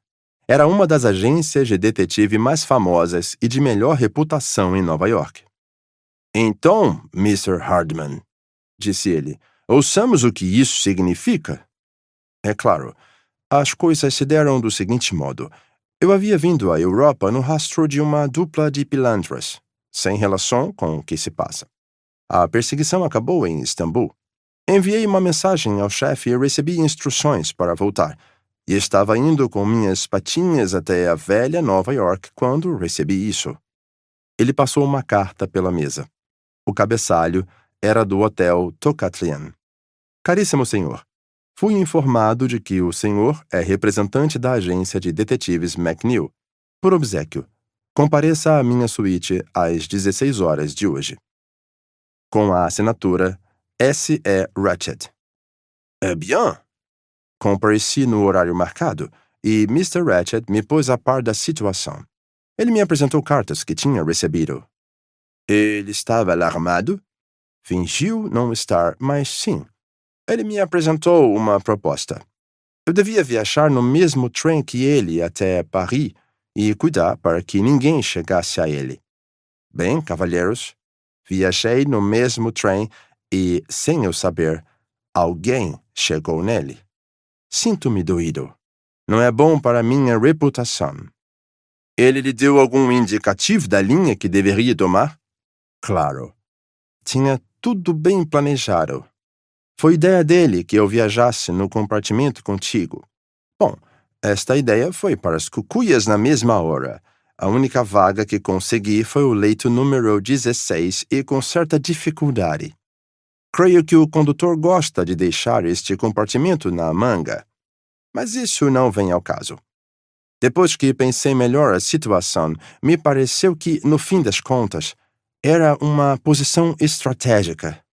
Era uma das agências de detetive mais famosas e de melhor reputação em Nova York. Então, Mr. Hardman, disse ele, ouçamos o que isso significa. É claro, as coisas se deram do seguinte modo. Eu havia vindo à Europa no rastro de uma dupla de pilantras, sem relação com o que se passa. A perseguição acabou em Istambul. Enviei uma mensagem ao chefe e recebi instruções para voltar. E estava indo com minhas patinhas até a velha Nova York quando recebi isso. Ele passou uma carta pela mesa. O cabeçalho era do Hotel Tocatlian. Caríssimo senhor, fui informado de que o senhor é representante da agência de detetives McNeil. Por obséquio, compareça à minha suíte às 16 horas de hoje. Com a assinatura S.E. Ratchet. É bien. Compareci no horário marcado e Mr. Ratchet me pôs a par da situação. Ele me apresentou cartas que tinha recebido. Ele estava alarmado? Fingiu não estar, mas sim. Ele me apresentou uma proposta. Eu devia viajar no mesmo trem que ele até Paris e cuidar para que ninguém chegasse a ele. Bem, cavalheiros, viajei no mesmo trem e, sem eu saber, alguém chegou nele. Sinto-me doído. Não é bom para minha reputação. Ele lhe deu algum indicativo da linha que deveria tomar? Claro. Tinha tudo bem planejado. Foi ideia dele que eu viajasse no compartimento contigo. Bom, esta ideia foi para as cucuias na mesma hora. A única vaga que consegui foi o leito número 16 e com certa dificuldade. Creio que o condutor gosta de deixar este compartimento na manga. Mas isso não vem ao caso. Depois que pensei melhor a situação, me pareceu que, no fim das contas, era uma posição estratégica.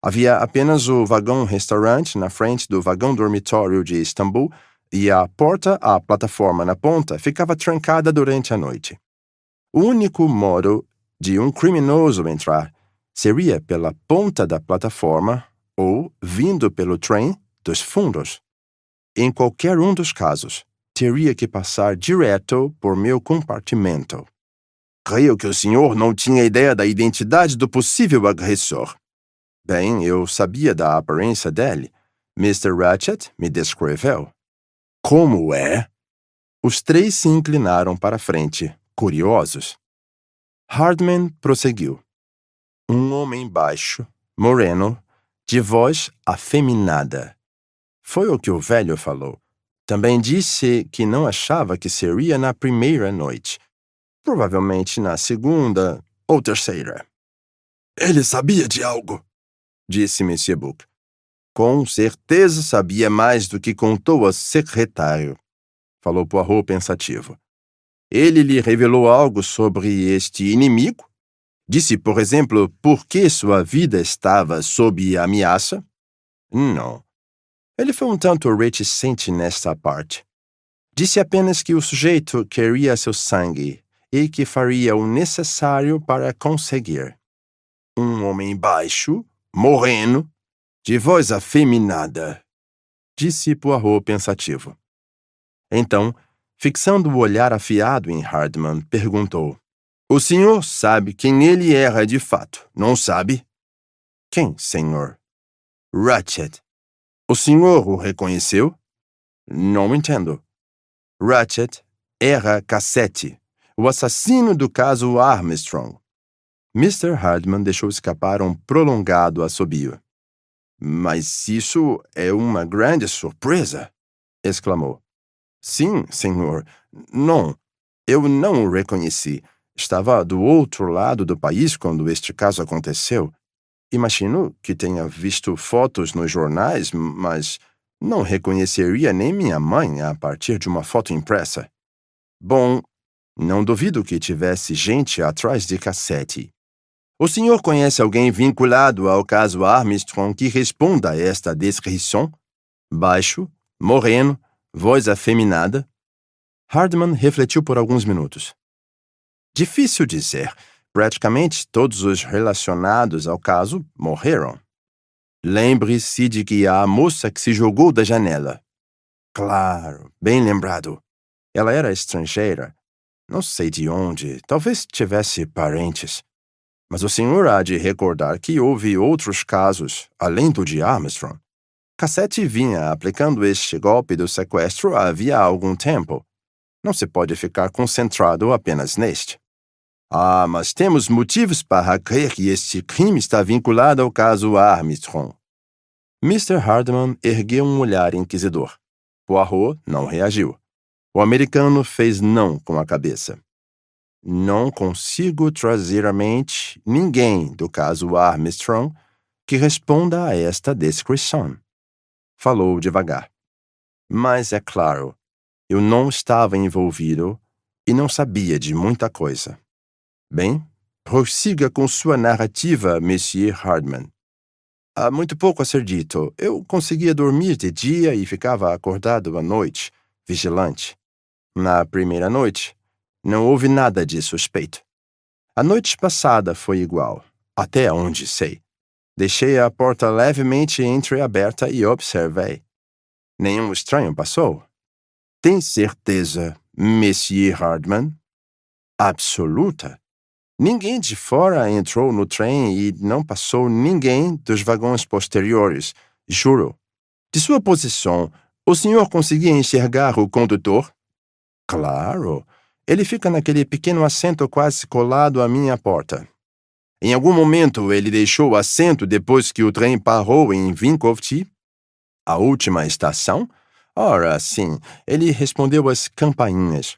Havia apenas o vagão-restaurante na frente do vagão-dormitório de Istambul e a porta à plataforma na ponta ficava trancada durante a noite. O único modo de um criminoso entrar seria pela ponta da plataforma ou vindo pelo trem dos fundos. Em qualquer um dos casos, teria que passar direto por meu compartimento. Creio que o senhor não tinha ideia da identidade do possível agressor. Bem, eu sabia da aparência dele. Mr. Ratchet me descreveu. Como é? Os três se inclinaram para a frente, curiosos. Hardman prosseguiu. Um homem baixo, moreno, de voz afeminada. Foi o que o velho falou. Também disse que não achava que seria na primeira noite. Provavelmente na segunda ou terceira. Ele sabia de algo, disse Monsieur Book. Com certeza sabia mais do que contou ao secretário, falou Poirot pensativo. Ele lhe revelou algo sobre este inimigo? Disse, por exemplo, por que sua vida estava sob ameaça? Não. Ele foi um tanto reticente nesta parte. Disse apenas que o sujeito queria seu sangue e que faria o necessário para conseguir. Um homem baixo, moreno, de voz afeminada, disse Poirot pensativo. Então, fixando o olhar afiado em Hardman, perguntou: O senhor sabe quem ele era de fato, não sabe? Quem, senhor? Ratchet. O senhor o reconheceu? Não entendo. Ratchet era Cassette, o assassino do caso Armstrong. Mr. Hardman deixou escapar um prolongado assobio. Mas isso é uma grande surpresa! Exclamou. Sim, senhor. Não, eu não o reconheci. Estava do outro lado do país quando este caso aconteceu. Imagino que tenha visto fotos nos jornais, mas não reconheceria nem minha mãe a partir de uma foto impressa. Bom, não duvido que tivesse gente atrás de Cassette. O senhor conhece alguém vinculado ao caso Armstrong que responda a esta descrição? Baixo, moreno, voz afeminada? Hardman refletiu por alguns minutos. Difícil dizer. Praticamente todos os relacionados ao caso morreram. Lembre-se de que há a moça que se jogou da janela. Claro, bem lembrado. Ela era estrangeira. Não sei de onde, talvez tivesse parentes. Mas o senhor há de recordar que houve outros casos, além do de Armstrong. Cassette vinha aplicando este golpe do sequestro havia algum tempo. Não se pode ficar concentrado apenas neste. Ah, mas temos motivos para crer que este crime está vinculado ao caso Armstrong. Mr. Hardman ergueu um olhar inquisidor. Poirot não reagiu. O americano fez não com a cabeça. Não consigo trazer à mente ninguém do caso Armstrong que responda a esta descrição. Falou devagar. Mas é claro, eu não estava envolvido e não sabia de muita coisa. Bem, prossiga com sua narrativa, Monsieur Hardman. Há muito pouco a ser dito. Eu conseguia dormir de dia e ficava acordado à noite, vigilante. Na primeira noite, não houve nada de suspeito. A noite passada foi igual, até onde sei. Deixei a porta levemente entreaberta e observei. Nenhum estranho passou. Tem certeza, Monsieur Hardman? Absoluta. Ninguém de fora entrou no trem e não passou ninguém dos vagões posteriores, juro. De sua posição, o senhor conseguia enxergar o condutor? Claro. Ele fica naquele pequeno assento quase colado à minha porta. Em algum momento ele deixou o assento depois que o trem parou em Vinkovci? A última estação? Ora, sim, ele respondeu às campainhas.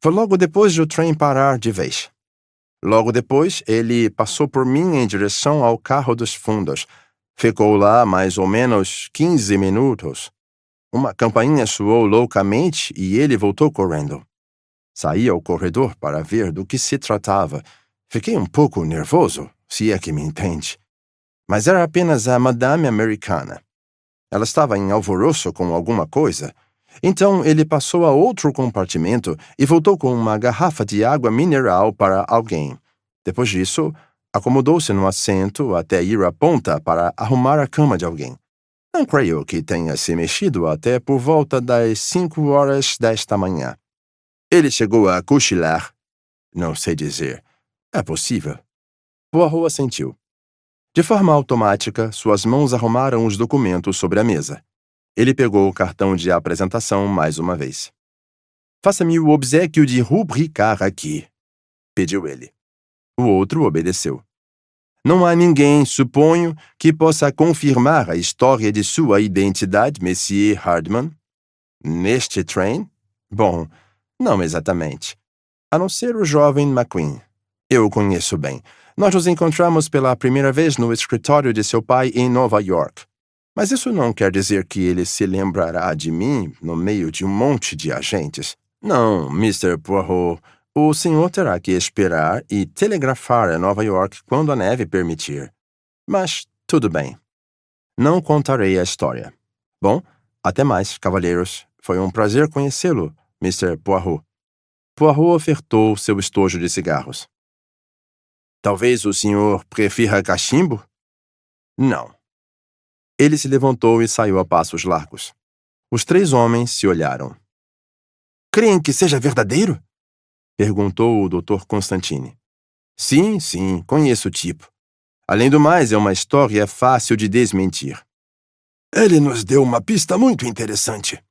Foi logo depois do trem parar de vez. Logo depois, ele passou por mim em direção ao carro dos fundos. Ficou lá mais ou menos 15 minutos. Uma campainha soou loucamente e ele voltou correndo. Saí ao corredor para ver do que se tratava. Fiquei um pouco nervoso, se é que me entende. Mas era apenas a madame americana. Ela estava em alvoroço com alguma coisa. Então ele passou a outro compartimento e voltou com uma garrafa de água mineral para alguém. Depois disso, acomodou-se no assento até ir à ponta para arrumar a cama de alguém. Não creio que tenha se mexido até por volta das 5 horas desta manhã. Ele chegou a cochilar. Não sei dizer. É possível. Poirot assentiu. De forma automática, suas mãos arrumaram os documentos sobre a mesa. Ele pegou o cartão de apresentação mais uma vez. Faça-me o obséquio de rubricar aqui, pediu ele. O outro obedeceu. Não há ninguém, suponho, que possa confirmar a história de sua identidade, Monsieur Hardman? Neste trem? Bom, não exatamente. A não ser o jovem McQueen. Eu o conheço bem. Nós nos encontramos pela primeira vez no escritório de seu pai em Nova York. Mas isso não quer dizer que ele se lembrará de mim no meio de um monte de agentes. Não, Mr. Poirot, o senhor terá que esperar e telegrafar a Nova York quando a neve permitir. Mas tudo bem. Não contarei a história. Bom, até mais, cavalheiros. Foi um prazer conhecê-lo, Mr. Poirot. Poirot ofertou seu estojo de cigarros. Talvez o senhor prefira cachimbo? Não. Ele se levantou e saiu a passos largos. Os 3 homens se olharam. Creem que seja verdadeiro? Perguntou o Dr. Constantine. Sim, conheço o tipo. Além do mais, é uma história fácil de desmentir. Ele nos deu uma pista muito interessante,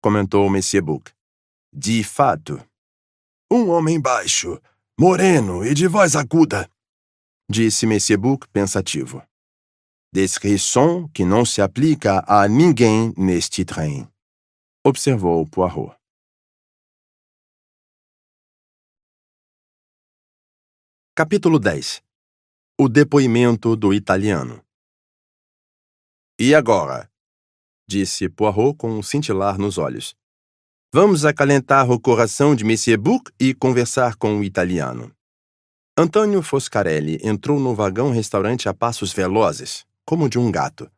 comentou o Monsieur Book. De fato. Um homem baixo, moreno e de voz aguda, disse Monsieur Book pensativo. Descrição que não se aplica a ninguém neste trem, observou Poirot. Capítulo 10. O depoimento do italiano. E agora? Disse Poirot com um cintilar nos olhos. Vamos acalentar o coração de Monsieur Book e conversar com o italiano. Antônio Foscarelli entrou no vagão-restaurante a passos velozes, como de um gato.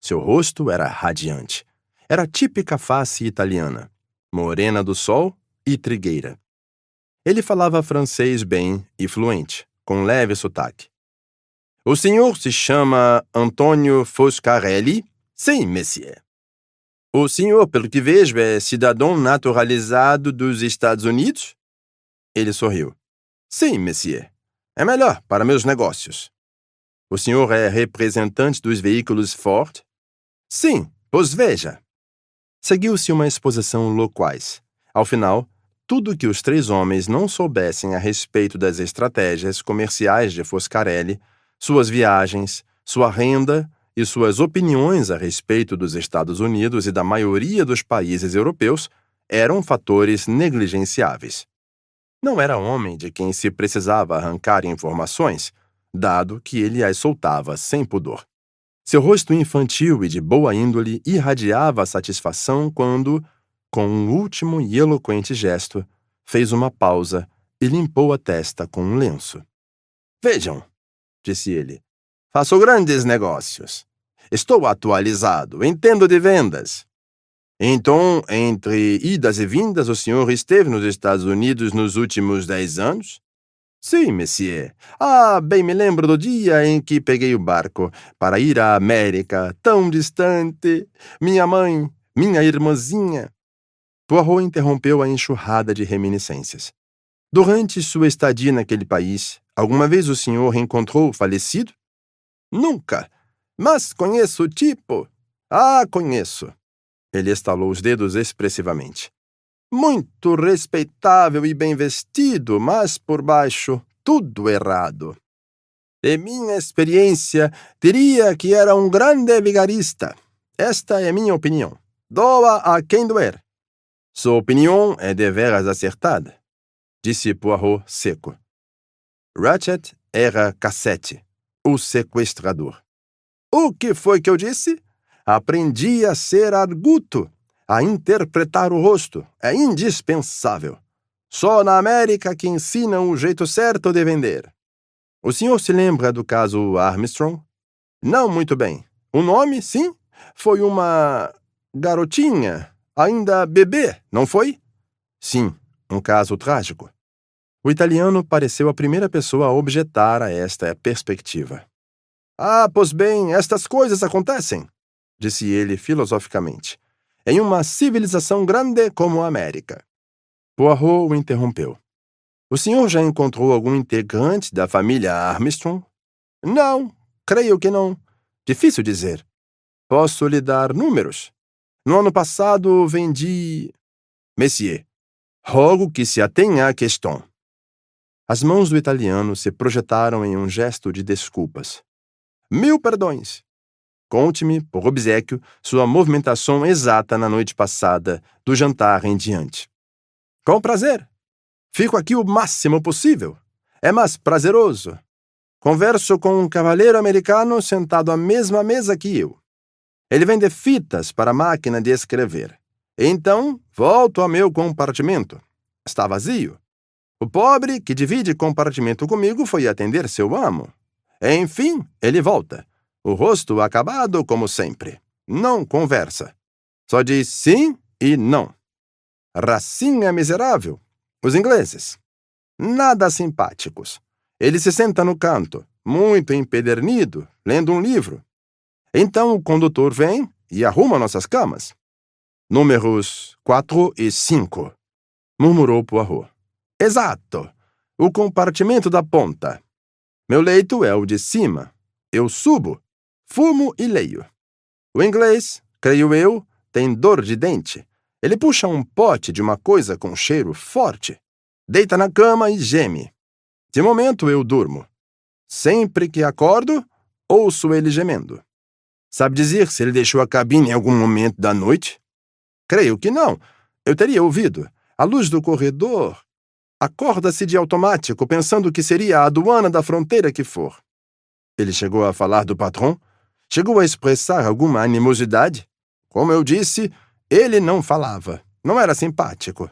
Seu rosto era radiante. Era a típica face italiana, morena do sol e trigueira. Ele falava francês bem e fluente, com leve sotaque. O senhor se chama Antônio Foscarelli? Sim, monsieur. O senhor, pelo que vejo, é cidadão naturalizado dos Estados Unidos? Ele sorriu. Sim, monsieur. É melhor para meus negócios. O senhor é representante dos veículos Ford? Sim, pois veja. Seguiu-se uma exposição loquaz. Ao final, tudo que os 3 homens não soubessem a respeito das estratégias comerciais de Foscarelli, suas viagens, sua renda e suas opiniões a respeito dos Estados Unidos e da maioria dos países europeus eram fatores negligenciáveis. Não era homem de quem se precisava arrancar informações, dado que ele as soltava sem pudor. Seu rosto infantil e de boa índole irradiava satisfação quando, com um último e eloquente gesto, fez uma pausa e limpou a testa com um lenço. Vejam, disse ele, faço grandes negócios. Estou atualizado, entendo de vendas. Então, entre idas e vindas, o senhor esteve nos Estados Unidos nos últimos 10 anos? Sim, monsieur. Bem me lembro do dia em que peguei o barco para ir à América, tão distante. Minha mãe, minha irmãzinha. Poirot interrompeu a enxurrada de reminiscências. Durante sua estadia naquele país, alguma vez o senhor reencontrou o falecido? Nunca. Mas conheço o tipo. Conheço. Ele estalou os dedos expressivamente. Muito respeitável e bem vestido, mas por baixo, tudo errado. De minha experiência, diria que era um grande vigarista. Esta é minha opinião. Doa a quem doer. Sua opinião é deveras acertada, disse Poirot seco. Ratchet era Cassete, o sequestrador. O que foi que eu disse? Aprendi a ser arguto, a interpretar o rosto. É indispensável. Só na América que ensinam o jeito certo de vender. O senhor se lembra do caso Armstrong? Não muito bem. O nome, sim, foi uma garotinha, ainda bebê, não foi? Sim, um caso trágico. O italiano pareceu a primeira pessoa a objetar a esta perspectiva. Pois bem, estas coisas acontecem, disse ele filosoficamente, em uma civilização grande como a América. Poirot o interrompeu. O senhor já encontrou algum integrante da família Armstrong? Não, creio que não. Difícil dizer. Posso lhe dar números. No ano passado vendi... Monsieur, rogo que se atenha à questão. As mãos do italiano se projetaram em um gesto de desculpas. 1000 perdões. Conte-me, por obséquio, sua movimentação exata na noite passada, do jantar em diante. Com prazer. Fico aqui o máximo possível. É mais prazeroso. Converso com um cavalheiro americano sentado à mesma mesa que eu. Ele vende fitas para a máquina de escrever. Então, volto ao meu compartimento. Está vazio. O pobre que divide compartimento comigo foi atender seu amo. Enfim, ele volta. O rosto acabado como sempre. Não conversa. Só diz sim e não. Racinha miserável. Os ingleses. Nada simpáticos. Ele se senta no canto, muito empedernido, lendo um livro. Então o condutor vem e arruma nossas camas. Números 4 e 5, murmurou Poirot. Exato. O compartimento da ponta. Meu leito é o de cima. Eu subo, fumo e leio. O inglês, creio eu, tem dor de dente. Ele puxa um pote de uma coisa com cheiro forte. Deita na cama e geme. De momento eu durmo. Sempre que acordo, ouço ele gemendo. Sabe dizer se ele deixou a cabine em algum momento da noite? Creio que não. Eu teria ouvido. A luz do corredor. Acorda-se de automático, pensando que seria a aduana da fronteira que for. Ele chegou a falar do patrão? Chegou a expressar alguma animosidade? Como eu disse, ele não falava. Não era simpático.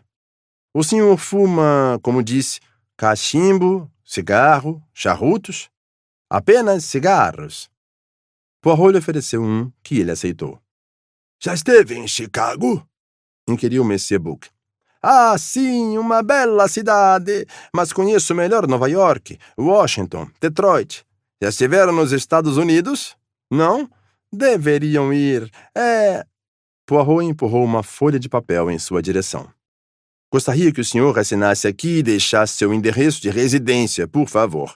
O senhor fuma, como disse, cachimbo, cigarro, charutos? Apenas cigarros. Poirot lhe ofereceu um que ele aceitou. Já esteve em Chicago? Inquiriu Monsieur Buck. Ah, sim, uma bela cidade, mas conheço melhor Nova York, Washington, Detroit. Já estiveram nos Estados Unidos? Não? Deveriam ir. Poirot empurrou uma folha de papel em sua direção. Gostaria que o senhor assinasse aqui e deixasse seu endereço de residência, por favor.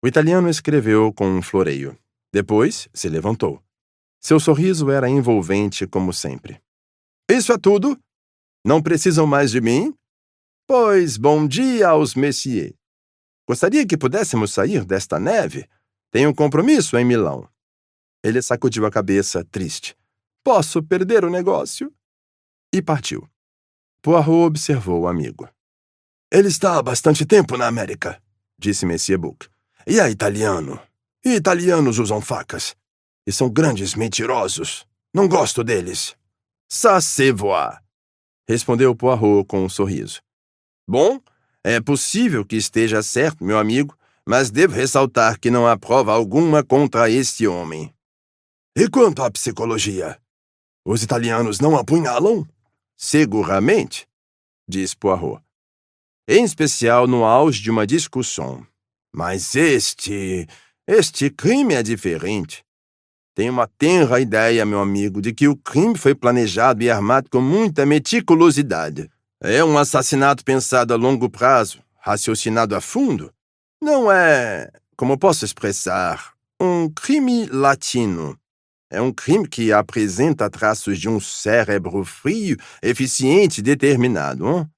O italiano escreveu com um floreio. Depois se levantou. Seu sorriso era envolvente como sempre. Isso é tudo? Não precisam mais de mim? Pois bom dia aos messieurs. Gostaria que pudéssemos sair desta neve. Tenho um compromisso em Milão. Ele sacudiu a cabeça, triste. Posso perder o negócio? E partiu. Poirot observou o amigo. Ele está há bastante tempo na América, disse Monsieur Buck. E é italiano. E italianos usam facas. E são grandes mentirosos. Não gosto deles. Ça se voit, respondeu Poirot com um sorriso. Bom, é possível que esteja certo, meu amigo, mas devo ressaltar que não há prova alguma contra este homem. E quanto à psicologia? Os italianos não apunhalam? Seguramente, disse Poirot. Em especial no auge de uma discussão. Mas este crime é diferente. Tenho uma tenra ideia, meu amigo, de que o crime foi planejado e armado com muita meticulosidade. É um assassinato pensado a longo prazo, raciocinado a fundo. Não é, como posso expressar, um crime latino. É um crime que apresenta traços de um cérebro frio, eficiente e determinado. Hein?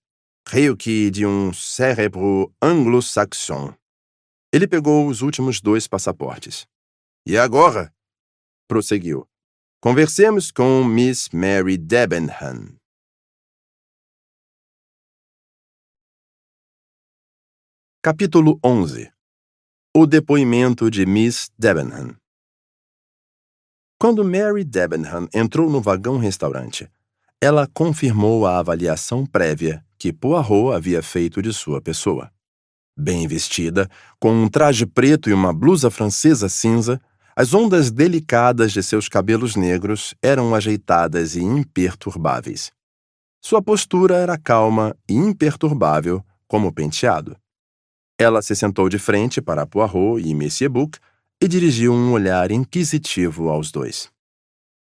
Creio que de um cérebro anglo-saxão. Ele pegou os últimos 2 passaportes. E agora? Prosseguiu. Conversemos com Miss Mary Debenham. Capítulo 11. O depoimento de Miss Debenham. Quando Mary Debenham entrou no vagão-restaurante, ela confirmou a avaliação prévia que Poirot havia feito de sua pessoa. Bem vestida, com um traje preto e uma blusa francesa cinza, as ondas delicadas de seus cabelos negros eram ajeitadas e imperturbáveis. Sua postura era calma e imperturbável, como o penteado. Ela se sentou de frente para Poirot e Monsieur Buck e dirigiu um olhar inquisitivo aos dois.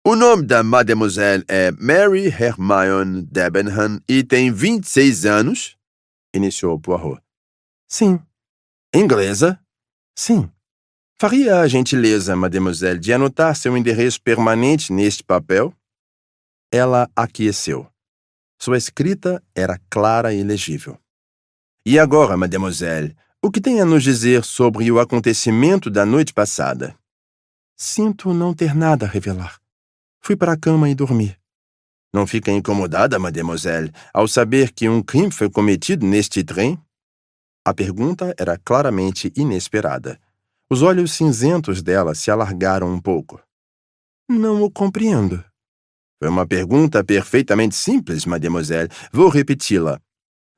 O nome da mademoiselle é Mary Hermione Debenham e tem 26 anos? Iniciou Poirot. Sim. Inglesa? Sim. Faria a gentileza, mademoiselle, de anotar seu endereço permanente neste papel? Ela aqueceu. Sua escrita era clara e legível. E agora, mademoiselle, o que tem a nos dizer sobre o acontecimento da noite passada? Sinto não ter nada a revelar. Fui para a cama e dormi. Não fica incomodada, mademoiselle, ao saber que um crime foi cometido neste trem? A pergunta era claramente inesperada. Os olhos cinzentos dela se alargaram um pouco. Não o compreendo. Foi uma pergunta perfeitamente simples, mademoiselle. Vou repeti-la.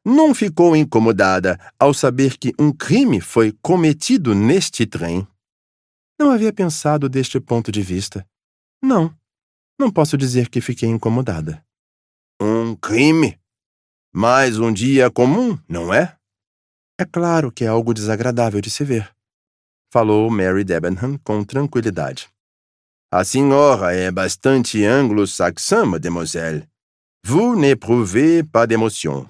Não ficou incomodada ao saber que um crime foi cometido neste trem? Não havia pensado deste ponto de vista. Não. Não posso dizer que fiquei incomodada. Um crime? Mais um dia comum, não é? É claro que é algo desagradável de se ver, falou Mary Debenham com tranquilidade. A senhora é bastante anglo-saxã, mademoiselle. Vous n'éprouvez pas d'émotion.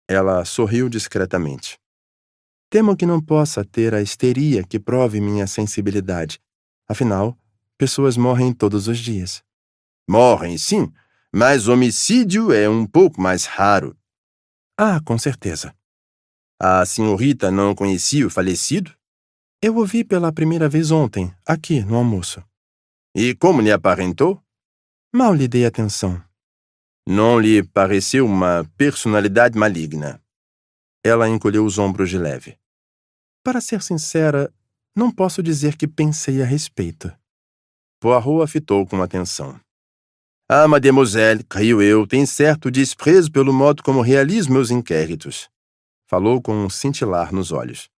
Ela sorriu discretamente. Temo que não possa ter a histeria que prove minha sensibilidade. Afinal, pessoas morrem todos os dias. Morrem, sim, mas homicídio é um pouco mais raro. Ah, com certeza. A senhorita não conhecia o falecido? Eu o vi pela primeira vez ontem, aqui no almoço. E como lhe aparentou? Mal lhe dei atenção. Não lhe pareceu uma personalidade maligna? Ela encolheu os ombros de leve. Para ser sincera, não posso dizer que pensei a respeito. Poirot a fitou com atenção. Ah, mademoiselle, creio eu, tem certo desprezo pelo modo como realizo meus inquéritos. Falou com um cintilar nos olhos.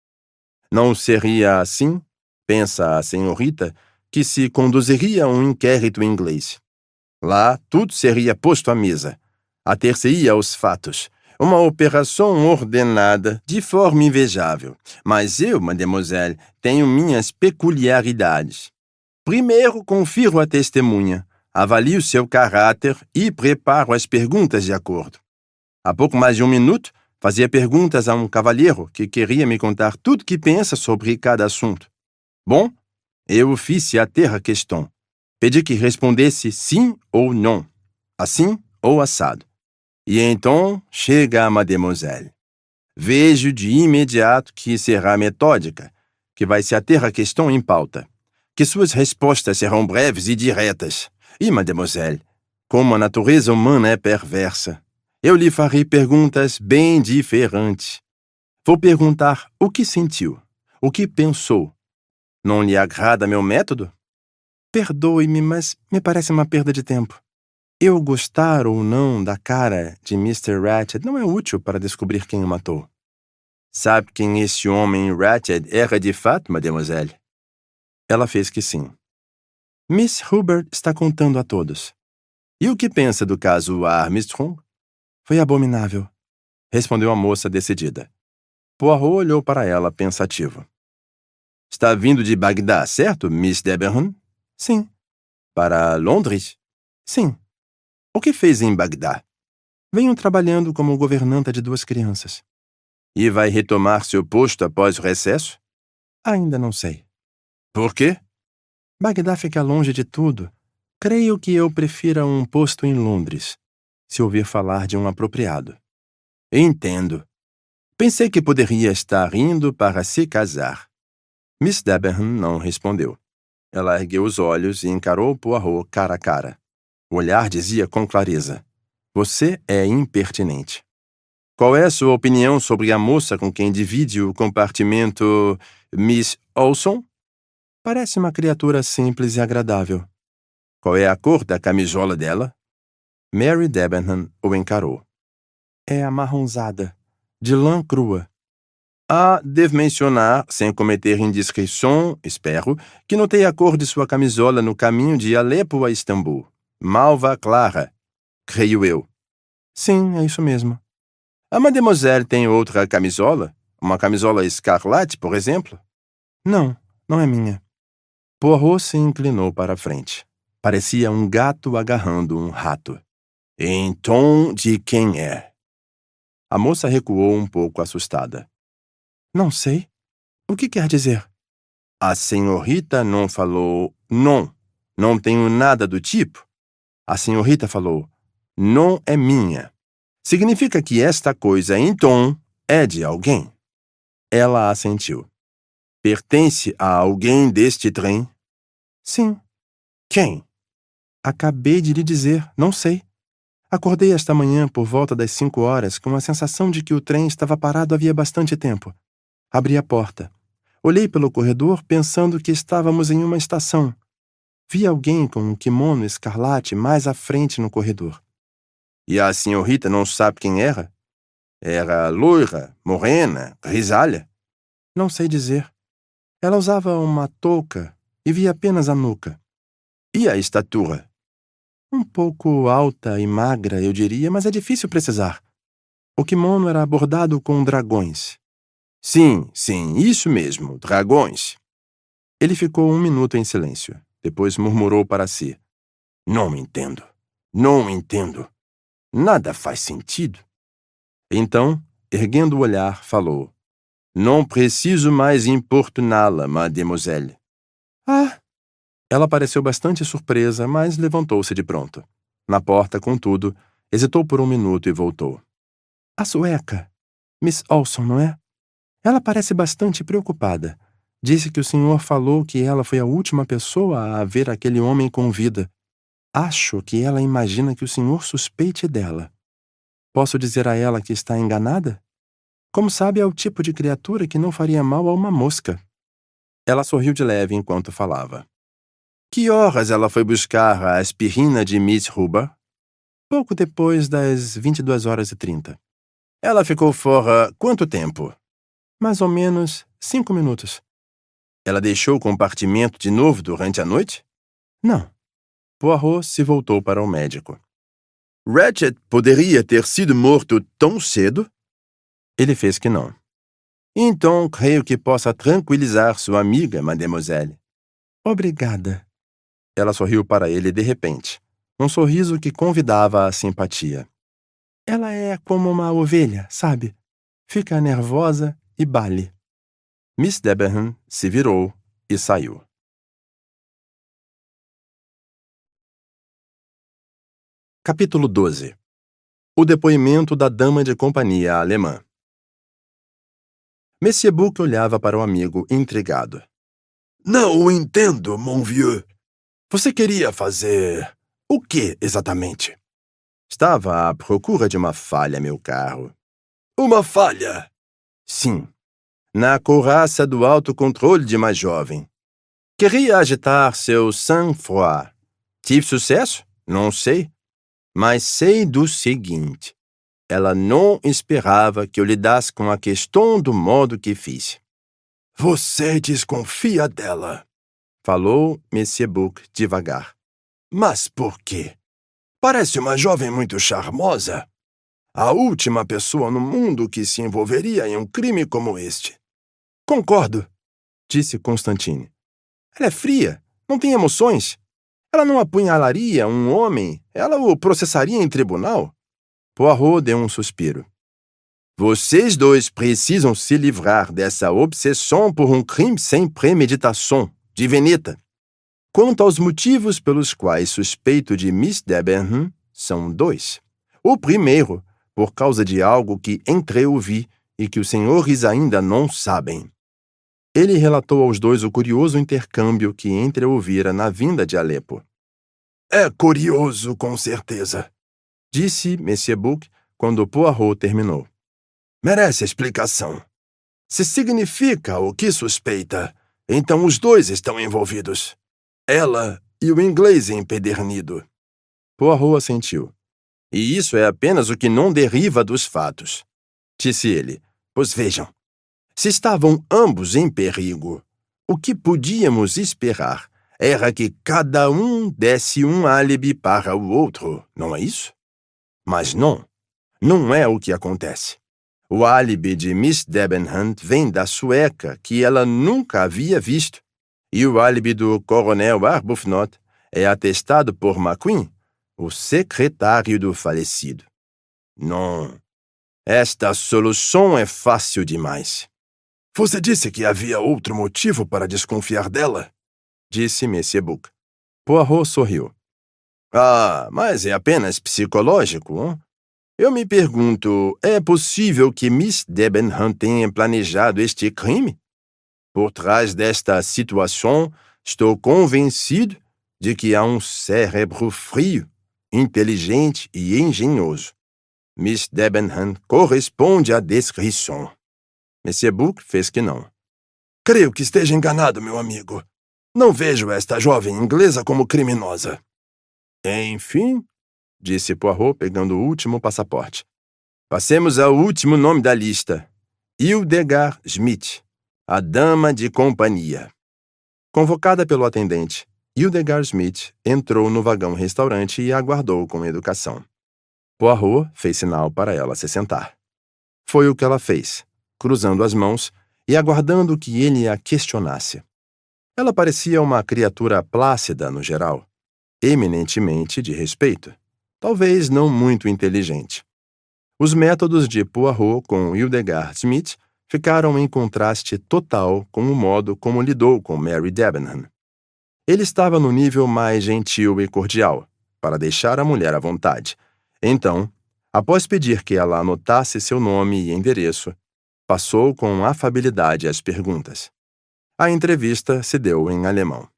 Não seria assim, pensa a senhorita, que se conduziria um inquérito inglês. Lá, tudo seria posto à mesa. Ater-se-ia aos fatos. Uma operação ordenada, de forma invejável. Mas eu, mademoiselle, tenho minhas peculiaridades. Primeiro, confiro a testemunha, avalio seu caráter e preparo as perguntas de acordo. Há pouco mais de um minuto, fazia perguntas a um cavalheiro que queria me contar tudo que pensa sobre cada assunto. Bom, eu o fiz ater a questão. Pedi que respondesse sim ou não, assim ou assado. E então chega a mademoiselle. Vejo de imediato que será metódica, que vai se ater à questão em pauta, que suas respostas serão breves e diretas. E, mademoiselle, como a natureza humana é perversa, eu lhe farei perguntas bem diferentes. Vou perguntar o que sentiu, o que pensou. Não lhe agrada meu método? Perdoe-me, mas me parece uma perda de tempo. Eu gostar ou não da cara de Mr. Ratched não é útil para descobrir quem o matou. Sabe quem esse homem Ratched era de fato, mademoiselle? Ela fez que sim. Miss Hubbard está contando a todos. E o que pensa do caso Armstrong? Foi abominável, respondeu a moça decidida. Poirot olhou para ela pensativo. Está vindo de Bagdá, certo, Miss Debenham? Sim. Para Londres? Sim. O que fez em Bagdá? Venho trabalhando como governanta de 2 crianças. E vai retomar seu posto após o recesso? Ainda não sei. Por quê? Bagdá fica longe de tudo. Creio que eu prefira um posto em Londres, se ouvir falar de um apropriado. Entendo. Pensei que poderia estar indo para se casar. Miss Debenham não respondeu. Ela ergueu os olhos e encarou Poirot cara a cara. O olhar dizia com clareza: você é impertinente. Qual é a sua opinião sobre a moça com quem divide o compartimento, Miss Olson? Parece uma criatura simples e agradável. Qual é a cor da camisola dela? Mary Debenham o encarou. É amarronzada, de lã crua. Ah, devo mencionar, sem cometer indiscrição, espero, que notei a cor de sua camisola no caminho de Alepo a Istambul. Malva clara, creio eu. Sim, é isso mesmo. A mademoiselle tem outra camisola? Uma camisola escarlate, por exemplo? Não, não é minha. Poirot se inclinou para a frente. Parecia um gato agarrando um rato. Então, de quem é? A moça recuou um pouco assustada. Não sei. O que quer dizer? A senhorita não falou não. Não tenho nada do tipo. A senhorita falou não é minha. Significa que esta coisa, então, é de alguém. Ela assentiu. Pertence a alguém deste trem? Sim. Quem? Acabei de lhe dizer, não sei. Acordei esta manhã por volta das 5 horas com a sensação de que o trem estava parado havia bastante tempo. Abri a porta. Olhei pelo corredor pensando que estávamos em uma estação. Vi alguém com um kimono escarlate mais à frente no corredor. E a senhorita não sabe quem era? Era loira, morena, grisalha? Não sei dizer. Ela usava uma touca e vi apenas a nuca. E a estatura? Um pouco alta e magra, eu diria, mas é difícil precisar. O kimono era bordado com dragões. Sim, isso mesmo, dragões. Ele ficou 1 minuto em silêncio. Depois murmurou para si. Não entendo. Não entendo. Nada faz sentido. Então, erguendo o olhar, falou. Não preciso mais importuná-la, mademoiselle. Ah! Ela pareceu bastante surpresa, mas levantou-se de pronto. Na porta, contudo, hesitou por 1 minuto e voltou. A sueca. Miss Olson, não é? Ela parece bastante preocupada. Disse que o senhor falou que ela foi a última pessoa a ver aquele homem com vida. Acho que ela imagina que o senhor suspeite dela. Posso dizer a ela que está enganada? Como sabe, é o tipo de criatura que não faria mal a uma mosca. Ela sorriu de leve enquanto falava. Que horas ela foi buscar a aspirina de Miss Huber? Pouco depois das 22h30. Ela ficou fora quanto tempo? Mais ou menos 5 minutos. Ela deixou o compartimento de novo durante a noite? Não. Poirot se voltou para o médico. Ratchet poderia ter sido morto tão cedo? Ele fez que não. Então, creio que possa tranquilizar sua amiga, mademoiselle. Obrigada. Ela sorriu para ele de repente. Um sorriso que convidava à simpatia. Ela é como uma ovelha, sabe? Fica nervosa e bale. Miss Debenham se virou e saiu. Capítulo 12. O depoimento da dama de companhia alemã. Monsieur Buck olhava para o amigo intrigado. Não o entendo, mon vieux. Você queria fazer o que exatamente? Estava à procura de uma falha, meu caro. Uma falha? Sim. Na couraça do autocontrole de uma jovem. Queria agitar seu sang-froid. Tive sucesso? Não sei. Mas sei do seguinte. Ela não esperava que eu lidasse com a questão do modo que fiz. Você desconfia dela? Falou Monsieur Buck devagar. Mas por quê? Parece uma jovem muito charmosa. A última pessoa no mundo que se envolveria em um crime como este. Concordo, disse Constantine. Ela é fria, não tem emoções. Ela não apunhalaria um homem, ela o processaria em tribunal. Poirot deu um suspiro. Vocês dois precisam se livrar dessa obsessão por um crime sem premeditação, de Veneta. Quanto aos motivos pelos quais suspeito de Miss Debenham, são 2. O primeiro, por causa de algo que entreouvi e que os senhores ainda não sabem. Ele relatou aos dois o curioso intercâmbio que entreouvira na vinda de Alepo. É curioso, com certeza, disse Monsieur Buck quando Poirot terminou. Merece explicação. Se significa o que suspeita, então os dois estão envolvidos. Ela e o inglês empedernido. Poirot assentiu. E isso é apenas o que não deriva dos fatos, disse ele. Pois vejam, se estavam ambos em perigo, o que podíamos esperar era que cada um desse um álibi para o outro, não é isso? Mas não é o que acontece. O álibi de Miss Debenham vem da sueca, que ela nunca havia visto, e o álibi do coronel Arbuthnot é atestado por McQueen, o secretário do falecido. Não, esta solução é fácil demais. Você disse que havia outro motivo para desconfiar dela? Disse Monsieur Buck. Poirot sorriu. Ah, mas é apenas psicológico, hein? Eu me pergunto, é possível que Miss Debenham tenha planejado este crime? Por trás desta situação, estou convencido de que há um cérebro frio, inteligente e engenhoso. Miss Debenham corresponde à descrição. Monsieur Buck fez que não. Creio que esteja enganado, meu amigo. Não vejo esta jovem inglesa como criminosa. Enfim, disse Poirot, pegando o último passaporte. Passemos ao último nome da lista. Hildegard Schmidt, a dama de companhia. Convocada pelo atendente, Hildegard Smith entrou no vagão-restaurante e aguardou com educação. Poirot fez sinal para ela se sentar. Foi o que ela fez, cruzando as mãos e aguardando que ele a questionasse. Ela parecia uma criatura plácida no geral, eminentemente de respeito, talvez não muito inteligente. Os métodos de Poirot com Hildegard Smith ficaram em contraste total com o modo como lidou com Mary Debenham. Ele estava no nível mais gentil e cordial, para deixar a mulher à vontade. Então, após pedir que ela anotasse seu nome e endereço, passou com afabilidade as perguntas. A entrevista se deu em alemão.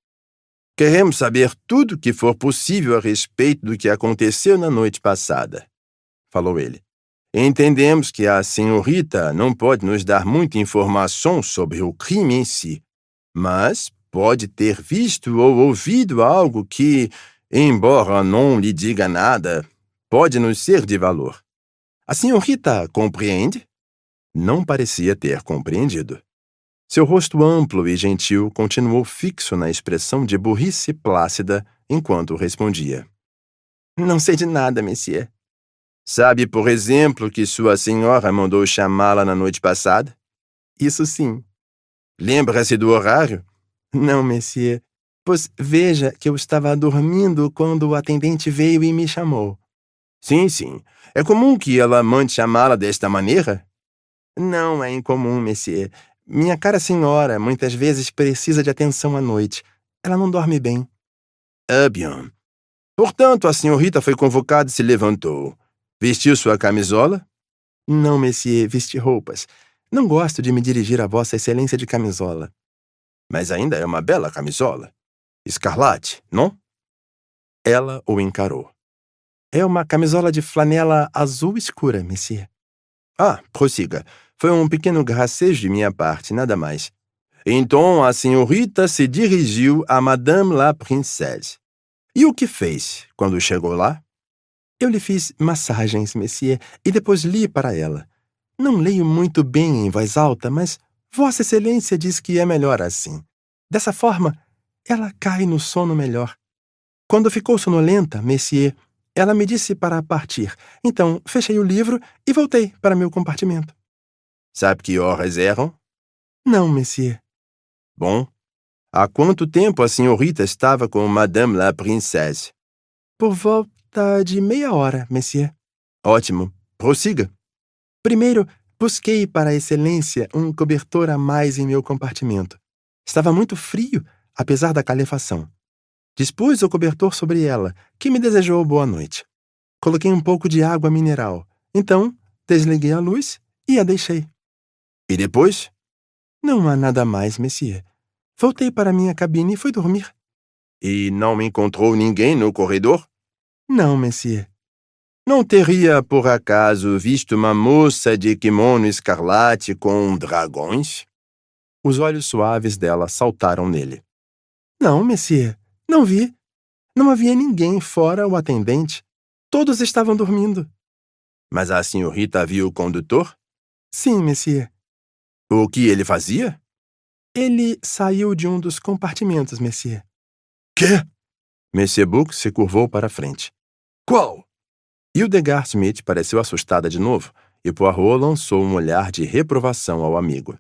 Queremos saber tudo que for possível a respeito do que aconteceu na noite passada, falou ele. Entendemos que a senhorita não pode nos dar muita informação sobre o crime em si, mas pode ter visto ou ouvido algo que, embora não lhe diga nada, pode nos ser de valor. A senhorita compreende? Não parecia ter compreendido. Seu rosto amplo e gentil continuou fixo na expressão de burrice plácida enquanto respondia. Não sei de nada, monsieur. Sabe, por exemplo, que sua senhora mandou chamá-la na noite passada? Isso sim. Lembra-se do horário? Não, monsieur, pois veja que eu estava dormindo quando o atendente veio e me chamou. Sim. É comum que ela mande chamá-la desta maneira? Não é incomum, monsieur. Minha cara senhora muitas vezes precisa de atenção à noite. Ela não dorme bem. Ah, bien. Portanto, a senhorita foi convocada e se levantou. Vestiu sua camisola? Não, monsieur, vesti roupas. Não gosto de me dirigir a Vossa Excelência de camisola. Mas ainda é uma bela camisola. Escarlate, não? Ela o encarou. É uma camisola de flanela azul escura, monsieur. Ah, prossiga. Foi um pequeno gracejo de minha parte, nada mais. Então a senhorita se dirigiu a Madame la Princesse. E o que fez quando chegou lá? Eu lhe fiz massagens, monsieur, e depois li para ela. Não leio muito bem em voz alta, mas Vossa Excelência diz que é melhor assim. Dessa forma, ela cai no sono melhor. Quando ficou sonolenta, monsieur, ela me disse para partir. Então, fechei o livro e voltei para meu compartimento. Sabe que horas eram? Não, monsieur. Bom, há quanto tempo a senhorita estava com Madame la Princesse? Por volta de meia hora, monsieur. Ótimo. Prossiga. Primeiro, busquei para a excelência um cobertor a mais em meu compartimento. Estava muito frio, apesar da calefação. Dispus o cobertor sobre ela, que me desejou boa noite. Coloquei um pouco de água mineral. Então, desliguei a luz e a deixei. E depois? Não há nada mais, monsieur. Voltei para minha cabine e fui dormir. E não encontrou ninguém no corredor? Não, monsieur. Não teria, por acaso, visto uma moça de kimono escarlate com dragões? Os olhos suaves dela saltaram nele. Não, monsieur. Não vi. Não havia ninguém fora o atendente. Todos estavam dormindo. Mas a senhorita viu o condutor? Sim, monsieur. O que ele fazia? Ele saiu de um dos compartimentos, monsieur. Quê? Monsieur Buck se curvou para a frente. Qual? Hildegard Smith pareceu assustada de novo, e Poirot lançou um olhar de reprovação ao amigo.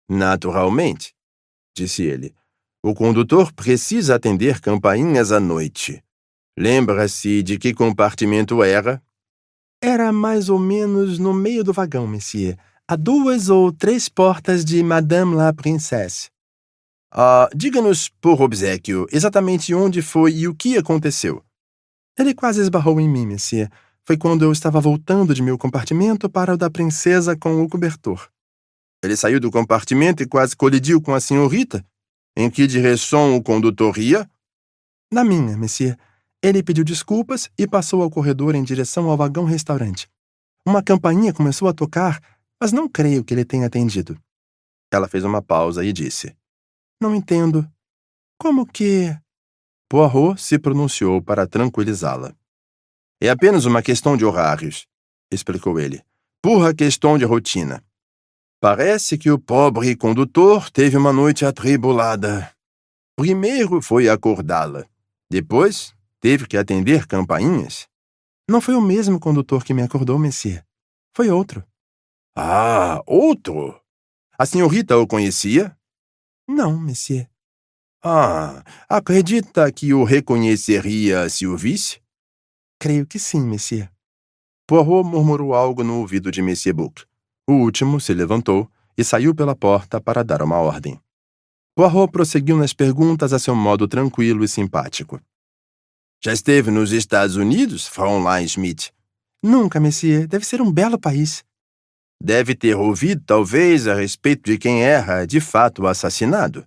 Naturalmente, disse ele. O condutor precisa atender campainhas à noite. Lembra-se de que compartimento era? Era mais ou menos no meio do vagão, monsieur. A 2 ou 3 portas de Madame la Princesse. Diga-nos, por obséquio, exatamente onde foi e o que aconteceu. Ele quase esbarrou em mim, monsieur. Foi quando eu estava voltando de meu compartimento para o da princesa com o cobertor. Ele saiu do compartimento e quase colidiu com a senhorita? Em que direção o condutor ia? Na minha, monsieur. Ele pediu desculpas e passou ao corredor em direção ao vagão-restaurante. Uma campainha começou a tocar, mas não creio que ele tenha atendido. Ela fez uma pausa e disse. Não entendo. Como que... Poirot se pronunciou para tranquilizá-la. É apenas uma questão de horários, explicou ele. Pura questão de rotina. Parece que o pobre condutor teve uma noite atribulada. Primeiro foi acordá-la. Depois, teve que atender campainhas. Não foi o mesmo condutor que me acordou, monsieur. Foi outro. Ah, outro? A senhorita o conhecia? Não, monsieur. Ah, acredita que o reconheceria se o visse? Creio que sim, monsieur. Poirot murmurou algo no ouvido de Monsieur Buck. O último se levantou e saiu pela porta para dar uma ordem. Poirot prosseguiu nas perguntas a seu modo tranquilo e simpático. Já esteve nos Estados Unidos, Fraulein Schmidt? Nunca, monsieur. Deve ser um belo país. Deve ter ouvido, talvez, a respeito de quem era, de fato, assassinado.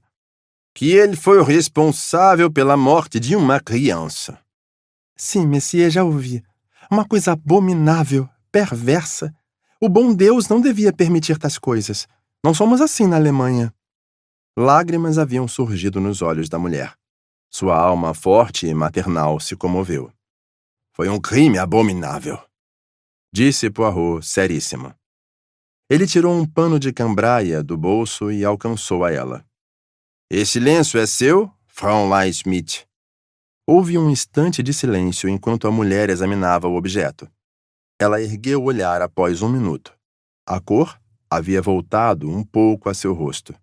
Que ele foi o responsável pela morte de uma criança. Sim, monsieur, já ouvi. Uma coisa abominável, perversa. O bom Deus não devia permitir tais coisas. Não somos assim na Alemanha. Lágrimas haviam surgido nos olhos da mulher. Sua alma forte e maternal se comoveu. Foi um crime abominável, disse Poirot, seríssimo. Ele tirou um pano de cambraia do bolso e alcançou a ela. Esse lenço é seu, Fraulein Schmidt? Houve um instante de silêncio enquanto a mulher examinava o objeto. Ela ergueu o olhar após 1 minuto. A cor havia voltado um pouco a seu rosto.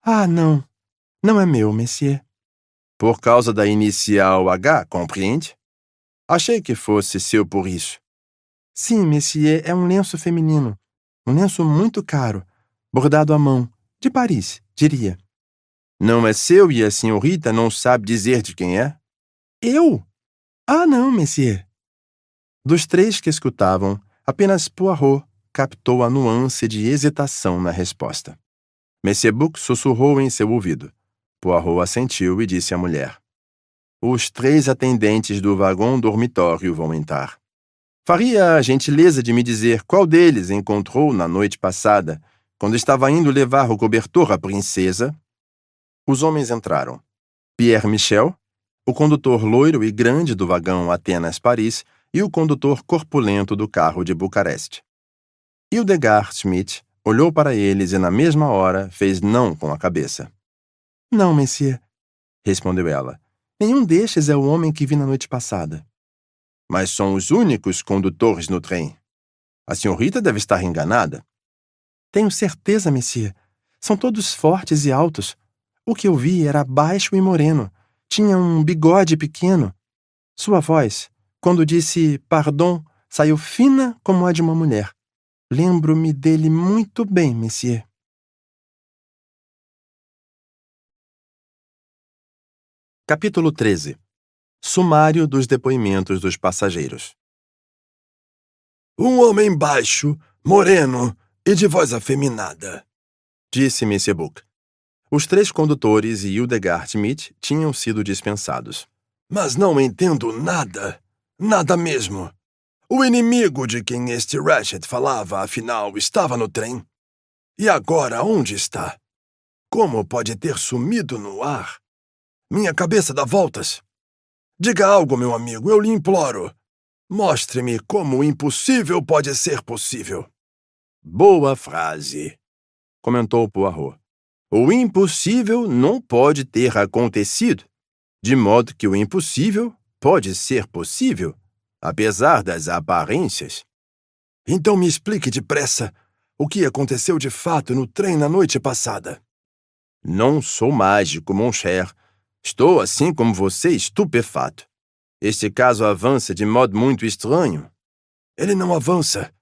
Ah, não. Não é meu, monsieur. Por causa da inicial H, compreende? Achei que fosse seu por isso. Sim, monsieur, é um lenço feminino. Um lenço muito caro, bordado à mão, de Paris, diria. Não é seu e a senhorita não sabe dizer de quem é? Eu? Ah, não, monsieur. Dos 3 que escutavam, apenas Poirot captou a nuance de hesitação na resposta. Monsieur Buck sussurrou em seu ouvido. Poirot assentiu e disse à mulher. Os 3 atendentes do vagão dormitório vão entrar. Faria a gentileza de me dizer qual deles encontrou na noite passada, quando estava indo levar o cobertor à princesa? Os homens entraram. Pierre Michel, o condutor loiro e grande do vagão Atenas-Paris e o condutor corpulento do carro de Bucareste. Hildegard Schmidt olhou para eles e na mesma hora fez não com a cabeça. Não, monsieur, respondeu ela. Nenhum destes é o homem que vi na noite passada. Mas são os únicos condutores no trem. A senhorita deve estar enganada. Tenho certeza, monsieur. São todos fortes e altos. O que eu vi era baixo e moreno. Tinha um bigode pequeno. Sua voz, quando disse pardon, saiu fina como a de uma mulher. Lembro-me dele muito bem, monsieur. Capítulo 13. Sumário dos depoimentos dos passageiros. Um homem baixo, moreno e de voz afeminada, disse Monsieur Buck. Os 3 condutores e Hildegard Schmidt tinham sido dispensados. Mas não entendo nada. Nada mesmo. O inimigo de quem este Ratchet falava, afinal, estava no trem. E agora onde está? Como pode ter sumido no ar? Minha cabeça dá voltas. Diga algo, meu amigo, eu lhe imploro. Mostre-me como o impossível pode ser possível. Boa frase, comentou Poirot. O impossível não pode ter acontecido, de modo que o impossível pode ser possível, apesar das aparências. Então me explique depressa o que aconteceu de fato no trem na noite passada. Não sou mágico, mon cher. Estou, assim como você, estupefato. Este caso avança de modo muito estranho. Ele não avança.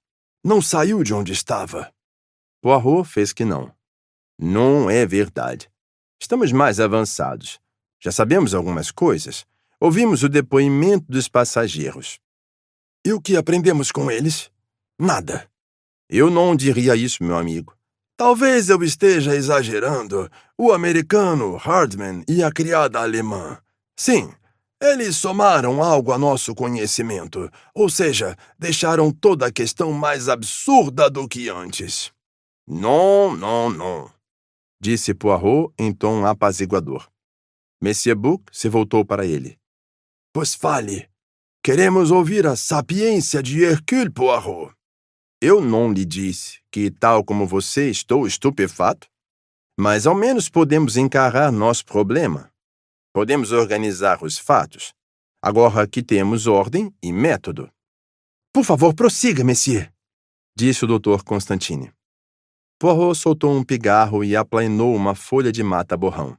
Não saiu de onde estava. Poirot fez que não. Não é verdade. Estamos mais avançados. Já sabemos algumas coisas. Ouvimos o depoimento dos passageiros. E o que aprendemos com eles? Nada. Eu não diria isso, meu amigo. Talvez eu esteja exagerando. O americano, Hardman, e a criada alemã. Sim, eles somaram algo a nosso conhecimento. Ou seja, deixaram toda a questão mais absurda do que antes. Não, disse Poirot em tom apaziguador. Monsieur Buck se voltou para ele. Pois fale. Queremos ouvir a sapiência de Hercule Poirot. Eu não lhe disse que, tal como você, estou estupefato? Mas ao menos podemos encarar nosso problema. Podemos organizar os fatos. Agora que temos ordem e método. Por favor, prossiga, monsieur, disse o Dr. Constantine. Poirot soltou um pigarro e aplainou uma folha de mata-borrão.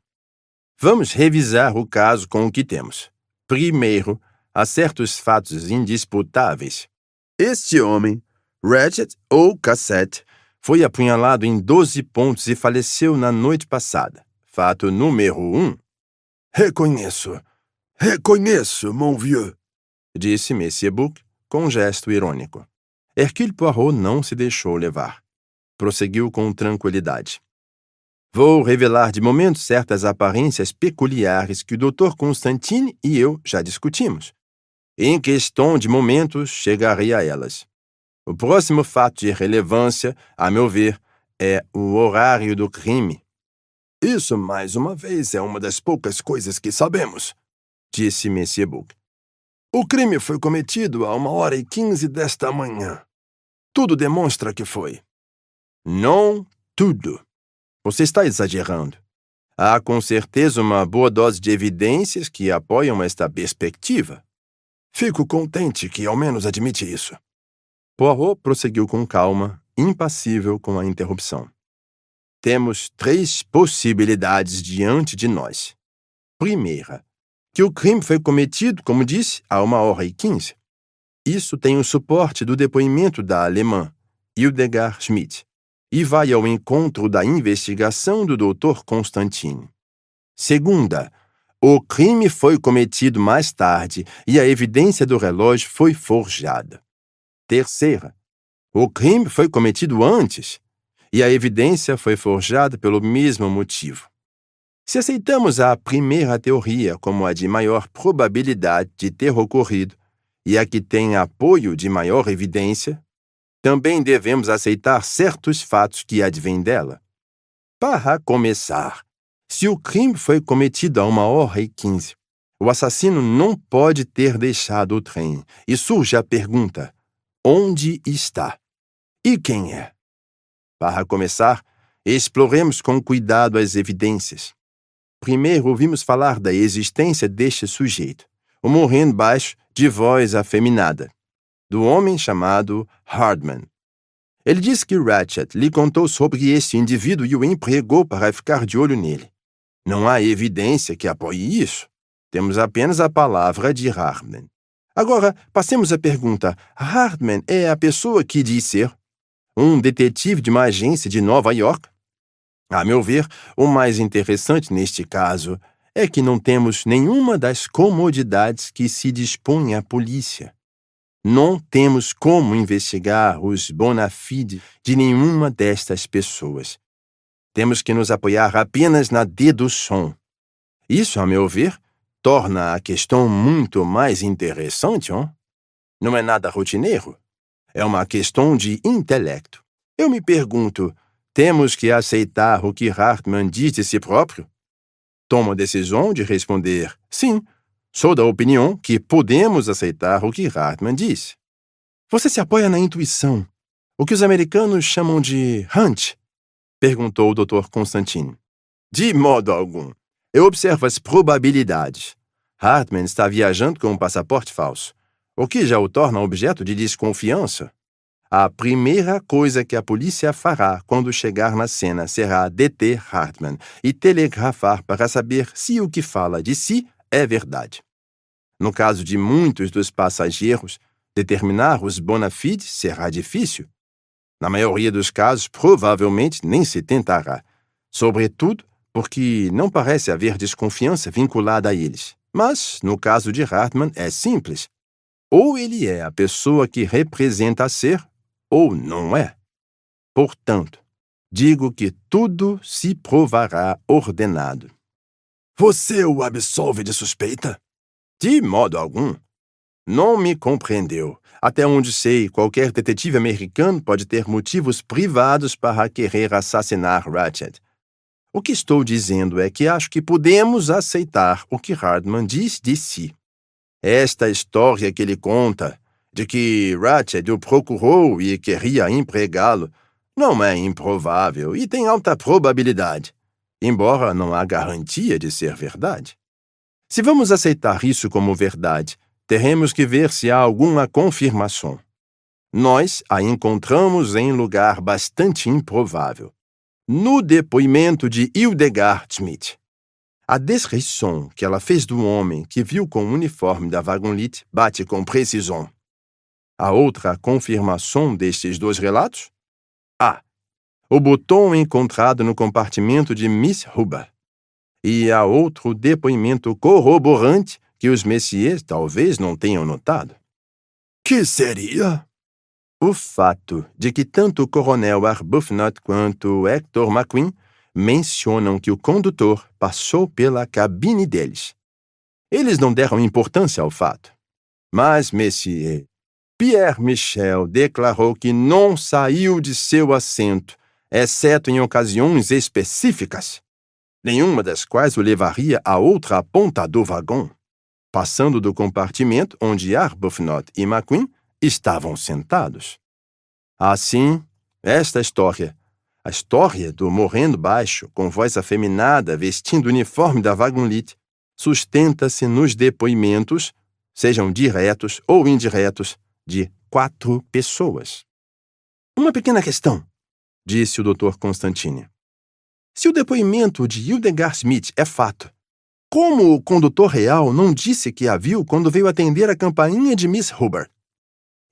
Vamos revisar o caso com o que temos. Primeiro, há certos fatos indisputáveis. Este homem, Ratchet ou Cassette, foi apunhalado em 12 pontos e faleceu na noite passada. Fato número 1. Reconheço, mon vieux, disse Monsieur Buck com um gesto irônico. Hercule Poirot não se deixou levar. Prosseguiu com tranquilidade. Vou revelar de momento certas aparências peculiares que o Dr. Constantine e eu já discutimos. Em questão de momentos, chegarei a elas. O próximo fato de relevância, a meu ver, é o horário do crime. Isso, mais uma vez, é uma das poucas coisas que sabemos, disse Monsieur Buck. O crime foi cometido a 1h15 desta manhã. Tudo demonstra que foi. Não tudo. Você está exagerando. Há com certeza uma boa dose de evidências que apoiam esta perspectiva. Fico contente que ao menos admite isso. Poirot prosseguiu com calma, impassível com a interrupção. Temos 3 possibilidades diante de nós. Primeira, que o crime foi cometido, como disse, a 1h15. Isso tem o suporte do depoimento da alemã, Hildegard Schmidt, e vai ao encontro da investigação do Dr. Constantine. Segunda, o crime foi cometido mais tarde e a evidência do relógio foi forjada. Terceira, o crime foi cometido antes e a evidência foi forjada pelo mesmo motivo. Se aceitamos a primeira teoria como a de maior probabilidade de ter ocorrido e a que tem apoio de maior evidência, também devemos aceitar certos fatos que advêm dela. Para começar, se o crime foi cometido a 1h15, o assassino não pode ter deixado o trem e surge a pergunta: onde está? E quem é? Para começar, exploremos com cuidado as evidências. Primeiro ouvimos falar da existência deste sujeito, o morrendo baixo, de voz afeminada, do homem chamado Hardman. Ele disse que Ratchet lhe contou sobre este indivíduo e o empregou para ficar de olho nele. Não há evidência que apoie isso. Temos apenas a palavra de Hardman. Agora, passemos à pergunta. Hardman é a pessoa que diz ser um detetive de uma agência de Nova York? A meu ver, o mais interessante neste caso é que não temos nenhuma das comodidades que se dispõe a polícia. Não temos como investigar os bona fide de nenhuma destas pessoas. Temos que nos apoiar apenas na dedução. Isso, a meu ver, torna a questão muito mais interessante, hein? Não é nada rotineiro. É uma questão de intelecto. Eu me pergunto, temos que aceitar o que Hartmann diz de si próprio? Tomo a decisão de responder sim. Sou da opinião que podemos aceitar o que Hartmann diz. Você se apoia na intuição, o que os americanos chamam de hunch? Perguntou o Dr. Constantine. De modo algum. Eu observo as probabilidades. Hartmann está viajando com um passaporte falso, o que já o torna objeto de desconfiança. A primeira coisa que a polícia fará quando chegar na cena será deter Hartmann e telegrafar para saber se o que fala de si é verdade. No caso de muitos dos passageiros, determinar os bona fide será difícil. Na maioria dos casos, provavelmente nem se tentará, sobretudo porque não parece haver desconfiança vinculada a eles. Mas, no caso de Hartmann, é simples. Ou ele é a pessoa que representa ser, ou não é. Portanto, digo que tudo se provará ordenado. Você o absolve de suspeita? De modo algum. Não me compreendeu. Até onde sei, qualquer detetive americano pode ter motivos privados para querer assassinar Ratchet. O que estou dizendo é que acho que podemos aceitar o que Hardman diz de si. Esta história que ele conta, de que Ratchet o procurou e queria empregá-lo, não é improvável e tem alta probabilidade, embora não há garantia de ser verdade. Se vamos aceitar isso como verdade, teremos que ver se há alguma confirmação. Nós a encontramos em lugar bastante improvável. No depoimento de Hildegard Schmidt. A descrição que ela fez do homem que viu com o uniforme da Wagenlit bate com precisão. A outra confirmação destes dois relatos? A. O botão encontrado no compartimento de Miss Huber. E há outro depoimento corroborante que os messieurs talvez não tenham notado. Que seria? O fato de que tanto o coronel Arbuthnot quanto o Hector McQueen mencionam que o condutor passou pela cabine deles. Eles não deram importância ao fato. Mas, Messier, Pierre Michel declarou que não saiu de seu assento, exceto em ocasiões específicas, nenhuma das quais o levaria à outra ponta do vagão, passando do compartimento onde Arbuthnot e McQueen estavam sentados. Assim, esta história, a história do morrendo baixo, com voz afeminada, vestindo o uniforme da Wagenlit, sustenta-se nos depoimentos, sejam diretos ou indiretos, de 4 pessoas. Uma pequena questão, disse o Dr. Constantine. Se o depoimento de Hildegard Schmidt é fato, como o condutor real não disse que a viu quando veio atender a campainha de Miss Huber?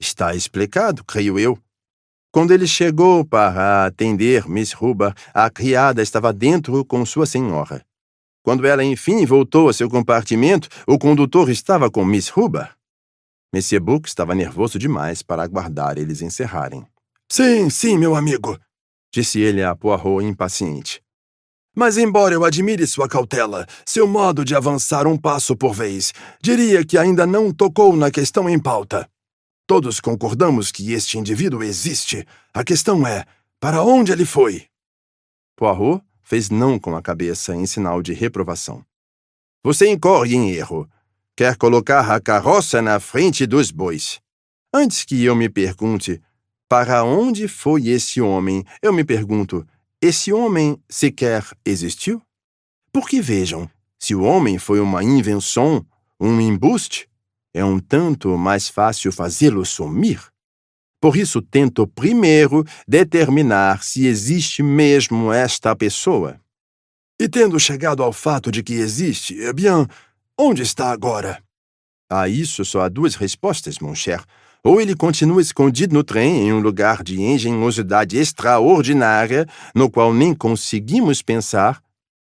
Está explicado, creio eu. Quando ele chegou para atender Miss Huber, a criada estava dentro com sua senhora. Quando ela, enfim, voltou a seu compartimento, o condutor estava com Miss Huber. Monsieur Buck estava nervoso demais para aguardar eles encerrarem. Sim, meu amigo, disse ele a Poirot impaciente. Mas embora eu admire sua cautela, seu modo de avançar um passo por vez, diria que ainda não tocou na questão em pauta. Todos concordamos que este indivíduo existe. A questão é, para onde ele foi? Poirot fez não com a cabeça em sinal de reprovação. Você incorre em erro. Quer colocar a carroça na frente dos bois. Antes que eu me pergunte, para onde foi esse homem, eu me pergunto, esse homem sequer existiu? Porque vejam, se o homem foi uma invenção, um embuste, é um tanto mais fácil fazê-lo sumir. Por isso tento primeiro determinar se existe mesmo esta pessoa. E tendo chegado ao fato de que existe, bien, onde está agora? A isso só há 2 respostas, mon cher. Ou ele continua escondido no trem em um lugar de engenhosidade extraordinária, no qual nem conseguimos pensar,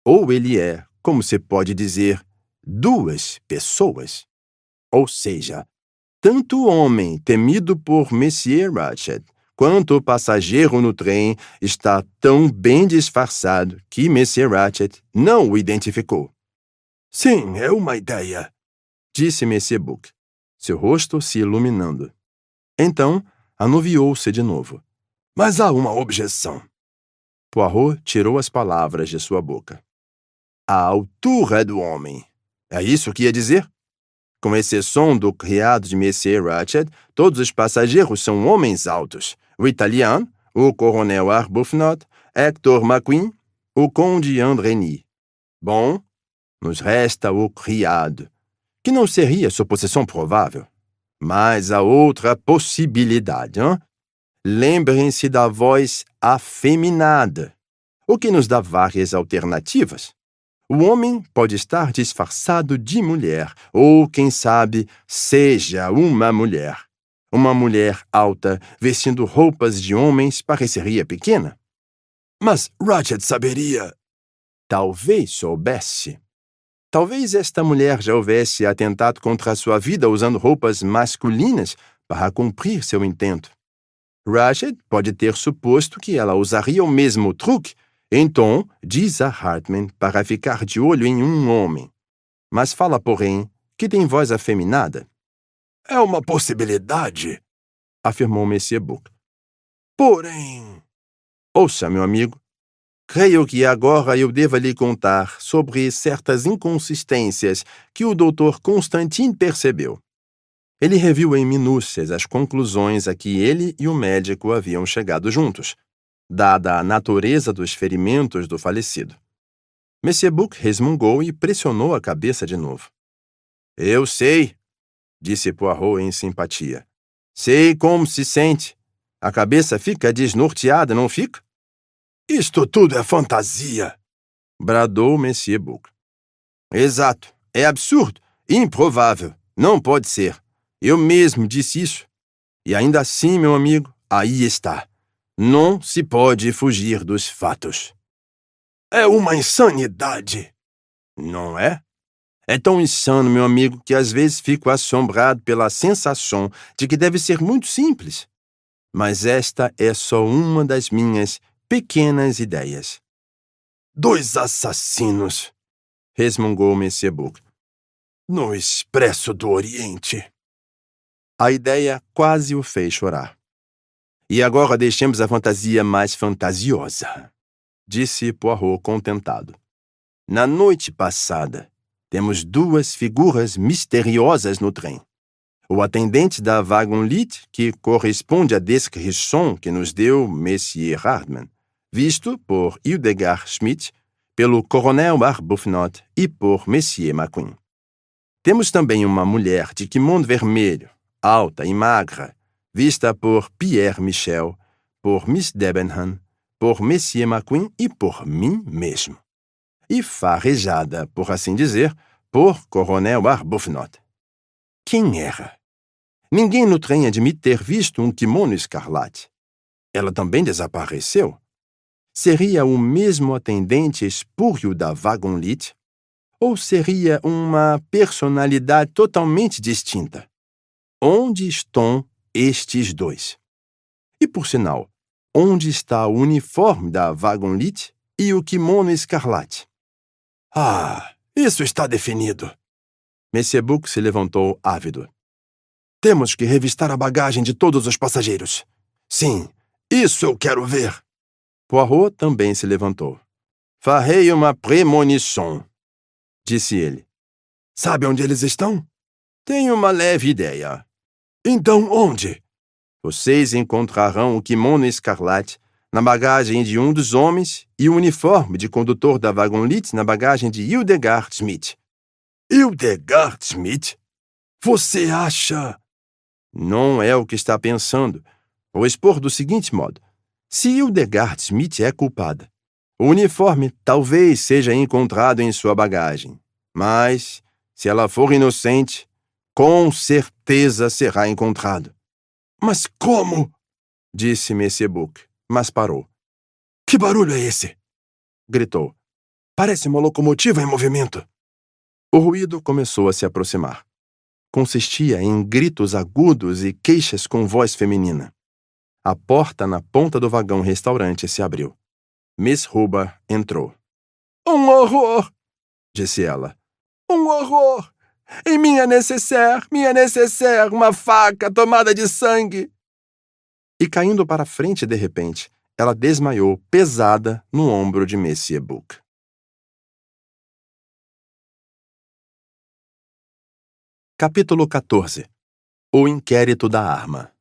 ou ele é, como se pode dizer, 2 pessoas. Ou seja, tanto o homem temido por Monsieur Ratchet quanto o passageiro no trem está tão bem disfarçado que Monsieur Ratchet não o identificou. Sim, é uma ideia, disse Monsieur Buck, seu rosto se iluminando. Então, anuviou-se de novo. Mas há uma objeção. Poirot tirou as palavras de sua boca. A altura do homem. É isso que ia dizer? Com exceção do criado de Monsieur Ratchet, todos os passageiros são homens altos. O italiano, o coronel Arbuthnot, Hector McQueen, o conde Andreny. Bom, nos resta o criado, que não seria suposição provável. Mas há outra possibilidade, hein? Lembrem-se da voz afeminada, o que nos dá várias alternativas. O homem pode estar disfarçado de mulher, ou, quem sabe, seja uma mulher. Uma mulher alta, vestindo roupas de homens, pareceria pequena. Mas Ratchet saberia. Talvez soubesse. Talvez esta mulher já houvesse atentado contra sua vida usando roupas masculinas para cumprir seu intento. Ratchet pode ter suposto que ela usaria o mesmo truque. Então, diz a Hartmann para ficar de olho em um homem. Mas fala, porém, que tem voz afeminada. É uma possibilidade, afirmou Monsieur Buck. Porém... Ouça, meu amigo. Creio que agora eu deva lhe contar sobre certas inconsistências que o Dr. Constantine percebeu. Ele reviu em minúcias as conclusões a que ele e o médico haviam chegado juntos, dada a natureza dos ferimentos do falecido. Monsieur Buck resmungou e pressionou a cabeça de novo. Eu sei, disse Poirot em simpatia. Sei como se sente. A cabeça fica desnorteada, não fica? Isto tudo é fantasia, bradou Monsieur Bouc. Exato. É absurdo. Improvável. Não pode ser. Eu mesmo disse isso. E ainda assim, meu amigo, aí está. Não se pode fugir dos fatos. É uma insanidade. Não é? É tão insano, meu amigo, que às vezes fico assombrado pela sensação de que deve ser muito simples. Mas esta é só uma das minhas pequenas ideias. 2 assassinos, resmungou Monsieur Bouc. no Expresso do Oriente. A ideia quase o fez chorar. E agora deixemos a fantasia mais fantasiosa, disse Poirot contentado. Na noite passada, temos 2 figuras misteriosas no trem. O atendente da Wagonlit, que corresponde à descrição que nos deu Monsieur Hardman, visto por Hildegard Schmidt, pelo Coronel Arbuthnot e por Monsieur McQueen. Temos também uma mulher de kimono vermelho, alta e magra, vista por Pierre Michel, por Miss Debenham, por Monsieur McQueen e por mim mesmo. E farejada, por assim dizer, por Coronel Arbuthnot. Quem era? Ninguém no trem admite ter visto um kimono escarlate. Ela também desapareceu? Seria o mesmo atendente espúrio da Wagonlit? Ou seria uma personalidade totalmente distinta? Onde estão estes 2? E, por sinal, onde está o uniforme da Wagonlit e o kimono escarlate? Ah, isso está definido. Monsieur Bouc se levantou ávido. Temos que revistar a bagagem de todos os passageiros. Sim, isso eu quero ver. Poirot também se levantou. Farei uma premonição, disse ele. Sabe onde eles estão? Tenho uma leve ideia. Então onde? Vocês encontrarão o kimono escarlate na bagagem de um dos homens e o uniforme de condutor da Wagonlit na bagagem de Hildegard Schmidt. Hildegard Schmidt? Você acha... Não é o que está pensando. Vou expor do seguinte modo. Se Hildegard Schmidt é culpada, o uniforme talvez seja encontrado em sua bagagem. Mas, se ela for inocente, com certeza será encontrado. Mas como? Disse Monsieur Bouc, mas parou. Que barulho é esse? Gritou. Parece uma locomotiva em movimento. O ruído começou a se aproximar. Consistia em gritos agudos e queixas com voz feminina. A porta na ponta do vagão-restaurante se abriu. Miss Hubbard entrou. Um horror! Disse ela. Um horror! Em minha nécessaire, uma faca tomada de sangue! E caindo para frente de repente, ela desmaiou pesada no ombro de Monsieur Bouc. Capítulo 14. O inquérito da arma.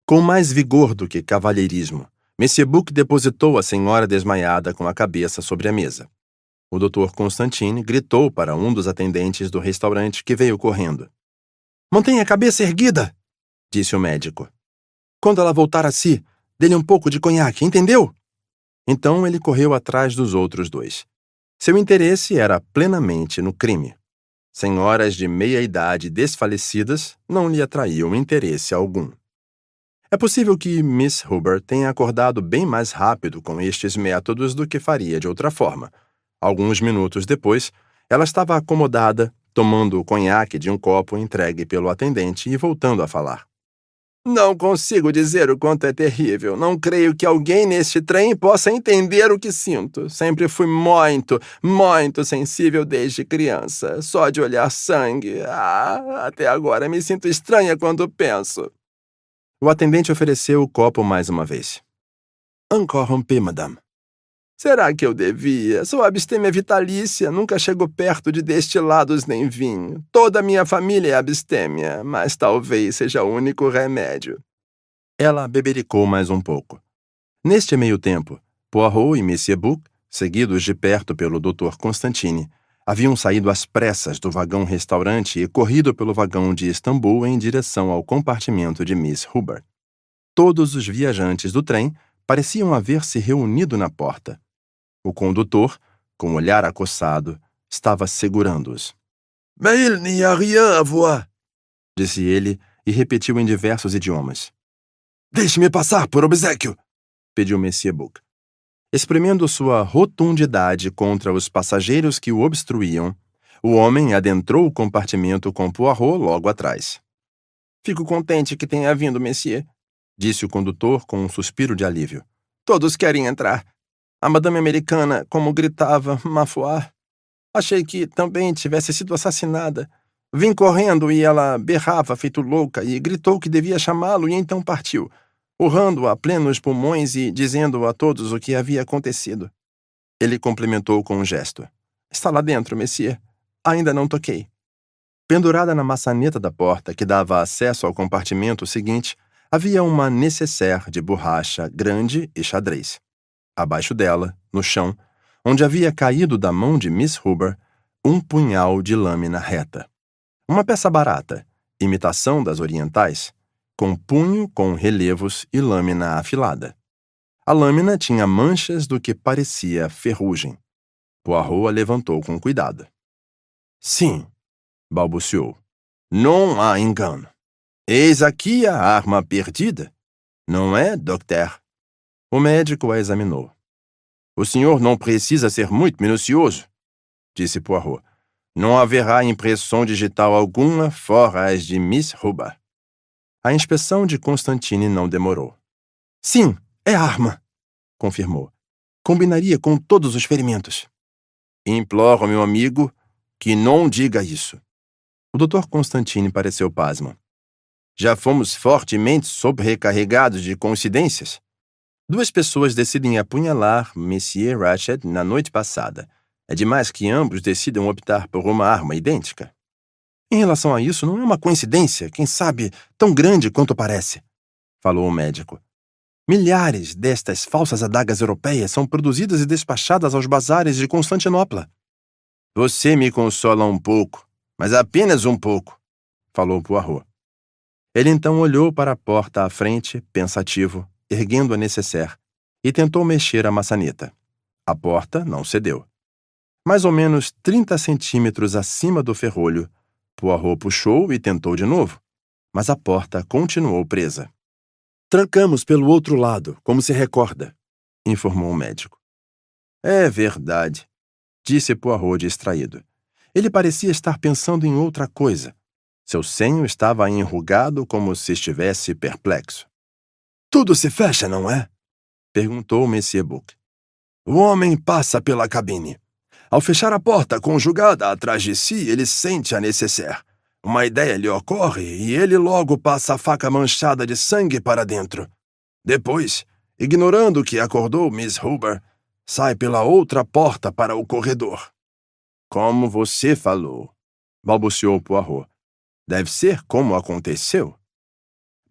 Com mais vigor do que cavalheirismo, Monsieur Bouc depositou a senhora desmaiada com a cabeça sobre a mesa. O Dr. Constantine gritou para um dos atendentes do restaurante que veio correndo. Mantenha a cabeça erguida, disse o médico. Quando ela voltar a si, dê-lhe um pouco de conhaque, entendeu? Então ele correu atrás dos outros 2. Seu interesse era plenamente no crime. Senhoras de meia-idade desfalecidas não lhe atraíam interesse algum. É possível que Miss Hubbard tenha acordado bem mais rápido com estes métodos do que faria de outra forma. Alguns minutos depois, ela estava acomodada, tomando o conhaque de um copo entregue pelo atendente e voltando a falar. Não consigo dizer o quanto é terrível. Não creio que alguém neste trem possa entender o que sinto. Sempre fui muito sensível desde criança. Só de olhar sangue. Até agora me sinto estranha quando penso. O atendente ofereceu o copo mais uma vez. Encore un peu, madame. Será que eu devia? Sou abstêmia vitalícia, nunca chego perto de destilados nem vinho. Toda a minha família é abstêmia, mas talvez seja o único remédio. Ela bebericou mais um pouco. Neste meio tempo, Poirot e Monsieur Bouc, seguidos de perto pelo Dr. Constantine, Haviam saído às pressas do vagão-restaurante e corrido pelo vagão de Istambul em direção ao compartimento de Miss Hubbard. Todos os viajantes do trem pareciam haver se reunido na porta. O condutor, com o olhar acossado, estava segurando-os. Mais il n'y a rien à voir, Disse ele e repetiu em diversos idiomas. Deixe-me passar por obséquio. Pediu Monsieur Book. Espremendo sua rotundidade contra os passageiros que o obstruíam, o homem adentrou o compartimento com Poirot logo atrás. Fico contente que tenha vindo, Monsieur, disse o condutor com um suspiro de alívio. Todos querem entrar. A madame americana, como gritava, ma foi. Achei que também tivesse sido assassinada. Vim correndo e ela berrava feito louca e gritou que devia chamá-lo e então partiu, urrando a plenos pulmões e dizendo a todos o que havia acontecido. Ele complementou com um gesto. Está lá dentro, Monsieur. Ainda não toquei. Pendurada na maçaneta da porta que dava acesso ao compartimento seguinte, havia uma nécessaire de borracha grande e xadrez. Abaixo dela, no chão, onde havia caído da mão de Miss Hubbard, um punhal de lâmina reta. Uma peça barata, imitação das orientais, com punho com relevos e lâmina afilada. A lâmina tinha manchas do que parecia ferrugem. Poirot a levantou com cuidado. Sim, balbuciou. Não há engano. Eis aqui a arma perdida. Não é, doctor? O médico a examinou. O senhor não precisa ser muito minucioso, disse Poirot. Não haverá impressão digital alguma fora as de Miss Hubbard. A inspeção de Constantine não demorou. Sim, é arma, confirmou. Combinaria com todos os ferimentos. Imploro, meu amigo, que não diga isso. O Dr. Constantine pareceu pasmo. Já fomos fortemente sobrecarregados de coincidências. 2 pessoas decidem apunhalar Monsieur Ratchet na noite passada. É demais que ambos decidam optar por uma arma idêntica. Em relação a isso, não é uma coincidência, quem sabe, tão grande quanto parece, falou o médico. Milhares destas falsas adagas europeias são produzidas e despachadas aos bazares de Constantinopla. Você me consola um pouco, mas apenas um pouco, falou Poirot. Ele então olhou para a porta à frente, pensativo, erguendo a nécessaire, e tentou mexer a maçaneta. A porta não cedeu. Mais ou menos 30 centímetros acima do ferrolho, Poirot puxou e tentou de novo, mas a porta continuou presa. Trancamos pelo outro lado, como se recorda, informou o médico. É verdade, disse Poirot distraído. Ele parecia estar pensando em outra coisa. Seu senho estava enrugado como se estivesse perplexo. Tudo se fecha, não é? Perguntou Monsieur Book. O homem passa pela cabine. Ao fechar a porta conjugada atrás de si, ele sente a nécessaire. Uma ideia lhe ocorre e ele logo passa a faca manchada de sangue para dentro. Depois, ignorando que acordou Miss Hubbard, sai pela outra porta para o corredor. Como você falou, balbuciou Poirot. Deve ser como aconteceu.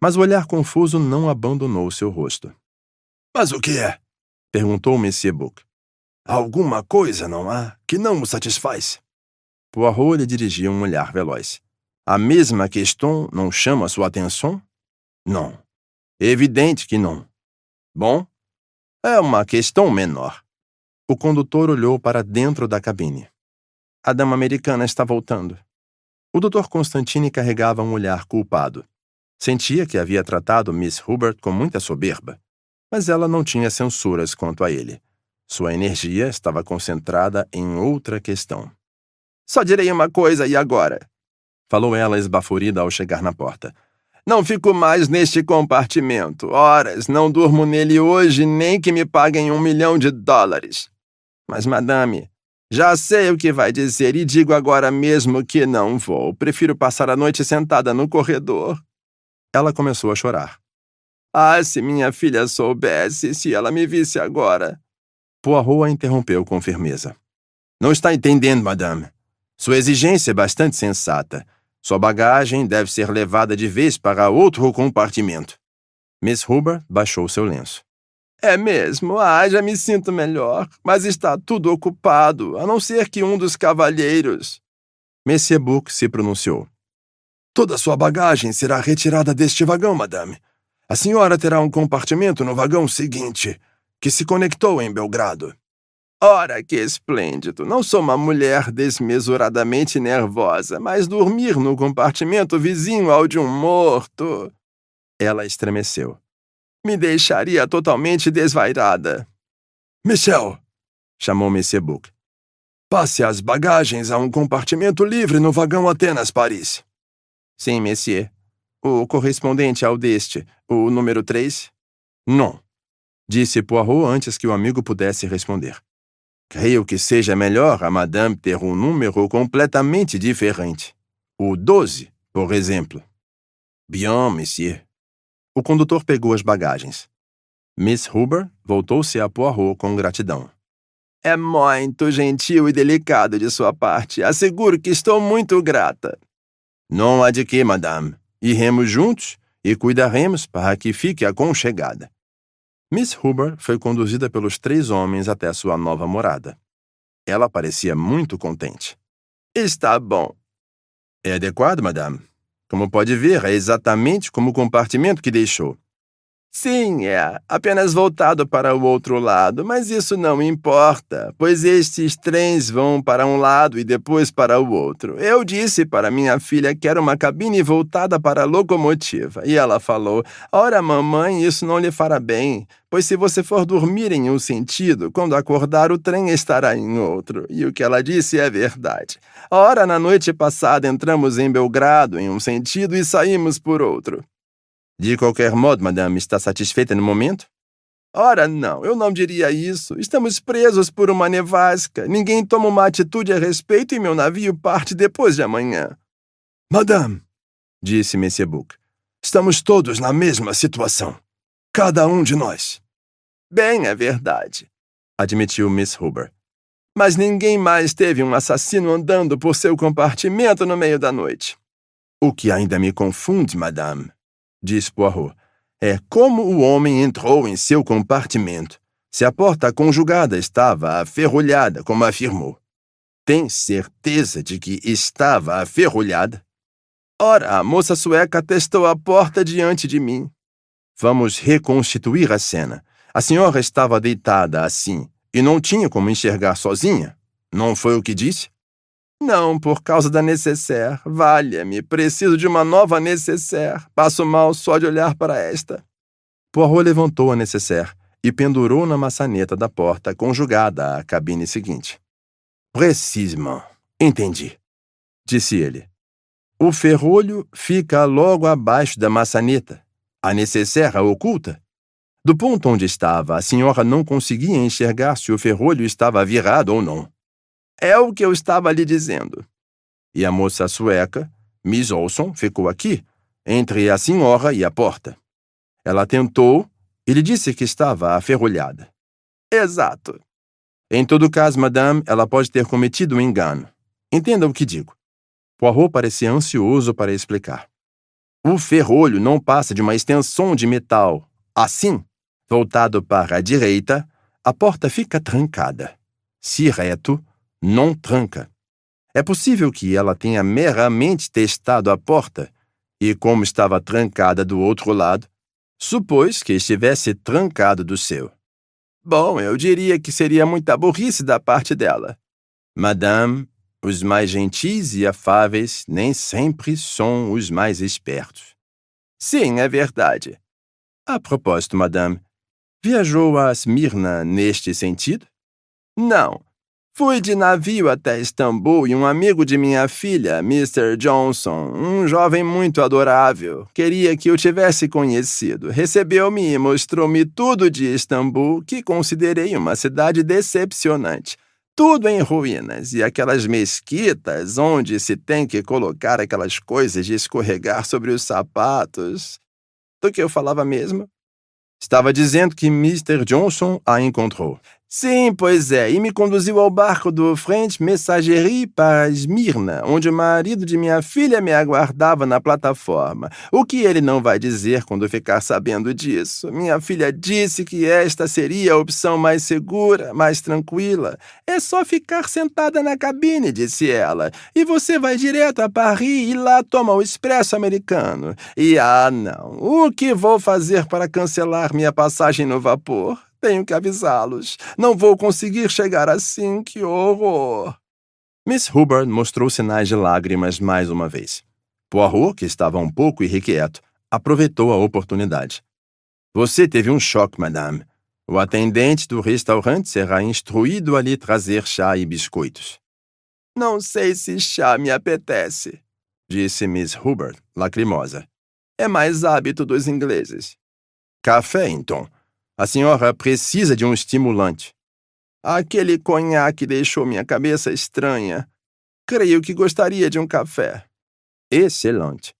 Mas o olhar confuso não abandonou seu rosto. Mas o que é? Perguntou Monsieur Book. Alguma coisa, não há, que não o satisfaz? Poirot lhe dirigia um olhar veloz. A mesma questão não chama sua atenção? Não. É evidente que não. Bom, é uma questão menor. O condutor olhou para dentro da cabine. A dama americana está voltando. O Dr. Constantine carregava um olhar culpado. Sentia que havia tratado Miss Hubbard com muita soberba, mas ela não tinha censuras quanto a ele. Sua energia estava concentrada em outra questão. Só direi uma coisa e agora, falou ela esbaforida ao chegar na porta. Não fico mais neste compartimento. Horas, não durmo nele hoje, nem que me paguem $1 milhão. Mas, madame, já sei o que vai dizer e digo agora mesmo que não vou. Prefiro passar a noite sentada no corredor. Ela começou a chorar. Ah, se minha filha soubesse, se ela me visse agora. Poirot a interrompeu com firmeza. Não está entendendo, madame. Sua exigência é bastante sensata. Sua bagagem deve ser levada de vez para outro compartimento. Miss Hubbard baixou seu lenço. É mesmo? Já me sinto melhor. Mas está tudo ocupado, a não ser que um dos cavalheiros. Monsieur Book se pronunciou. Toda sua bagagem será retirada deste vagão, madame. A senhora terá um compartimento no vagão seguinte, que se conectou em Belgrado. Ora, que esplêndido! Não sou uma mulher desmesuradamente nervosa, mas dormir no compartimento vizinho ao de um morto... Ela estremeceu. Me deixaria totalmente desvairada. Michel, chamou Monsieur Book. Passe as bagagens a um compartimento livre no vagão Atenas, Paris. Sim, monsieur. O correspondente ao deste, o número 3? Não, disse Poirot antes que o amigo pudesse responder. Creio que seja melhor a madame ter um número completamente diferente. O 12, por exemplo. Bien, monsieur. O condutor pegou as bagagens. Miss Huber voltou-se a Poirot com gratidão. É muito gentil e delicado de sua parte. Asseguro que estou muito grata. Não há de que, madame. Iremos juntos e cuidaremos para que fique aconchegada. Miss Huber foi conduzida pelos 3 homens até sua nova morada. Ela parecia muito contente. Está bom. É adequado, madame. Como pode ver, é exatamente como o compartimento que deixou. Sim, é. Apenas voltado para o outro lado, mas isso não importa, pois estes trens vão para um lado e depois para o outro. Eu disse para minha filha que era uma cabine voltada para a locomotiva, e ela falou, ora, mamãe, isso não lhe fará bem, pois se você for dormir em um sentido, quando acordar o trem estará em outro. E o que ela disse é verdade. Ora, na noite passada entramos em Belgrado em um sentido e saímos por outro. De qualquer modo, madame, está satisfeita no momento? Ora, não, eu não diria isso. Estamos presos por uma nevasca. Ninguém toma uma atitude a respeito e meu navio parte depois de amanhã. Madame, disse Monsieur Book, estamos todos na mesma situação. Cada um de nós. Bem, é verdade, admitiu Miss Huber. Mas ninguém mais teve um assassino andando por seu compartimento no meio da noite. O que ainda me confunde, madame, disse Poirot, é como o homem entrou em seu compartimento, se a porta conjugada estava aferrolhada, como afirmou. Tem certeza de que estava aferrolhada? Ora, a moça sueca testou a porta diante de mim. Vamos reconstituir a cena. A senhora estava deitada assim e não tinha como enxergar sozinha? Não foi o que disse? Não, por causa da nécessaire. Valha-me, preciso de uma nova nécessaire. Passo mal só de olhar para esta. Poirot levantou a nécessaire e pendurou na maçaneta da porta conjugada à cabine seguinte. Precisement. Entendi, disse ele. O ferrolho fica logo abaixo da maçaneta. A nécessaire a oculta. Do ponto onde estava, a senhora não conseguia enxergar se o ferrolho estava virado ou não. É o que eu estava lhe dizendo. E a moça sueca, Miss Olson, ficou aqui, entre a senhora e a porta. Ela tentou e lhe disse que estava aferrolhada. Exato. Em todo caso, madame, ela pode ter cometido um engano. Entenda o que digo. Poirot parecia ansioso para explicar. O ferrolho não passa de uma extensão de metal. Assim, voltado para a direita, a porta fica trancada. Se reto, não tranca. É possível que ela tenha meramente testado a porta e, como estava trancada do outro lado, supôs que estivesse trancado do seu. Bom, eu diria que seria muita burrice da parte dela. Madame, os mais gentis e afáveis nem sempre são os mais espertos. Sim, é verdade. A propósito, madame, viajou a Esmirna neste sentido? Não. Fui de navio até Istambul e um amigo de minha filha, Mr. Johnson, um jovem muito adorável, queria que eu tivesse conhecido. Recebeu-me e mostrou-me tudo de Istambul, que considerei uma cidade decepcionante. Tudo em ruínas, e aquelas mesquitas onde se tem que colocar aquelas coisas de escorregar sobre os sapatos. Do que eu falava mesmo? Estava dizendo que Mr. Johnson a encontrou. Sim, pois é, e me conduziu ao barco do French Messagerie para Esmirna, onde o marido de minha filha me aguardava na plataforma. O que ele não vai dizer quando ficar sabendo disso? Minha filha disse que esta seria a opção mais segura, mais tranquila. É só ficar sentada na cabine, disse ela, e você vai direto a Paris e lá toma o expresso americano. E não, o que vou fazer para cancelar minha passagem no vapor? Tenho que avisá-los. Não vou conseguir chegar assim, que horror! Miss Hubbard mostrou sinais de lágrimas mais uma vez. Poirot, que estava um pouco irrequieto, aproveitou a oportunidade. Você teve um choque, madame. O atendente do restaurante será instruído a lhe trazer chá e biscoitos. Não sei se chá me apetece, disse Miss Hubbard, lacrimosa. É mais hábito dos ingleses. Café, então. A senhora precisa de um estimulante. Aquele conhaque deixou minha cabeça estranha. Creio que gostaria de um café. Excelente.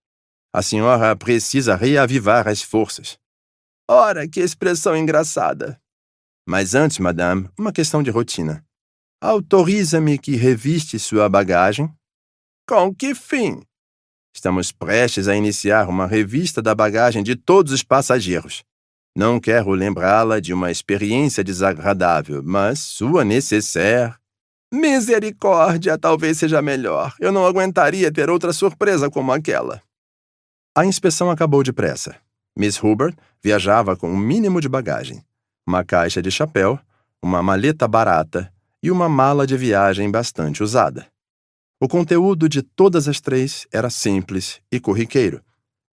A senhora precisa reavivar as forças. Ora, que expressão engraçada. Mas antes, madame, uma questão de rotina. Autoriza-me que reviste sua bagagem? Com que fim? Estamos prestes a iniciar uma revista da bagagem de todos os passageiros. Não quero lembrá-la de uma experiência desagradável, mas sua nécessaire... Misericórdia, talvez seja melhor. Eu não aguentaria ter outra surpresa como aquela. A inspeção acabou depressa. Miss Hubbard viajava com o mínimo de bagagem. Uma caixa de chapéu, uma maleta barata e uma mala de viagem bastante usada. O conteúdo de todas as três era simples e corriqueiro,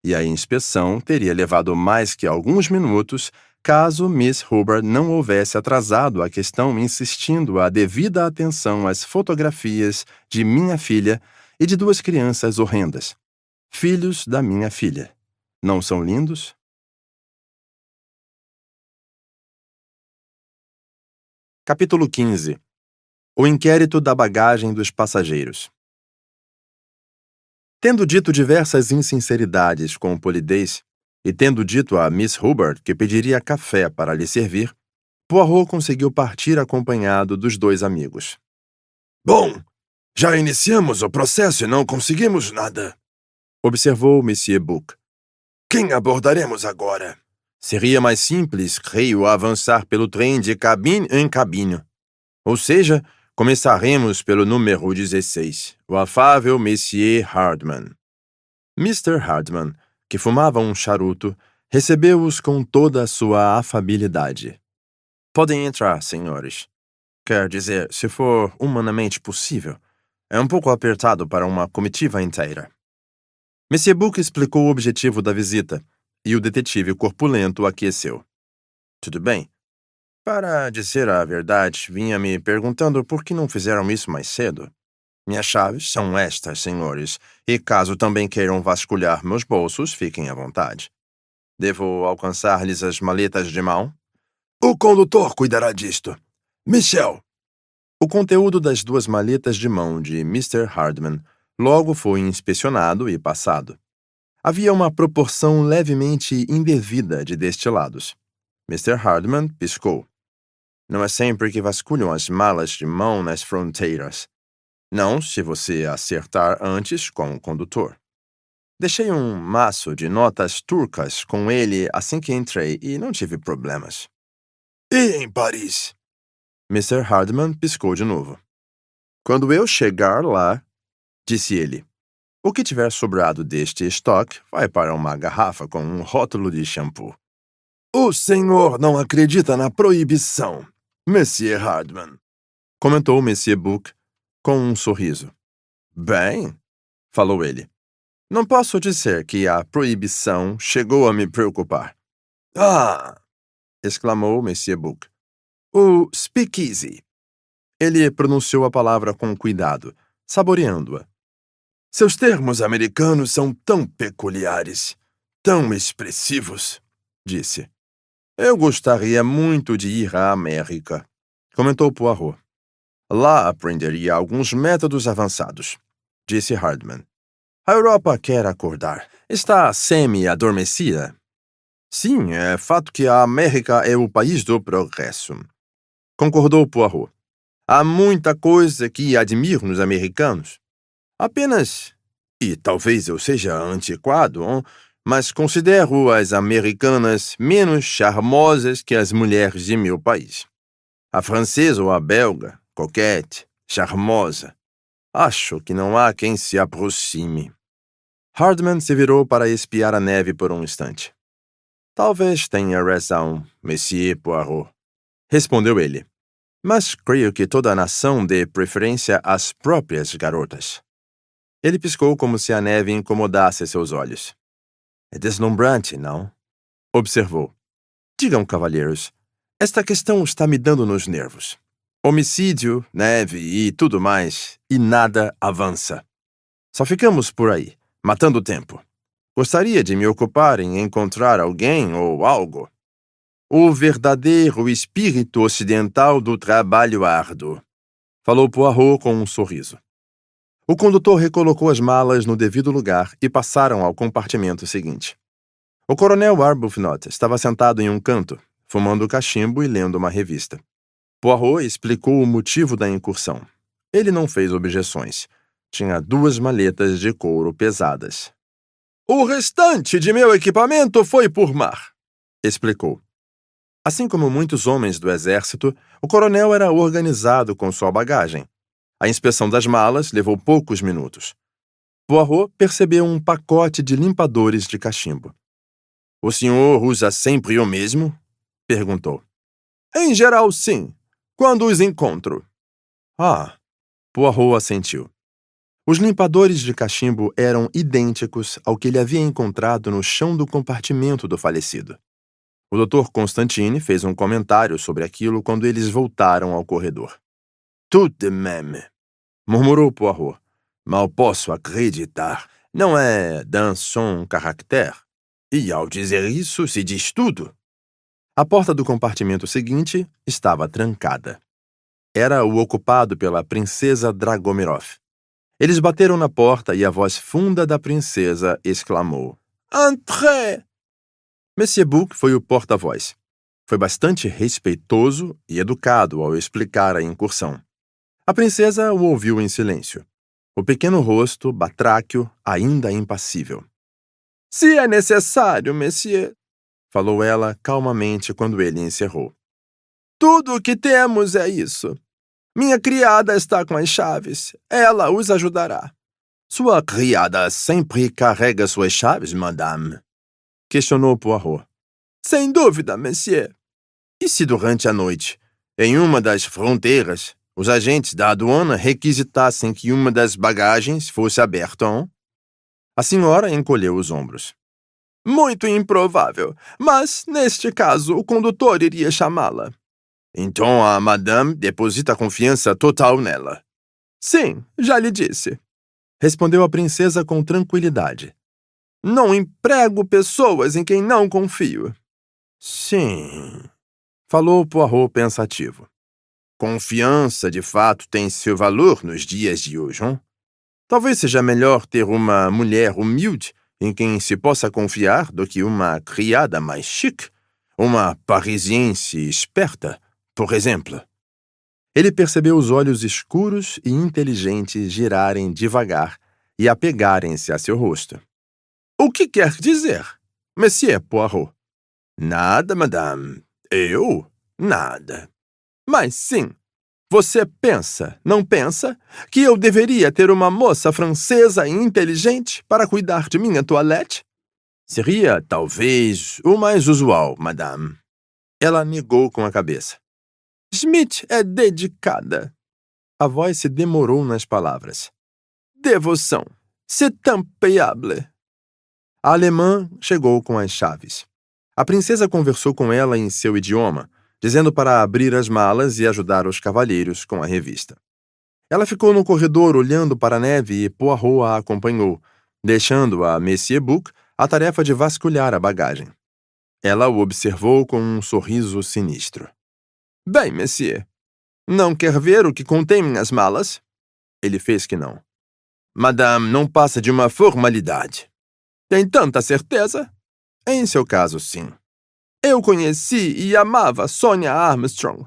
e a inspeção teria levado mais que alguns minutos caso Miss Hubbard não houvesse atrasado a questão insistindo a devida atenção às fotografias de minha filha e de duas crianças horrendas. Filhos da minha filha. Não são lindos? Capítulo 15. O inquérito da bagagem dos passageiros. Tendo dito diversas insinceridades com polidez, e tendo dito a Miss Hubbard que pediria café para lhe servir, Poirot conseguiu partir acompanhado dos dois amigos. Bom, já iniciamos o processo e não conseguimos nada, observou Monsieur Buck. Quem abordaremos agora? Seria mais simples, creio, avançar pelo trem de cabine em cabine. Ou seja, começaremos pelo número 16, o afável Monsieur Hardman. Mr. Hardman, que fumava um charuto, recebeu-os com toda a sua afabilidade. Podem entrar, senhores. Quer dizer, se for humanamente possível. É um pouco apertado para uma comitiva inteira. Monsieur Buck explicou o objetivo da visita, e o detetive corpulento aqueceu. Tudo bem. Para dizer a verdade, vinha me perguntando por que não fizeram isso mais cedo. Minhas chaves são estas, senhores, e caso também queiram vasculhar meus bolsos, fiquem à vontade. Devo alcançar-lhes as maletas de mão? O condutor cuidará disto. Michel! O conteúdo das duas maletas de mão de Mr. Hardman logo foi inspecionado e passado. Havia uma proporção levemente indevida de destilados. Mr. Hardman piscou. Não é sempre que vasculham as malas de mão nas fronteiras. Não se você acertar antes com o condutor. Deixei um maço de notas turcas com ele assim que entrei e não tive problemas. E em Paris? Mr. Hardman piscou de novo. Quando eu chegar lá, disse ele, o que tiver sobrado deste estoque vai para uma garrafa com um rótulo de shampoo. O senhor não acredita na proibição, Monsieur Hardman, comentou Monsieur Buck com um sorriso. Bem, falou ele, não posso dizer que a proibição chegou a me preocupar. Ah! Exclamou Monsieur Buck. O speakeasy. Ele pronunciou a palavra com cuidado, saboreando-a. Seus termos americanos são tão peculiares, tão expressivos, disse. Eu gostaria muito de ir à América, comentou Poirot. Lá aprenderia alguns métodos avançados, disse Hardman. A Europa quer acordar. Está semi-adormecida. Sim, é fato que a América é o país do progresso. concordou Poirot. Há muita coisa que admiro nos americanos. Apenas, e talvez eu seja antiquado, mas considero as americanas menos charmosas que as mulheres de meu país. A francesa ou a belga, coquette, charmosa. Acho que não há quem se aproxime. Hardman se virou para espiar a neve por um instante. Talvez tenha razão, Monsieur Poirot, respondeu ele. Mas creio que toda a nação dê preferência às próprias garotas. Ele piscou como se a neve incomodasse seus olhos. É deslumbrante, não? Observou. Digam, cavalheiros, esta questão está me dando nos nervos. Homicídio, neve e tudo mais, e nada avança. Só ficamos por aí, matando tempo. Gostaria de me ocupar em encontrar alguém ou algo. O verdadeiro espírito ocidental do trabalho árduo, falou Poirot com um sorriso. O condutor recolocou as malas no devido lugar e passaram ao compartimento seguinte. O coronel Arbuthnot estava sentado em um canto, fumando cachimbo e lendo uma revista. Poirot explicou o motivo da incursão. Ele não fez objeções. Tinha 2 maletas de couro pesadas. O restante de meu equipamento foi por mar, explicou. Assim como muitos homens do exército, o coronel era organizado com sua bagagem. A inspeção das malas levou poucos minutos. Poirot percebeu um pacote de limpadores de cachimbo. — O senhor usa sempre o mesmo? Perguntou. — Em geral, sim. Quando os encontro. — Ah, Poirot assentiu. Os limpadores de cachimbo eram idênticos ao que ele havia encontrado no chão do compartimento do falecido. O Dr. Constantine fez um comentário sobre aquilo quando eles voltaram ao corredor. — Tout de même, murmurou Poirot. — Mal posso acreditar. Não é d'un son caractère. E ao dizer isso, se diz tudo. A porta do compartimento seguinte estava trancada. Era o ocupado pela princesa Dragomirov. Eles bateram na porta e a voz funda da princesa exclamou: Entrez! Monsieur Bouc foi o porta-voz. Foi bastante respeitoso e educado ao explicar a incursão. A princesa o ouviu em silêncio. O pequeno rosto, batráquio, ainda impassível. — Se é necessário, monsieur, falou ela calmamente quando ele encerrou. Tudo o que temos é isso. Minha criada está com as chaves. Ela os ajudará. Sua criada sempre carrega suas chaves, madame? Questionou Poirot. Sem dúvida, monsieur. E se durante a noite, em uma das fronteiras, os agentes da aduana requisitassem que uma das bagagens fosse aberta? A senhora encolheu os ombros. Muito improvável, mas, neste caso, o condutor iria chamá-la. Então a madame deposita confiança total nela. Sim, já lhe disse. Respondeu a princesa com tranquilidade. Não emprego pessoas em quem não confio. Sim, falou Poirot pensativo. Confiança, de fato, tem seu valor nos dias de hoje, hein? Talvez seja melhor ter uma mulher humilde em quem se possa confiar do que uma criada mais chique, uma parisiense esperta, por exemplo. Ele percebeu os olhos escuros e inteligentes girarem devagar e apegarem-se a seu rosto. O que quer dizer, Monsieur Poirot? Nada, madame. Eu? Nada. Mas sim. Você pensa, não pensa, que eu deveria ter uma moça francesa e inteligente para cuidar de minha toilette? Seria, talvez, o mais usual, madame. Ela negou com a cabeça. Schmidt é dedicada. A voz se demorou nas palavras. Devoção. C'est impayable. A alemã chegou com as chaves. A princesa conversou com ela em seu idioma, dizendo para abrir as malas e ajudar os cavalheiros com a revista. Ela ficou no corredor olhando para a neve e Poirot a acompanhou, deixando a Monsieur Bouc a tarefa de vasculhar a bagagem. Ela o observou com um sorriso sinistro. — Bem, monsieur, não quer ver o que contém minhas malas? Ele fez que não. — Madame não passa de uma formalidade. — Tem tanta certeza? Em seu caso, sim. Eu conheci e amava Sonia Armstrong.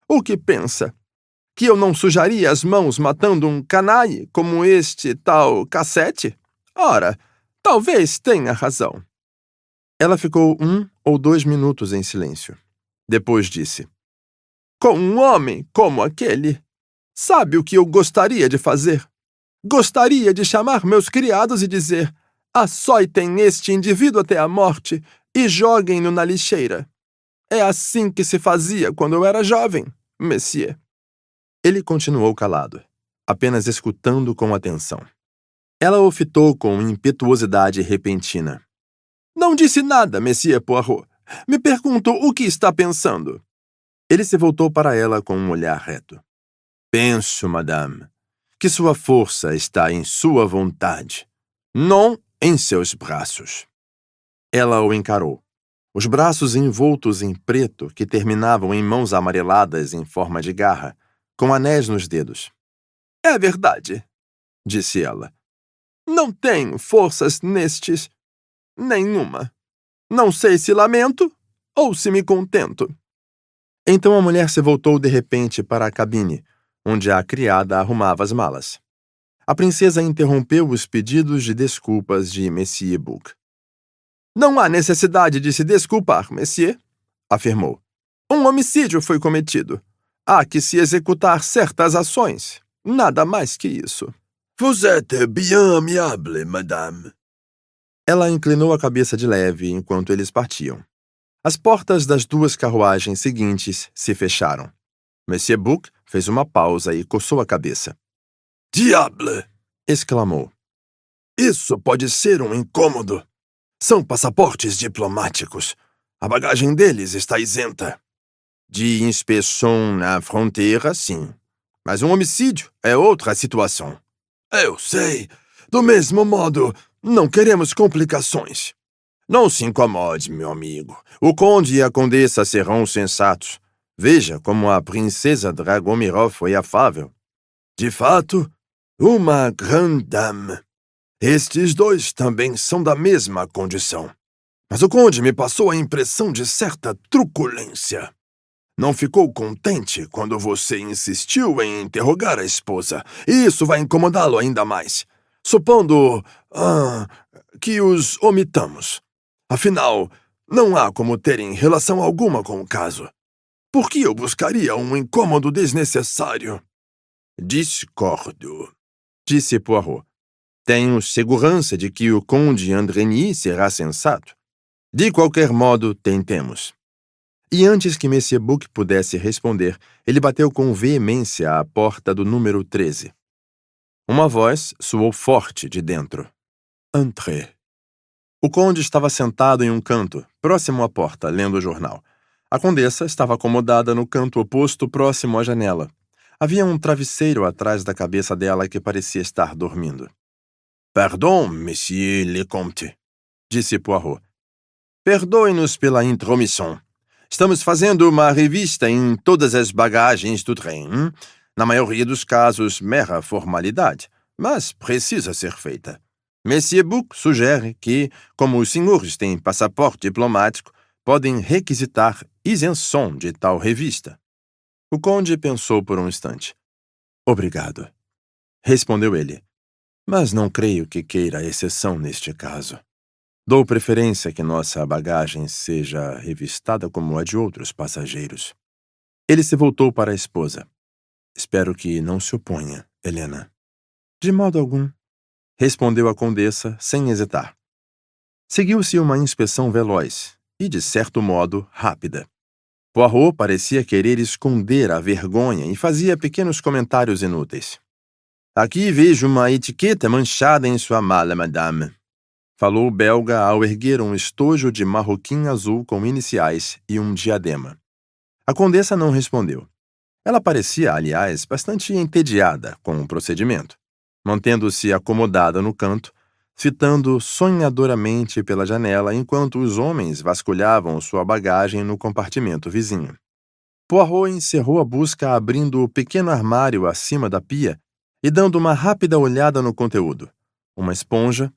O que pensa? Que eu não sujaria as mãos matando um canaille como este tal Cassete? Ora, talvez tenha razão. Ela ficou 1 ou 2 minutos em silêncio. Depois disse: Com um homem como aquele, sabe o que eu gostaria de fazer? Gostaria de chamar meus criados e dizer: açoitem este indivíduo até a morte e joguem-no na lixeira. É assim que se fazia quando eu era jovem, monsieur. Ele continuou calado, apenas escutando com atenção. Ela o fitou com impetuosidade repentina. Não disse nada, Monsieur Poirot. Me pergunto o que está pensando. Ele se voltou para ela com um olhar reto. Penso, madame, que sua força está em sua vontade, não em seus braços. Ela o encarou. Os braços envoltos em preto que terminavam em mãos amareladas em forma de garra, com anéis nos dedos. É verdade, disse ela. Não tenho forças nestes. Nenhuma. Não sei se lamento ou se me contento. Então a mulher se voltou de repente para a cabine, onde a criada arrumava as malas. A princesa interrompeu os pedidos de desculpas de Monsieur Bouc. Não há necessidade de se desculpar, Monsieur, afirmou. Um homicídio foi cometido. Há que se executar certas ações. Nada mais que isso. Vous êtes bien amiable, madame. Ela inclinou a cabeça de leve enquanto eles partiam. As portas das 2 carruagens seguintes se fecharam. Monsieur Bouc fez uma pausa e coçou a cabeça. Diable! Exclamou. Isso pode ser um incômodo. São passaportes diplomáticos. A bagagem deles está isenta. De inspeção na fronteira, sim. Mas um homicídio é outra situação. Eu sei. Do mesmo modo, não queremos complicações. Não se incomode, meu amigo. O conde e a condessa serão sensatos. Veja como a princesa Dragomirov foi afável. De fato, uma grande dame. Estes 2 também são da mesma condição. Mas o conde me passou a impressão de certa truculência. Não ficou contente quando você insistiu em interrogar a esposa, e isso vai incomodá-lo ainda mais. Supondo que os omitamos. Afinal, não há como terem relação alguma com o caso. Por que eu buscaria um incômodo desnecessário? Discordo, disse Poirot. Tenho segurança de que o conde Andreny será sensato. De qualquer modo, tentemos. E antes que Monsieur Bouc pudesse responder, ele bateu com veemência à porta do número 13. Uma voz soou forte de dentro. Entrez. O conde estava sentado em um canto, próximo à porta, lendo o jornal. A condessa estava acomodada no canto oposto, próximo à janela. Havia um travesseiro atrás da cabeça dela que parecia estar dormindo. Pardon, monsieur le comte, disse Poirot. Perdoe-nos pela intromissão. Estamos fazendo uma revista em todas as bagagens do trem. Na maioria dos casos, mera formalidade, mas precisa ser feita. Monsieur Bouc sugere que, como os senhores têm passaporte diplomático, podem requisitar isenção de tal revista. O conde pensou por um instante. Obrigado, respondeu ele. Mas não creio que queira exceção neste caso. Dou preferência que nossa bagagem seja revistada como a de outros passageiros. Ele se voltou para a esposa. Espero que não se oponha, Helena. De modo algum, respondeu a condessa sem hesitar. Seguiu-se uma inspeção veloz e, de certo modo, rápida. Poirot parecia querer esconder a vergonha e fazia pequenos comentários inúteis. Aqui vejo uma etiqueta manchada em sua mala, madame. Falou o belga ao erguer um estojo de marroquim azul com iniciais e um diadema. A condessa não respondeu. Ela parecia, aliás, bastante entediada com o procedimento, mantendo-se acomodada no canto, fitando sonhadoramente pela janela enquanto os homens vasculhavam sua bagagem no compartimento vizinho. Poirot encerrou a busca abrindo o pequeno armário acima da pia e dando uma rápida olhada no conteúdo. Uma esponja,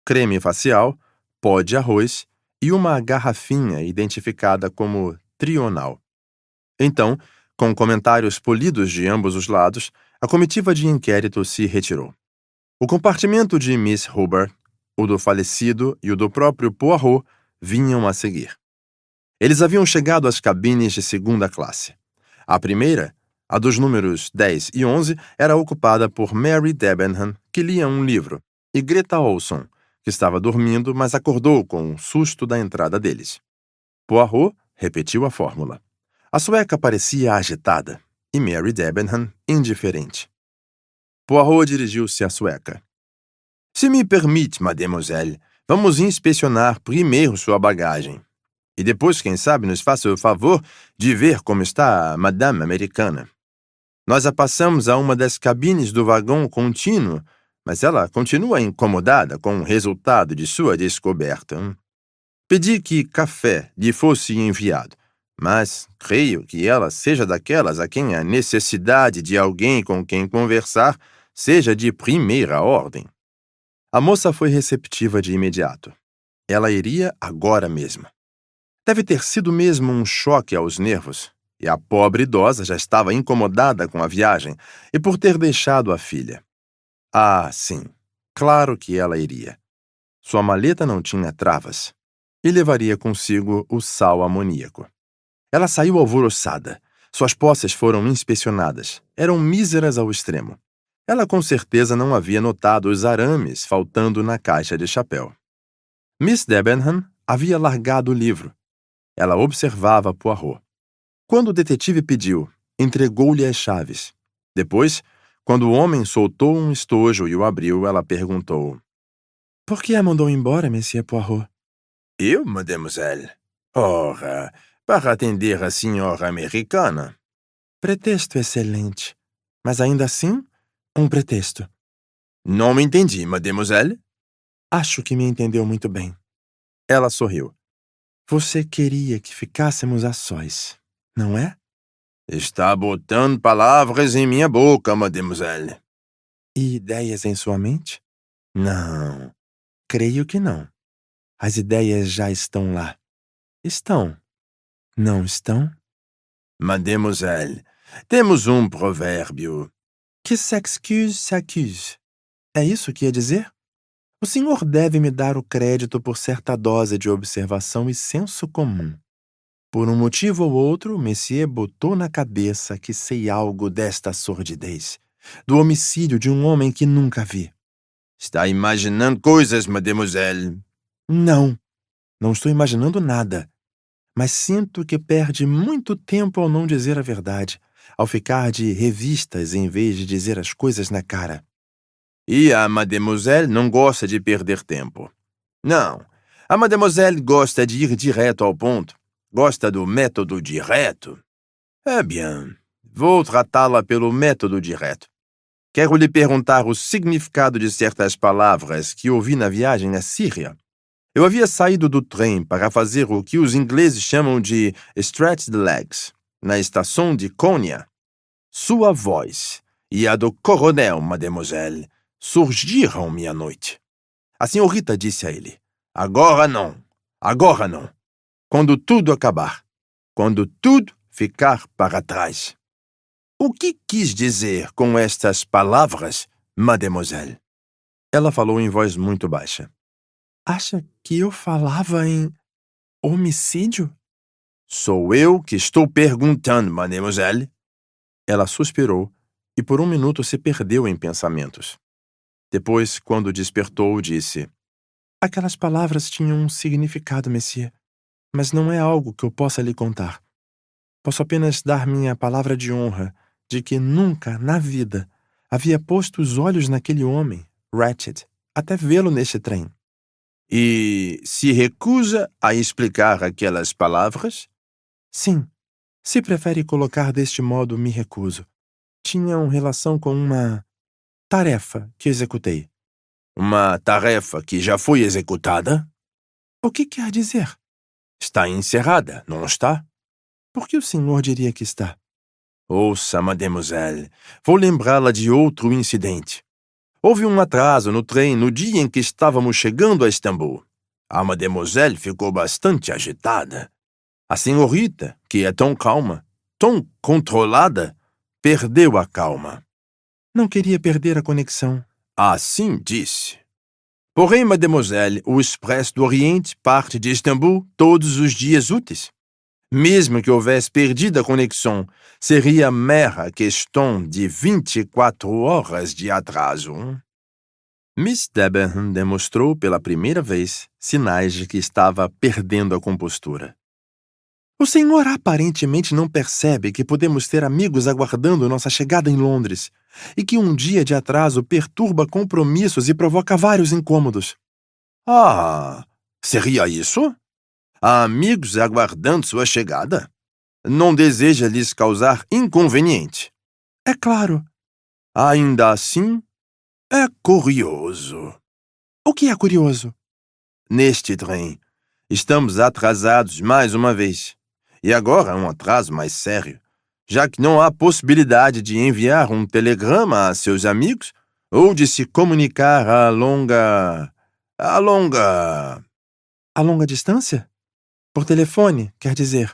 creme facial, pó de arroz e uma garrafinha identificada como Trional. Então, Com comentários polidos de ambos os lados, a comitiva de inquérito se retirou. O compartimento de Miss Hubbard, o do falecido e o do próprio Poirot vinham a seguir. Eles haviam chegado às cabines de segunda classe. A primeira, a dos números 10 e 11, era ocupada por Mary Debenham, que lia um livro, e Greta Olson, que estava dormindo, mas acordou com um susto da entrada deles. Poirot repetiu a fórmula. A sueca parecia agitada, e Mary Debenham indiferente. Poirot dirigiu-se à sueca. Se me permite, mademoiselle, vamos inspecionar primeiro sua bagagem. E depois, quem sabe, nos faça o favor de ver como está a madame americana. Nós a passamos a uma das cabines do vagão contínuo, mas ela continua incomodada com o resultado de sua descoberta. Pedi que café lhe fosse enviado, mas creio que ela seja daquelas a quem a necessidade de alguém com quem conversar seja de primeira ordem. A moça foi receptiva de imediato. Ela iria agora mesmo. Deve ter sido mesmo um choque aos nervos, e a pobre idosa já estava incomodada com a viagem e por ter deixado a filha. Ah, sim, claro que ela iria. Sua maleta não tinha travas e levaria consigo o sal amoníaco. Ela saiu alvoroçada. Suas posses foram inspecionadas. Eram míseras ao extremo. Ela com certeza não havia notado os arames faltando na caixa de chapéu. Miss Debenham havia largado o livro. Ela observava Poirot. Quando o detetive pediu, entregou-lhe as chaves. Depois, quando o homem soltou um estojo e o abriu, ela perguntou: "Por que a mandou embora, Monsieur Poirot?" Eu, mademoiselle? Ora, para atender a senhora americana. Pretexto excelente. Mas ainda assim, um pretexto. Não me entendi, mademoiselle? Acho que me entendeu muito bem. Ela sorriu. Você queria que ficássemos a sós, não é? Está botando palavras em minha boca, mademoiselle. E ideias em sua mente? Não, creio que não. As ideias já estão lá. Estão. Não estão? Mademoiselle, temos um provérbio. Que s'excuse, s'accuse. É isso que ia dizer? O senhor deve me dar o crédito por certa dose de observação e senso comum. Por um motivo ou outro, Monsieur botou na cabeça que sei algo desta sordidez, do homicídio de um homem que nunca vi. Está imaginando coisas, mademoiselle. Não, não estou imaginando nada. Mas sinto que perde muito tempo ao não dizer a verdade, ao ficar de revistas em vez de dizer as coisas na cara. E a mademoiselle não gosta de perder tempo. Não, a mademoiselle gosta de ir direto ao ponto. Gosta do método direto. É bien, vou tratá-la pelo método direto. Quero lhe perguntar o significado de certas palavras que ouvi na viagem à Síria. Eu havia saído do trem para fazer o que os ingleses chamam de stretch the legs, na estação de Konya. Sua voz e a do coronel, mademoiselle, surgiram-me à noite. A senhorita disse a ele: agora não, agora não. Quando tudo acabar, quando tudo ficar para trás. O que quis dizer com estas palavras, mademoiselle? Ela falou em voz muito baixa. Acha que eu falava em homicídio? Sou eu que estou perguntando, mademoiselle. Ela suspirou e por um minuto se perdeu em pensamentos. Depois, quando despertou, disse: aquelas palavras tinham um significado, Monsieur, mas não é algo que eu possa lhe contar. Posso apenas dar minha palavra de honra de que nunca, na vida, havia posto os olhos naquele homem, Ratched, até vê-lo neste trem. E se recusa a explicar aquelas palavras? Sim. Se prefere colocar deste modo, me recuso. Tinham relação com uma tarefa que executei. Uma tarefa que já foi executada? O que quer dizer? Está encerrada, não está? Por que o senhor diria que está? Ouça, mademoiselle, vou lembrá-la de outro incidente. Houve um atraso no trem no dia em que estávamos chegando a Istambul. A mademoiselle ficou bastante agitada. A senhorita, que é tão calma, tão controlada, perdeu a calma. Não queria perder a conexão. Assim disse. Porém, mademoiselle, o Expresso do Oriente parte de Istambul todos os dias úteis. Mesmo que houvesse perdido a conexão, seria mera questão de 24 horas de atraso. Miss Debenham demonstrou pela primeira vez sinais de que estava perdendo a compostura. O senhor aparentemente não percebe que podemos ter amigos aguardando nossa chegada em Londres e que um dia de atraso perturba compromissos e provoca vários incômodos. Ah, seria isso? Há amigos aguardando sua chegada? Não deseja lhes causar inconveniente? É claro. Ainda assim, é curioso. O que é curioso? Neste trem, estamos atrasados mais uma vez. E agora um atraso mais sério, já que não há possibilidade de enviar um telegrama a seus amigos ou de se comunicar a longa distância? Por telefone, quer dizer.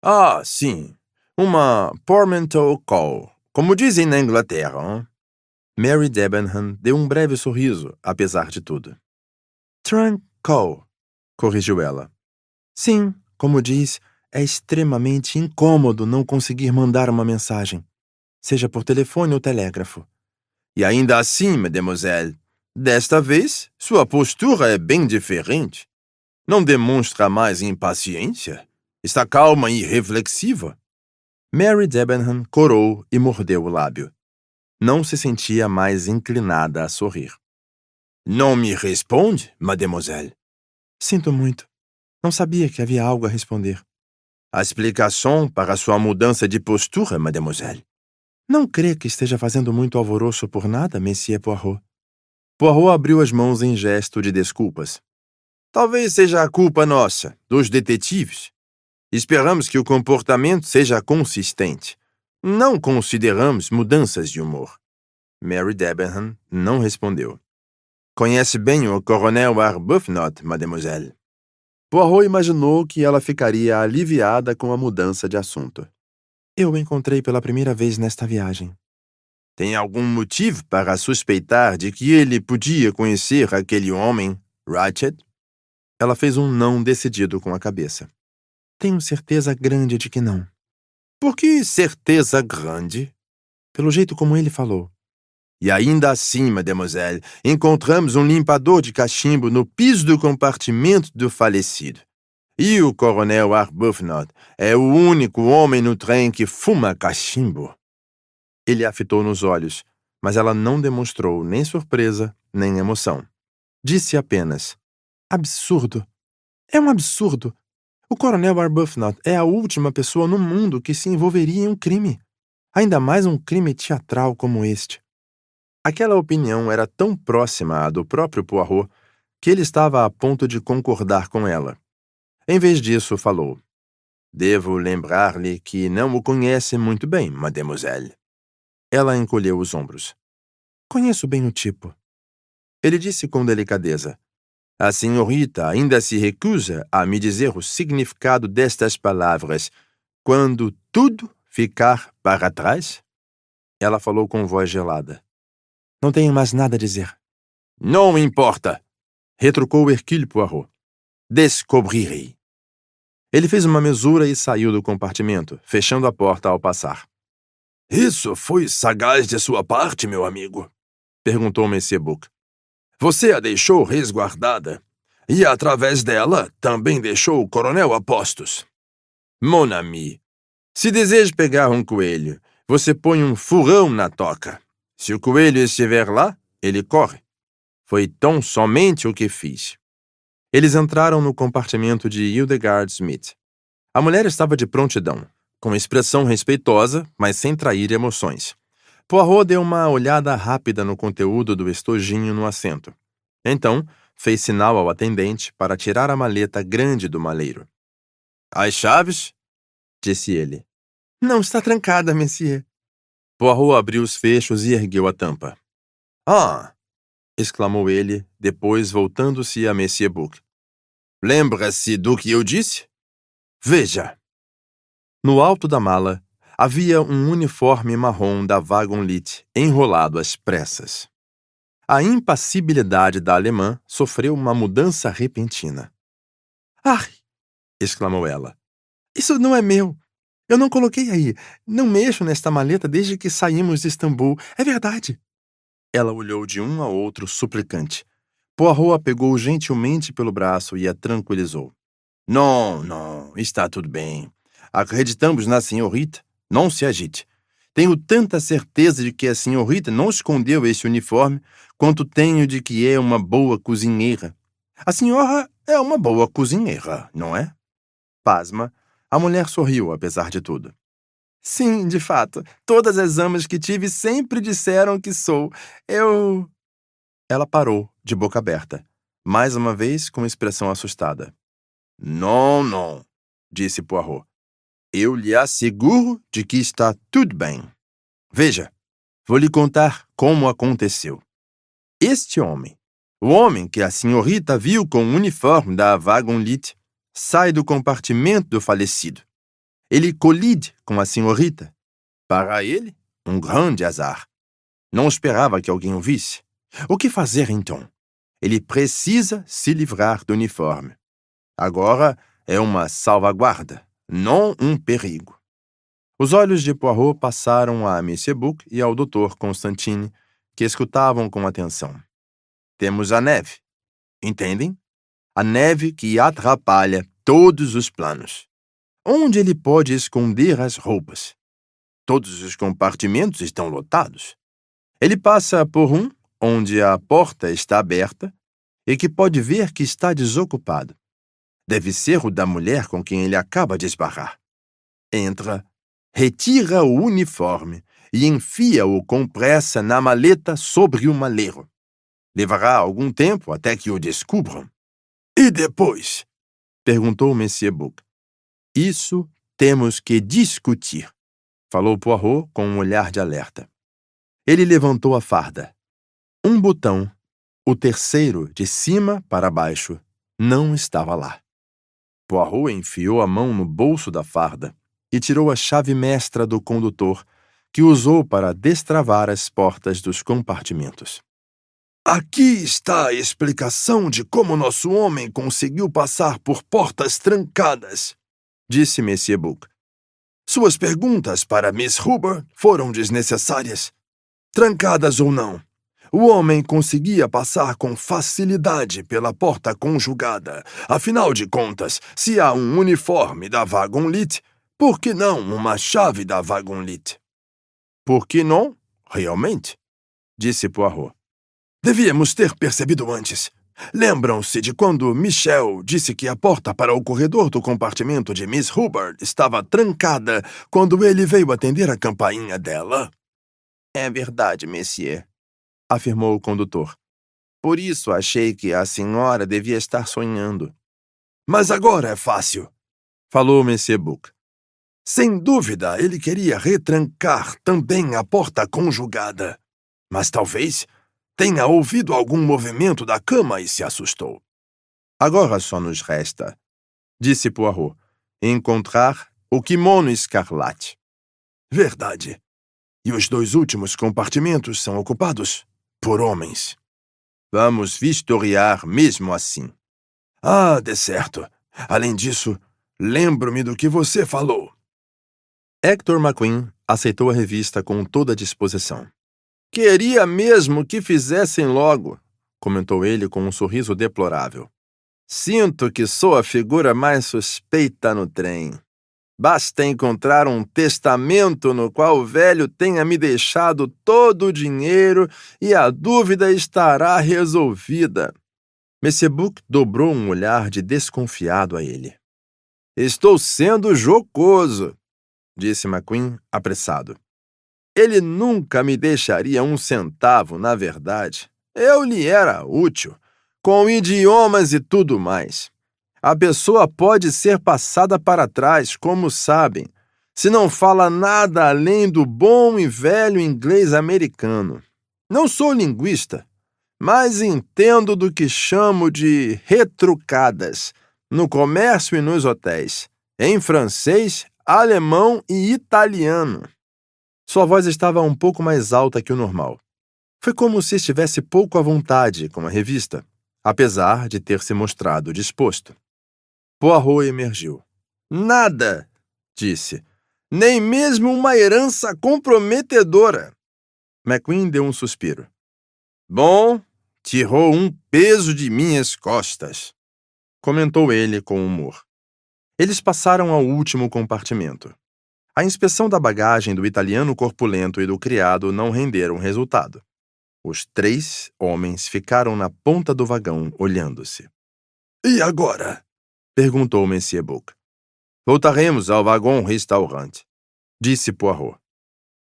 Ah, sim. Uma portmanteau call, como dizem na Inglaterra. Hein? Mary Debenham deu um breve sorriso, apesar de tudo. Trunk call, corrigiu ela. Sim, como diz, é extremamente incômodo não conseguir mandar uma mensagem, seja por telefone ou telégrafo. E ainda assim, mademoiselle, desta vez, sua postura é bem diferente. Não demonstra mais impaciência? Está calma e reflexiva? Mary Debenham corou e mordeu o lábio. Não se sentia mais inclinada a sorrir. Não me responde, mademoiselle? Sinto muito. Não sabia que havia algo a responder. A explicação para sua mudança de postura, mademoiselle? Não crê que esteja fazendo muito alvoroço por nada, Monsieur Poirot? Poirot abriu as mãos em gesto de desculpas. Talvez seja a culpa nossa, dos detetives. Esperamos que o comportamento seja consistente. Não consideramos mudanças de humor. Mary Debenham não respondeu. Conhece bem o coronel Arbuthnot, mademoiselle? Poirot imaginou que ela ficaria aliviada com a mudança de assunto. Eu o encontrei pela primeira vez nesta viagem. Tem algum motivo para suspeitar de que ele podia conhecer aquele homem, Ratchet? Ela fez um não decidido com a cabeça. Tenho certeza grande de que não. Por que certeza grande? Pelo jeito como ele falou. E ainda assim, mademoiselle, encontramos um limpador de cachimbo no piso do compartimento do falecido. E o coronel Arbuthnot é o único homem no trem que fuma cachimbo. Ele a fitou nos olhos, mas ela não demonstrou nem surpresa, nem emoção. Disse apenas, absurdo. É um absurdo. O coronel Arbuthnot é a última pessoa no mundo que se envolveria em um crime. Ainda mais um crime teatral como este. Aquela opinião era tão próxima à do próprio Poirot que ele estava a ponto de concordar com ela. Em vez disso, falou. Devo lembrar-lhe que não o conhece muito bem, mademoiselle. Ela encolheu os ombros. Conheço bem o tipo. Ele disse com delicadeza. A senhorita ainda se recusa a me dizer o significado destas palavras, quando tudo ficar para trás? Ela falou com voz gelada. Não tenho mais nada a dizer. Não importa, retrucou Hercule Poirot. Descobrirei. Ele fez uma mesura e saiu do compartimento, fechando a porta ao passar. Isso foi sagaz de sua parte, meu amigo? Perguntou Monsieur Buck. Você a deixou resguardada, e através dela também deixou o coronel a postos. Mon ami, se deseja pegar um coelho, você põe um furão na toca. Se o coelho estiver lá, ele corre. Foi tão somente o que fiz. Eles entraram no compartimento de Hildegard Smith. A mulher estava de prontidão, com expressão respeitosa, mas sem trair emoções. Poirot deu uma olhada rápida no conteúdo do estojinho no assento. Então, fez sinal ao atendente para tirar a maleta grande do maleiro. As chaves? Disse ele. Não está trancada, monsieur. Poirot abriu os fechos e ergueu a tampa. Ah! Exclamou ele, depois voltando-se a Monsieur Buck. Lembra-se do que eu disse? Veja. No alto da mala, havia um uniforme marrom da Wagenlit enrolado às pressas. A impassibilidade da alemã sofreu uma mudança repentina. — Ah! Exclamou ela. — Isso não é meu. Eu não coloquei aí. Não mexo nesta maleta desde que saímos de Istambul. É verdade. Ela olhou de um a outro suplicante. Poirot a pegou gentilmente pelo braço e a tranquilizou. — Não, está tudo bem. Acreditamos na senhorita. Não se agite. Tenho tanta certeza de que a senhorita não escondeu esse uniforme quanto tenho de que é uma boa cozinheira. A senhora é uma boa cozinheira, não é? Pasma, a mulher sorriu apesar de tudo. Sim, de fato. Todas as amas que tive sempre disseram que sou. Ela parou, de boca aberta, mais uma vez com expressão assustada. Não, disse Poirot. Eu lhe asseguro de que está tudo bem. Veja, vou lhe contar como aconteceu. Este homem, o homem que a senhorita viu com o uniforme da Wagenlit, sai do compartimento do falecido. Ele colide com a senhorita. Para ele, um grande azar. Não esperava que alguém o visse. O que fazer então? Ele precisa se livrar do uniforme. Agora é uma salvaguarda, não um perigo. Os olhos de Poirot passaram a Monsieur Buck e ao Dr. Constantine, que escutavam com atenção. Temos a neve. Entendem? A neve que atrapalha todos os planos. Onde ele pode esconder as roupas? Todos os compartimentos estão lotados. Ele passa por um onde a porta está aberta e que pode ver que está desocupado. Deve ser o da mulher com quem ele acaba de esbarrar. Entra, retira o uniforme e enfia-o com pressa na maleta sobre o maleiro. Levará algum tempo até que o descubram. E depois? Perguntou Monsieur Buck. Isso temos que discutir, falou Poirot com um olhar de alerta. Ele levantou a farda. Um botão, o terceiro de cima para baixo, não estava lá. Poirot enfiou a mão no bolso da farda e tirou a chave mestra do condutor, que usou para destravar as portas dos compartimentos. Aqui está a explicação de como nosso homem conseguiu passar por portas trancadas, disse Monsieur Buck. Suas perguntas para Miss Hubbard foram desnecessárias. Trancadas ou não, o homem conseguia passar com facilidade pela porta conjugada. Afinal de contas, se há um uniforme da Wagenlit, por que não uma chave da Wagenlit? Por que não, realmente? Disse Poirot. Devíamos ter percebido antes. Lembram-se de quando Michel disse que a porta para o corredor do compartimento de Miss Hubbard estava trancada quando ele veio atender a campainha dela? É verdade, monsieur, afirmou o condutor. Por isso achei que a senhora devia estar sonhando. Mas agora é fácil, falou Monsieur Buck. Sem dúvida, ele queria retrancar também a porta conjugada. Mas talvez tenha ouvido algum movimento da cama e se assustou. Agora só nos resta, disse Poirot, encontrar o kimono escarlate. Verdade. E os 2 últimos compartimentos são ocupados por homens. Vamos vistoriar mesmo assim. Ah, de certo. Além disso, lembro-me do que você falou. Hector McQueen aceitou a revista com toda a disposição. Queria mesmo que fizessem logo, comentou ele com um sorriso deplorável. Sinto que sou a figura mais suspeita no trem. Basta encontrar um testamento no qual o velho tenha me deixado todo o dinheiro e a dúvida estará resolvida. Monsieur Buck dobrou um olhar de desconfiado a ele. Estou sendo jocoso, disse McQueen apressado. Ele nunca me deixaria 1 centavo, na verdade. Eu lhe era útil, com idiomas e tudo mais. A pessoa pode ser passada para trás, como sabem, se não fala nada além do bom e velho inglês americano. Não sou linguista, mas entendo do que chamo de retrucadas, no comércio e nos hotéis. Em francês, alemão e italiano. Sua voz estava um pouco mais alta que o normal. Foi como se estivesse pouco à vontade com a revista, apesar de ter se mostrado disposto. Poirot emergiu. Nada, disse. Nem mesmo uma herança comprometedora. McQueen deu um suspiro. Bom, tirou um peso de minhas costas, comentou ele com humor. Eles passaram ao último compartimento. A inspeção da bagagem do italiano corpulento e do criado não renderam resultado. Os 3 homens ficaram na ponta do vagão, olhando-se. E agora? Perguntou Monsieur Buck. Voltaremos ao vagão-restaurante, disse Poirot.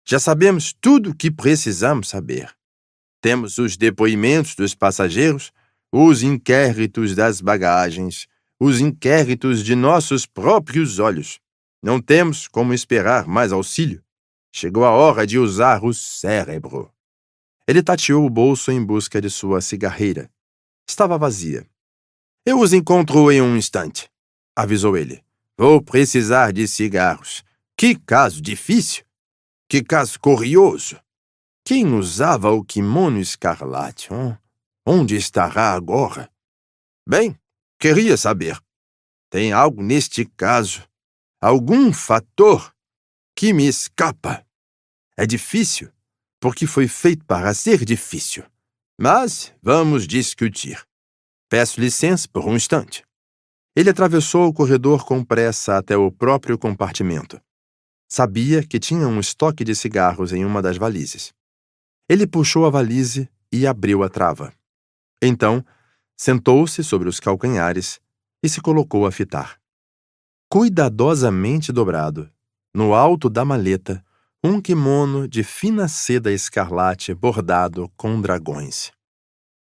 Já sabemos tudo o que precisamos saber. Temos os depoimentos dos passageiros, os inquéritos das bagagens, os inquéritos de nossos próprios olhos. Não temos como esperar mais auxílio. Chegou a hora de usar o cérebro. Ele tateou o bolso em busca de sua cigarreira. Estava vazia. Eu os encontro em um instante, avisou ele. Vou precisar de cigarros. Que caso difícil! Que caso curioso! Quem usava o kimono escarlate? Onde estará agora? Bem, queria saber. Tem algo neste caso, algum fator que me escapa. É difícil, porque foi feito para ser difícil. Mas vamos discutir. Peço licença por um instante. Ele atravessou o corredor com pressa até o próprio compartimento. Sabia que tinha um estoque de cigarros em uma das valizes. Ele puxou a valise e abriu a trava. Então, sentou-se sobre os calcanhares e se colocou a fitar. Cuidadosamente dobrado, no alto da maleta, um quimono de fina seda escarlate bordado com dragões.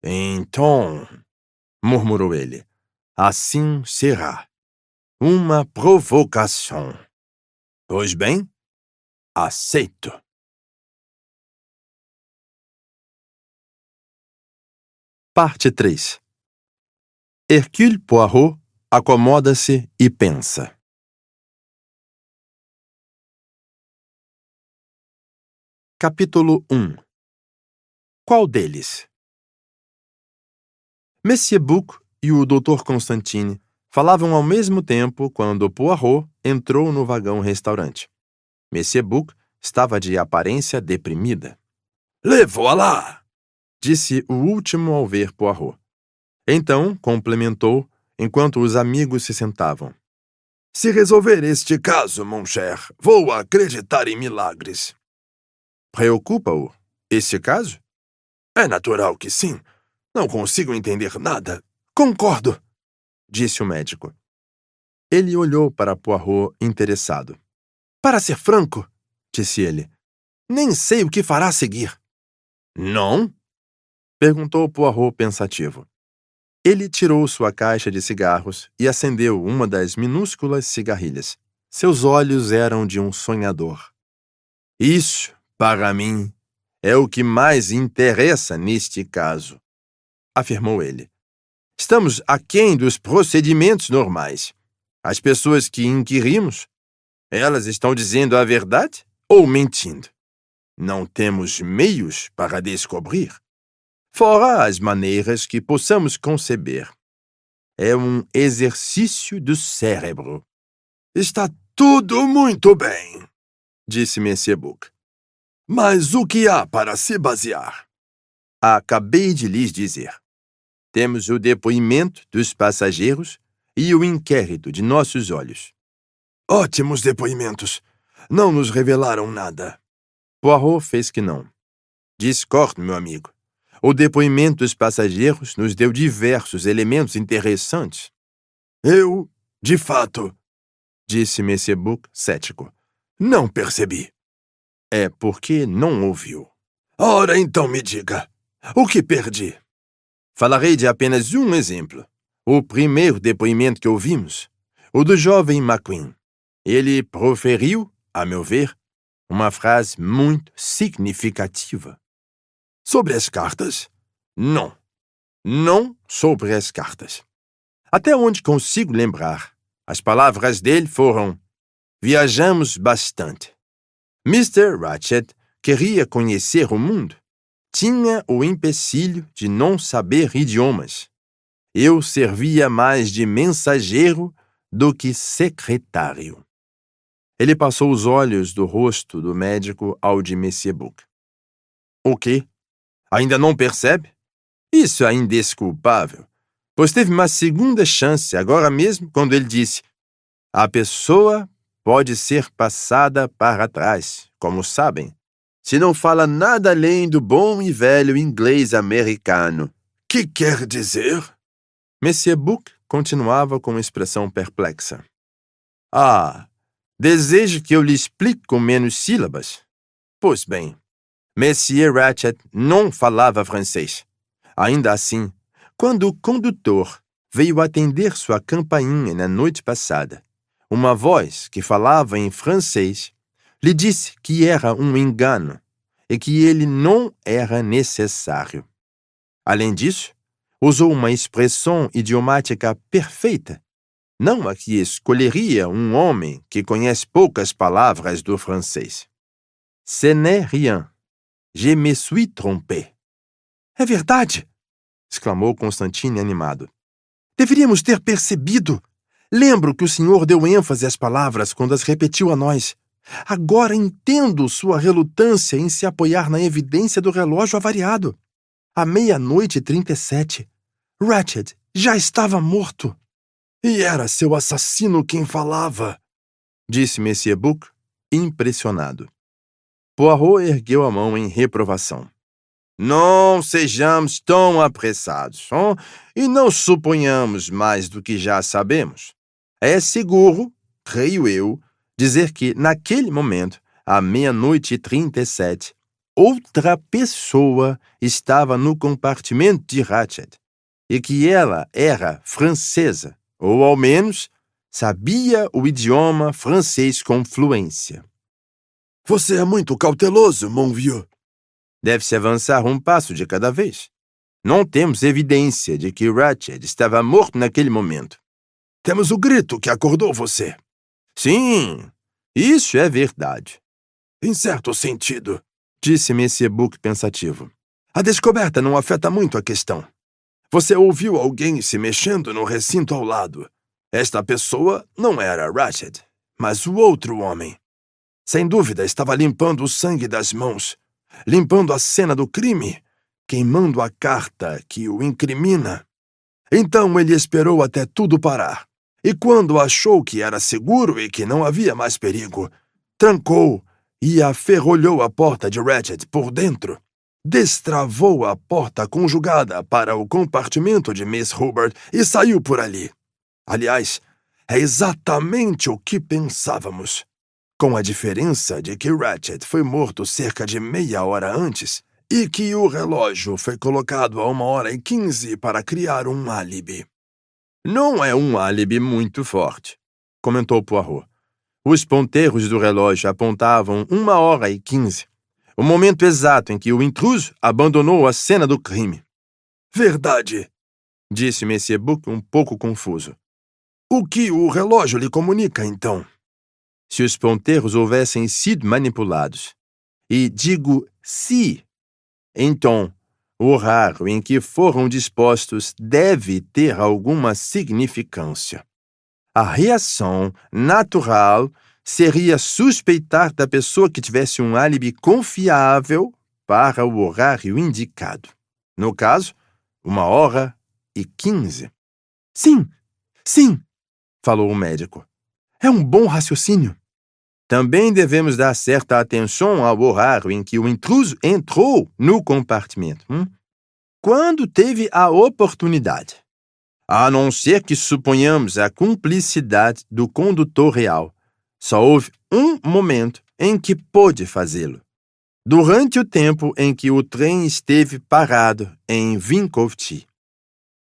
Então, murmurou ele, assim será. Uma provocação. Pois bem, aceito. Parte 3. Hercule Poirot acomoda-se e pensa. Capítulo 1. Qual deles? Monsieur Buck e o Dr. Constantine falavam ao mesmo tempo quando Poirot entrou no vagão-restaurante. Monsieur Buck estava de aparência deprimida. Levou-a lá! Disse o último ao ver Poirot. Então, complementou, enquanto os amigos se sentavam. Se resolver este caso, mon cher, vou acreditar em milagres. Preocupa-o este caso? É natural que sim. Não consigo entender nada. Concordo, disse o médico. Ele olhou para Poirot interessado. Para ser franco, disse ele, nem sei o que fará a seguir. Não? Perguntou Poirot pensativo. Ele tirou sua caixa de cigarros e acendeu uma das minúsculas cigarrilhas. Seus olhos eram de um sonhador. Isso, para mim, é o que mais interessa neste caso, afirmou ele. Estamos aquém dos procedimentos normais. As pessoas que inquirimos, elas estão dizendo a verdade ou mentindo? Não temos meios para descobrir. Fora as maneiras que possamos conceber. É um exercício do cérebro. Está tudo muito bem, disse Monsieur Buck. Mas o que há para se basear? Acabei de lhes dizer. Temos o depoimento dos passageiros e o inquérito de nossos olhos. Ótimos depoimentos. Não nos revelaram nada. Poirot fez que não. Discordo, meu amigo. O depoimento dos passageiros nos deu diversos elementos interessantes. Eu, de fato, disse Monsieur Buck, cético, não percebi. É porque não ouviu. Ora, então me diga, o que perdi? Falarei de apenas um exemplo. O primeiro depoimento que ouvimos, o do jovem McQueen. Ele proferiu, a meu ver, uma frase muito significativa. Sobre as cartas? Não. Não sobre as cartas. Até onde consigo lembrar, as palavras dele foram: Viajamos bastante. Mr. Ratchet queria conhecer o mundo. Tinha o empecilho de não saber idiomas. Eu servia mais de mensageiro do que secretário. Ele passou os olhos do rosto do médico ao de Monsieur Book. O quê? Ainda não percebe? Isso é indesculpável, pois teve uma segunda chance agora mesmo quando ele disse: a pessoa pode ser passada para trás, como sabem, se não fala nada além do bom e velho inglês americano. Que quer dizer? Monsieur Book continuava com expressão perplexa. Deseja que eu lhe explique com menos sílabas? Pois bem, Monsieur Ratchet não falava francês. Ainda assim, quando o condutor veio atender sua campainha na noite passada, uma voz que falava em francês lhe disse que era um engano e que ele não era necessário. Além disso, usou uma expressão idiomática perfeita, não a que escolheria um homem que conhece poucas palavras do francês. Ce n'est rien. Je me suis trompé. É verdade! Exclamou Constantine animado. Deveríamos ter percebido. Lembro que o senhor deu ênfase às palavras quando as repetiu a nós. Agora entendo sua relutância em se apoiar na evidência do relógio avariado. À 00:37, Ratchet já estava morto. E era seu assassino quem falava, disse Monsieur Book, impressionado. Poirot ergueu a mão em reprovação. Não sejamos tão apressados, e não suponhamos mais do que já sabemos. É seguro, creio eu, dizer que, naquele momento, à 00:37, outra pessoa estava no compartimento de Ratchet, e que ela era francesa, ou ao menos sabia o idioma francês com fluência. Você é muito cauteloso, mon vieux. Deve-se avançar um passo de cada vez. Não temos evidência de que Ratchet estava morto naquele momento. Temos o grito que acordou você. Sim, isso é verdade. Em certo sentido, disse Monsieur Book pensativo. A descoberta não afeta muito a questão. Você ouviu alguém se mexendo no recinto ao lado. Esta pessoa não era Ratchet, mas o outro homem. Sem dúvida, estava limpando o sangue das mãos, limpando a cena do crime, queimando a carta que o incrimina. Então ele esperou até tudo parar, e quando achou que era seguro e que não havia mais perigo, trancou e aferrolhou a porta de Ratchet por dentro. Destravou a porta conjugada para o compartimento de Miss Hubbard e saiu por ali. Aliás, é exatamente o que pensávamos, com a diferença de que Ratchet foi morto cerca de meia hora antes e que o relógio foi colocado a 1h15 para criar um álibi. Não é um álibi muito forte, comentou Poirot. Os ponteiros do relógio apontavam 1h15, o momento exato em que o intruso abandonou a cena do crime. Verdade, disse Monsieur Book um pouco confuso. O que o relógio lhe comunica, então? Se os ponteiros houvessem sido manipulados, e digo se, então o horário em que foram dispostos deve ter alguma significância. A reação natural seria suspeitar da pessoa que tivesse um álibi confiável para o horário indicado. No caso, 1h15. Sim, falou o médico. É um bom raciocínio. Também devemos dar certa atenção ao horário em que o intruso entrou no compartimento. Quando teve a oportunidade. A não ser que suponhamos a cumplicidade do condutor real. Só houve um momento em que pôde fazê-lo. Durante o tempo em que o trem esteve parado em Vinkovci.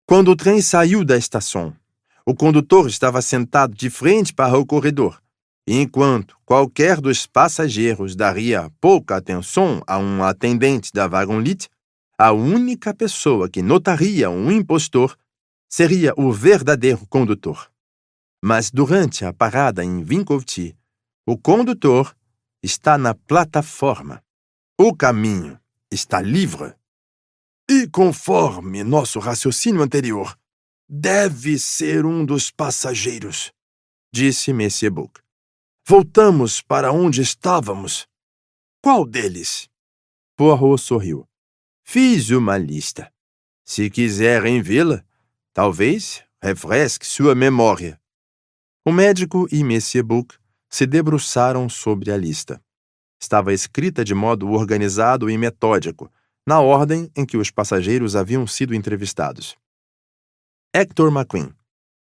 Quando o trem saiu da estação, o condutor estava sentado de frente para o corredor, enquanto qualquer dos passageiros daria pouca atenção a um atendente da Wagonlit, a única pessoa que notaria um impostor seria o verdadeiro condutor. Mas durante a parada em Vinkovci, O condutor está na plataforma. O caminho está livre. E conforme nosso raciocínio anterior, deve ser um dos passageiros, disse Monsieur Book. Voltamos para onde estávamos. Qual deles? Poirot sorriu. Fiz uma lista. Se quiser revê-la, talvez refresque sua memória. O médico e Monsieur Book se debruçaram sobre a lista. Estava escrita de modo organizado e metódico, na ordem em que os passageiros haviam sido entrevistados. Hector McQueen,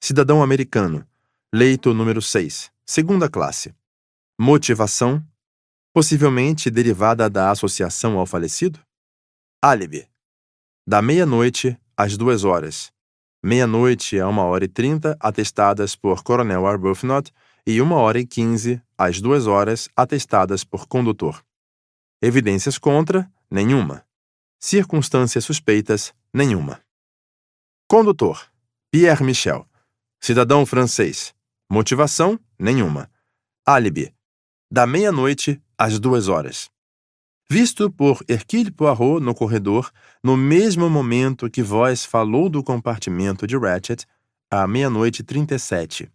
cidadão americano, leito número 6, segunda classe. Motivação, possivelmente derivada da associação ao falecido? Álibi, da meia-noite às 2 horas. Meia-noite a 1h30, atestadas por Coronel Arbuthnot, e 1h15 às 2 horas, atestadas por condutor. Evidências contra, nenhuma. Circunstâncias suspeitas, nenhuma. Condutor, Pierre Michel, cidadão francês. Motivação, nenhuma. Álibi, da meia-noite às 2 horas. Visto por Hercule Poirot no corredor, no mesmo momento que Voss falou do compartimento de Ratchet, à 00h37.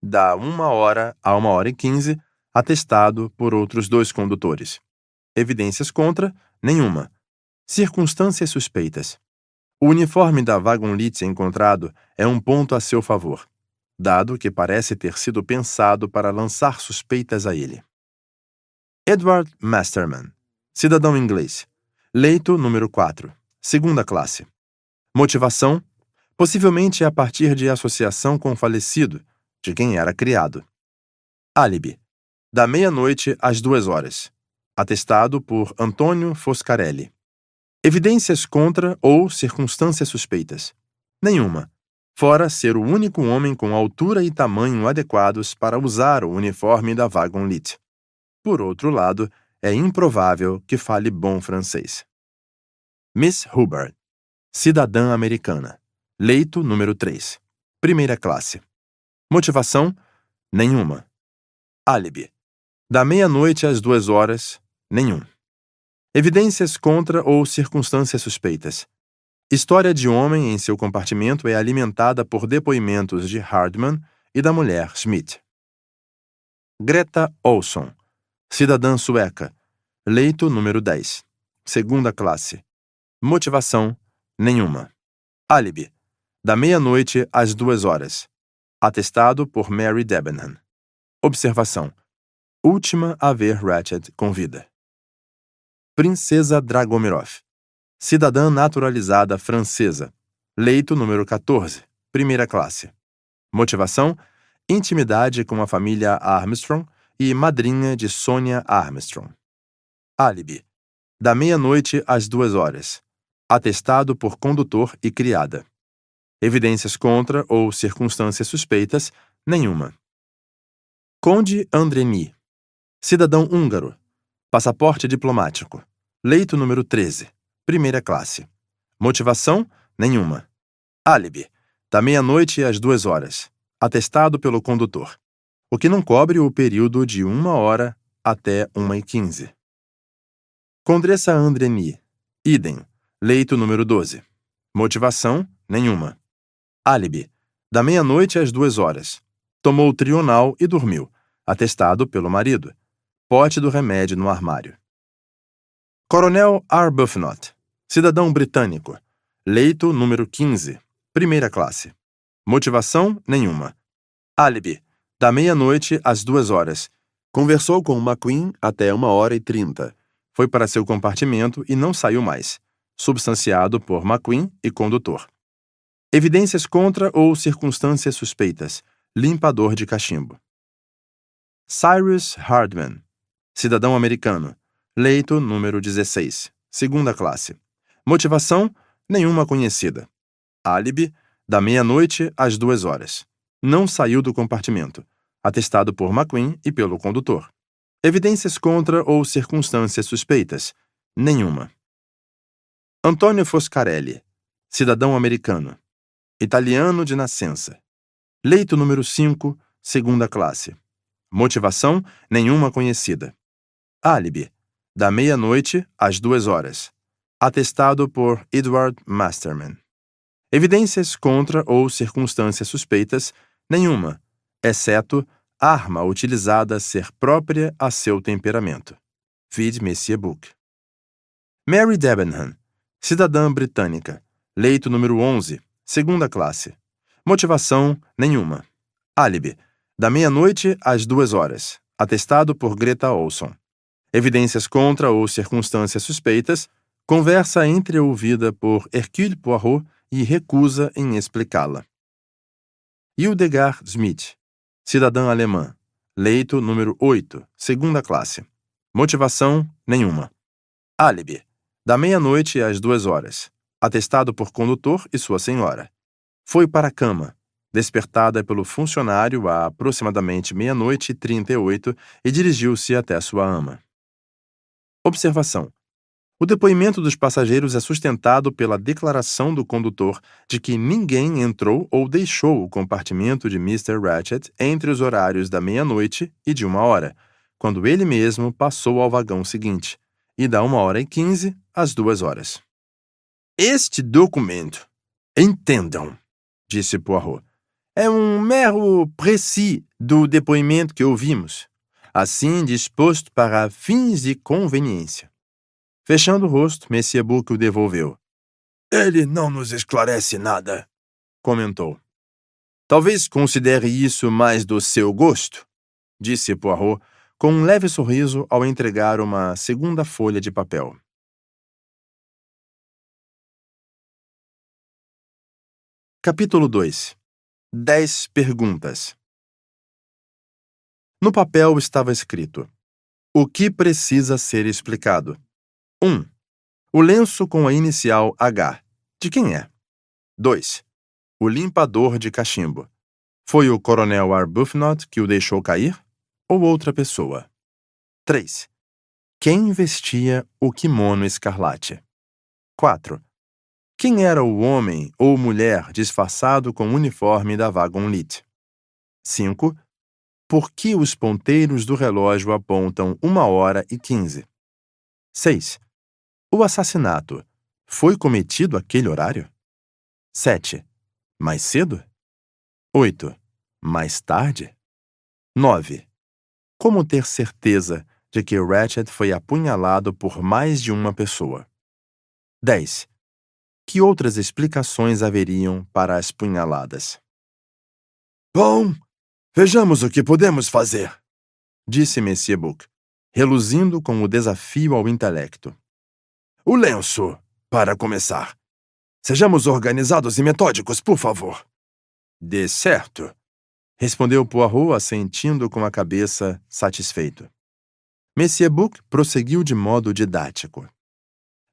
Da 1h a 1h15, atestado por outros 2 condutores. Evidências contra, nenhuma. Circunstâncias suspeitas. O uniforme da Wagonlit encontrado é um ponto a seu favor, dado que parece ter sido pensado para lançar suspeitas a ele. Edward Masterman, cidadão inglês, leito número 4, segunda classe. Motivação, possivelmente a partir de associação com o falecido, de quem era criado. Álibi, da meia-noite às 2 horas. Atestado por Antônio Foscarelli. Evidências contra ou circunstâncias suspeitas. Nenhuma, fora ser o único homem com altura e tamanho adequados para usar o uniforme da Wagonlit. Por outro lado, é improvável que fale bom francês. Miss Hubbard, cidadã americana. Leito número 3, primeira classe. Motivação, nenhuma. Álibi, da meia-noite às 2 horas, nenhum. Evidências contra ou circunstâncias suspeitas. História de homem em seu compartimento é alimentada por depoimentos de Hardman e da mulher Schmidt. Greta Olson, cidadã sueca. Leito número 10, segunda classe. Motivação, nenhuma. Álibi, da meia-noite às 2 horas. Atestado por Mary Debenham. Observação. Última a ver Ratchet com vida. Princesa Dragomirov, cidadã naturalizada francesa. Leito número 14, primeira classe. Motivação, intimidade com a família Armstrong e madrinha de Sonia Armstrong. Álibi, da meia-noite às 2 horas. Atestado por condutor e criada. Evidências contra ou circunstâncias suspeitas, nenhuma. Conde Andreni, cidadão húngaro. Passaporte diplomático. Leito número 13, primeira classe. Motivação, nenhuma. Álibi, da meia-noite às 2 horas. Atestado pelo condutor. O que não cobre o período de 1h até 1h15. Condessa Andreni, idem. Leito número 12. Motivação, nenhuma. Álibi, da meia-noite às 2 horas. Tomou Trional e dormiu, atestado pelo marido. Pote do remédio no armário. Coronel Arbuthnot, cidadão britânico. Leito número 15, primeira classe. Motivação, nenhuma. Álibi, da meia-noite às 2 horas. Conversou com McQueen até 1h30. Foi para seu compartimento e não saiu mais. Substanciado por McQueen e condutor. Evidências contra ou circunstâncias suspeitas. Limpador de cachimbo. Cyrus Hardman, cidadão americano. Leito número 16, segunda classe. Motivação, nenhuma conhecida. Álibi, da meia-noite às 2 horas. Não saiu do compartimento. Atestado por McQueen e pelo condutor. Evidências contra ou circunstâncias suspeitas. Nenhuma. Antônio Foscarelli, cidadão americano. Italiano de nascença. Leito número 5, segunda classe. Motivação nenhuma conhecida. Álibi. Da meia-noite às 2h. Atestado por Edward Masterman. Evidências contra ou circunstâncias suspeitas nenhuma, exceto arma utilizada ser própria a seu temperamento. Vide Messier Book. Mary Debenham, cidadã britânica. Leito número 11, segunda classe. Motivação nenhuma. Álibi. Da meia-noite às 2h. Atestado por Greta Olson. Evidências contra ou circunstâncias suspeitas. Conversa entreouvida por Hercule Poirot e recusa em explicá-la. Hildegard Smith, cidadã alemã. Leito número 8, segunda classe. Motivação nenhuma. Álibi. Da meia-noite às 2h. Atestado por condutor e sua senhora. Foi para a cama, despertada pelo funcionário a aproximadamente 00:38 e dirigiu-se até sua ama. Observação. O depoimento dos passageiros é sustentado pela declaração do condutor de que ninguém entrou ou deixou o compartimento de Mr. Ratchet entre os horários da meia-noite e de 1h, quando ele mesmo passou ao vagão seguinte, e da 1h15 às 2h. Este documento, entendam, disse Poirot, é um mero précis do depoimento que ouvimos, assim disposto para fins de conveniência. Fechando o rosto, Messier Book o devolveu. Ele não nos esclarece nada, Comentou. Talvez considere isso mais do seu gosto, Disse Poirot, com um leve sorriso ao entregar uma segunda folha de papel. Capítulo 2. 10 perguntas. No papel estava escrito: o que precisa ser explicado? 1. O lenço com a inicial H. De quem é? 2. O limpador de cachimbo. Foi o coronel Arbuthnot que o deixou cair? Ou outra pessoa? 3. Quem vestia o kimono escarlate? 4. Quem era o homem ou mulher disfarçado com o uniforme da Wagon-Lit? 5. Por que os ponteiros do relógio apontam 1h15? 6. O assassinato foi cometido àquele horário? 7. Mais cedo? 8. Mais tarde? 9. Como ter certeza de que Ratchet foi apunhalado por mais de uma pessoa? 10. Que outras explicações haveriam para as punhaladas? Bom, vejamos o que podemos fazer, disse Messier Book, reluzindo com o desafio ao intelecto. O lenço, para começar. Sejamos organizados e metódicos, por favor. De certo, respondeu Poirot, assentindo com a cabeça, satisfeito. Messier Book prosseguiu de modo didático.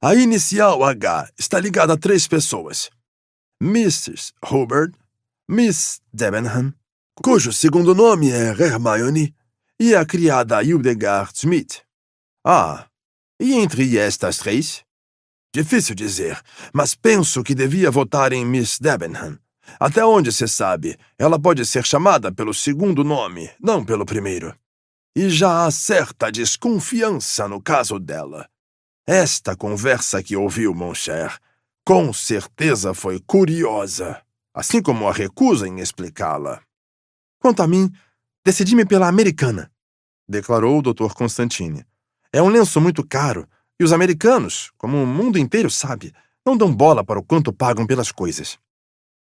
A inicial H está ligada a 3 pessoas. Mrs. Hubbard, Miss Debenham, cujo segundo nome é Hermione, e a criada Hildegard Smith. Ah, e entre estas 3? Difícil dizer, mas penso que devia votar em Miss Debenham. Até onde se sabe, ela pode ser chamada pelo segundo nome, não pelo primeiro. E já há certa desconfiança no caso dela. Esta conversa que ouviu, mon cher, com certeza foi curiosa, assim como a recusa em explicá-la. Quanto a mim, decidi-me pela americana, declarou o Dr. Constantine. É um lenço muito caro, e os americanos, como o mundo inteiro sabe, não dão bola para o quanto pagam pelas coisas.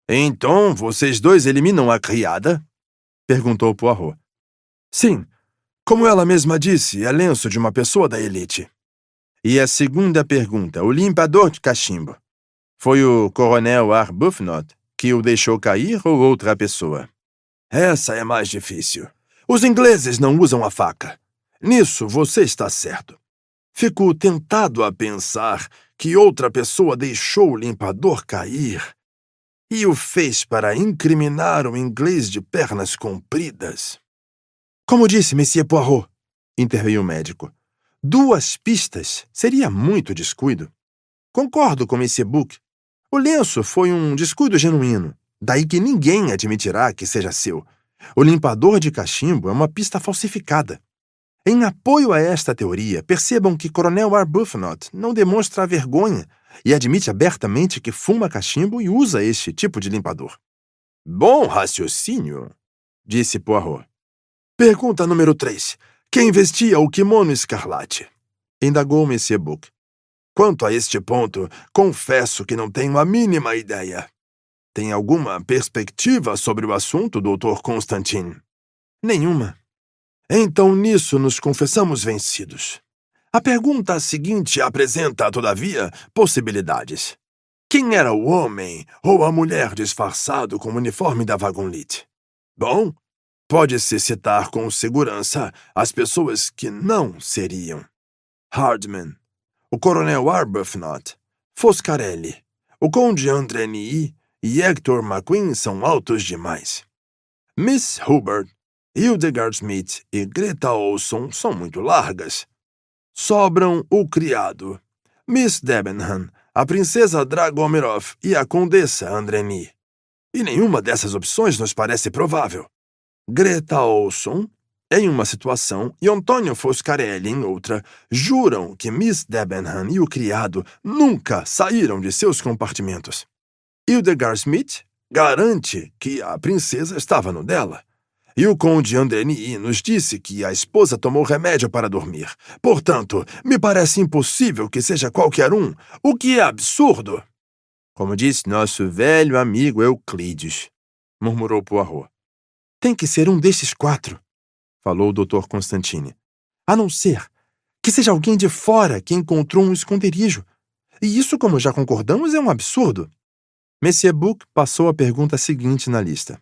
Então, vocês 2 eliminam a criada? Perguntou Poirot. Sim, como ela mesma disse, é lenço de uma pessoa da elite. E a segunda pergunta, o limpador de cachimbo. Foi o coronel Arbuthnot que o deixou cair ou outra pessoa? Essa é mais difícil. Os ingleses não usam a faca. Nisso você está certo. Fico tentado a pensar que outra pessoa deixou o limpador cair e o fez para incriminar um inglês de pernas compridas. Como disse Monsieur Poirot, interveio o médico, 2 pistas seria muito descuido. Concordo com Messier Book. O lenço foi um descuido genuíno, daí que ninguém admitirá que seja seu. O limpador de cachimbo é uma pista falsificada. Em apoio a esta teoria, percebam que Coronel Arbuthnot não demonstra vergonha e admite abertamente que fuma cachimbo e usa este tipo de limpador. Bom raciocínio, disse Poirot. Pergunta número 3. Quem vestia o kimono escarlate? Indagou Monsieur Book. Quanto a este ponto, confesso que não tenho a mínima ideia. Tem alguma perspectiva sobre o assunto, Dr. Constantin? Nenhuma. Então nisso nos confessamos vencidos. A pergunta seguinte apresenta, todavia, possibilidades. Quem era o homem ou a mulher disfarçado com o uniforme da Wagon-Lit? Bom, pode-se citar com segurança as pessoas que não seriam. Hardman, o Coronel Arbuthnot, Foscarelli, o Conde Andreny e Hector McQueen são altos demais. Miss Hubbard, Hildegard Smith e Greta Olson são muito largas. Sobram o criado, Miss Debenham, a princesa Dragomirov e a condessa Andreny. E nenhuma dessas opções nos parece provável. Greta Olson, em uma situação, e Antônio Foscarelli, em outra, juram que Miss Debenham e o criado nunca saíram de seus compartimentos. Hildegard Smith garante que a princesa estava no dela. E o conde Andreny nos disse que a esposa tomou remédio para dormir. Portanto, me parece impossível que seja qualquer um, o que é absurdo. Como disse nosso velho amigo Euclides, murmurou Poirot. Tem que ser um destes 4, falou o Dr. Constantine. A não ser que seja alguém de fora que encontrou um esconderijo. E isso, como já concordamos, é um absurdo. Monsieur Book passou a pergunta seguinte na lista.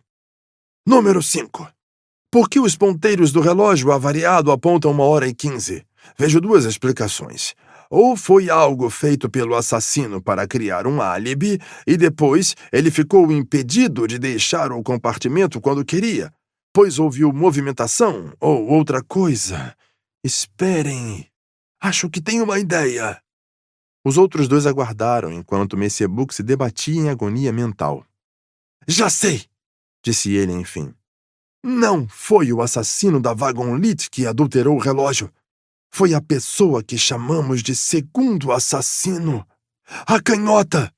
Número 5. Por que os ponteiros do relógio avariado apontam 1h15? Vejo 2 explicações. Ou foi algo feito pelo assassino para criar um álibi, e depois ele ficou impedido de deixar o compartimento quando queria, pois ouviu movimentação ou outra coisa. Esperem. Acho que tenho uma ideia. Os outros 2 aguardaram enquanto Monsieur Book se debatia em agonia mental. Já sei, disse ele enfim. Não foi o assassino da Wagon-Lit que adulterou o relógio. Foi a pessoa que chamamos de segundo assassino. A canhota.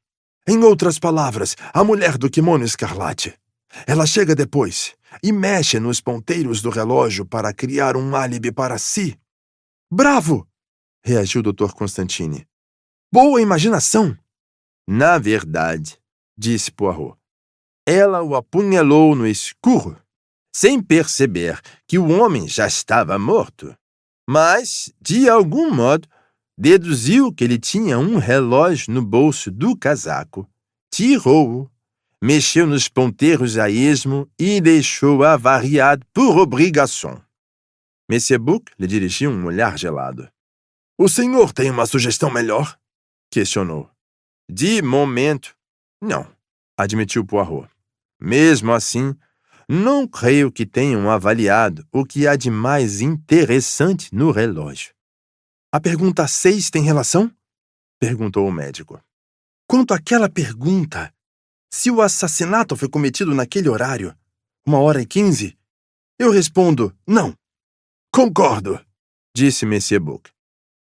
Em outras palavras, a mulher do kimono escarlate. Ela chega depois e mexe nos ponteiros do relógio para criar um álibi para si. Bravo! Reagiu o Dr. Constantine. Boa imaginação! Na verdade, disse Poirot, ela o apunhalou no escuro, sem perceber que o homem já estava morto. Mas, de algum modo, deduziu que ele tinha um relógio no bolso do casaco, tirou-o, mexeu nos ponteiros a esmo e deixou avariado por obrigação. Monsieur Book lhe dirigiu um olhar gelado. O senhor tem uma sugestão melhor? Questionou. De momento, não, admitiu Poirot. Mesmo assim, não creio que tenham avaliado o que há de mais interessante no relógio. A pergunta 6 tem relação? Perguntou o médico. Quanto àquela pergunta, se o assassinato foi cometido naquele horário, 1h15, eu respondo não. Concordo, disse Monsieur Book.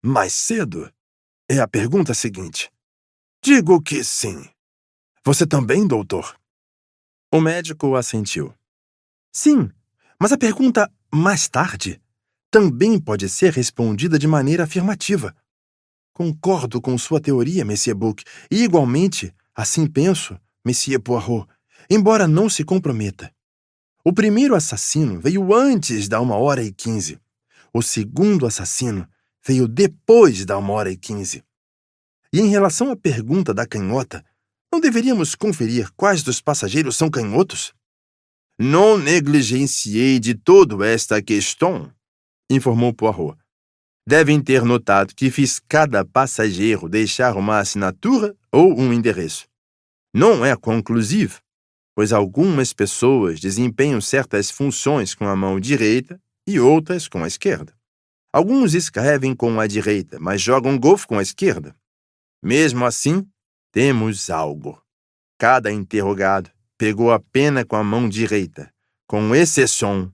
Mais cedo? É a pergunta seguinte. Digo que sim. Você também, doutor? O médico assentiu. Sim, mas a pergunta mais tarde também pode ser respondida de maneira afirmativa. Concordo com sua teoria, Monsieur Book, e igualmente, assim penso, Monsieur Poirot, embora não se comprometa. O primeiro assassino veio antes da 1h15. O segundo assassino veio depois da 1h15. E em relação à pergunta da canhota, não deveríamos conferir quais dos passageiros são canhotos? Não negligenciei de todo esta questão, informou Poirot. Devem ter notado que fiz cada passageiro deixar uma assinatura ou um endereço. Não é conclusivo, pois algumas pessoas desempenham certas funções com a mão direita e outras com a esquerda. Alguns escrevem com a direita, mas jogam golfe com a esquerda. Mesmo assim, temos algo. Cada interrogado pegou a pena com a mão direita, com exceção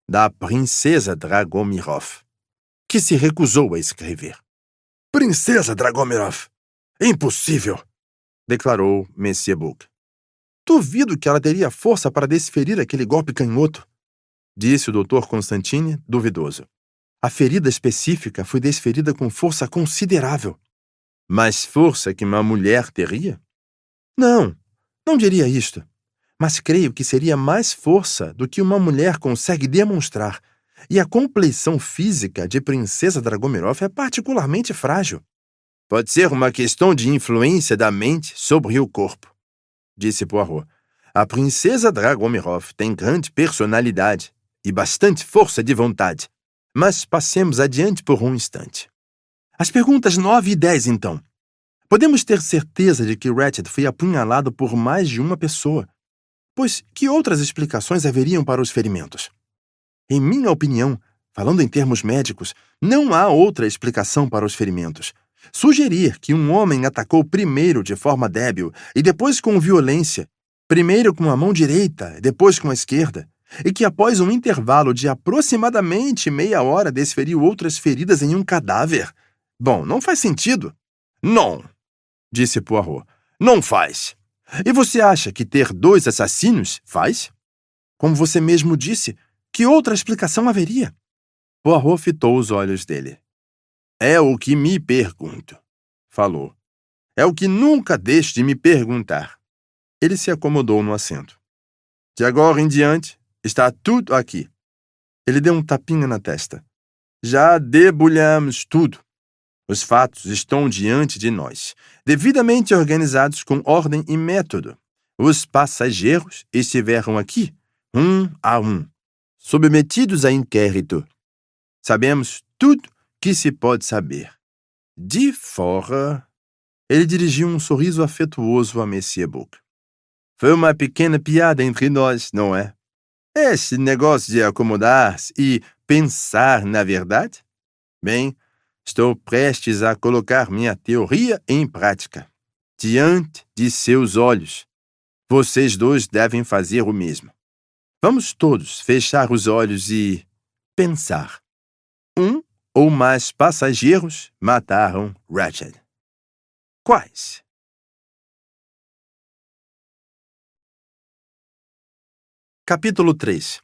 da princesa Dragomirov, que se recusou a escrever. Princesa Dragomirov! Impossível! Declarou Monsieur Book. Duvido que ela teria força para desferir aquele golpe canhoto, disse o Dr. Constantine, duvidoso. A ferida específica foi desferida com força considerável. Mais força que uma mulher teria? Não diria isto. Mas creio que seria mais força do que uma mulher consegue demonstrar. E a compleição física de Princesa Dragomirov é particularmente frágil. Pode ser uma questão de influência da mente sobre o corpo, disse Poirot. A Princesa Dragomirov tem grande personalidade e bastante força de vontade. Mas passemos adiante por um instante. As perguntas 9 e 10, então. Podemos ter certeza de que Ratched foi apunhalado por mais de uma pessoa, pois que outras explicações haveriam para os ferimentos? Em minha opinião, falando em termos médicos, não há outra explicação para os ferimentos. Sugerir que um homem atacou primeiro de forma débil e depois com violência, primeiro com a mão direita e depois com a esquerda, e que após um intervalo de aproximadamente meia hora desferiu outras feridas em um cadáver. Bom, não faz sentido. Não, disse Poirot. Não faz. E você acha que ter 2 assassinos faz? Como você mesmo disse, que outra explicação haveria? Poirot fitou os olhos dele. É o que me pergunto, falou. É o que nunca deixo de me perguntar. Ele se acomodou no assento. De agora em diante, está tudo aqui. Ele deu um tapinha na testa. Já debulhamos tudo. Os fatos estão diante de nós, devidamente organizados com ordem e método. Os passageiros estiveram aqui, um a um, submetidos a inquérito. Sabemos tudo que se pode saber. De fora... Ele dirigiu um sorriso afetuoso a Monsieur Book. Foi uma pequena piada entre nós, não é? Esse negócio de acomodar-se e pensar na verdade? Bem, estou prestes a colocar minha teoria em prática. Diante de seus olhos. Vocês dois devem fazer o mesmo. Vamos todos fechar os olhos e pensar. Um ou mais passageiros mataram Ratched. Quais? Capítulo 3.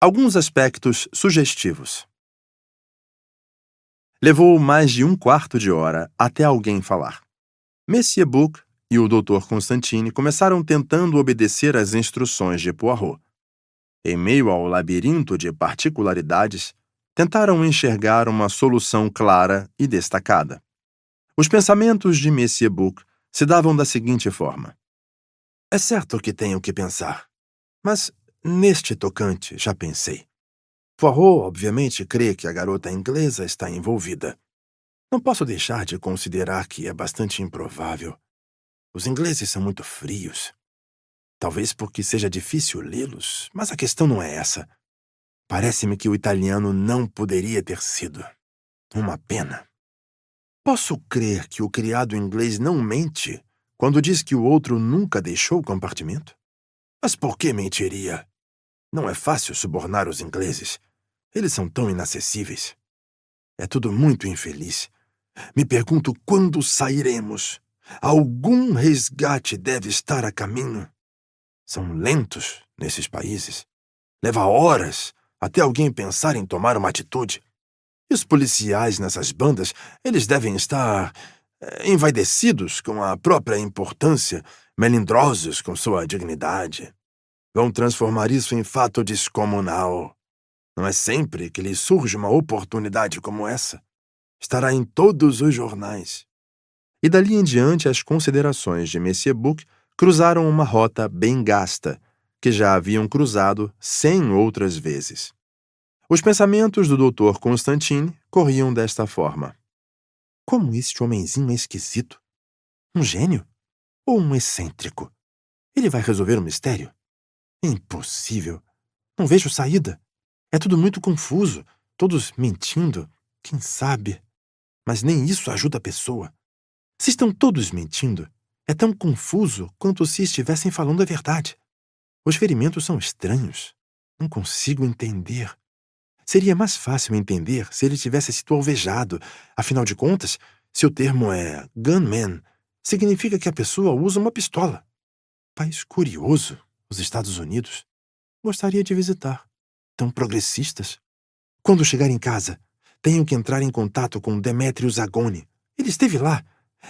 Alguns aspectos sugestivos. Levou mais de 1/4 de hora até alguém falar. Monsieur Book e o Dr. Constantine começaram tentando obedecer às instruções de Poirot. Em meio ao labirinto de particularidades, tentaram enxergar uma solução clara e destacada. Os pensamentos de Monsieur Book se davam da seguinte forma. É certo que tenho que pensar, mas neste tocante já pensei. Poirot, obviamente, crê que a garota inglesa está envolvida. Não posso deixar de considerar que é bastante improvável. Os ingleses são muito frios. Talvez porque seja difícil lê-los, mas a questão não é essa. Parece-me que o italiano não poderia ter sido. Uma pena. Posso crer que o criado inglês não mente quando diz que o outro nunca deixou o compartimento? Mas por que mentiria? Não é fácil subornar os ingleses. Eles são tão inacessíveis. É tudo muito infeliz. Me pergunto quando sairemos. Algum resgate deve estar a caminho. São lentos nesses países. Leva horas até alguém pensar em tomar uma atitude. E os policiais nessas bandas, eles devem estar envaidecidos com a própria importância, melindrosos com sua dignidade. Vão transformar isso em fato descomunal. Não é sempre que lhes surge uma oportunidade como essa. Estará em todos os jornais. E dali em diante as considerações de Monsieur Book cruzaram uma rota bem gasta, que já haviam cruzado 100 outras vezes. Os pensamentos do Dr. Constantine corriam desta forma. Como este homenzinho é esquisito? Um gênio? Ou um excêntrico? Ele vai resolver o mistério? Impossível. Não vejo saída. É tudo muito confuso. Todos mentindo. Quem sabe? Mas nem isso ajuda a pessoa. Se estão todos mentindo, é tão confuso quanto se estivessem falando a verdade. Os ferimentos são estranhos. Não consigo entender. Seria mais fácil entender se ele tivesse sido alvejado. Afinal de contas, se o termo é gunman, significa que a pessoa usa uma pistola. País curioso, os Estados Unidos. Gostaria de visitar. Tão progressistas. Quando chegar em casa, tenho que entrar em contato com Demetrius Zagoni. Ele esteve lá.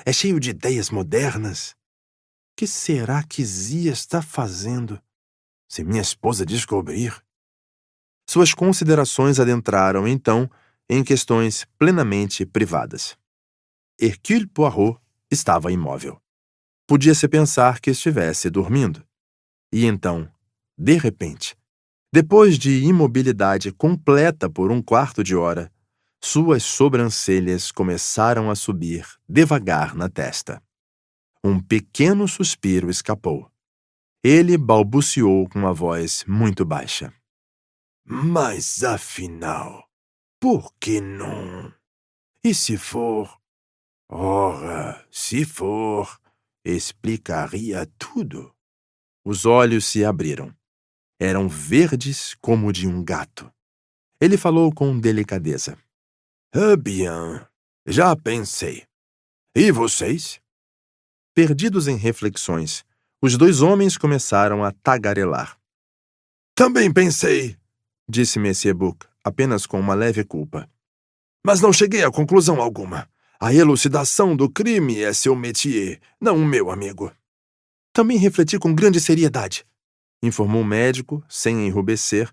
É cheio de ideias modernas. O que será que Zia está fazendo? Se minha esposa descobrir... Suas considerações adentraram, então, em questões plenamente privadas. Hercule Poirot estava imóvel. Podia-se pensar que estivesse dormindo. E então, de repente, depois de imobilidade completa por um quarto de hora, suas sobrancelhas começaram a subir devagar na testa. Um pequeno suspiro escapou. Ele balbuciou com a voz muito baixa. Mas, afinal, por que não? E se for? Ora, se for, explicaria tudo. Os olhos se abriram. Eram verdes como de um gato. Ele falou com delicadeza. Bien, já pensei. E vocês? Perdidos em reflexões, os dois homens começaram a tagarelar. Também pensei, disse Monsieur Buck, apenas com uma leve culpa. Mas não cheguei a conclusão alguma. A elucidação do crime é seu métier, não o meu, amigo. Também refleti com grande seriedade, informou o médico, sem enrubescer,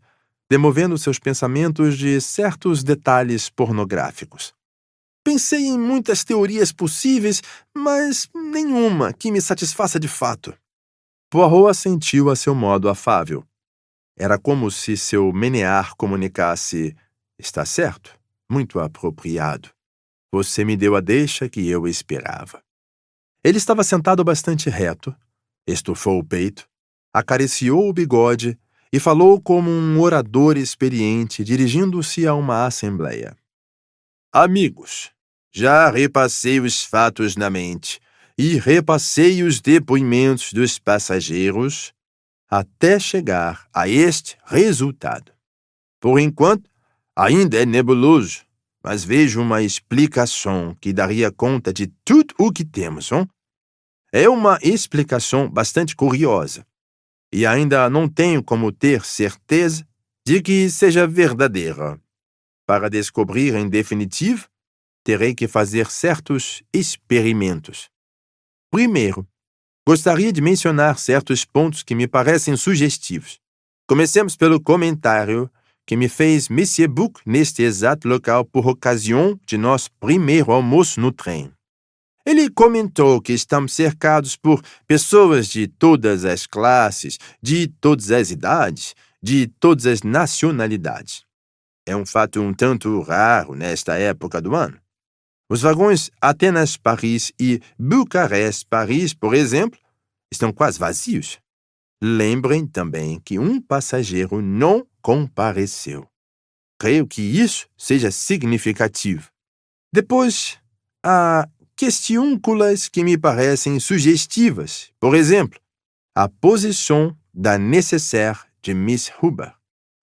demovendo seus pensamentos de certos detalhes pornográficos. Pensei em muitas teorias possíveis, mas nenhuma que me satisfaça de fato. Poirot assentiu a seu modo afável. Era como se seu menear comunicasse: está certo, muito apropriado. Você me deu a deixa que eu esperava. Ele estava sentado bastante reto, estufou o peito, acariciou o bigode e falou como um orador experiente dirigindo-se a uma assembleia. Amigos, já repassei os fatos na mente e repassei os depoimentos dos passageiros até chegar a este resultado. Por enquanto, ainda é nebuloso, mas vejo uma explicação que daria conta de tudo o que temos, hein? É uma explicação bastante curiosa, e ainda não tenho como ter certeza de que seja verdadeira. Para descobrir em definitivo, terei que fazer certos experimentos. Primeiro, gostaria de mencionar certos pontos que me parecem sugestivos. Comecemos pelo comentário que me fez Monsieur Buck neste exato local por ocasião de nosso primeiro almoço no trem. Ele comentou que estamos cercados por pessoas de todas as classes, de todas as idades, de todas as nacionalidades. É um fato um tanto raro nesta época do ano. Os vagões Atenas-Paris e Bucareste-Paris, por exemplo, estão quase vazios. Lembrem também que um passageiro não compareceu. Creio que isso seja significativo. Depois, há questiúnculas que me parecem sugestivas. Por exemplo, a posição da nécessaire de Miss Huber,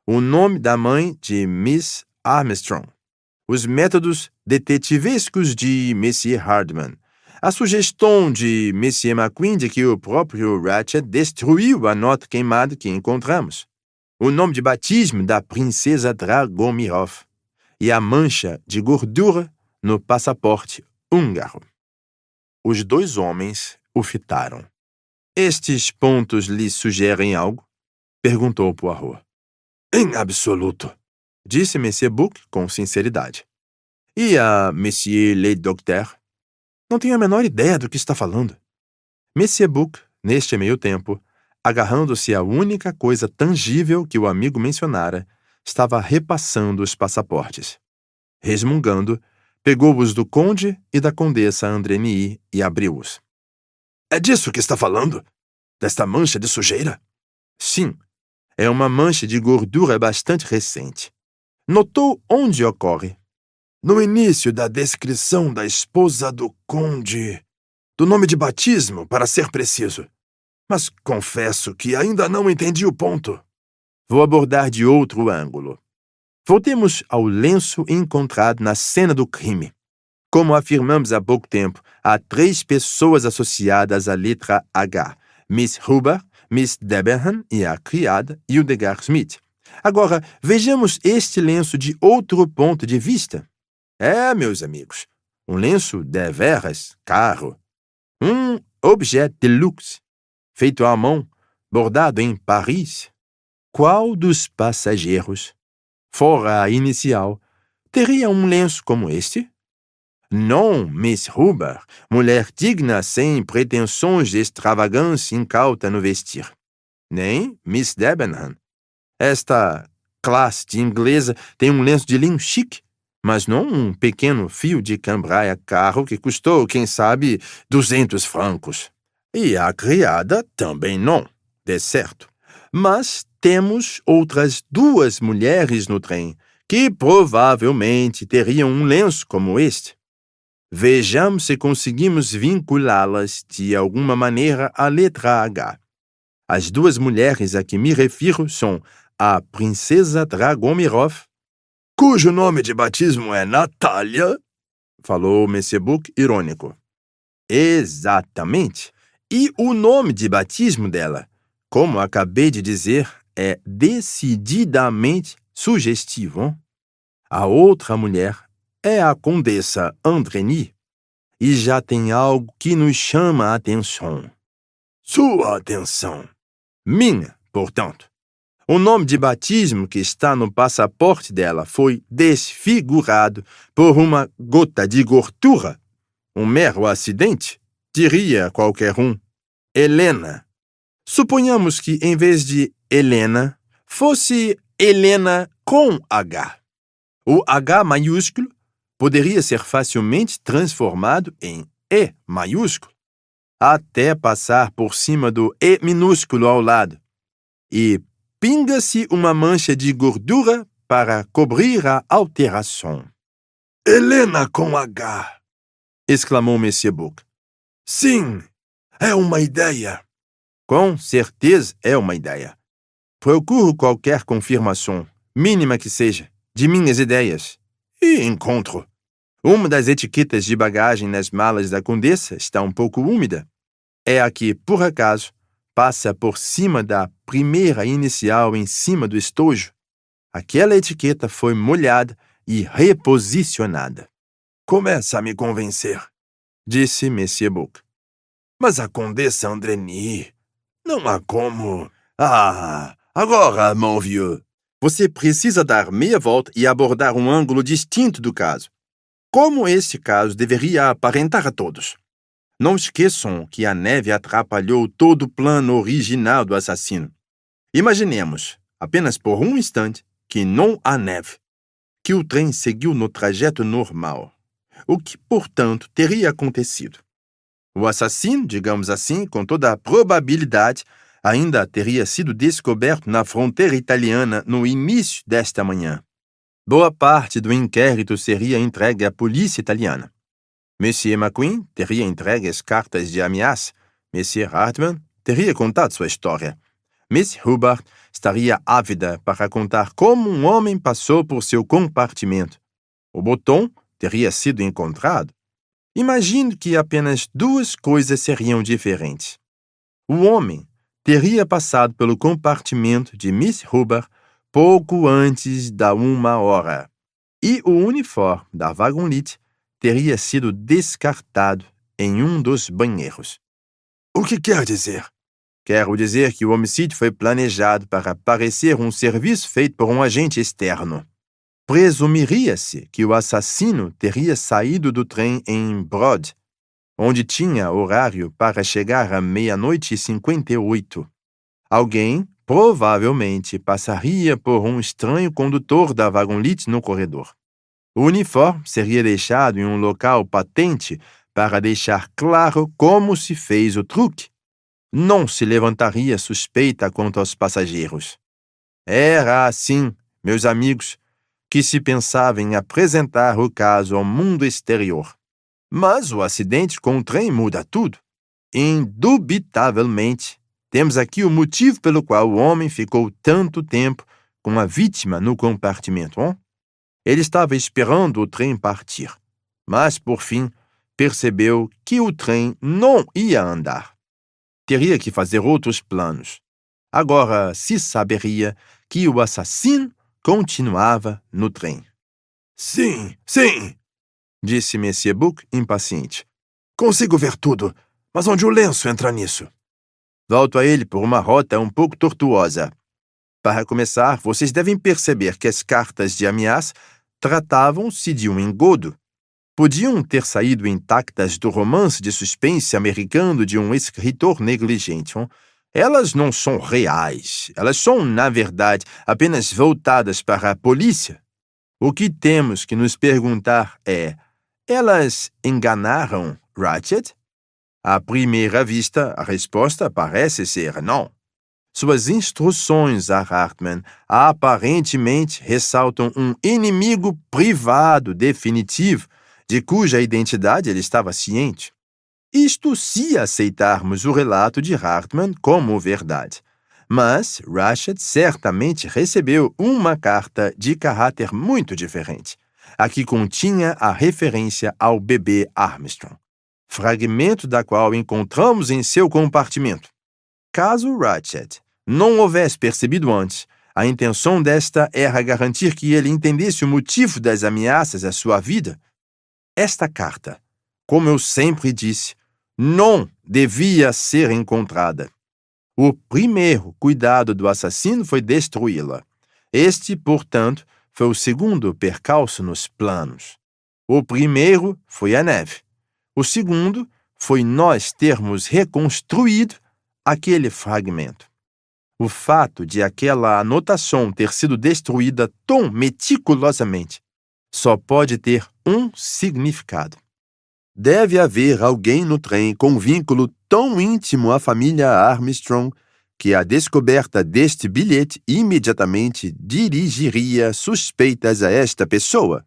o nome da mãe de Miss Armstrong, os métodos detetivescos de Monsieur Hardman, a sugestão de Monsieur McQueen de que o próprio Ratchet destruiu a nota queimada que encontramos, o nome de batismo da princesa Dragomirov e a mancha de gordura no passaporte húngaro. Os dois homens o fitaram. Estes pontos lhe sugerem algo? Perguntou Poirot. Em absoluto, disse Monsieur Buck com sinceridade. E a Monsieur le Docteur? Não tenho a menor ideia do que está falando. Monsieur Buck, neste meio tempo, agarrando-se à única coisa tangível que o amigo mencionara, estava repassando os passaportes. Resmungando, pegou-os do conde e da condessa Andrenie e abriu-os. É disso que está falando? Desta mancha de sujeira? Sim, é uma mancha de gordura bastante recente. Notou onde ocorre? No início da descrição da esposa do conde, do nome de batismo, para ser preciso. Mas confesso que ainda não entendi o ponto. Vou abordar de outro ângulo. Voltemos ao lenço encontrado na cena do crime. Como afirmamos há pouco tempo, há 3 pessoas associadas à letra H: Miss Hubbard, Miss Debenham e a criada Hildegard Smith. Agora, vejamos este lenço de outro ponto de vista. Meus amigos, um lenço deveras caro. Um objet de luxe, feito à mão, bordado em Paris. Qual dos passageiros, fora a inicial, teria um lenço como este? Não Miss Hubbard, mulher digna sem pretensões de extravagância incauta no vestir. Nem Miss Debenham. Esta classe de inglesa tem um lenço de linho chique, mas não um pequeno fio de cambraia caro que custou, quem sabe, 200 francos. E a criada também não, de certo. Mas temos outras 2 mulheres no trem que provavelmente teriam um lenço como este. Vejamos se conseguimos vinculá-las de alguma maneira à letra H. As 2 mulheres a que me refiro são a princesa Dragomirov, Cujo nome de batismo é Natália, falou Monsieur Book irônico. Exatamente. E o nome de batismo dela, como acabei de dizer, é decididamente sugestivo. A outra mulher é a condessa Andreny, e já tem algo que nos chama a atenção. Sua atenção. Minha, portanto. O nome de batismo que está no passaporte dela foi desfigurado por uma gota de gordura. Um mero acidente, diria qualquer um. Helena. Suponhamos que, em vez de Helena, fosse Helena com H. O H maiúsculo poderia ser facilmente transformado em E maiúsculo, até passar por cima do E minúsculo ao lado. E pinga-se uma mancha de gordura para cobrir a alteração. Helena com H. Exclamou Monsieur Book. Sim, é uma ideia. Com certeza é uma ideia. Procuro qualquer confirmação, mínima que seja, de minhas ideias. E encontro. Uma das etiquetas de bagagem nas malas da condessa está um pouco úmida. É a que, por acaso, passa por cima da primeira inicial em cima do estojo. Aquela etiqueta foi molhada e reposicionada. Começa a me convencer, disse Monsieur Book. Mas a condessa Andreny, não há como... Agora, mon vieux. Você precisa dar meia volta e abordar um ângulo distinto do caso. Como este caso deveria aparentar a todos. Não esqueçam que a neve atrapalhou todo o plano original do assassino. Imaginemos, apenas por um instante, que não há neve, que o trem seguiu no trajeto normal. O que, portanto, teria acontecido? O assassino, digamos assim, com toda a probabilidade, ainda teria sido descoberto na fronteira italiana no início desta manhã. Boa parte do inquérito seria entregue à polícia italiana. Monsieur McQueen teria entregue as cartas de ameaça. Monsieur Hartmann teria contado sua história. Miss Hubbard estaria ávida para contar como um homem passou por seu compartimento. O botão teria sido encontrado. Imagino que apenas 2 coisas seriam diferentes. O homem teria passado pelo compartimento de Miss Hubbard pouco antes da 1h. E o uniforme da Wagonlit teria sido descartado em um dos banheiros. O que quer dizer? Quero dizer que o homicídio foi planejado para parecer um serviço feito por um agente externo. Presumiria-se que o assassino teria saído do trem em Brod, onde tinha horário para chegar à 00h58. Alguém provavelmente passaria por um estranho condutor da Wagonlit no corredor. O uniforme seria deixado em um local patente para deixar claro como se fez o truque. Não se levantaria suspeita quanto aos passageiros. Era assim, meus amigos, que se pensava em apresentar o caso ao mundo exterior. Mas o acidente com o trem muda tudo. Indubitavelmente, Temos aqui o motivo pelo qual o homem ficou tanto tempo com a vítima no compartimento. Ele estava esperando o trem partir, mas, por fim, percebeu que o trem não ia andar. Teria que fazer outros planos. Agora se saberia que o assassino continuava no trem. Sim, sim, Disse Monsieur Buck, impaciente. consigo ver tudo, mas onde o lenço entra nisso? Volto a ele por uma rota um pouco tortuosa. Para começar, vocês devem perceber que as cartas de ameaça tratavam-se de um engodo. Podiam ter saído intactas do romance de suspense americano de um escritor negligente. Elas não são reais. Elas são, na verdade, apenas voltadas para a polícia. O que temos que nos perguntar é: elas enganaram Ratchet? À primeira vista, a resposta parece ser não. Suas instruções a Hartman aparentemente ressaltam um inimigo privado definitivo, de cuja identidade ele estava ciente. Isto se aceitarmos o relato de Hartman como verdade. Mas Ratchet certamente recebeu uma carta de caráter muito diferente, a que continha a referência ao bebê Armstrong, fragmento da qual encontramos em seu compartimento. Caso Ratchet não houvesse percebido antes, a intenção desta era garantir que ele entendesse o motivo das ameaças à sua vida. Esta carta, como eu sempre disse, não devia ser encontrada. O primeiro cuidado do assassino foi destruí-la. Este, portanto, foi o segundo percalço nos planos. O primeiro foi a neve. O segundo foi nós termos reconstruído aquele fragmento. O fato de aquela anotação ter sido destruída tão meticulosamente só pode ter um significado. Deve haver alguém no trem com vínculo tão íntimo à família Armstrong que a descoberta deste bilhete imediatamente dirigiria suspeitas a esta pessoa.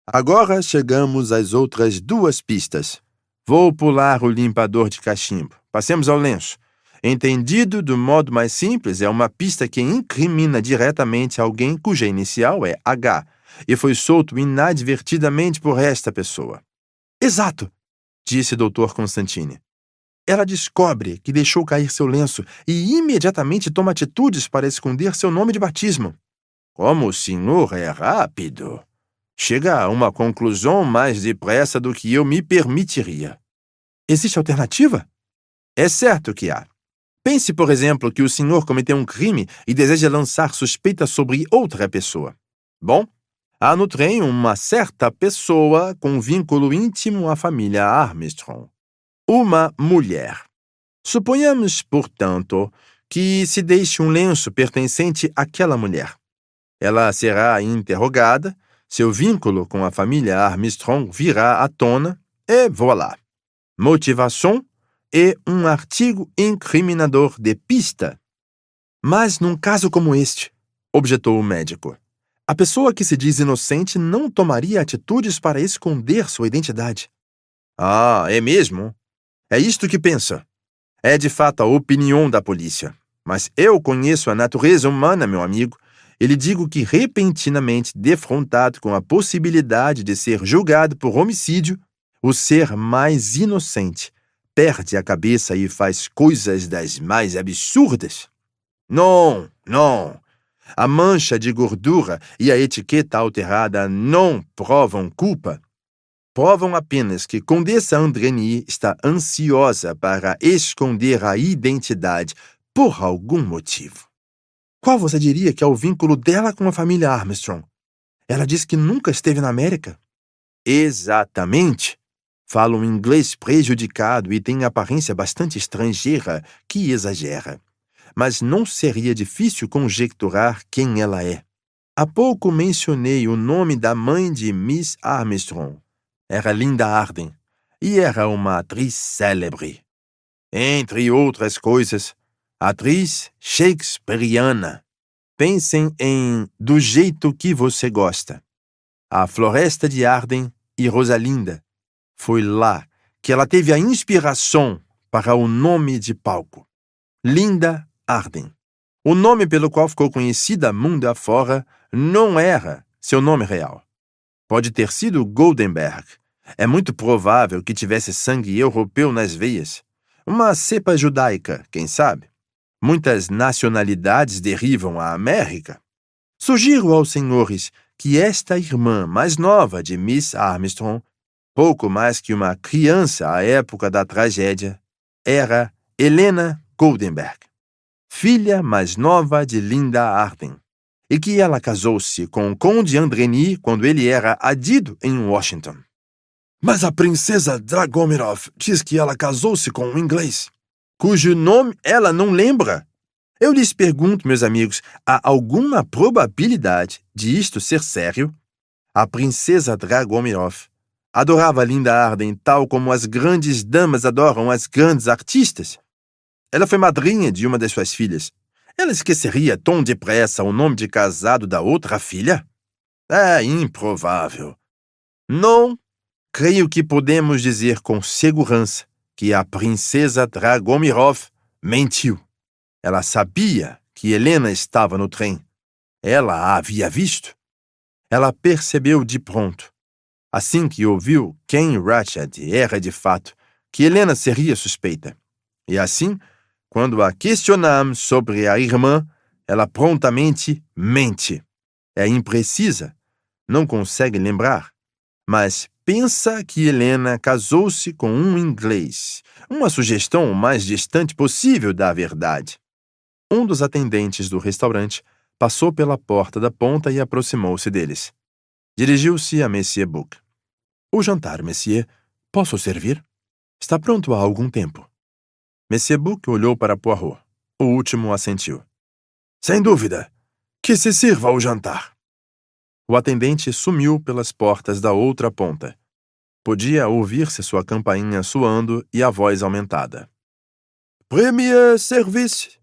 Agora chegamos às outras duas pistas. Vou pular o limpador de cachimbo. Passemos ao lenço. Entendido do modo mais simples, é uma pista que incrimina diretamente alguém cuja inicial é H e foi solto inadvertidamente por esta pessoa. Exato, Disse Dr. Constantine. Ela descobre que deixou cair seu lenço e imediatamente toma atitudes para esconder seu nome de batismo. Como o senhor é rápido! Chega a uma conclusão mais depressa do que eu me permitiria. existe alternativa? É certo que há. Pense, por exemplo, que o senhor cometeu um crime e deseja lançar suspeita sobre outra pessoa. Bom, há no trem uma certa pessoa com vínculo íntimo à família Armstrong. Uma mulher. Suponhamos, portanto, que se deixe um lenço pertencente àquela mulher. Ela será interrogada, seu vínculo com a família Armstrong virá à tona e voilà. Motivação e um artigo incriminador de pista. Mas num caso como este, Objetou o médico. a pessoa que se diz inocente não tomaria atitudes para esconder sua identidade. Ah, é mesmo? É isto que pensa. É de fato a opinião da polícia. Mas eu conheço a natureza humana, meu amigo, e lhe digo que repentinamente defrontado com a possibilidade de ser julgado por homicídio, o ser mais inocente perde a cabeça e faz coisas das mais absurdas. Não, não. A mancha de gordura e a etiqueta alterada não provam culpa. Provam apenas que Condessa Andreni está ansiosa para esconder a identidade por algum motivo. Qual você diria que é o vínculo dela com a família Armstrong? Ela diz que nunca esteve na América. Exatamente. Fala um inglês prejudicado e tem aparência bastante estrangeira, que exagera. Mas não seria difícil conjecturar quem ela é. Há pouco mencionei o nome da mãe de Miss Armstrong. Era Linda Arden, e era uma atriz célebre. Entre outras coisas, atriz shakespeariana. Pensem em Do Jeito que Você Gosta. A Floresta de Arden e Rosalinda. Foi lá que ela teve a inspiração para o nome de palco. Linda Arden. O nome pelo qual ficou conhecida mundo afora não era seu nome real. Pode ter sido Goldenberg. É muito provável que tivesse sangue europeu nas veias. Uma cepa judaica, quem sabe? Muitas nacionalidades derivam à América. Sugiro aos senhores que esta irmã mais nova de Miss Armstrong, pouco mais que uma criança à época da tragédia, era Helena Goldenberg, filha mais nova de Linda Arden, e que ela casou-se com o Conde Andreny quando ele era adido em Washington. Mas a princesa Dragomirov diz que ela casou-se com um inglês, cujo nome ela não lembra. Eu lhes pergunto, meus amigos, há alguma probabilidade de isto ser sério? A princesa Dragomirov adorava Linda Arden tal como as grandes damas adoram as grandes artistas. Ela foi madrinha de uma das suas filhas. Ela esqueceria tão depressa o nome de casado da outra filha? É improvável. Não, creio que podemos dizer com segurança que a princesa Dragomirov mentiu. Ela sabia que Helena estava no trem. Ela a havia visto. Ela percebeu de pronto, assim que ouviu quem Ratched era de fato, que Helena seria suspeita. E assim, quando a questionamos sobre a irmã, ela prontamente mente. É imprecisa, não consegue lembrar, mas pensa que Helena casou-se com um inglês, uma sugestão o mais distante possível da verdade. Um dos atendentes do restaurante passou pela porta da ponta e aproximou-se deles. Dirigiu-se a Monsieur Book. O jantar, Monsieur. Posso servir? Está pronto há algum tempo. Monsieur Book olhou para Poirot. O último assentiu. Sem dúvida. Que se sirva o jantar. O atendente sumiu pelas portas da outra ponta. Podia ouvir-se sua campainha soando e a voz aumentada. Premier service.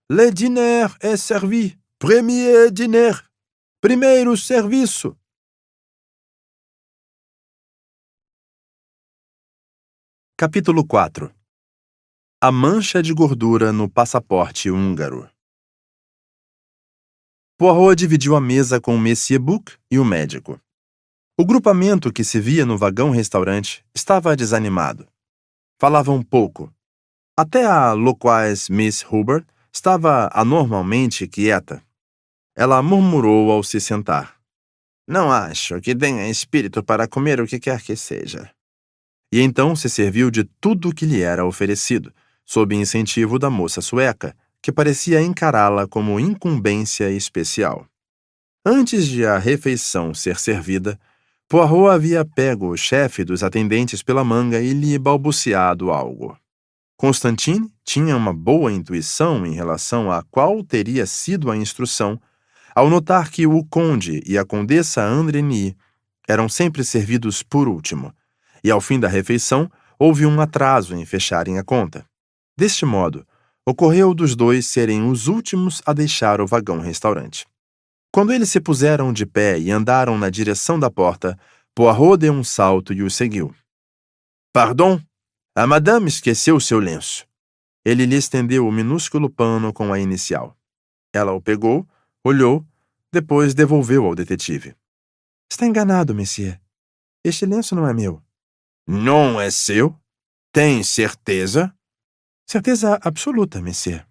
Le dîner est servi. Premier dîner. Primeiro serviço. Capítulo 4. A mancha de gordura no passaporte húngaro. Poirot dividiu a mesa com Monsieur Book e o médico. O grupamento que se via no vagão-restaurante estava desanimado. Falavam pouco. Até a loquaz Miss Hubbard estava anormalmente quieta. Ela murmurou ao se sentar. Não acho que tenha espírito para comer o que quer que seja. E então se serviu de tudo o que lhe era oferecido, sob incentivo da moça sueca, que parecia encará-la como incumbência especial. Antes de a refeição ser servida, Poirot havia pego o chefe dos atendentes pela manga e lhe balbuciado algo. Constantine tinha uma boa intuição em relação a qual teria sido a instrução, ao notar que o conde e a condessa Andreny eram sempre servidos por último, e ao fim da refeição houve um atraso em fecharem a conta. Deste modo, ocorreu dos dois serem os últimos a deixar o vagão-restaurante. Quando eles se puseram de pé e andaram na direção da porta, Poirot deu um salto e os seguiu. Pardon, a madame esqueceu seu lenço. Ele lhe estendeu o minúsculo pano com a inicial. Ela o pegou, olhou, depois devolveu ao detetive. Está enganado, monsieur. Este lenço não é meu. Não é seu? Tem certeza? Certeza absoluta, monsieur.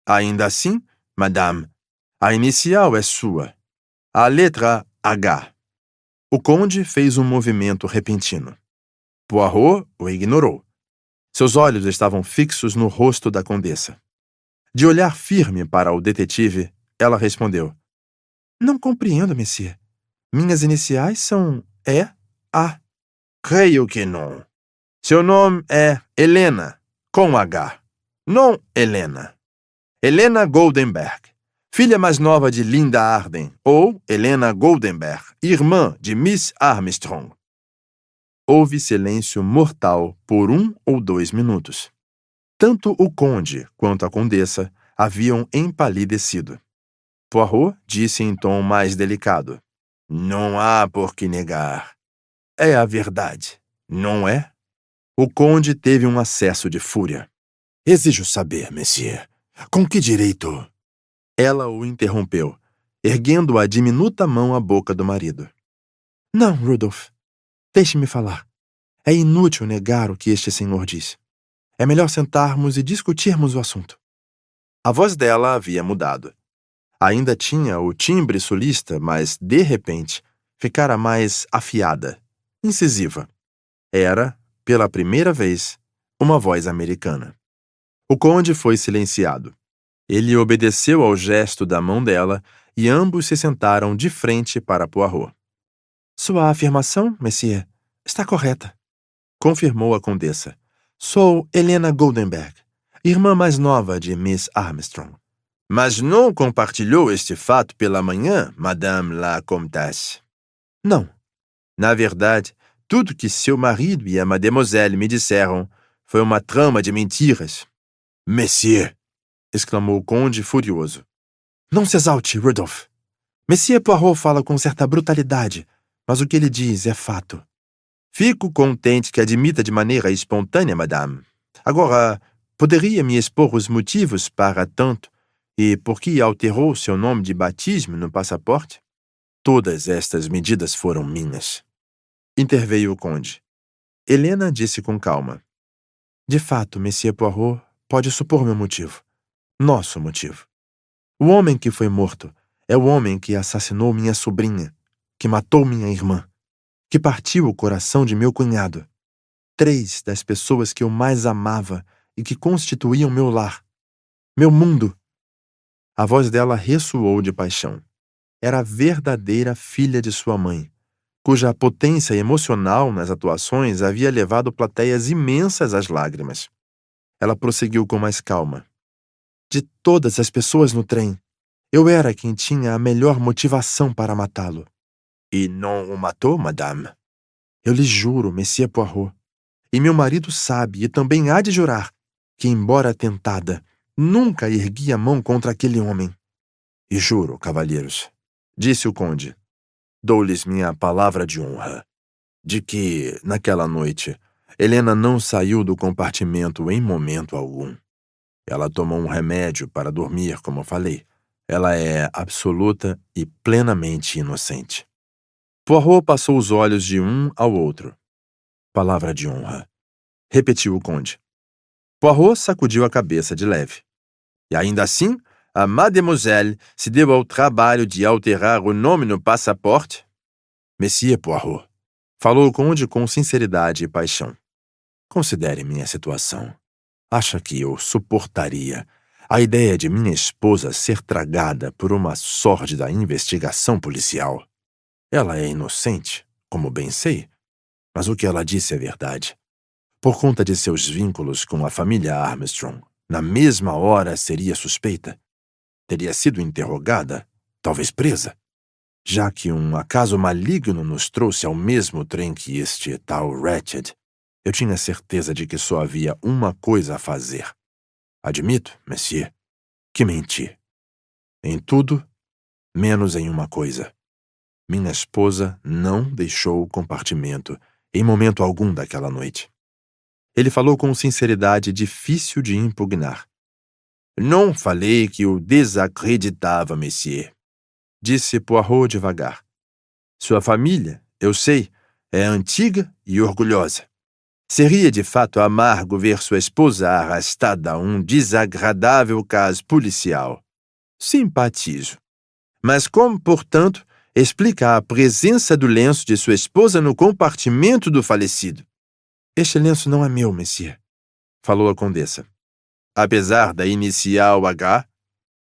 Ainda assim, madame, a inicial é sua. A letra H. O conde fez um movimento repentino. Poirot o ignorou. Seus olhos estavam fixos no rosto da condessa. De olhar firme para o detetive, ela respondeu. Não compreendo, monsieur. Minhas iniciais são E.A. Creio que não. Seu nome é Helena, com H. Não Helena. Helena Goldenberg, filha mais nova de Linda Arden, ou Helena Goldenberg, irmã de Miss Armstrong. Houve silêncio mortal por 1 ou 2 minutos. Tanto o conde quanto a condessa haviam empalidecido. Poirot disse em tom mais delicado. Não há por que negar. É a verdade, não é? O conde teve um acesso de fúria. Exijo saber, monsieur. Com que direito? Ela o interrompeu, erguendo a diminuta mão à boca do marido. Não, Rudolph. Deixe-me falar. É inútil negar o que este senhor diz. É melhor sentarmos e discutirmos o assunto. A voz dela havia mudado. Ainda tinha o timbre sulista, mas, de repente, ficara mais afiada, incisiva. Era, pela primeira vez, uma voz americana. O conde foi silenciado. Ele obedeceu ao gesto da mão dela e ambos se sentaram de frente para Poirot. Sua afirmação, Monsieur, está correta, confirmou a condessa. Sou Helena Goldenberg, irmã mais nova de Miss Armstrong. Mas não compartilhou este fato pela manhã, Madame la Comtesse? Não. Na verdade, tudo que seu marido e a mademoiselle me disseram foi uma trama de mentiras. Monsieur! Exclamou o conde furioso. Não se exalte, Rudolph. Monsieur Poirot fala com certa brutalidade, mas o que ele diz é fato. Fico contente que admita de maneira espontânea, madame. Agora, poderia me expor os motivos para tanto e por que alterou seu nome de batismo no passaporte? Todas estas medidas foram minhas. Interveio o conde. Helena disse com calma. De fato, Monsieur Poirot pode supor meu motivo. Nosso motivo. O homem que foi morto é o homem que assassinou minha sobrinha, que matou minha irmã, que partiu o coração de meu cunhado. 3 das pessoas que eu mais amava e que constituíam meu lar, meu mundo. A voz dela ressoou de paixão. Era a verdadeira filha de sua mãe, cuja potência emocional nas atuações havia levado plateias imensas às lágrimas. Ela prosseguiu com mais calma. De todas as pessoas no trem, eu era quem tinha a melhor motivação para matá-lo. E não o matou, madame? Eu lhe juro, Monsieur Poirot, e meu marido sabe e também há de jurar, que, embora tentada, nunca ergui a mão contra aquele homem. E juro, cavalheiros, disse o conde, dou-lhes minha palavra de honra, de que, naquela noite, Helena não saiu do compartimento em momento algum. Ela tomou um remédio para dormir, como falei. Ela é absoluta e plenamente inocente. Poirot passou os olhos de um ao outro. Palavra de honra, repetiu o conde. Poirot sacudiu a cabeça de leve. E ainda assim, a mademoiselle se deu ao trabalho de alterar o nome no passaporte? Monsieur Poirot, falou o conde com sinceridade e paixão. Considere minha situação. Acha que eu suportaria a ideia de minha esposa ser tragada por uma sórdida investigação policial? Ela é inocente, como bem sei, mas o que ela disse é verdade. Por conta de seus vínculos com a família Armstrong, na mesma hora seria suspeita. Teria sido interrogada, talvez presa, já que um acaso maligno nos trouxe ao mesmo trem que este tal Ratched. Eu tinha certeza de que só havia uma coisa a fazer. Admito, monsieur, que menti. Em tudo, menos em uma coisa. Minha esposa não deixou o compartimento em momento algum daquela noite. Ele falou com sinceridade difícil de impugnar. Não falei que o desacreditava, monsieur, disse Poirot devagar. Sua família, eu sei, é antiga e orgulhosa. Seria de fato amargo ver sua esposa arrastada a um desagradável caso policial. Simpatizo. Mas como, portanto, explica a presença do lenço de sua esposa no compartimento do falecido? Este lenço não é meu, monsieur, falou a condessa. Apesar da inicial H?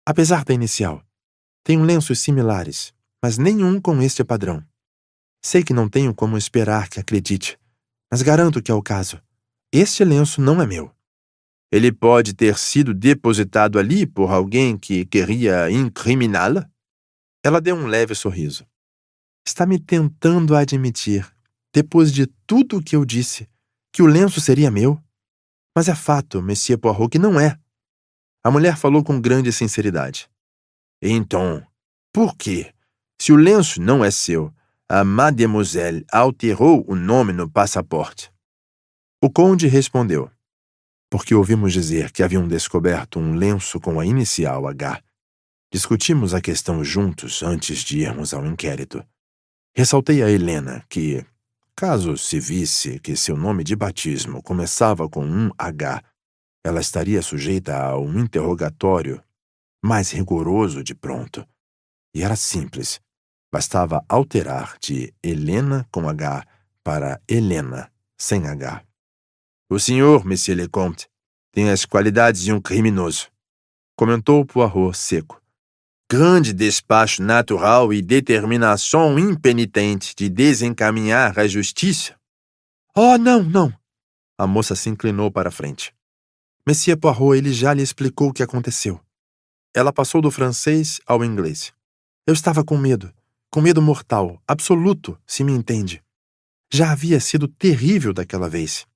Apesar da inicial. Tenho lenços similares, mas nenhum com este padrão. Sei que não tenho como esperar que acredite, mas garanto que é o caso. Este lenço não é meu. Ele pode ter sido depositado ali por alguém que queria incriminá-la? Ela deu um leve sorriso. Está me tentando admitir, depois de tudo o que eu disse, que o lenço seria meu? Mas é fato, Monsieur Poirot, que não é. A mulher falou com grande sinceridade. Então, por que, se o lenço não é seu, a mademoiselle alterou o nome no passaporte? O conde respondeu. porque ouvimos dizer que haviam descoberto um lenço com a inicial H. Discutimos a questão juntos antes de irmos ao inquérito. Ressaltei a Helena que, caso se visse que seu nome de batismo começava com um H, ela estaria sujeita a um interrogatório mais rigoroso de pronto. E era simples. Bastava alterar de Helena com H para Helena sem H. O senhor, Monsieur Lecomte, tem as qualidades de um criminoso, comentou Poirot seco. Grande despacho natural e determinação impenitente de desencaminhar a justiça. Oh, não! A moça se inclinou para a frente. Monsieur Poirot, ele já lhe explicou o que aconteceu. Ela passou do francês ao inglês. Eu estava com medo mortal, absoluto, se me entende. Já havia sido terrível daquela vez.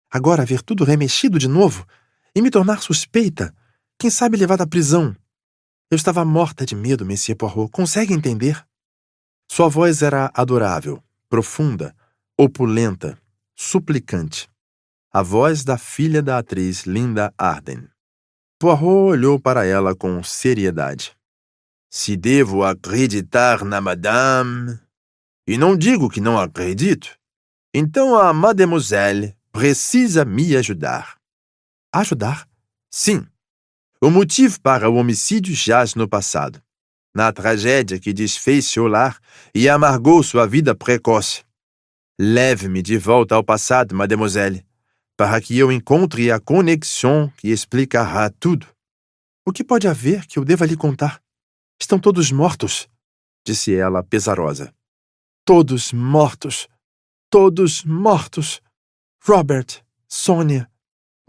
Agora ver tudo remexido de novo e me tornar suspeita, quem sabe levada à prisão. Eu estava morta de medo, Monsieur Poirot. Consegue entender? Sua voz era adorável, profunda, opulenta, suplicante. A voz da filha da atriz Linda Arden. Poirot olhou para ela com seriedade. Se devo acreditar na madame... E não digo que não acredito. Então a mademoiselle precisa me ajudar. Ajudar? Sim. O motivo para o homicídio jaz no passado, na tragédia que desfez seu lar e amargou sua vida precoce. Leve-me de volta ao passado, mademoiselle, para que eu encontre a conexão que explicará tudo. O que pode haver que eu deva lhe contar? Estão todos mortos, disse ela pesarosa. Todos mortos. Todos mortos. Robert, Sônia,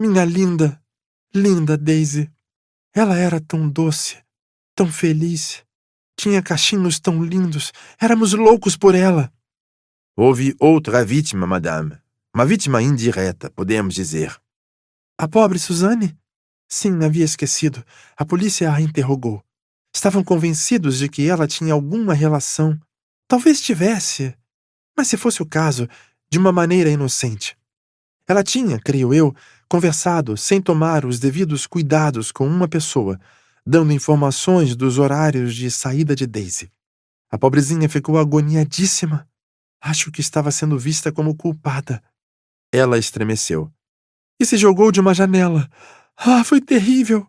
minha linda Daisy. Ela era tão doce, tão feliz. Tinha cachinhos tão lindos. Éramos loucos por ela. Houve outra vítima, madame. Uma vítima indireta, podemos dizer. A pobre Suzanne? Sim, havia esquecido. A polícia a interrogou. Estavam convencidos de que ela tinha alguma relação. Talvez tivesse, mas se fosse o caso, de uma maneira inocente. Ela tinha, creio eu, conversado sem tomar os devidos cuidados com uma pessoa, dando informações dos horários de saída de Daisy. A pobrezinha ficou agoniadíssima. Acho que estava sendo vista como culpada. Ela estremeceu. E se jogou de uma janela. Ah, foi terrível!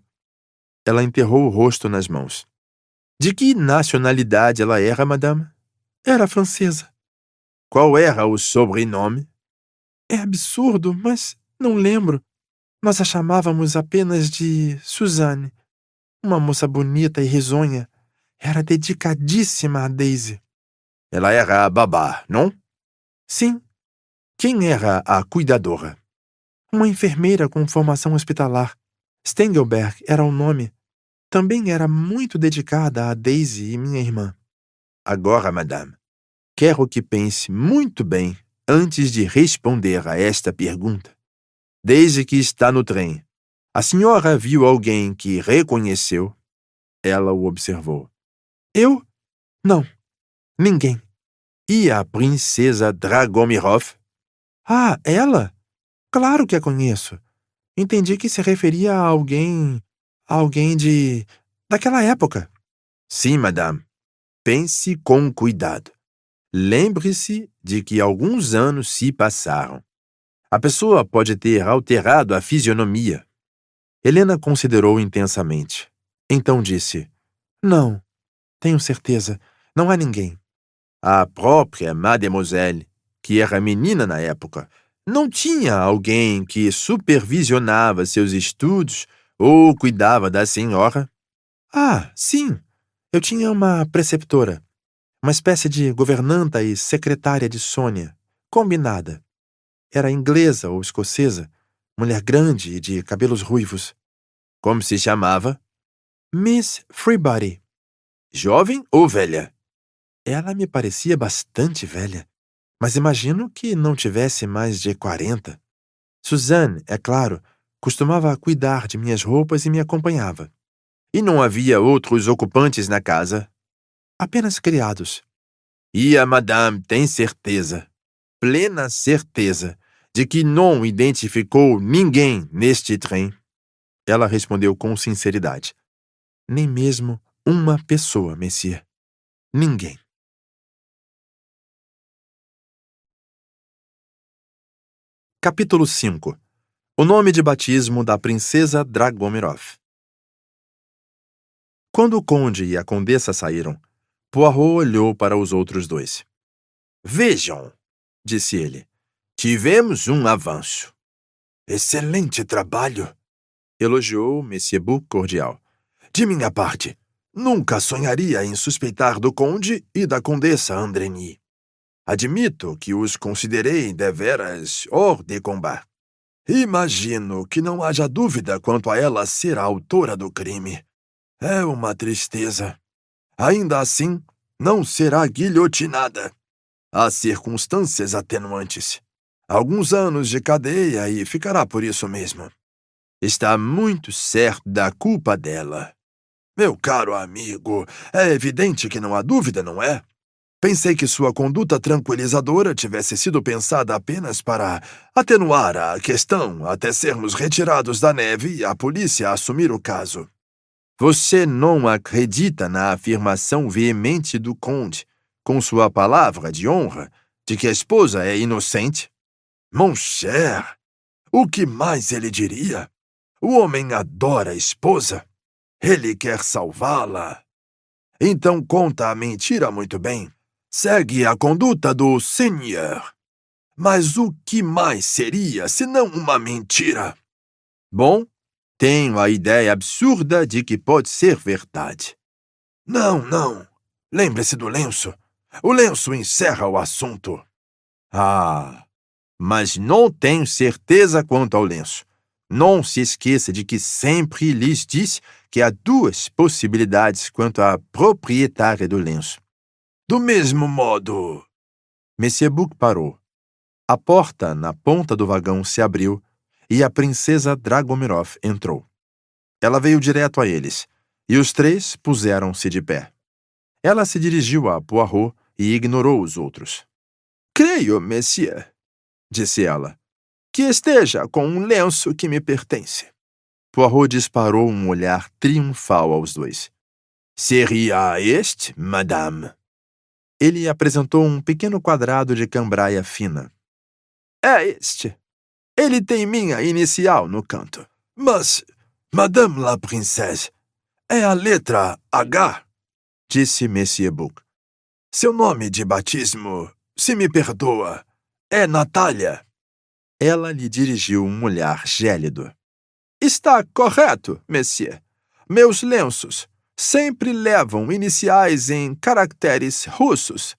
Ela enterrou o rosto nas mãos. De que nacionalidade ela era, madame? Era francesa. Qual era o sobrenome? É absurdo, mas não lembro. Nós a chamávamos apenas de Suzanne. Uma moça bonita e risonha. Era dedicadíssima a Daisy. Ela era a babá, não? Sim. Quem era a cuidadora? Uma enfermeira com formação hospitalar. Stengelberg era o nome. Também era muito dedicada a Daisy e minha irmã. Agora, madame, quero que pense muito bem antes de responder a esta pergunta. Desde que está no trem, a senhora viu alguém que reconheceu? Ela o observou. Eu? Não. Ninguém. E a princesa Dragomirov? Ah, ela? Claro que a conheço. Entendi que se referia a alguém daquela época. Sim, madame. Pense com cuidado. Lembre-se de que alguns anos se passaram. A pessoa pode ter alterado a fisionomia. Helena considerou intensamente. Então disse, não, tenho certeza, não há ninguém. A própria mademoiselle, que era menina na época, não tinha alguém que supervisionava seus estudos ou cuidava da senhora? Ah, sim. Eu tinha uma preceptora. Uma espécie de governanta e secretária de Sônia. Combinada. Era inglesa ou escocesa. Mulher grande e de cabelos ruivos. Como se chamava? Miss Freebody. Jovem ou velha? Ela me parecia bastante velha. Mas imagino que não tivesse mais de 40. Suzanne, é claro, costumava cuidar de minhas roupas e me acompanhava. E não havia outros ocupantes na casa? Apenas criados. E a madame tem certeza, plena certeza, de que não identificou ninguém neste trem? Ela respondeu com sinceridade. Nem mesmo uma pessoa, Monsieur. Ninguém. Capítulo 5. O nome de batismo da princesa Dragomirov. Quando o conde e a condessa saíram, Poirot olhou para os outros dois. Vejam, disse ele, tivemos um avanço. Excelente trabalho, elogiou Monsieur Bouc cordial. De minha parte, nunca sonharia em suspeitar do conde e da condessa Andreny. Admito que os considerei deveras hors de combat. Imagino que não haja dúvida quanto a ela ser a autora do crime. É uma tristeza. Ainda assim, não será guilhotinada. Há circunstâncias atenuantes. Alguns anos de cadeia e ficará por isso mesmo. Está muito certo da culpa dela. Meu caro amigo, é evidente que não há dúvida, não é? Pensei que sua conduta tranquilizadora tivesse sido pensada apenas para atenuar a questão até sermos retirados da neve e a polícia assumir o caso. Você não acredita na afirmação veemente do conde, com sua palavra de honra, de que a esposa é inocente? Mon cher, o que mais ele diria? O homem adora a esposa. Ele quer salvá-la. Então conta a mentira muito bem. Segue a conduta do Seigneur. Mas o que mais seria senão uma mentira? Bom, tenho a ideia absurda de que pode ser verdade. Não. Lembre-se do lenço. O lenço encerra o assunto. Ah, mas não tenho certeza quanto ao lenço. Não se esqueça de que sempre lhes disse que há duas possibilidades quanto à proprietária do lenço. Do mesmo modo... Monsieur Bouc parou. A porta na ponta do vagão se abriu e a princesa Dragomirov entrou. Ela veio direto a eles, e os três puseram-se de pé. Ela se dirigiu a Poirot e ignorou os outros. Creio, monsieur, disse ela, que esteja com um lenço que me pertence. Poirot disparou um olhar triunfal aos dois. Seria este, madame? Ele apresentou um pequeno quadrado de cambraia fina. É este. Ele tem minha inicial no canto. Mas, madame la princesse, é a letra H, disse Monsieur Bouc. Seu nome de batismo, se me perdoa, é Natália. Ela lhe dirigiu um olhar gélido. Está correto, monsieur. Meus lenços sempre levam iniciais em caracteres russos.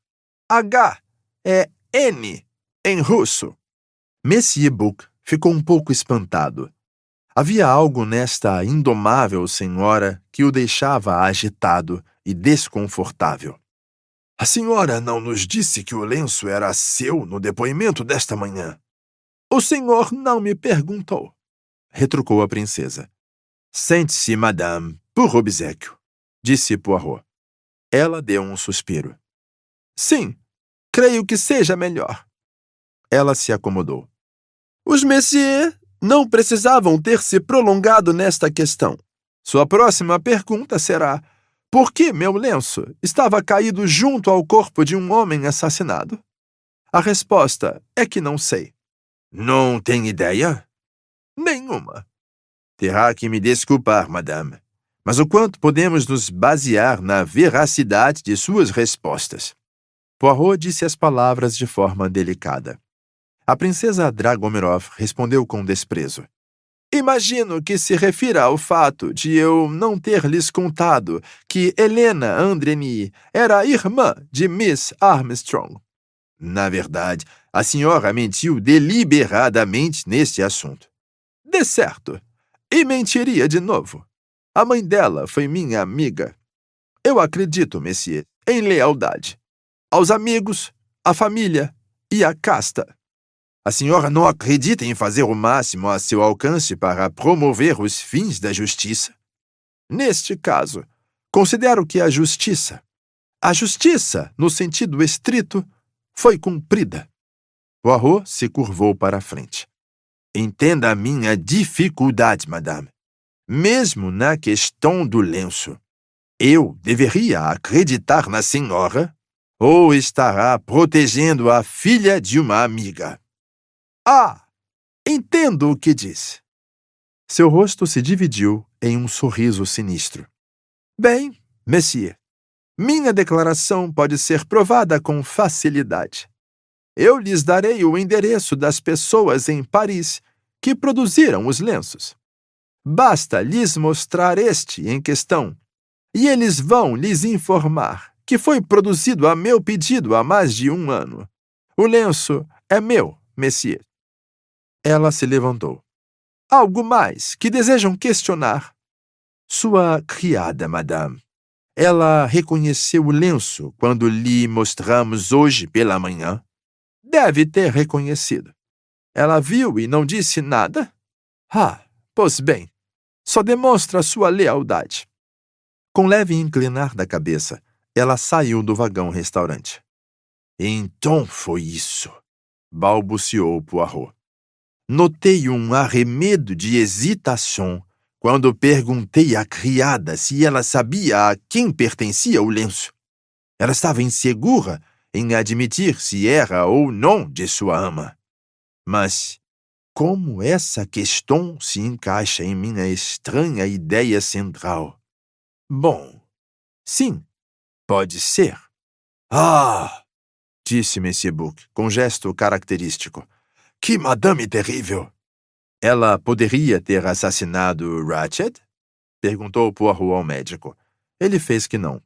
H é N em russo. Monsieur Bouc ficou um pouco espantado. Havia algo nesta indomável senhora que o deixava agitado e desconfortável. A senhora não nos disse que o lenço era seu no depoimento desta manhã. O senhor não me perguntou, retrucou a princesa. Sente-se, madame, por obséquio, disse Poirot. Ela deu um suspiro. Sim, creio que seja melhor. Ela se acomodou. Os messieurs não precisavam ter se prolongado nesta questão. Sua próxima pergunta será: por que meu lenço estava caído junto ao corpo de um homem assassinado? A resposta é que não sei. Não tem ideia? Nenhuma. Terá que me desculpar, madame, mas o quanto podemos nos basear na veracidade de suas respostas? Poirot disse as palavras de forma delicada. A princesa Dragomirov respondeu com desprezo. Imagino que se refira ao fato de eu não ter lhes contado que Helena Andreny era irmã de Miss Armstrong. Na verdade, a senhora mentiu deliberadamente neste assunto. De certo. E mentiria de novo. A mãe dela foi minha amiga. Eu acredito, monsieur, em lealdade. Aos amigos, à família e à casta. A senhora não acredita em fazer o máximo a seu alcance para promover os fins da justiça? Neste caso, considero que a justiça, no sentido estrito, foi cumprida. Poirot se curvou para a frente. Entenda a minha dificuldade, madame. Mesmo na questão do lenço, eu deveria acreditar na senhora ou estará protegendo a filha de uma amiga? Ah, entendo o que diz. Seu rosto se dividiu em um sorriso sinistro. Bem, monsieur, minha declaração pode ser provada com facilidade. Eu lhes darei o endereço das pessoas em Paris que produziram os lenços. Basta lhes mostrar este em questão, e eles vão lhes informar que foi produzido a meu pedido há mais de 1 ano. O lenço é meu, monsieur. Ela se levantou. Algo mais que desejam questionar? Sua criada, madame. Ela reconheceu o lenço quando lhe mostramos hoje pela manhã? Deve ter reconhecido. Ela viu e não disse nada? Ah, pois bem, só demonstra sua lealdade. Com leve inclinar da cabeça, ela saiu do vagão-restaurante. Então foi isso, balbuciou Poirot. Notei um arremedo de hesitação quando perguntei à criada se ela sabia a quem pertencia o lenço. Ela estava insegura em admitir se era ou não de sua ama. Mas como essa questão se encaixa em minha estranha ideia central? Bom, sim, pode ser. Ah! Disse Monsieur Buck, com gesto característico. Que madame terrível! Ela poderia ter assassinado Ratchet? Perguntou Poirot ao médico. Ele fez que não.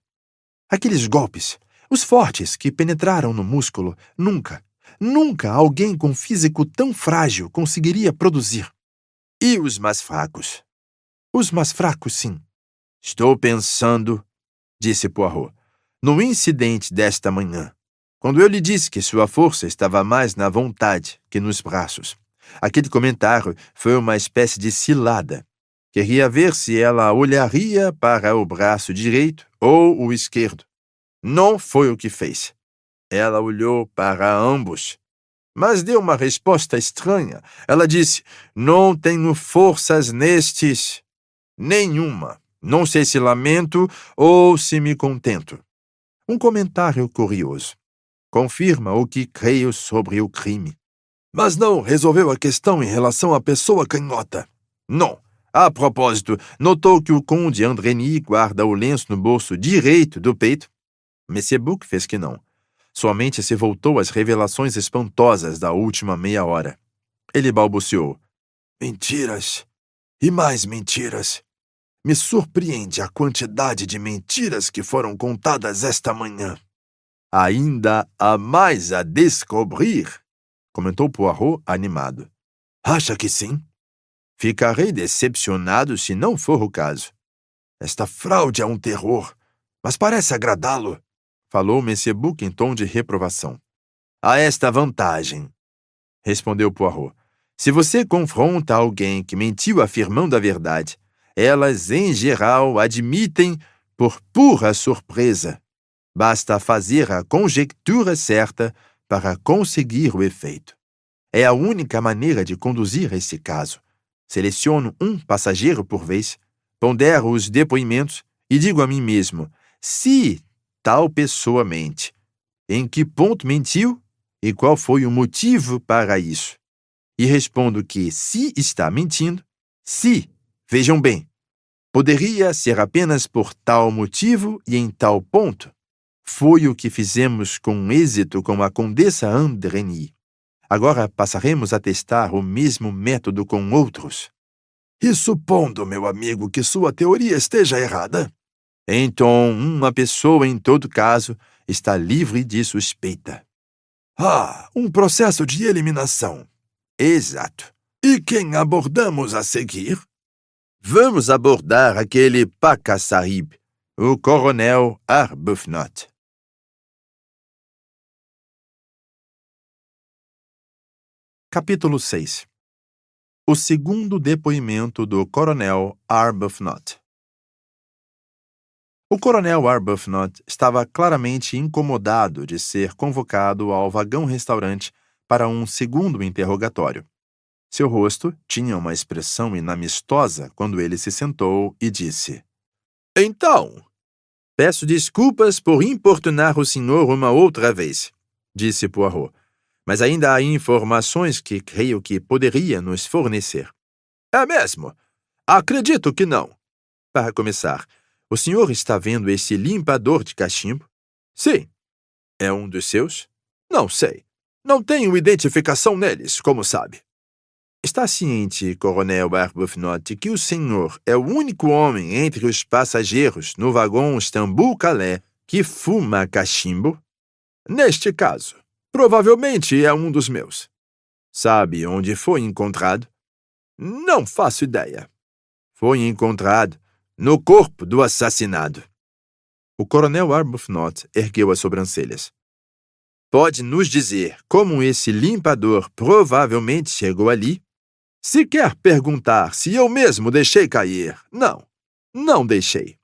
Aqueles golpes, os fortes que penetraram no músculo, nunca alguém com físico tão frágil conseguiria produzir. E os mais fracos? Os mais fracos, sim. Estou pensando, disse Poirot, no incidente desta manhã, quando eu lhe disse que sua força estava mais na vontade que nos braços. Aquele comentário foi uma espécie de cilada. Queria ver se ela olharia para o braço direito ou o esquerdo. Não foi o que fez. Ela olhou para ambos, mas deu uma resposta estranha. Ela disse, não tenho forças nestes. Nenhuma. Não sei se lamento ou se me contento. Um comentário curioso. Confirma o que creio sobre o crime. Mas não resolveu a questão em relação à pessoa canhota. Não. A propósito, notou que o conde Andreny guarda o lenço no bolso direito do peito? Monsieur Buck fez que não. Sua mente se voltou às revelações espantosas da última meia hora. Ele balbuciou. Mentiras. E mais mentiras. Me surpreende a quantidade de mentiras que foram contadas esta manhã. Ainda há mais a descobrir, comentou Poirot animado. Acha que sim? Ficarei decepcionado se não for o caso. Esta fraude é um terror, mas parece agradá-lo, falou Monsieur Buck em tom de reprovação. Há esta vantagem, respondeu Poirot. Se você confronta alguém que mentiu afirmando a verdade, elas, em geral, admitem por pura surpresa. Basta fazer a conjectura certa para conseguir o efeito. É a única maneira de conduzir esse caso. Seleciono um passageiro por vez, pondero os depoimentos e digo a mim mesmo, se tal pessoa mente, em que ponto mentiu e qual foi o motivo para isso. E respondo que, se está mentindo, vejam bem, poderia ser apenas por tal motivo e em tal ponto. Foi o que fizemos com êxito com a Condessa Andreny. Agora passaremos a testar o mesmo método com outros. E supondo, meu amigo, que sua teoria esteja errada? Então, uma pessoa, em todo caso, está livre de suspeita. Ah, um processo de eliminação. Exato. E quem abordamos a seguir? Vamos abordar aquele Paca Sahib, o coronel Arbuthnot. Capítulo 6. O segundo depoimento do coronel Arbuthnot. O coronel Arbuthnot estava claramente incomodado de ser convocado ao vagão-restaurante para um segundo interrogatório. Seu rosto tinha uma expressão inamistosa quando ele se sentou e disse: Então, peço desculpas por importunar o senhor uma outra vez, disse Poirot, mas ainda há informações que creio que poderia nos fornecer. É mesmo? Acredito que não. Para começar, o senhor está vendo esse limpador de cachimbo? Sim. É um dos seus? Não sei. Não tenho identificação neles, como sabe. Está ciente, Coronel Arbuthnot, que o senhor é o único homem entre os passageiros no vagão Istambul-Calais que fuma cachimbo? Neste caso, provavelmente é um dos meus. Sabe onde foi encontrado? Não faço ideia. Foi encontrado no corpo do assassinado. O coronel Arbuthnot ergueu as sobrancelhas. Pode nos dizer como esse limpador provavelmente chegou ali? Se quer perguntar se eu mesmo deixei cair, não deixei.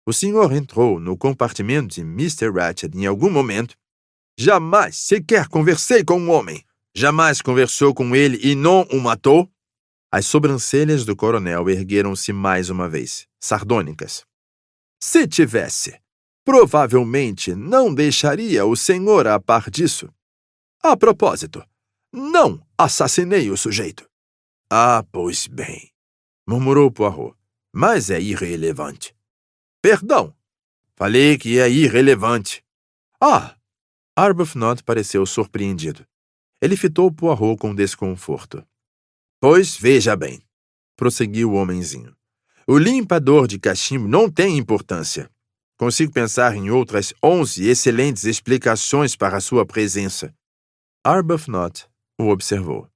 O senhor entrou no compartimento de Mr. Ratched em algum momento? Jamais sequer conversei com um homem. Jamais conversou com ele e não o matou? As sobrancelhas do coronel ergueram-se mais uma vez, sardônicas. Se tivesse, provavelmente não deixaria o senhor a par disso. A propósito, não assassinei o sujeito. Ah, pois bem, murmurou Poirot, mas é irrelevante. Perdão. Falei que é irrelevante. Ah! Arbuthnot pareceu surpreendido. Ele fitou Poirot com desconforto. Pois veja bem, prosseguiu o homenzinho. O limpador de cachimbo não tem importância. Consigo pensar em outras 11 excelentes explicações para a sua presença. Arbuthnot o observou.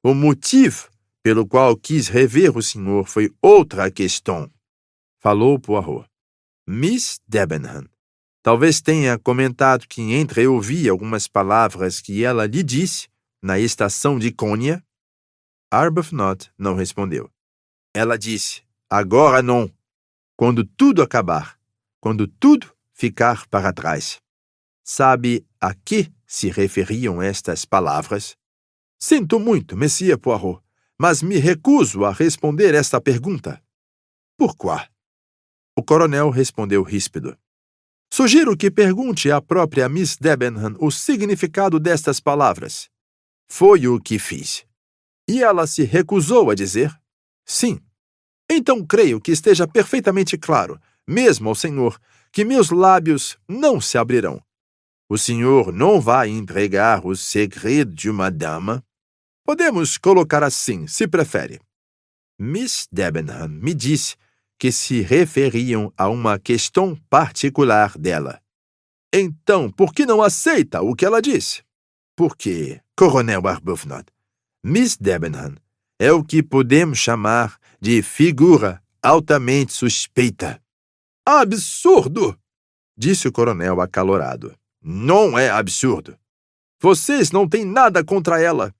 O motivo pelo qual quis rever o senhor foi outra questão, falou Poirot. Miss Debenham talvez tenha comentado que entreouvi algumas palavras que ela lhe disse na estação de Konya. Arbuthnot não respondeu. Ela disse, agora não, quando tudo acabar, quando tudo ficar para trás. Sabe a que se referiam estas palavras? Sinto muito, Monsieur Poirot, mas me recuso a responder esta pergunta. Pourquoi? O coronel respondeu ríspido. Sugiro que pergunte à própria Miss Debenham o significado destas palavras. Foi o que fiz. E ela se recusou a dizer? Sim. Então creio que esteja perfeitamente claro, mesmo ao senhor, que meus lábios não se abrirão. O senhor não vai entregar o segredo de uma dama? Podemos colocar assim, se prefere. Miss Debenham me disse que se referiam a uma questão particular dela. Então, por que não aceita o que ela disse? Porque, Coronel Arbuthnot, Miss Debenham é o que podemos chamar de figura altamente suspeita. Absurdo! Disse o coronel acalorado. Não é absurdo. Vocês não têm nada contra ela.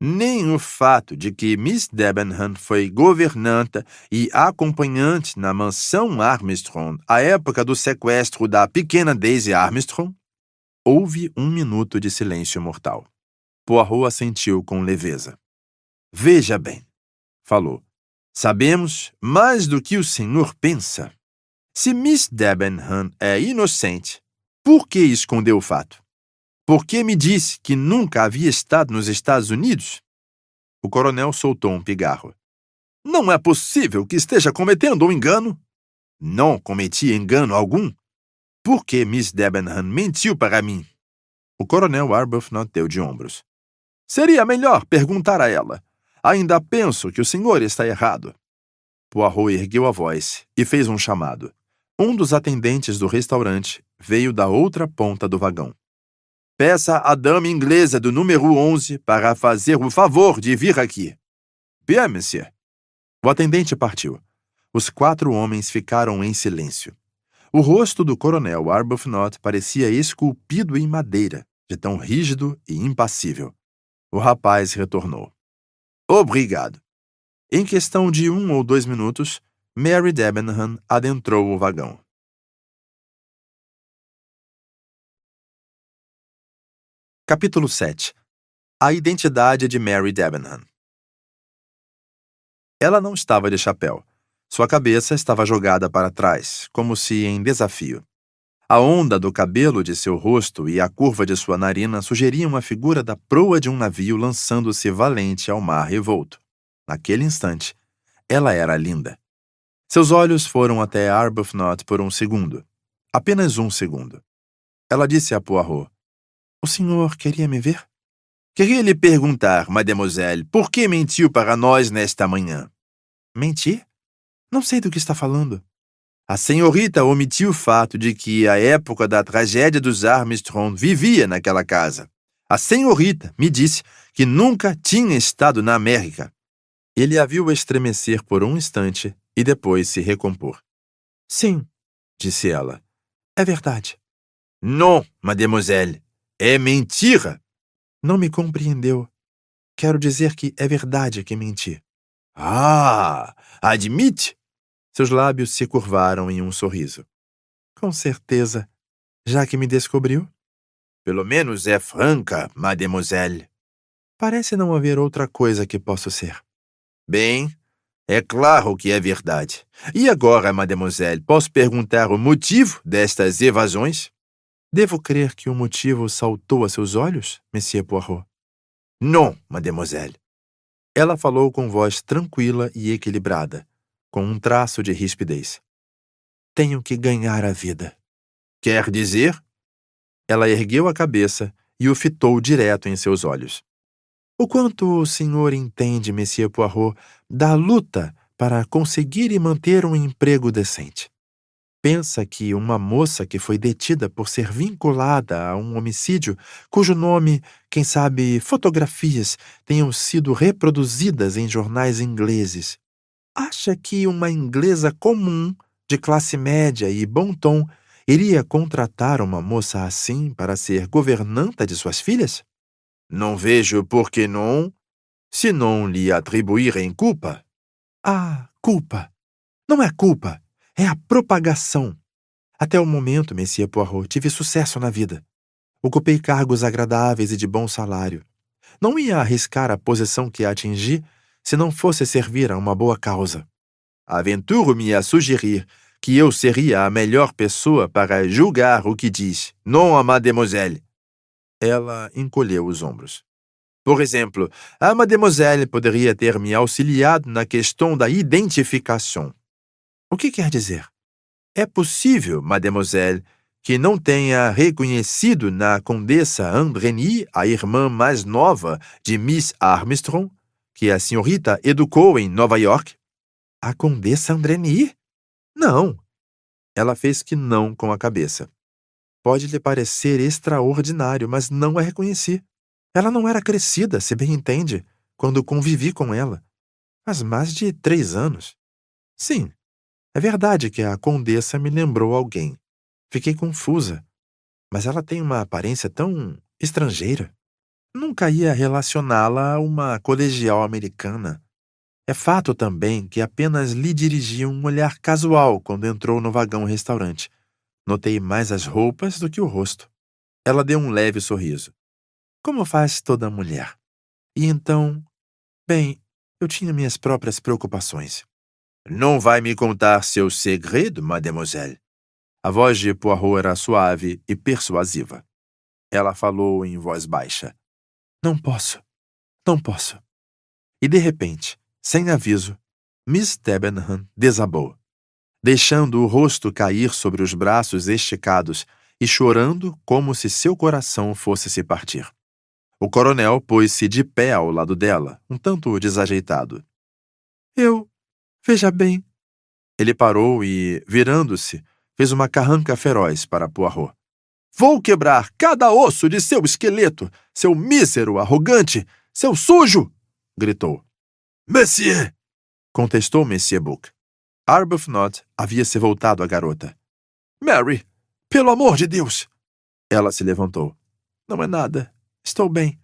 Nem o fato de que Miss Debenham foi governanta e acompanhante na mansão Armstrong à época do sequestro da pequena Daisy Armstrong? Houve um minuto de silêncio mortal. Poirot assentiu com leveza. Veja bem, falou. Sabemos mais do que o senhor pensa. Se Miss Debenham é inocente, por que escondeu o fato? Por que me disse que nunca havia estado nos Estados Unidos? O coronel soltou um pigarro. Não é possível que esteja cometendo um engano. Não cometi engano algum. Por que Miss Debenham mentiu para mim? O coronel Arbuthnot deu de ombros. Seria melhor perguntar a ela. Ainda penso que o senhor está errado. Poirot ergueu a voz e fez um chamado. Um dos atendentes do restaurante veio da outra ponta do vagão. Peça à dama inglesa do número 11 para fazer o favor de vir aqui. Bien, monsieur. O atendente partiu. Os 4 homens ficaram em silêncio. O rosto do coronel Arbuthnot parecia esculpido em madeira, de tão rígido e impassível. O rapaz retornou. Obrigado. Em questão de 1 ou 2 minutos, Mary Debenham adentrou o vagão. Capítulo 7. A identidade de Mary Debenham. Ela não estava de chapéu. Sua cabeça estava jogada para trás, como se em desafio. A onda do cabelo de seu rosto e a curva de sua narina sugeriam a figura da proa de um navio lançando-se valente ao mar revolto. Naquele instante, ela era linda. Seus olhos foram até Arbuthnot por um segundo. Apenas um segundo. Ela disse a Poirot: "O senhor queria me ver?" Queria lhe perguntar, mademoiselle, por que mentiu para nós nesta manhã? Mentir? Não sei do que está falando. A senhorita omitiu o fato de que, à época da tragédia dos Armstrong, vivia naquela casa. A senhorita me disse que nunca tinha estado na América. Ele a viu estremecer por um instante e depois se recompor. Sim, disse ela. é verdade. Não, mademoiselle. É mentira. Não me compreendeu. Quero dizer que é verdade que menti. Ah, admite? Seus lábios se curvaram em um sorriso. Com certeza. Já que me descobriu? Pelo menos é franca, mademoiselle. Parece não haver outra coisa que posso ser. Bem, é claro que é verdade. E agora, mademoiselle, posso perguntar o motivo destas evasões? Devo crer que o motivo saltou a seus olhos, Monsieur Poirot? Não, mademoiselle. Ela falou com voz tranquila e equilibrada, com um traço de rispidez. Tenho que ganhar a vida. Quer dizer? Ela ergueu a cabeça e o fitou direto em seus olhos. O quanto o senhor entende, Monsieur Poirot, da luta para conseguir e manter um emprego decente? Pensa que uma moça que foi detida por ser vinculada a um homicídio, cujo nome, quem sabe, fotografias, tenham sido reproduzidas em jornais ingleses, acha que uma inglesa comum, de classe média e bom tom, iria contratar uma moça assim para ser governanta de suas filhas? Não vejo por que não, se não lhe atribuírem culpa. Ah, culpa! Não é culpa, é a propagação. Até o momento, Monsieur Poirot, tive sucesso na vida. Ocupei cargos agradáveis e de bom salário. Não ia arriscar a posição que atingi se não fosse servir a uma boa causa. Aventuro-me a sugerir que eu seria a melhor pessoa para julgar o que diz, não a mademoiselle. Ela encolheu os ombros. Por exemplo, a mademoiselle poderia ter me auxiliado na questão da identificação. O que quer dizer? É possível, mademoiselle, que não tenha reconhecido na condessa Andreny a irmã mais nova de Miss Armstrong, que a senhorita educou em Nova York? A condessa Andreny? Não. Ela fez que não com a cabeça. Pode lhe parecer extraordinário, mas não a reconheci. Ela não era crescida, se bem entende, quando convivi com ela. Faz mais de 3 anos. Sim, é verdade que a condessa me lembrou alguém. Fiquei confusa. Mas ela tem uma aparência tão estrangeira. Nunca ia relacioná-la a uma colegial americana. É fato também que apenas lhe dirigi um olhar casual quando entrou no vagão-restaurante. Notei mais as roupas do que o rosto. Ela deu um leve sorriso. Como faz toda mulher. E então... Bem, eu tinha minhas próprias preocupações. Não vai me contar seu segredo, mademoiselle? A voz de Poirot era suave e persuasiva. Ela falou em voz baixa. Não posso. Não posso. E de repente, sem aviso, Miss Debenham desabou, deixando o rosto cair sobre os braços esticados e chorando como se seu coração fosse se partir. O coronel pôs-se de pé ao lado dela, um tanto desajeitado. Veja bem. Ele parou e, virando-se, fez uma carranca feroz para Poirot. Vou quebrar cada osso de seu esqueleto, seu mísero arrogante, seu sujo! Gritou. Monsieur! Contestou Monsieur Buck. Arbuthnot havia se voltado à garota. Mary, pelo amor de Deus! Ela se levantou. Não é nada. Estou bem.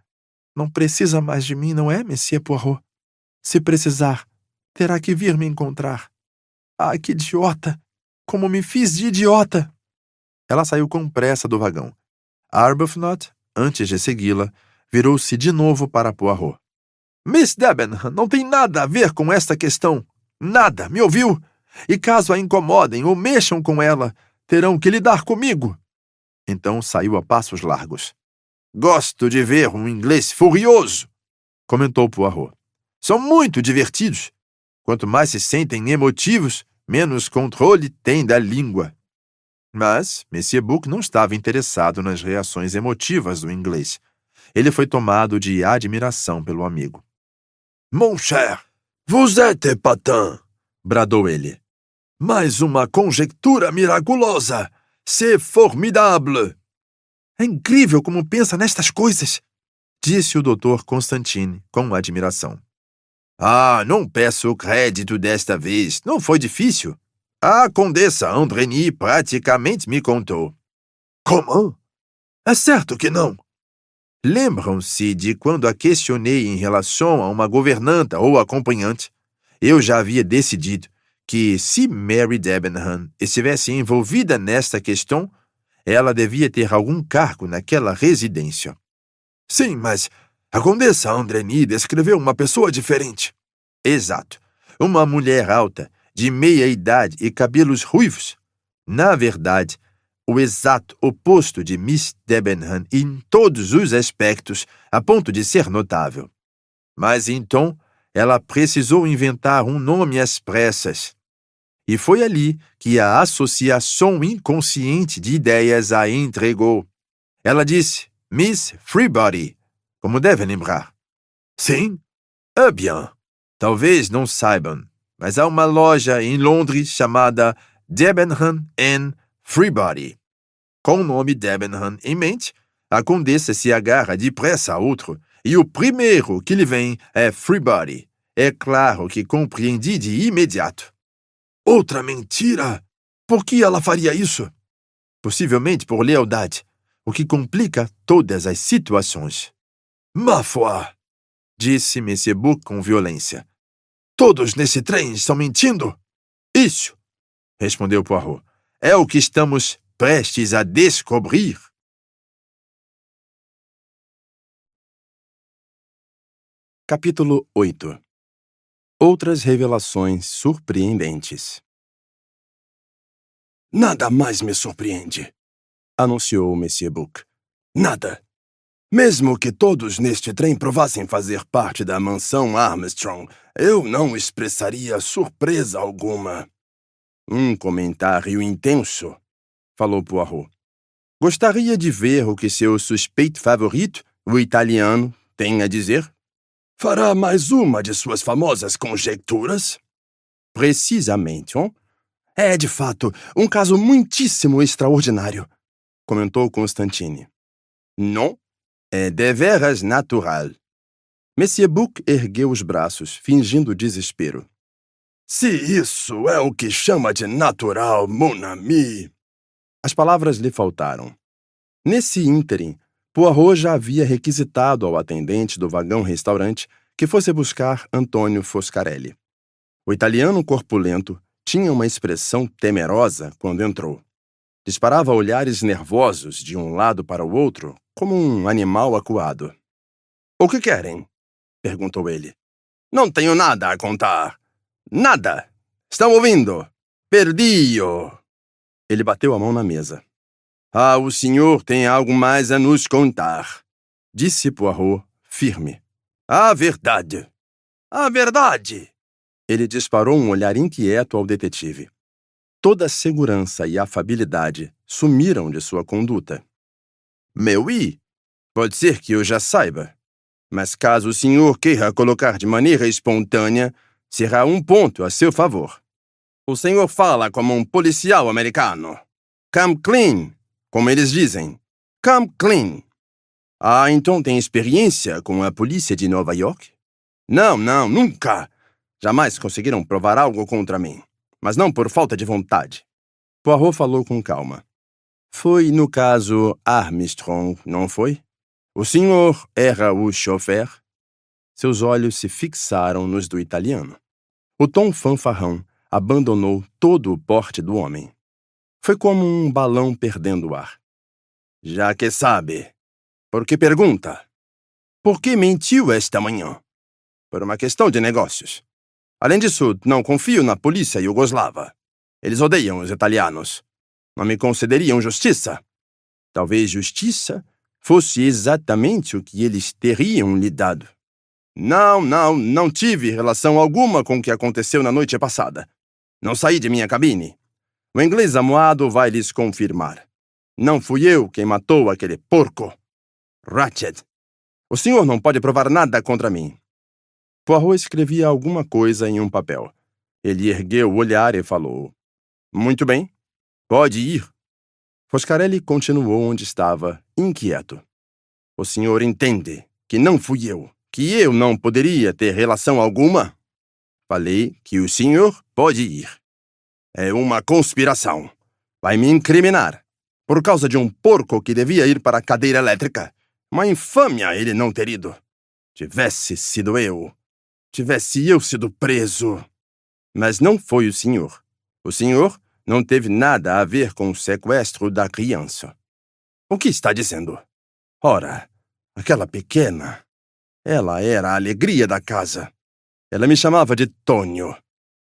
Não precisa mais de mim, não é, Monsieur Poirot? Se precisar, terá que vir me encontrar. Ah, que idiota! Como me fiz de idiota! Ela saiu com pressa do vagão. Arbuthnot, antes de segui-la, Virou-se de novo para Poirot. Miss Debenham não tem nada a ver com esta questão. Nada, me ouviu? E caso a incomodem ou mexam com ela, terão que lidar comigo. Então saiu a passos largos. Gosto de ver um inglês furioso, Comentou Poirot. São muito divertidos. Quanto mais se sentem emotivos, menos controle têm da língua. Mas Monsieur Buck não estava interessado nas reações emotivas do inglês. Ele foi tomado de admiração pelo amigo. Mon cher, vous êtes patin, Bradou ele. Mais uma conjectura miraculosa. C'est formidable. É incrível como pensa nestas coisas, Disse o Dr. Constantine com admiração. Ah, não peço crédito desta vez. Não foi difícil. A Condessa Andreny praticamente me contou. Comment? É certo que não. Lembram-se de quando a questionei em relação a uma governanta ou acompanhante? Eu já havia decidido que, se Mary Debenham estivesse envolvida nesta questão, ela devia ter algum cargo naquela residência. Sim, mas a Condessa Andreny descreveu uma pessoa diferente. Exato. Uma mulher alta, de meia idade e cabelos ruivos. Na verdade, o exato oposto de Miss Debenham em todos os aspectos, a ponto de ser notável. Mas então, ela precisou inventar um nome às pressas. E foi ali que a associação inconsciente de ideias a entregou. Ela disse Miss Freebody, como devem lembrar. Sim? Ah, bien. Talvez não saibam, mas há uma loja em Londres chamada Debenham & Freebody. Com o nome Debenham em mente, a condessa se agarra depressa a outro, e o primeiro que lhe vem é Freebody. É claro que compreendi de imediato. Outra mentira? Por que ela faria isso? Possivelmente por lealdade, o que complica todas as situações. Ma foi, Disse Monsieur Buck com violência. todos nesse trem estão mentindo? Isso, respondeu Poirot. É o que estamos prestes a descobrir. Capítulo 8. Outras revelações surpreendentes. Nada mais me surpreende, Anunciou Monsieur Buck. nada. Mesmo que todos neste trem provassem fazer parte da mansão Armstrong, eu não expressaria surpresa alguma. Um comentário intenso, falou Poirot. Gostaria de ver o que seu suspeito favorito, o italiano, tem a dizer? Fará mais uma de suas famosas conjecturas? Precisamente, hein? É, de fato, um caso muitíssimo extraordinário, Comentou Constantine. Não, é deveras natural. Monsieur Buck ergueu os braços, fingindo desespero. Se isso é o que chama de natural, mon ami. As palavras lhe faltaram. Nesse ínterim, Poirot já havia requisitado ao atendente do vagão-restaurante que fosse buscar Antônio Foscarelli. O italiano corpulento tinha uma expressão temerosa quando entrou. Disparava olhares nervosos de um lado para o outro, como um animal acuado. O que querem? Perguntou ele. Não tenho nada a contar. Nada. Estão ouvindo? Perdi-o. Ele bateu a mão na mesa. Ah, o senhor tem algo mais a nos contar, Disse Poirot, firme. A verdade. A verdade. Ele disparou um olhar inquieto ao detetive. Toda a segurança e afabilidade sumiram de sua conduta. Mais oui. Pode ser que eu já saiba. Mas caso o senhor queira colocar de maneira espontânea, será um ponto a seu favor. O senhor fala como um policial americano. Come clean, como eles dizem. Come clean. Ah, então tem experiência com a polícia de Nova York? Não, nunca. Jamais conseguiram provar algo contra mim. Mas não por falta de vontade. Poirot falou com calma. Foi no caso Armstrong, não foi? O senhor era o chofer? Seus olhos se fixaram nos do italiano. O tom fanfarrão abandonou todo o porte do homem. Foi como um balão perdendo o ar. Já que sabe, por que pergunta? Por que mentiu esta manhã? Por uma questão de negócios. Além disso, não confio na polícia iugoslava. Eles odeiam os italianos. Não me concederiam justiça. Talvez justiça fosse exatamente o que eles teriam lhe dado. Não tive relação alguma com o que aconteceu na noite passada. Não saí de minha cabine. O inglês amuado vai lhes confirmar. Não fui eu quem matou aquele porco. Ratchet. O senhor não pode provar nada contra mim. Poirot escrevia alguma coisa em um papel. Ele ergueu o olhar e falou: Muito bem, pode ir. Foscarelli continuou onde estava, inquieto. O senhor entende que não fui eu, que eu não poderia ter relação alguma? Falei que o senhor pode ir. É uma conspiração. Vai me incriminar. Por causa de um porco que devia ir para a cadeira elétrica. Uma infâmia ele não ter ido. Tivesse sido eu. Tivesse eu sido preso. Mas não foi o senhor. O senhor não teve nada a ver com o sequestro da criança. O que está dizendo? Ora, aquela pequena, ela era a alegria da casa. Ela me chamava de Tonho.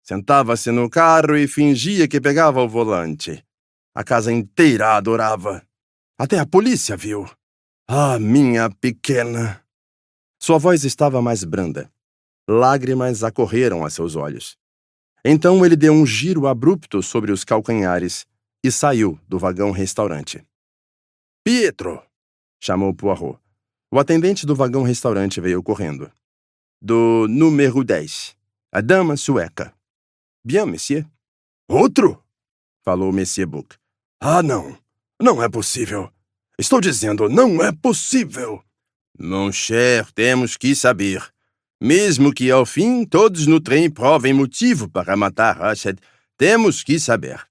Sentava-se no carro e fingia que pegava o volante. A casa inteira a adorava. Até a polícia viu. Ah, minha pequena! Sua voz estava mais branda. Lágrimas acorreram a seus olhos. Então ele deu um giro abrupto sobre os calcanhares e saiu do vagão-restaurante. Pietro! Chamou Poirot. O atendente do vagão-restaurante veio correndo. Do número 10. A dama sueca. Bien, monsieur. Outro? Falou Monsieur Buck. Ah, não. Não é possível. Estou dizendo, não é possível. Mon cher, temos que saber. Mesmo que ao fim todos no trem provem motivo para matar Ratchet, temos que saber.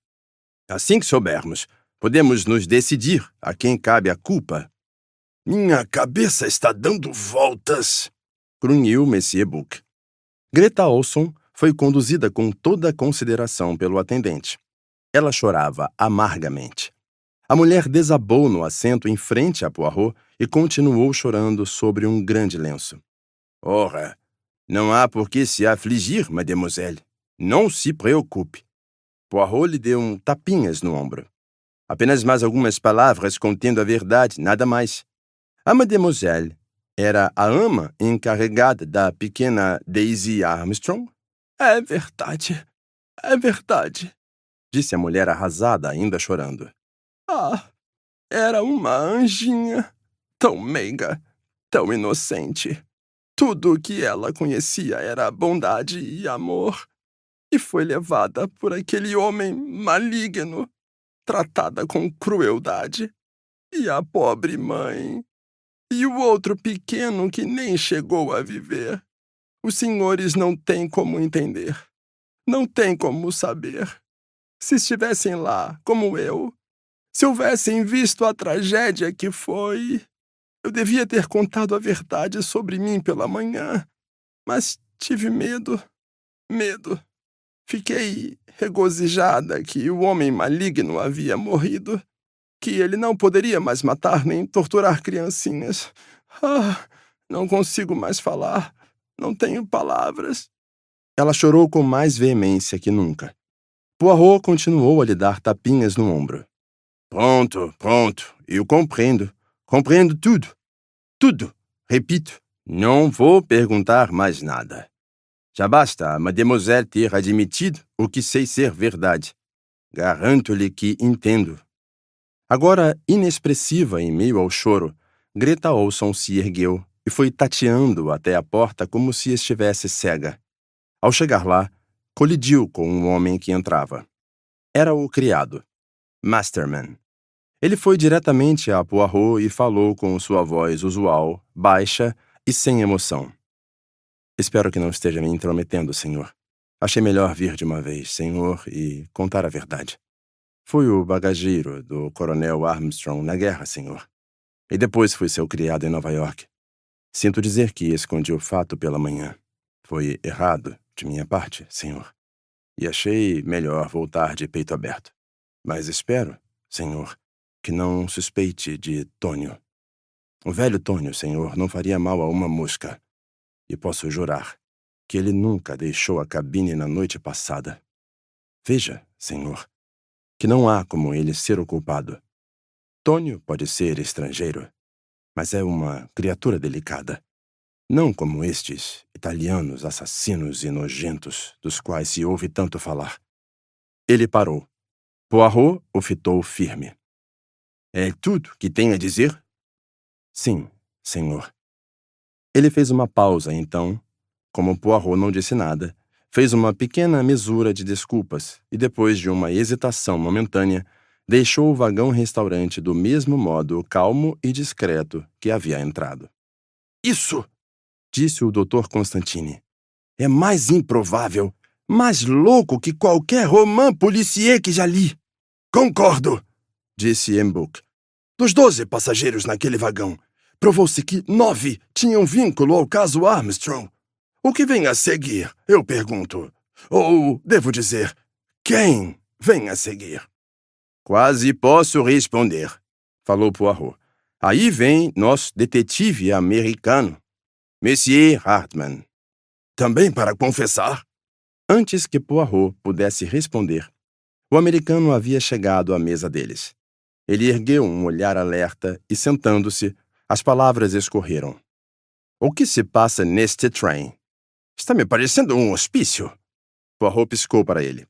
Assim que soubermos, podemos nos decidir a quem cabe a culpa. Minha cabeça está dando voltas, grunhiu Monsieur Buck. Greta Olson foi conduzida com toda a consideração pelo atendente. Ela chorava amargamente. A mulher desabou no assento em frente a Poirot e continuou chorando sobre um grande lenço. Ora, não há por que se afligir, mademoiselle. Não se preocupe. Poirot lhe deu um tapinhas no ombro. Apenas mais algumas palavras contendo a verdade, nada mais. A mademoiselle era a ama encarregada da pequena Daisy Armstrong? É verdade, disse a mulher arrasada, ainda chorando. Ah, era uma anjinha, tão meiga, tão inocente. Tudo o que ela conhecia era bondade e amor. E foi levada por aquele homem maligno, tratada com crueldade. E a pobre mãe. E o outro pequeno que nem chegou a viver. Os senhores não têm como entender. Não têm como saber. Se estivessem lá, como eu, se houvessem visto a tragédia que foi... Eu devia ter contado a verdade sobre mim pela manhã, mas tive medo. Fiquei regozijada que o homem maligno havia morrido, que ele não poderia mais matar nem torturar criancinhas. Ah, não consigo mais falar, não tenho palavras. Ela chorou com mais veemência que nunca. Poirot continuou a lhe dar tapinhas no ombro. Pronto, eu compreendo. Compreendo tudo. Tudo. Repito, não vou perguntar mais nada. Já basta a mademoiselle ter admitido o que sei ser verdade. Garanto-lhe que entendo. Agora, inexpressiva em meio ao choro, Greta Olson se ergueu e foi tateando até a porta como se estivesse cega. Ao chegar lá, colidiu com um homem que entrava. Era o criado, Masterman. Ele foi diretamente a Poirot e falou com sua voz usual, baixa e sem emoção. Espero que não esteja me intrometendo, senhor. Achei melhor vir de uma vez, senhor, e contar a verdade. Fui o bagageiro do coronel Armstrong na guerra, senhor. E depois fui seu criado em Nova York. Sinto dizer que escondi o fato pela manhã. Foi errado de minha parte, senhor. E achei melhor voltar de peito aberto. Mas espero, senhor, que não suspeite de Tonho. O velho Tônio, senhor, não faria mal a uma mosca. E posso jurar que ele nunca deixou a cabine na noite passada. Veja, senhor, que não há como ele ser o culpado. Tônio pode ser estrangeiro, mas é uma criatura delicada. Não como estes italianos assassinos e nojentos dos quais se ouve tanto falar. Ele parou. Poirot o fitou firme. É tudo que tem a dizer? Sim, senhor. Ele fez uma pausa, então, como Poirot não disse nada, fez uma pequena mesura de desculpas e, depois de uma hesitação momentânea, deixou o vagão-restaurante do mesmo modo calmo e discreto que havia entrado. Isso, disse o Dr. Constantine, é mais improvável, mais louco que qualquer roman policier que já li. Concordo, disse Embuck. Dos 12 passageiros naquele vagão, provou-se que 9 tinham vínculo ao caso Armstrong. O que vem a seguir, eu pergunto? Ou, devo dizer, quem vem a seguir? Quase posso responder, falou Poirot. Aí vem nosso detetive americano, Monsieur Hartmann. Também para confessar? Antes que Poirot pudesse responder, o americano havia chegado à mesa deles. Ele ergueu um olhar alerta e, sentando-se, as palavras escorreram. O que se passa neste trem? Está me parecendo um hospício. Poirot piscou para ele.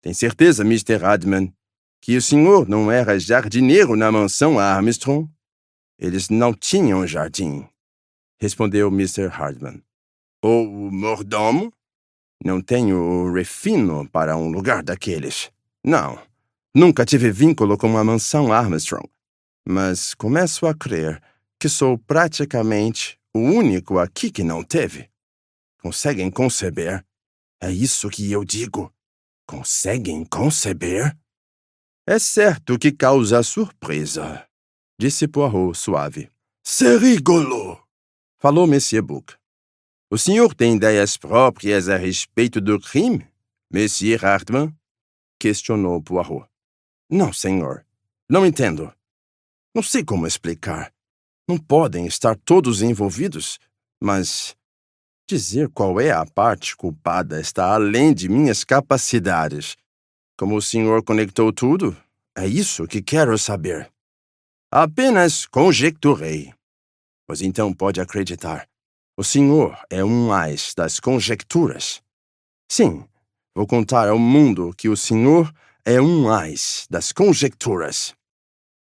Tem certeza, Mr. Hartmann, que o senhor não era jardineiro na mansão Armstrong? Eles não tinham jardim, respondeu Mr. Hartmann. Ou o mordomo? Não tenho o refino para um lugar daqueles. Não, nunca tive vínculo com a mansão Armstrong. Mas começo a crer que sou praticamente o único aqui que não teve. Conseguem conceber? É isso que eu digo. Conseguem conceber? É certo que causa surpresa, disse Poirot suave. C'est rigolo, falou Monsieur Buck. O senhor tem ideias próprias a respeito do crime, Monsieur Hartmann? Questionou Poirot. Não, senhor. Não entendo. Não sei como explicar. Não podem estar todos envolvidos, mas dizer qual é a parte culpada está além de minhas capacidades. Como o senhor conectou tudo, é isso que quero saber. Apenas conjecturei. Pois então pode acreditar. O senhor é um mais das conjecturas. Sim, vou contar ao mundo que o senhor é um mais das conjecturas.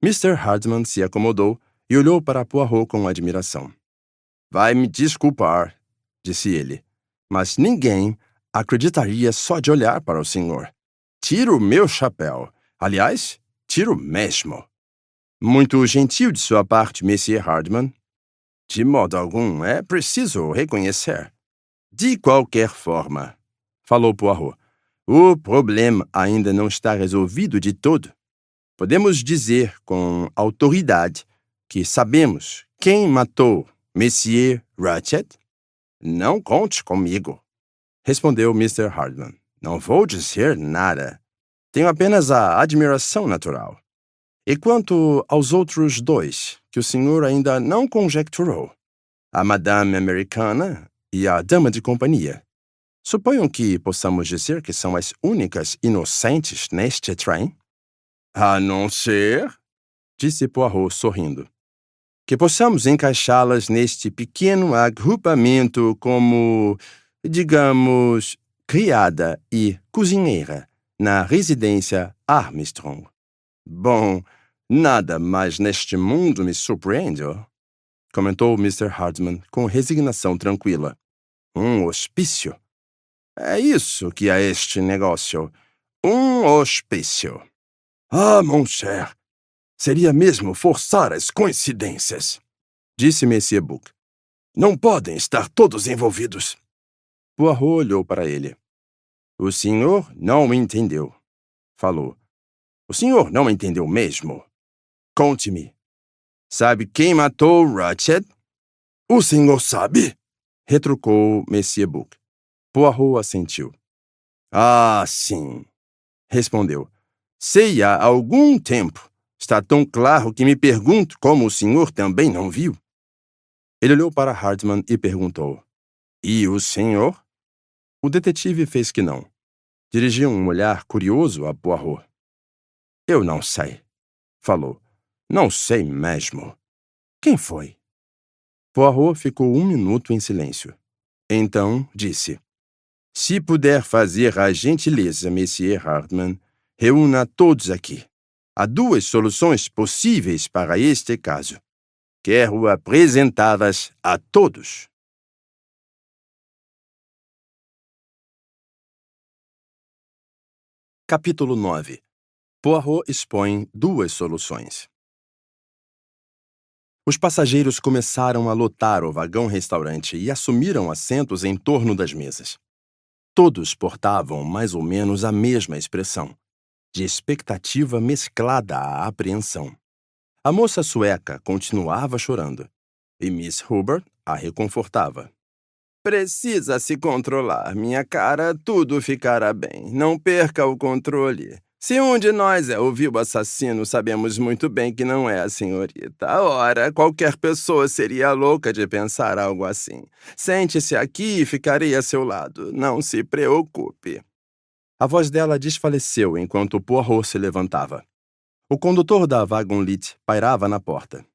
Mr. Hartmann se acomodou e olhou para Poirot com admiração. Vai me desculpar, disse ele, mas ninguém acreditaria só de olhar para o senhor. Tiro meu chapéu. Aliás, tiro mesmo. Muito gentil de sua parte, Monsieur Hartmann. De modo algum, é preciso reconhecer. De qualquer forma, falou Poirot, o problema ainda não está resolvido de todo. Podemos dizer com autoridade que sabemos quem matou Monsieur Ratchet? Não conte comigo, respondeu Mr. Hartmann. Não vou dizer nada. Tenho apenas a admiração natural. E quanto aos outros 2, que o senhor ainda não conjecturou, a madame americana e a dama de companhia, suponho que possamos dizer que são as únicas inocentes neste trem? A não ser, disse Poirot sorrindo, que possamos encaixá-las neste pequeno agrupamento como, digamos, criada e cozinheira na residência Armstrong. Bom, nada mais neste mundo me surpreende, comentou Mr. Hartmann com resignação tranquila. Um hospício? É isso que é este negócio. Um hospício. Ah, mon cher, seria mesmo forçar as coincidências, disse Monsieur Buck. Não podem estar todos envolvidos. Poirot olhou para ele. O senhor não me entendeu, falou. O senhor não me entendeu mesmo. Conte-me. Sabe quem matou Ratchet? O senhor sabe? Retrucou Monsieur Buck. Poirot assentiu. Ah, sim, respondeu. Sei há algum tempo. Está tão claro que me pergunto como o senhor também não viu. Ele olhou para Hartman e perguntou: "E o senhor?" O detetive fez que não. Dirigiu um olhar curioso a Poirot. "Eu não sei", falou. "Não sei mesmo. Quem foi?" Poirot ficou 1 minuto em silêncio. Então disse: "Se puder fazer a gentileza, Monsieur Hartman, reúna todos aqui. Há 2 soluções possíveis para este caso. Quero apresentá-las a todos." Capítulo 9. Poirot expõe 2 soluções. Os passageiros começaram a lotar o vagão-restaurante e assumiram assentos em torno das mesas. Todos portavam mais ou menos a mesma expressão, de expectativa mesclada à apreensão. A moça sueca continuava chorando, e Miss Hubbard a reconfortava. "Precisa se controlar, minha cara, tudo ficará bem. Não perca o controle. Se um de nós é o vil assassino, sabemos muito bem que não é a senhorita. Ora, qualquer pessoa seria louca de pensar algo assim. Sente-se aqui e ficarei a seu lado. Não se preocupe." A voz dela desfaleceu enquanto Poirot se levantava. O condutor da Wagonlit pairava na porta.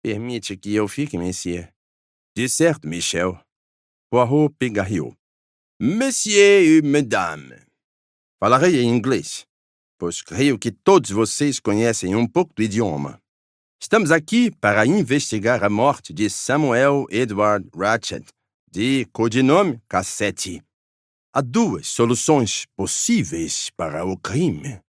"Permite que eu fique, monsieur?" "De certo, Michel." Poirot pigarreou. "Monsieur e madame." Falarei em inglês, pois creio que todos vocês conhecem um pouco do idioma. "Estamos aqui para investigar a morte de Samuel Edward Ratchet, de codinome Cassetti. Há 2 soluções possíveis para o crime.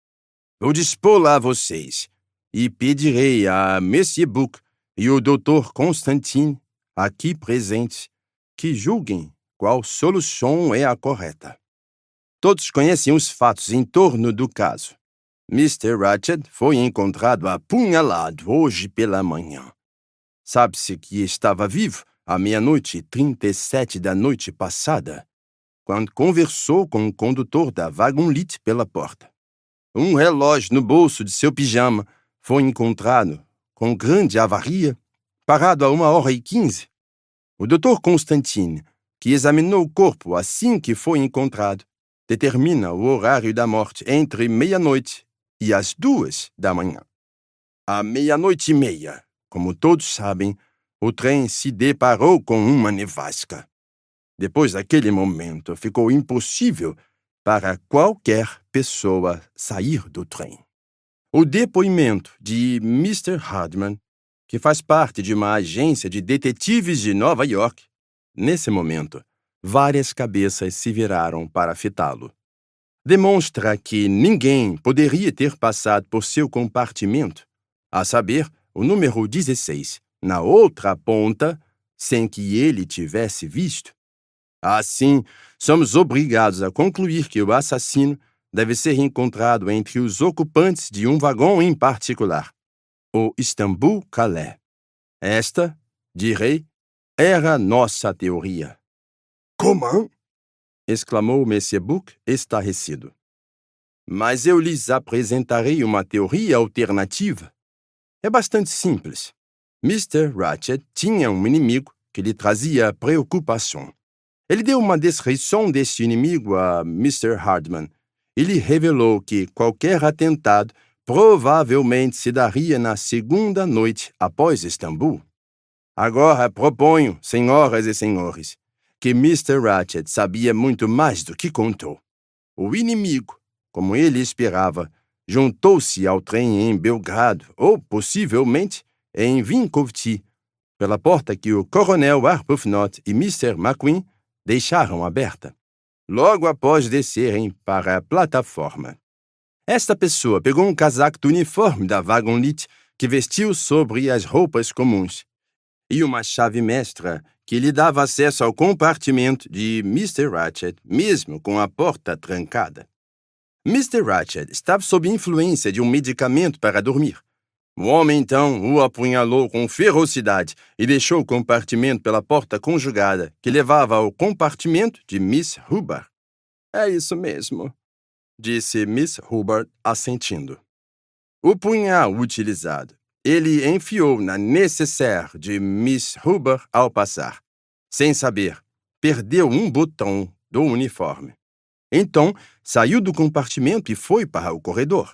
Vou dispô-la a vocês e pedirei a Monsieur Buck e o Dr. Constantin, aqui presentes, que julguem qual solução é a correta. Todos conhecem os fatos em torno do caso. Mr. Ratchet foi encontrado apunhalado hoje pela manhã. Sabe-se que estava vivo à 00:37 da noite passada, quando conversou com o condutor da Wagonlit pela porta. Um relógio no bolso de seu pijama foi encontrado, com grande avaria, parado a 1h15. O Dr. Constantin, que examinou o corpo assim que foi encontrado, determina o horário da morte entre 00:00 e as 2 da manhã. À 00:30, como todos sabem, o trem se deparou com uma nevasca. Depois daquele momento, ficou impossível para qualquer pessoa sair do trem. O depoimento de Mr. Hardman, que faz parte de uma agência de detetives de Nova York, nesse momento, várias cabeças se viraram para fitá-lo. Demonstra que ninguém poderia ter passado por seu compartimento, a saber, o número 16, na outra ponta, sem que ele tivesse visto. Assim, somos obrigados a concluir que o assassino deve ser encontrado entre os ocupantes de um vagão em particular, o Istanbul-Calais. Esta, direi, era nossa teoria. Como? Exclamou Monsieur Buck, estarrecido. Mas eu lhes apresentarei uma teoria alternativa. É bastante simples. Mr. Ratchet tinha um inimigo que lhe trazia preocupação. Ele deu uma descrição deste inimigo a Mr. Hardman e lhe revelou que qualquer atentado provavelmente se daria na segunda noite após Istambul. Agora proponho, senhoras e senhores, que Mr. Ratchet sabia muito mais do que contou. O inimigo, como ele esperava, juntou-se ao trem em Belgrado ou, possivelmente, em Vinkovci, pela porta que o coronel Arbuthnot e Mr. McQueen deixaram aberta, logo após descerem para a plataforma. Esta pessoa pegou um casaco do uniforme da Wagonlit que vestiu sobre as roupas comuns e uma chave mestra que lhe dava acesso ao compartimento de Mr. Ratchet, mesmo com a porta trancada. Mr. Ratchet estava sob influência de um medicamento para dormir. O homem, então, o apunhalou com ferocidade e deixou o compartimento pela porta conjugada, que levava ao compartimento de Miss Hubbard. "É isso mesmo", disse Miss Hubbard, assentindo. O punhal utilizado Ele enfiou na nécessaire de Miss Huber ao passar. Sem saber, perdeu um botão do uniforme. Então, saiu do compartimento e foi para o corredor.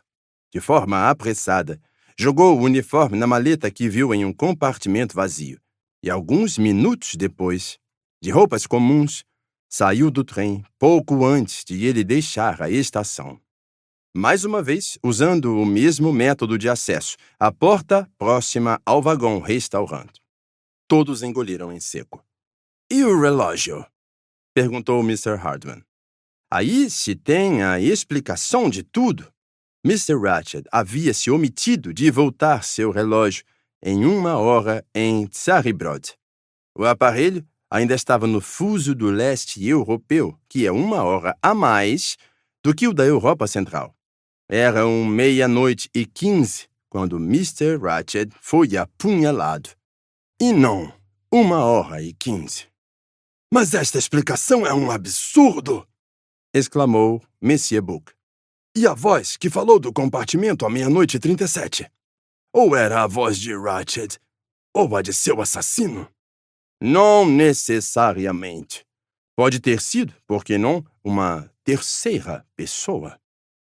De forma apressada, jogou o uniforme na maleta que viu em um compartimento vazio. E alguns minutos depois, de roupas comuns, saiu do trem pouco antes de ele deixar a estação. Mais uma vez, usando o mesmo método de acesso, a porta próxima ao vagão-restaurante. Todos engoliram em seco. E o relógio? Perguntou Mr. Hardman. Aí se tem a explicação de tudo. Mr. Ratched havia se omitido de voltar seu relógio em 1 hora em Tsaribrod. O aparelho ainda estava no fuso do leste europeu, que é 1 hora a mais do que o da Europa Central. Eram 00:15 quando Mr. Ratched foi apunhalado. E não 1h15. Mas esta explicação é um absurdo! Exclamou Monsieur Book. E a voz que falou do compartimento à 00:37? Ou era a voz de Ratched, ou a de seu assassino? Não necessariamente. Pode ter sido, por que não, uma terceira pessoa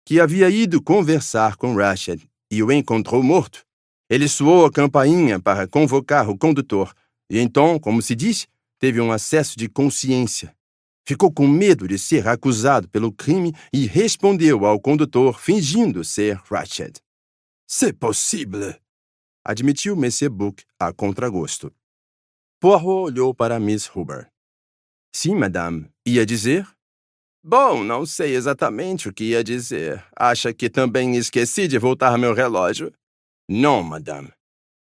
que havia ido conversar com Ratched e o encontrou morto. Ele soou a campainha para convocar o condutor e então, como se diz, teve um acesso de consciência. Ficou com medo de ser acusado pelo crime e respondeu ao condutor fingindo ser Ratched. C'est possible, admitiu Monsieur Book a contragosto. Poirot olhou para Miss Huber. Sim, madame. Ia dizer? Bom, não sei exatamente o que ia dizer. Acha que também esqueci de voltar meu relógio? Não, madame.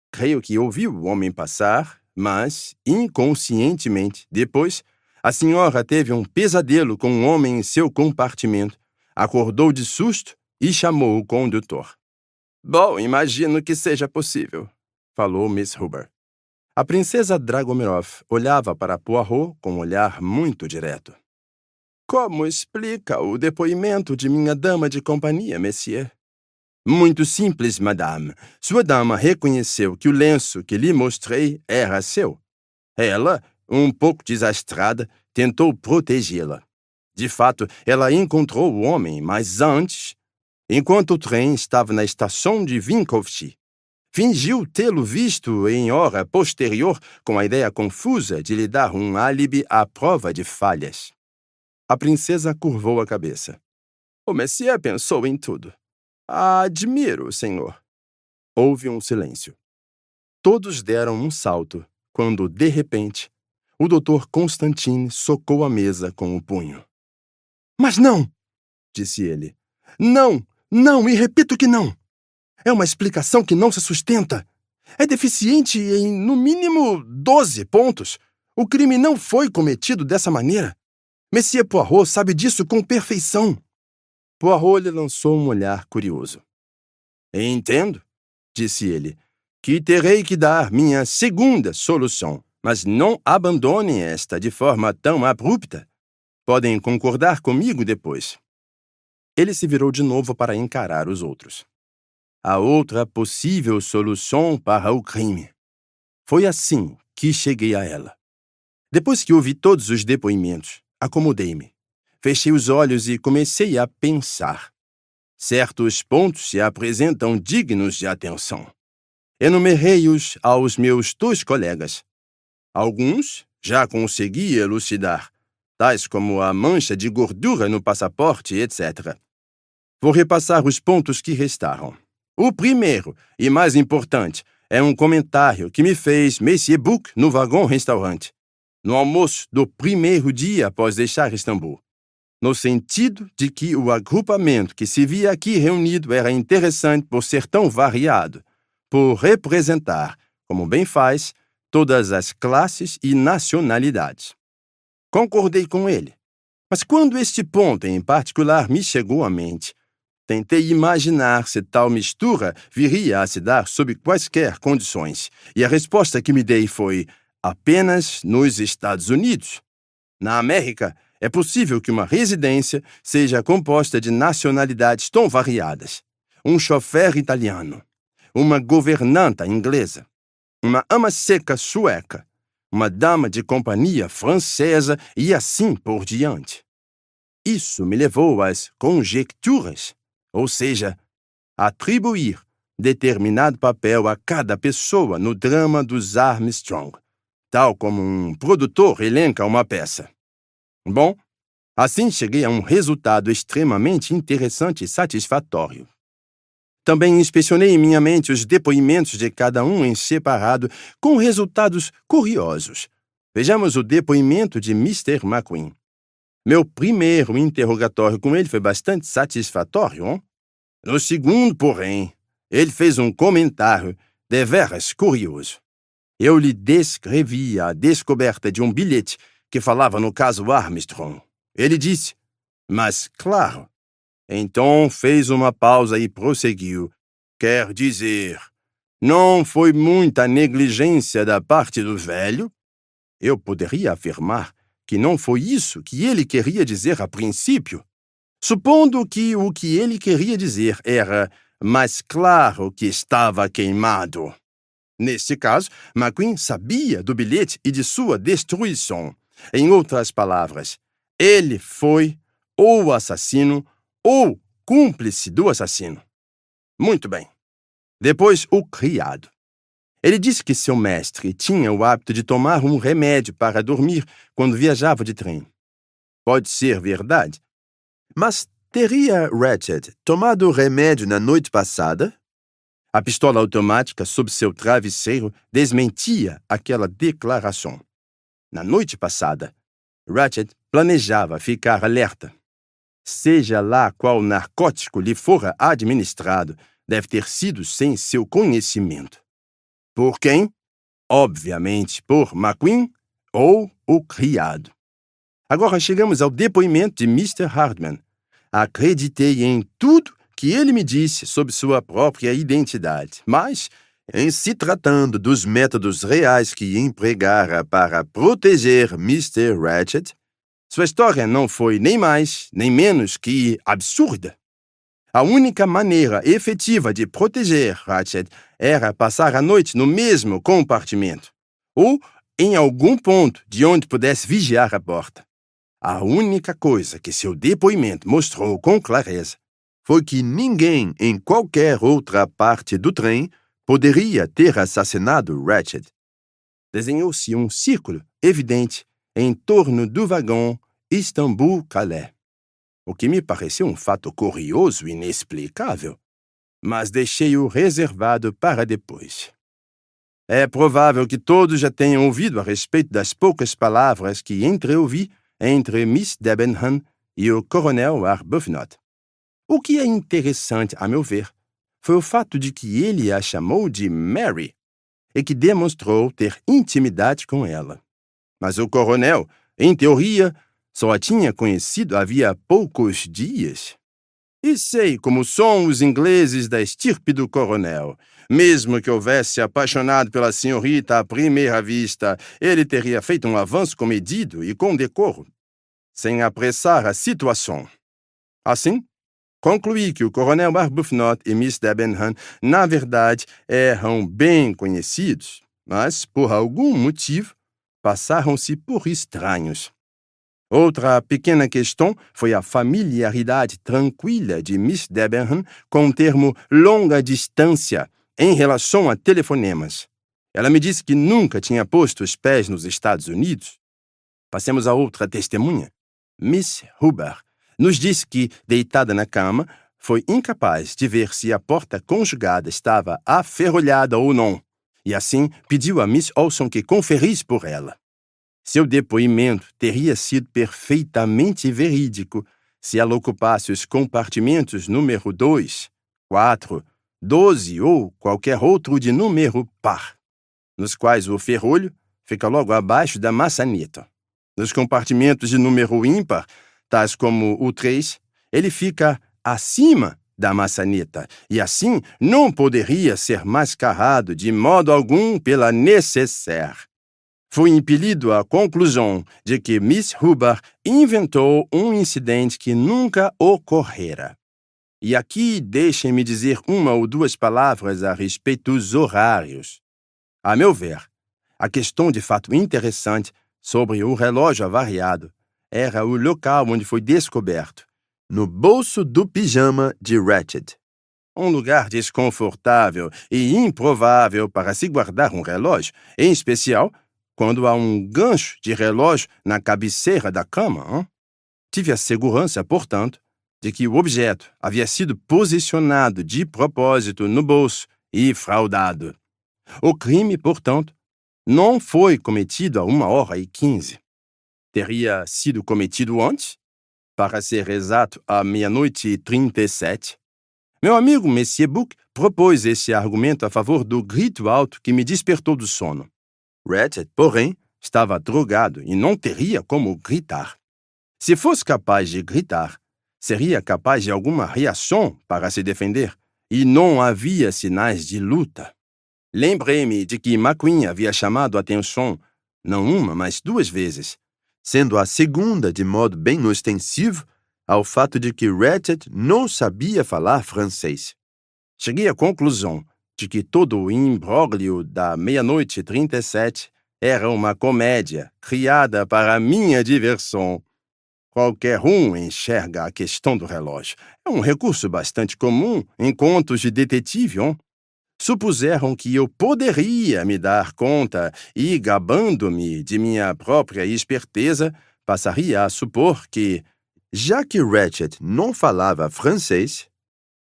Creio que ouvi o homem passar, mas, inconscientemente, depois, a senhora teve um pesadelo com um homem em seu compartimento, acordou de susto e chamou o condutor. Bom, imagino que seja possível, falou Miss Huber. A princesa Dragomirov olhava para Poirot com um olhar muito direto. Como explica o depoimento de minha dama de companhia, monsieur? Muito simples, madame. Sua dama reconheceu que o lenço que lhe mostrei era seu. Ela, um pouco desastrada, tentou protegê-la. De fato, ela encontrou o homem, mas antes, enquanto o trem estava na estação de Vinkovci, fingiu tê-lo visto em hora posterior com a ideia confusa de lhe dar um álibi à prova de falhas. A princesa curvou a cabeça. O Messias pensou em tudo. Admiro, senhor. Houve um silêncio. Todos deram um salto, quando, de repente, o Dr. Constantine socou a mesa com o punho. Mas não! Disse ele. Não! Não! E repito que não! É uma explicação que não se sustenta. É deficiente em, no mínimo, 12 pontos. O crime não foi cometido dessa maneira. Monsieur Poirot sabe disso com perfeição. Poirot lhe lançou um olhar curioso. Entendo, disse ele, que terei que dar minha segunda solução, mas não abandone esta de forma tão abrupta. Podem concordar comigo depois. Ele se virou de novo para encarar os outros. A outra possível solução para o crime. Foi assim que cheguei a ela. Depois que ouvi todos os depoimentos, acomodei-me. Fechei os olhos e comecei a pensar. Certos pontos se apresentam dignos de atenção. Enumerei-os aos meus 2 colegas. Alguns já consegui elucidar, tais como a mancha de gordura no passaporte, etc. Vou repassar os pontos que restaram. O primeiro, e mais importante, é um comentário que me fez Monsieur Book no vagão-restaurante, no almoço do primeiro dia após deixar Istambul, no sentido de que o agrupamento que se via aqui reunido era interessante por ser tão variado, por representar, como bem faz, todas as classes e nacionalidades. Concordei com ele, mas quando este ponto em particular me chegou à mente, tentei imaginar se tal mistura viria a se dar sob quaisquer condições, e a resposta que me dei foi apenas nos Estados Unidos. Na América, é possível que uma residência seja composta de nacionalidades tão variadas. Um chofer italiano, uma governanta inglesa, uma ama-seca sueca, uma dama de companhia francesa e assim por diante. Isso me levou às conjecturas, ou seja, atribuir determinado papel a cada pessoa no drama dos Armstrong, tal como um produtor elenca uma peça. Bom, assim cheguei a um resultado extremamente interessante e satisfatório. Também inspecionei em minha mente os depoimentos de cada um em separado, com resultados curiosos. Vejamos o depoimento de Mr. McQueen. Meu primeiro interrogatório com ele foi bastante satisfatório, hein? No segundo, porém, ele fez um comentário deveras curioso. Eu lhe descrevi a descoberta de um bilhete que falava no caso Armstrong. Ele disse, mas claro. Então fez uma pausa e prosseguiu. Quer dizer, não foi muita negligência da parte do velho? Eu poderia afirmar que não foi isso que ele queria dizer a princípio, supondo que o que ele queria dizer era mais claro que estava queimado. Neste caso, McQueen sabia do bilhete e de sua destruição. Em outras palavras, ele foi ou o assassino ou cúmplice do assassino. Muito bem. Depois, o criado. Ele disse que seu mestre tinha o hábito de tomar um remédio para dormir quando viajava de trem. Pode ser verdade. Mas teria Ratched tomado o remédio na noite passada? A pistola automática sob seu travesseiro desmentia aquela declaração. Na noite passada, Ratched planejava ficar alerta. Seja lá qual narcótico lhe fora administrado, deve ter sido sem seu conhecimento. Por quem? Obviamente por McQueen ou o criado. Agora chegamos ao depoimento de Mr. Hardman. Acreditei em tudo que ele me disse sobre sua própria identidade, mas, em se tratando dos métodos reais que empregara para proteger Mr. Ratched, sua história não foi nem mais nem menos que absurda. A única maneira efetiva de proteger Ratched era passar a noite no mesmo compartimento, ou em algum ponto de onde pudesse vigiar a porta. A única coisa que seu depoimento mostrou com clareza foi que ninguém em qualquer outra parte do trem poderia ter assassinado Ratched. Desenhou-se um círculo evidente em torno do vagão Istambul-Calais, o que me pareceu um fato curioso e inexplicável, mas deixei-o reservado para depois. É provável que todos já tenham ouvido a respeito das poucas palavras que entreouvi entre Miss Debenham e o coronel Arbuthnot. O que é interessante, a meu ver, foi o fato de que ele a chamou de Mary e que demonstrou ter intimidade com ela. Mas o coronel, em teoria, só a tinha conhecido havia poucos dias. E sei como são os ingleses da estirpe do coronel. Mesmo que houvesse apaixonado pela senhorita à primeira vista, ele teria feito um avanço comedido e com decoro, sem apressar a situação. Assim, concluí que o coronel Arbuthnot e Miss Debenham, na verdade, eram bem conhecidos, mas, por algum motivo, passaram-se por estranhos. Outra pequena questão foi a familiaridade tranquila de Miss Debenham com o termo longa distância em relação a telefonemas. Ela me disse que nunca tinha posto os pés nos Estados Unidos. Passemos a outra testemunha. Miss Huber nos disse que, deitada na cama, foi incapaz de ver se a porta conjugada estava aferrolhada ou não, e assim pediu a Miss Olson que conferisse por ela. Seu depoimento teria sido perfeitamente verídico se ela ocupasse os compartimentos número 2, 4, 12 ou qualquer outro de número par, nos quais o ferrolho fica logo abaixo da maçaneta. Nos compartimentos de número ímpar, tais como o 3, ele fica acima da maçaneta e assim não poderia ser mascarado de modo algum pela nécessaire. Fui impelido à conclusão de que Miss Huber inventou um incidente que nunca ocorrera. E aqui deixem-me dizer uma ou duas palavras a respeito dos horários. A meu ver, a questão de fato interessante sobre o relógio avariado era o local onde foi descoberto, No bolso do pijama de Ratchet. um lugar desconfortável e improvável para se guardar um relógio, em especial quando há um gancho de relógio na cabeceira da cama. Hein? Tive a segurança, portanto, de que o objeto havia sido posicionado de propósito no bolso e fraudado. O crime, portanto, não foi cometido a 1h15. Teria sido cometido antes, para ser exato, à 00h37. Meu amigo Monsieur Book propôs esse argumento a favor do grito alto que me despertou do sono. Ratchet, porém, Estava drogado e não teria como gritar. Se fosse capaz de gritar, seria capaz de alguma reação para se defender, e não havia sinais de luta. Lembrei-me de que McQueen havia chamado a atenção, não uma, mas 2 vezes, sendo a segunda de modo bem ostensivo, ao fato de que Ratchet não sabia falar francês. Cheguei à conclusão de que todo o imbróglio da 00h37 era uma comédia criada para minha diversão. Qualquer um enxerga a questão do relógio. É um recurso bastante comum em contos de detetive. Supuseram que eu poderia me dar conta e, gabando-me de minha própria esperteza, passaria a supor que, Já que Ratchet não falava francês,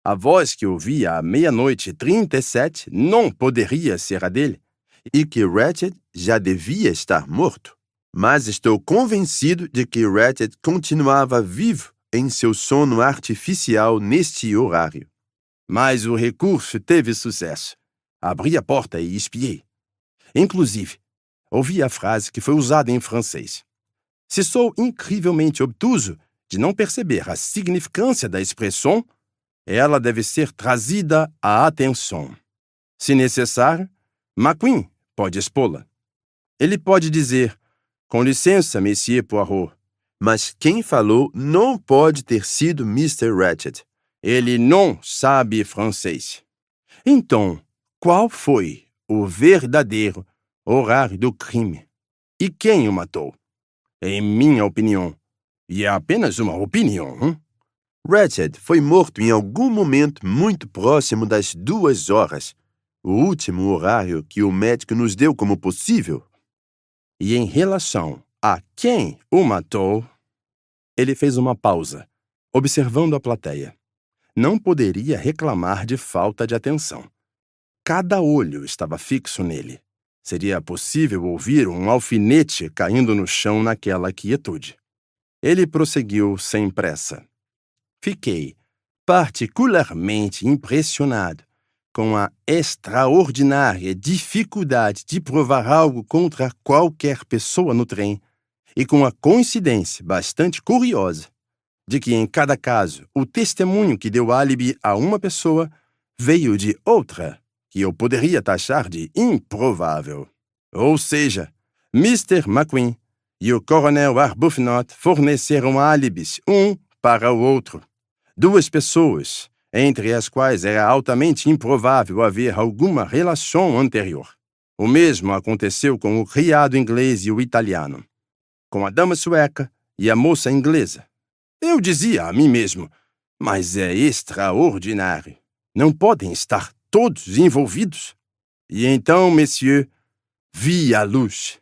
a voz que ouvia à 00h37 não poderia ser a dele. e que Ratchet já devia estar morto. Mas estou convencido de que Ratchet continuava vivo em seu sono artificial neste horário. Mas o recurso teve sucesso. Abri a porta e espiei. Inclusive, ouvi a frase que foi usada em francês. Se sou incrivelmente obtuso de não perceber a significância da expressão, ela deve ser trazida à atenção. Se necessário, McQueen pode expô-la. Ele pode dizer, com licença, Monsieur Poirot. Mas quem falou não pode ter sido Mr. Ratchet. Ele não sabe francês. Então, qual foi o verdadeiro horário do crime? E quem o matou? Em minha opinião, e é apenas uma opinião, Ratchet foi morto em algum momento muito próximo das 2 horas, o último horário que o médico nos deu como possível. E em relação a quem o matou, ele fez uma pausa, observando a plateia. Não poderia reclamar de falta de atenção. Cada olho estava fixo nele. Seria possível ouvir um alfinete caindo no chão naquela quietude. Ele prosseguiu sem pressa. Fiquei particularmente impressionado com a extraordinária dificuldade de provar algo contra qualquer pessoa no trem e com a coincidência bastante curiosa de que, em cada caso, o testemunho que deu álibi a uma pessoa veio de outra, que eu poderia taxar de improvável. Ou seja, Mr. McQueen e o Coronel Arbuthnot forneceram álibis um para o outro. 2 pessoas, entre as quais era altamente improvável haver alguma relação anterior. O mesmo aconteceu com o criado inglês e o italiano, com a dama sueca e a moça inglesa. Eu dizia a mim mesmo, mas é extraordinário. Não podem estar todos envolvidos? E então, monsieur, vi a luz.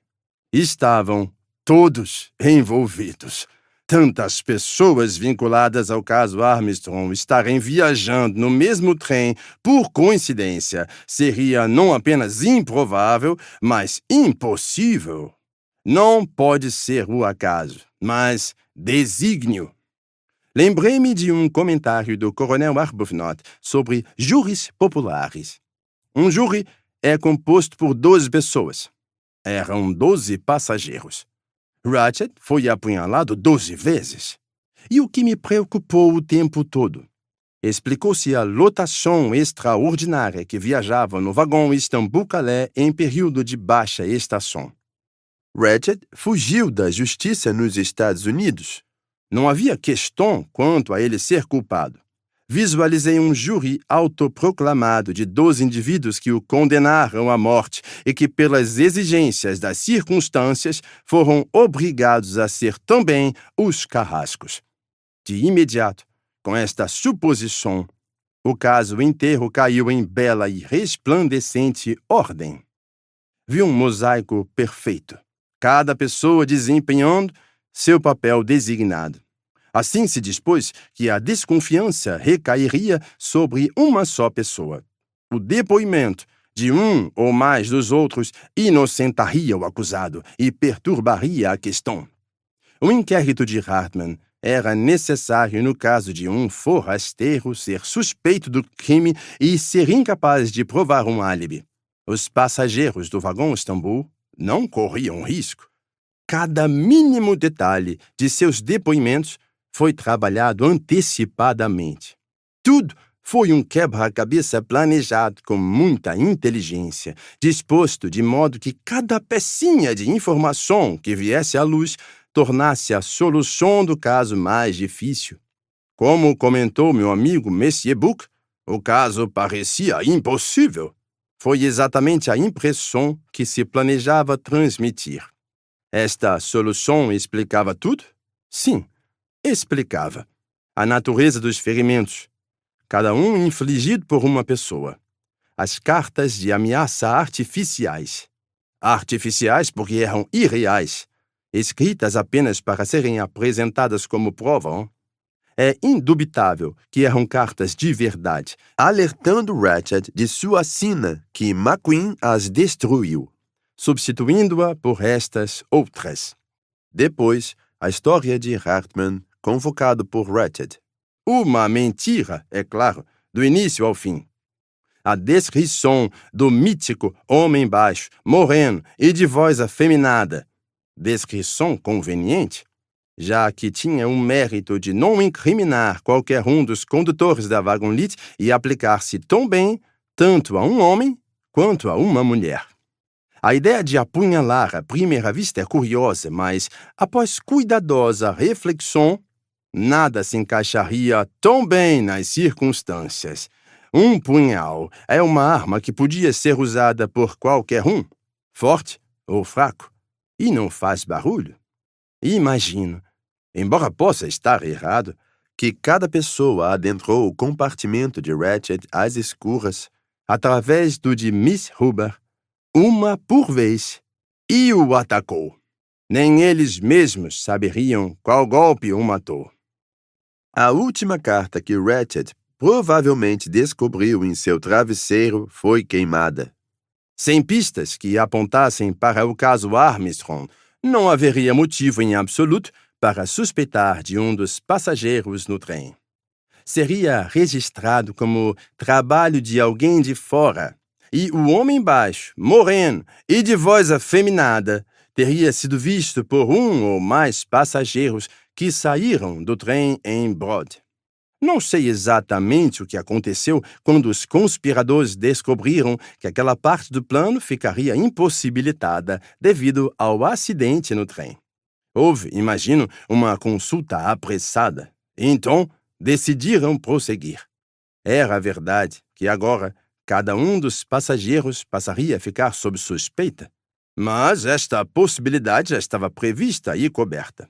Estavam todos envolvidos. Tantas pessoas vinculadas ao caso Armstrong estarem viajando no mesmo trem, por coincidência, seria não apenas improvável, mas impossível. Não pode ser o acaso, mas desígnio. Lembrei-me de um comentário do Coronel Arbuthnot sobre júris populares. Um júri é composto por 12 pessoas. Eram 12 passageiros. Ratchet foi apunhalado 12 vezes. E o que me preocupou o tempo todo? Explicou-se a lotação extraordinária que viajava no vagão Istambul-Calais em período de baixa estação. Ratchet fugiu da justiça nos Estados Unidos. Não havia questão quanto a ele ser culpado. Visualizei um júri autoproclamado de 12 indivíduos que o condenaram à morte e que, pelas exigências das circunstâncias, foram obrigados a ser também os carrascos. De imediato, com esta suposição, o caso inteiro caiu em bela e resplandecente ordem. Vi um mosaico perfeito, cada pessoa desempenhando seu papel designado. Assim se dispôs que a desconfiança recairia sobre uma só pessoa. O depoimento de um ou mais dos outros inocentaria o acusado e perturbaria a questão. O inquérito de Hartmann era necessário no caso de um forasteiro ser suspeito do crime e ser incapaz de provar um álibi. Os passageiros do vagão Istambul não corriam risco. Cada mínimo detalhe de seus depoimentos foi trabalhado antecipadamente. Tudo foi um quebra-cabeça planejado com muita inteligência, disposto de modo que cada pecinha de informação que viesse à luz tornasse a solução do caso mais difícil. Como comentou meu amigo Monsieur Buck, o caso parecia impossível. Foi exatamente a impressão que se planejava transmitir. Esta solução explicava tudo? Sim, explicava. A natureza dos ferimentos, cada um infligido por uma pessoa. As cartas de ameaça artificiais. Artificiais porque eram irreais, escritas apenas para serem apresentadas como prova. É indubitável que eram cartas de verdade, alertando Ratched de sua sina que McQueen as destruiu, substituindo-a por estas outras. Depois, a história de Hartmann, convocado por Ratched. Uma mentira, é claro, do início ao fim. A descrição do mítico homem baixo, moreno e de voz afeminada. Descrição conveniente, já que tinha o mérito de não incriminar qualquer um dos condutores da Wagonlit e aplicar-se tão bem tanto a um homem quanto a uma mulher. A ideia de apunhalar à primeira vista é curiosa, mas, após cuidadosa reflexão, nada se encaixaria tão bem nas circunstâncias. Um punhal é uma arma que podia ser usada por qualquer um, forte ou fraco, e não faz barulho. Imagino, embora possa estar errado, que cada pessoa adentrou o compartimento de Ratched às escuras, através do de Miss Huber, uma por vez, e o atacou. Nem eles mesmos saberiam qual golpe o matou. A última carta que Ratched provavelmente descobriu em seu travesseiro foi queimada. Sem pistas que apontassem para o caso Armstrong, não haveria motivo em absoluto para suspeitar de um dos passageiros no trem. Seria registrado como trabalho de alguém de fora, e o homem baixo, moreno e de voz afeminada teria sido visto por um ou mais passageiros que saíram do trem em Brod. Não sei exatamente o que aconteceu quando os conspiradores descobriram que aquela parte do plano ficaria impossibilitada devido ao acidente no trem. Houve, imagino, uma consulta apressada. Então, decidiram prosseguir. Era verdade que agora cada um dos passageiros passaria a ficar sob suspeita, mas esta possibilidade já estava prevista e coberta.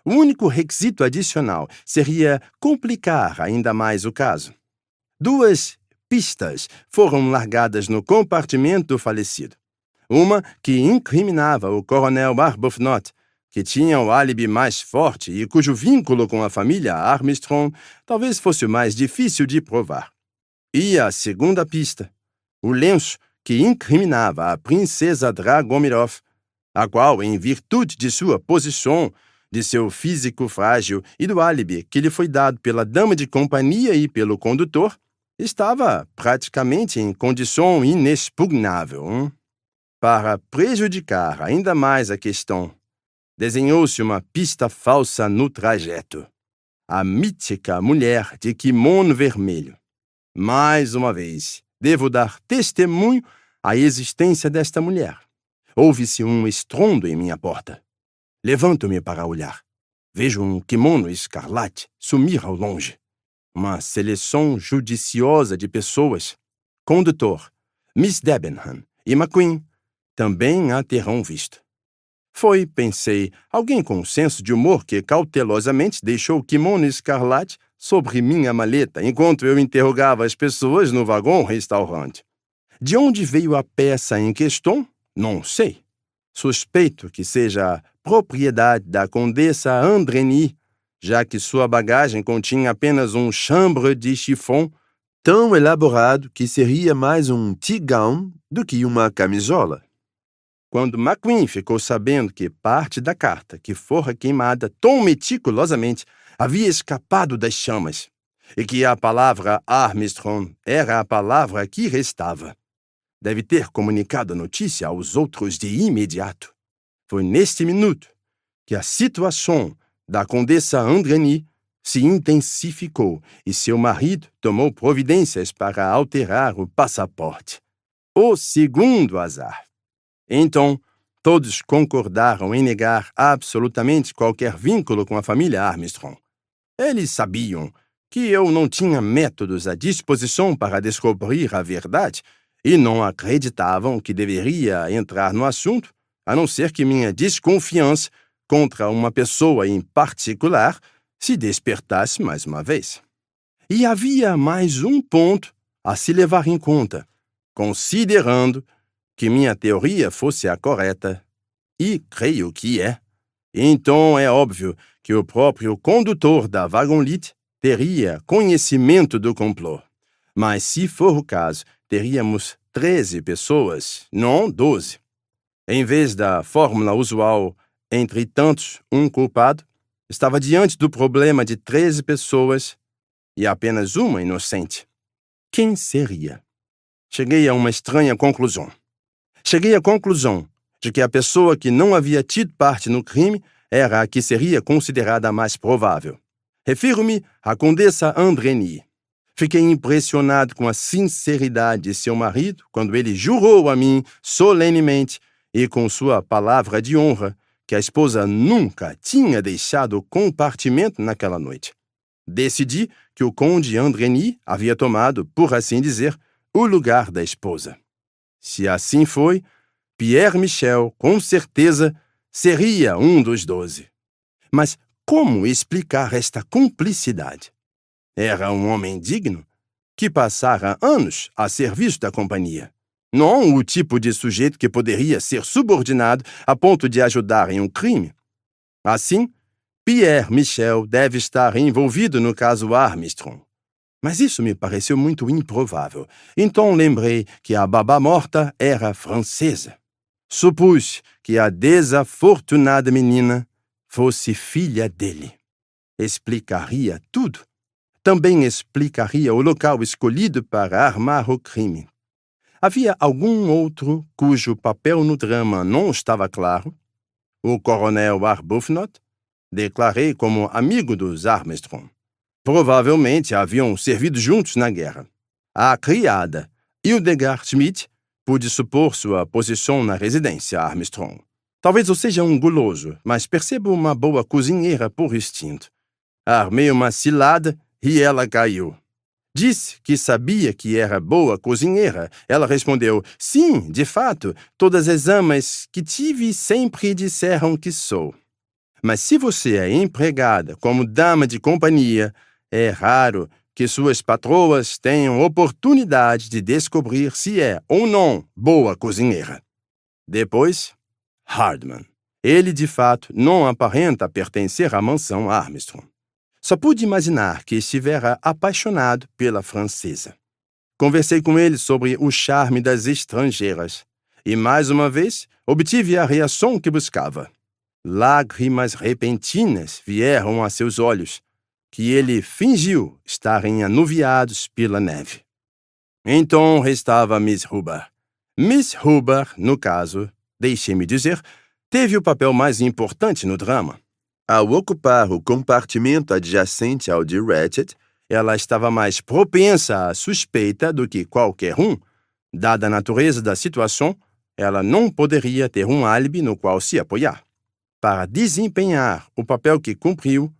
O único requisito adicional seria complicar ainda mais o caso. 2 pistas foram largadas no compartimento do falecido. Uma que incriminava o coronel Arbuthnot, que tinha o álibi mais forte e cujo vínculo com a família Armstrong talvez fosse o mais difícil de provar. E a segunda pista, o lenço que incriminava a princesa Dragomirov, a qual, em virtude de sua posição, de seu físico frágil e do álibi que lhe foi dado pela dama de companhia e pelo condutor, estava praticamente em condição inexpugnável. Para prejudicar ainda mais a questão, desenhou-se uma pista falsa no trajeto. A mítica mulher de kimono vermelho. Mais uma vez, devo dar testemunho à existência desta mulher. Houve-se um estrondo em minha porta. Levanto-me para olhar. Vejo um kimono escarlate sumir ao longe. uma seleção judiciosa de pessoas, condutor, Miss Debenham e McQueen, também a terão visto. Foi, pensei, alguém com senso de humor que cautelosamente deixou o kimono escarlate sobre minha maleta enquanto eu interrogava as pessoas no vagão-restaurante. De onde veio a peça em questão? Não sei. Suspeito que seja propriedade da condessa Andreny, já que sua bagagem continha apenas um chambre de chiffon tão elaborado que seria mais um tea-gown do que uma camisola. Quando McQueen ficou sabendo que parte da carta que fora queimada tão meticulosamente havia escapado das chamas e que a palavra Armstrong era a palavra que restava, deve ter comunicado a notícia aos outros de imediato. Foi neste minuto que a situação da condessa Andreny se intensificou e seu marido tomou providências para alterar o passaporte. O segundo azar. Então, todos concordaram em negar absolutamente qualquer vínculo com a família Armstrong. Eles sabiam que eu não tinha métodos à disposição para descobrir a verdade e não acreditavam que deveria entrar no assunto, a não ser que minha desconfiança contra uma pessoa em particular se despertasse mais uma vez. E havia mais um ponto a se levar em conta, considerando que minha teoria fosse a correta, e creio que é. Então é óbvio que o próprio condutor da Wagonlit teria conhecimento do complô. Mas se for o caso, teríamos 13 pessoas, não 12. Em vez da fórmula usual, entre tantos, um culpado, estava diante do problema de 13 pessoas e apenas uma inocente. Quem seria? Cheguei a uma estranha conclusão. Cheguei à conclusão de que a pessoa que não havia tido parte no crime era a que seria considerada a mais provável. Refiro-me à condessa Andreny. Fiquei impressionado com a sinceridade de seu marido quando ele jurou a mim solenemente e com sua palavra de honra que a esposa nunca tinha deixado o compartimento naquela noite. Decidi que o conde Andreny havia tomado, por assim dizer, o lugar da esposa. Se assim foi, Pierre Michel, com certeza, seria um dos 12. Mas como explicar esta cumplicidade? Era um homem digno, que passara anos a serviço da companhia. Não o tipo de sujeito que poderia ser subordinado a ponto de ajudar em um crime. Assim, Pierre Michel deve estar envolvido no caso Armstrong. Mas isso me pareceu muito improvável. Então lembrei que a babá morta era francesa. Supus que a desafortunada menina fosse filha dele. Explicaria tudo. Também explicaria o local escolhido para armar o crime. Havia algum outro cujo papel no drama não estava claro? O coronel Arbuthnot? Declarei como amigo dos Armstrong. Provavelmente haviam servido juntos na guerra. A criada, Hildegard Schmidt, pude supor sua posição na residência Armstrong. Talvez eu seja um guloso, mas percebo uma boa cozinheira por instinto. Armei uma cilada e ela caiu. Disse que sabia que era boa cozinheira. Ela respondeu, sim, de fato, todas as amas que tive sempre disseram que sou. Mas se você é empregada como dama de companhia, é raro que suas patroas tenham oportunidade de descobrir se é ou não boa cozinheira. Depois, Hardman. Ele, de fato, não aparenta pertencer à mansão Armstrong. Só pude imaginar que estivera apaixonado pela francesa. Conversei com ele sobre o charme das estrangeiras e, mais uma vez, obtive a reação que buscava. Lágrimas repentinas vieram a seus olhos, que ele fingiu estarem anuviados pela neve. Então restava Miss Hubbard. Miss Hubbard, no caso, deixe-me dizer, teve o papel mais importante no drama. Ao ocupar o compartimento adjacente ao de Ratchet, ela estava mais propensa à suspeita do que qualquer um. Dada a natureza da situação, ela não poderia ter um álibi no qual se apoiar. Para desempenhar o papel que cumpriu,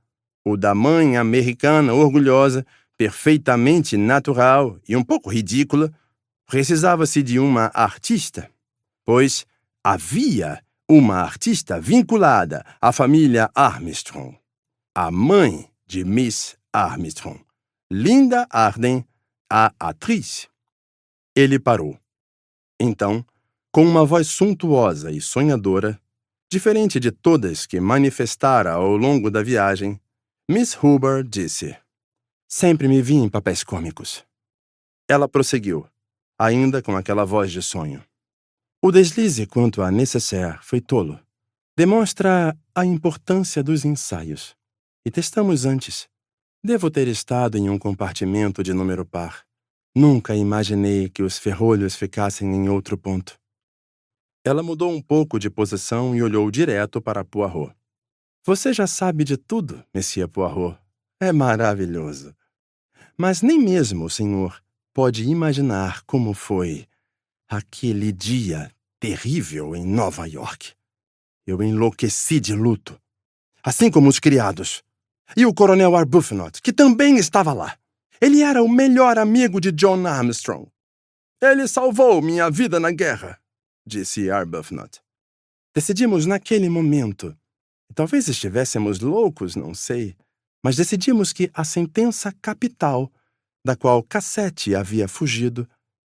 o da mãe americana orgulhosa, perfeitamente natural e um pouco ridícula, precisava-se de uma artista, pois havia uma artista vinculada à família Armstrong, a mãe de Miss Armstrong, Linda Arden, a atriz. Ele parou. Então, com uma voz suntuosa e sonhadora, diferente de todas que manifestara ao longo da viagem, Miss Hubbard disse: "Sempre me vi em papéis cômicos." Ela prosseguiu, ainda com aquela voz de sonho. "O deslize quanto à nécessaire foi tolo. Demonstra a importância dos ensaios. E testamos antes. Devo ter estado em um compartimento de número par. Nunca imaginei que os ferrolhos ficassem em outro ponto." Ela mudou um pouco de posição e olhou direto para Poirot. "Você já sabe de tudo, Monsieur Poirot. É maravilhoso. Mas nem mesmo o senhor pode imaginar como foi aquele dia terrível em Nova York. Eu enlouqueci de luto, assim como os criados. E o coronel Arbuthnot, que também estava lá. Ele era o melhor amigo de John Armstrong. Ele salvou minha vida na guerra," disse Arbuthnot. "Decidimos naquele momento, e talvez estivéssemos loucos, não sei, mas decidimos que a sentença capital, da qual Cassette havia fugido,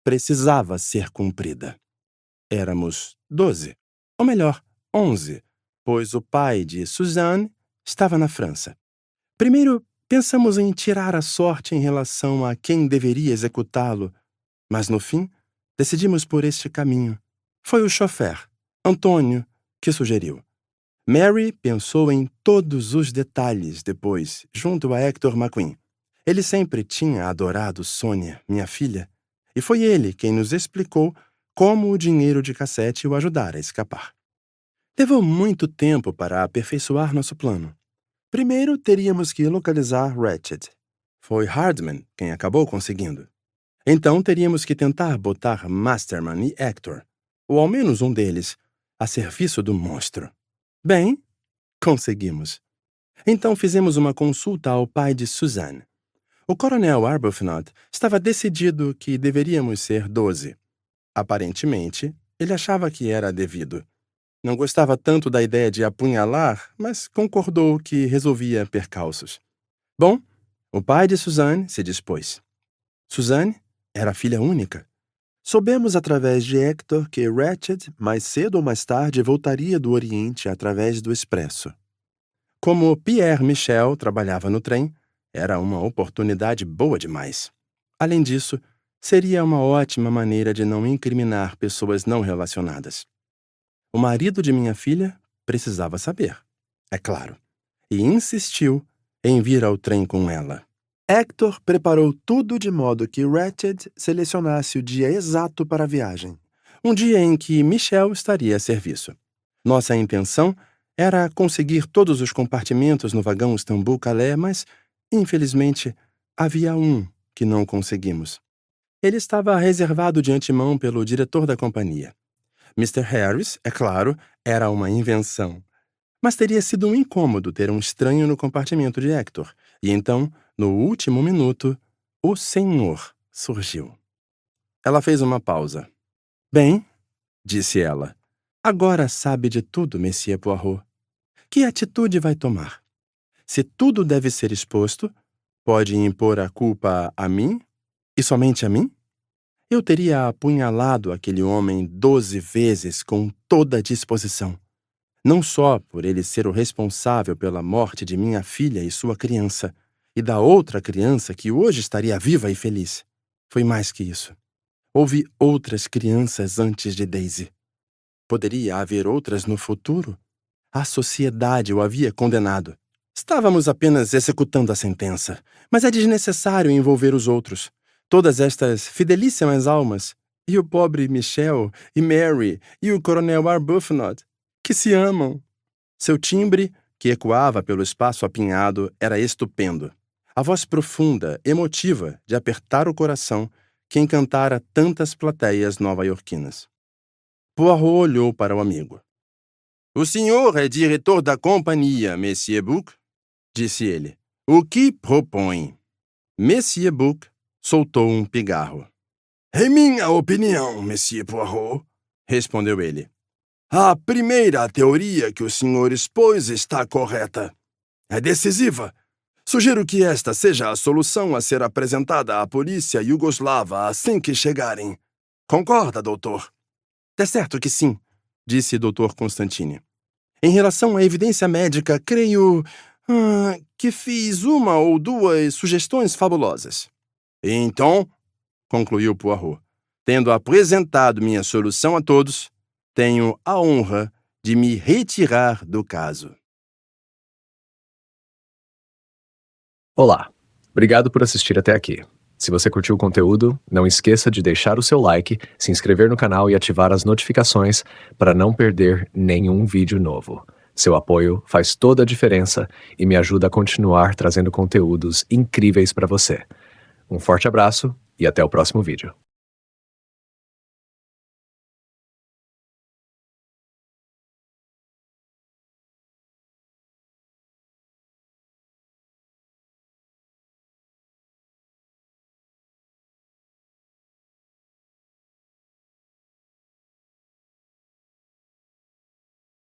precisava ser cumprida. Éramos 12, ou melhor, 11, pois o pai de Suzanne estava na França. Primeiro, pensamos em tirar a sorte em relação a quem deveria executá-lo, mas no fim, decidimos por este caminho. Foi o chofer, Antônio, que sugeriu. Mary pensou em todos os detalhes depois, junto a Hector McQueen. Ele sempre tinha adorado Sônia, minha filha, e foi ele quem nos explicou como o dinheiro de Cassette o ajudara a escapar. Levou muito tempo para aperfeiçoar nosso plano. Primeiro, teríamos que localizar Ratched. Foi Hardman quem acabou conseguindo. Então, teríamos que tentar botar Masterman e Hector, ou ao menos um deles, a serviço do monstro. Bem, conseguimos. Então fizemos uma consulta ao pai de Suzanne. O coronel Arbuthnot estava decidido que deveríamos ser 12. Aparentemente, ele achava que era devido. Não gostava tanto da ideia de apunhalar, mas concordou que resolvia percalços. Bom, o pai de Suzanne se dispôs. Suzanne era filha única. Soubemos através de Hector que Ratched, mais cedo ou mais tarde, voltaria do Oriente através do Expresso. Como Pierre Michel trabalhava no trem, era uma oportunidade boa demais. Além disso, seria uma ótima maneira de não incriminar pessoas não relacionadas. O marido de minha filha precisava saber, é claro, e insistiu em vir ao trem com ela. Hector preparou tudo de modo que Ratched selecionasse o dia exato para a viagem, um dia em que Michel estaria a serviço. Nossa intenção era conseguir todos os compartimentos no vagão Istambul-Calais, mas, infelizmente, havia um que não conseguimos. Ele estava reservado de antemão pelo diretor da companhia. Mr. Harris, é claro, era uma invenção. Mas teria sido um incômodo ter um estranho no compartimento de Hector. E então, no último minuto, o senhor surgiu. Ela fez uma pausa. Bem, disse ela, agora sabe de tudo, Monsieur Poirot. Que atitude vai tomar? Se tudo deve ser exposto, pode impor a culpa a mim? E somente a mim? Eu teria apunhalado aquele homem 12 vezes com toda a disposição. Não só por ele ser o responsável pela morte de minha filha e sua criança, e da outra criança que hoje estaria viva e feliz. Foi mais que isso. Houve outras crianças antes de Daisy. Poderia haver outras no futuro? A sociedade o havia condenado. Estávamos apenas executando a sentença, mas é desnecessário envolver os outros. Todas estas fidelíssimas almas, e o pobre Michel, e Mary, e o coronel Arbuthnot, que se amam. Seu timbre, que ecoava pelo espaço apinhado, era estupendo. A voz profunda, emotiva, de apertar o coração, que encantara tantas plateias nova-iorquinas. Poirot olhou para o amigo. O senhor é diretor da companhia, Monsieur Bouc, disse ele. O que propõe? Monsieur Book soltou um pigarro. Em minha opinião, Monsieur Poirot, Respondeu ele. a primeira teoria que o senhor expôs está correta. É decisiva. Sugiro que esta seja a solução a ser apresentada à polícia iugoslava assim que chegarem. Concorda, doutor? É certo que sim, disse Dr. Constantine. Em relação à evidência médica, creio que fiz uma ou duas sugestões fabulosas. Então, Concluiu Poirot. Tendo apresentado minha solução a todos, tenho a honra de me retirar do caso. Olá, obrigado por assistir até aqui. Se você curtiu o conteúdo, não esqueça de deixar o seu like, se inscrever no canal e ativar as notificações para não perder nenhum vídeo novo. Seu apoio faz toda a diferença e me ajuda a continuar trazendo conteúdos incríveis para você. Um forte abraço e até o próximo vídeo.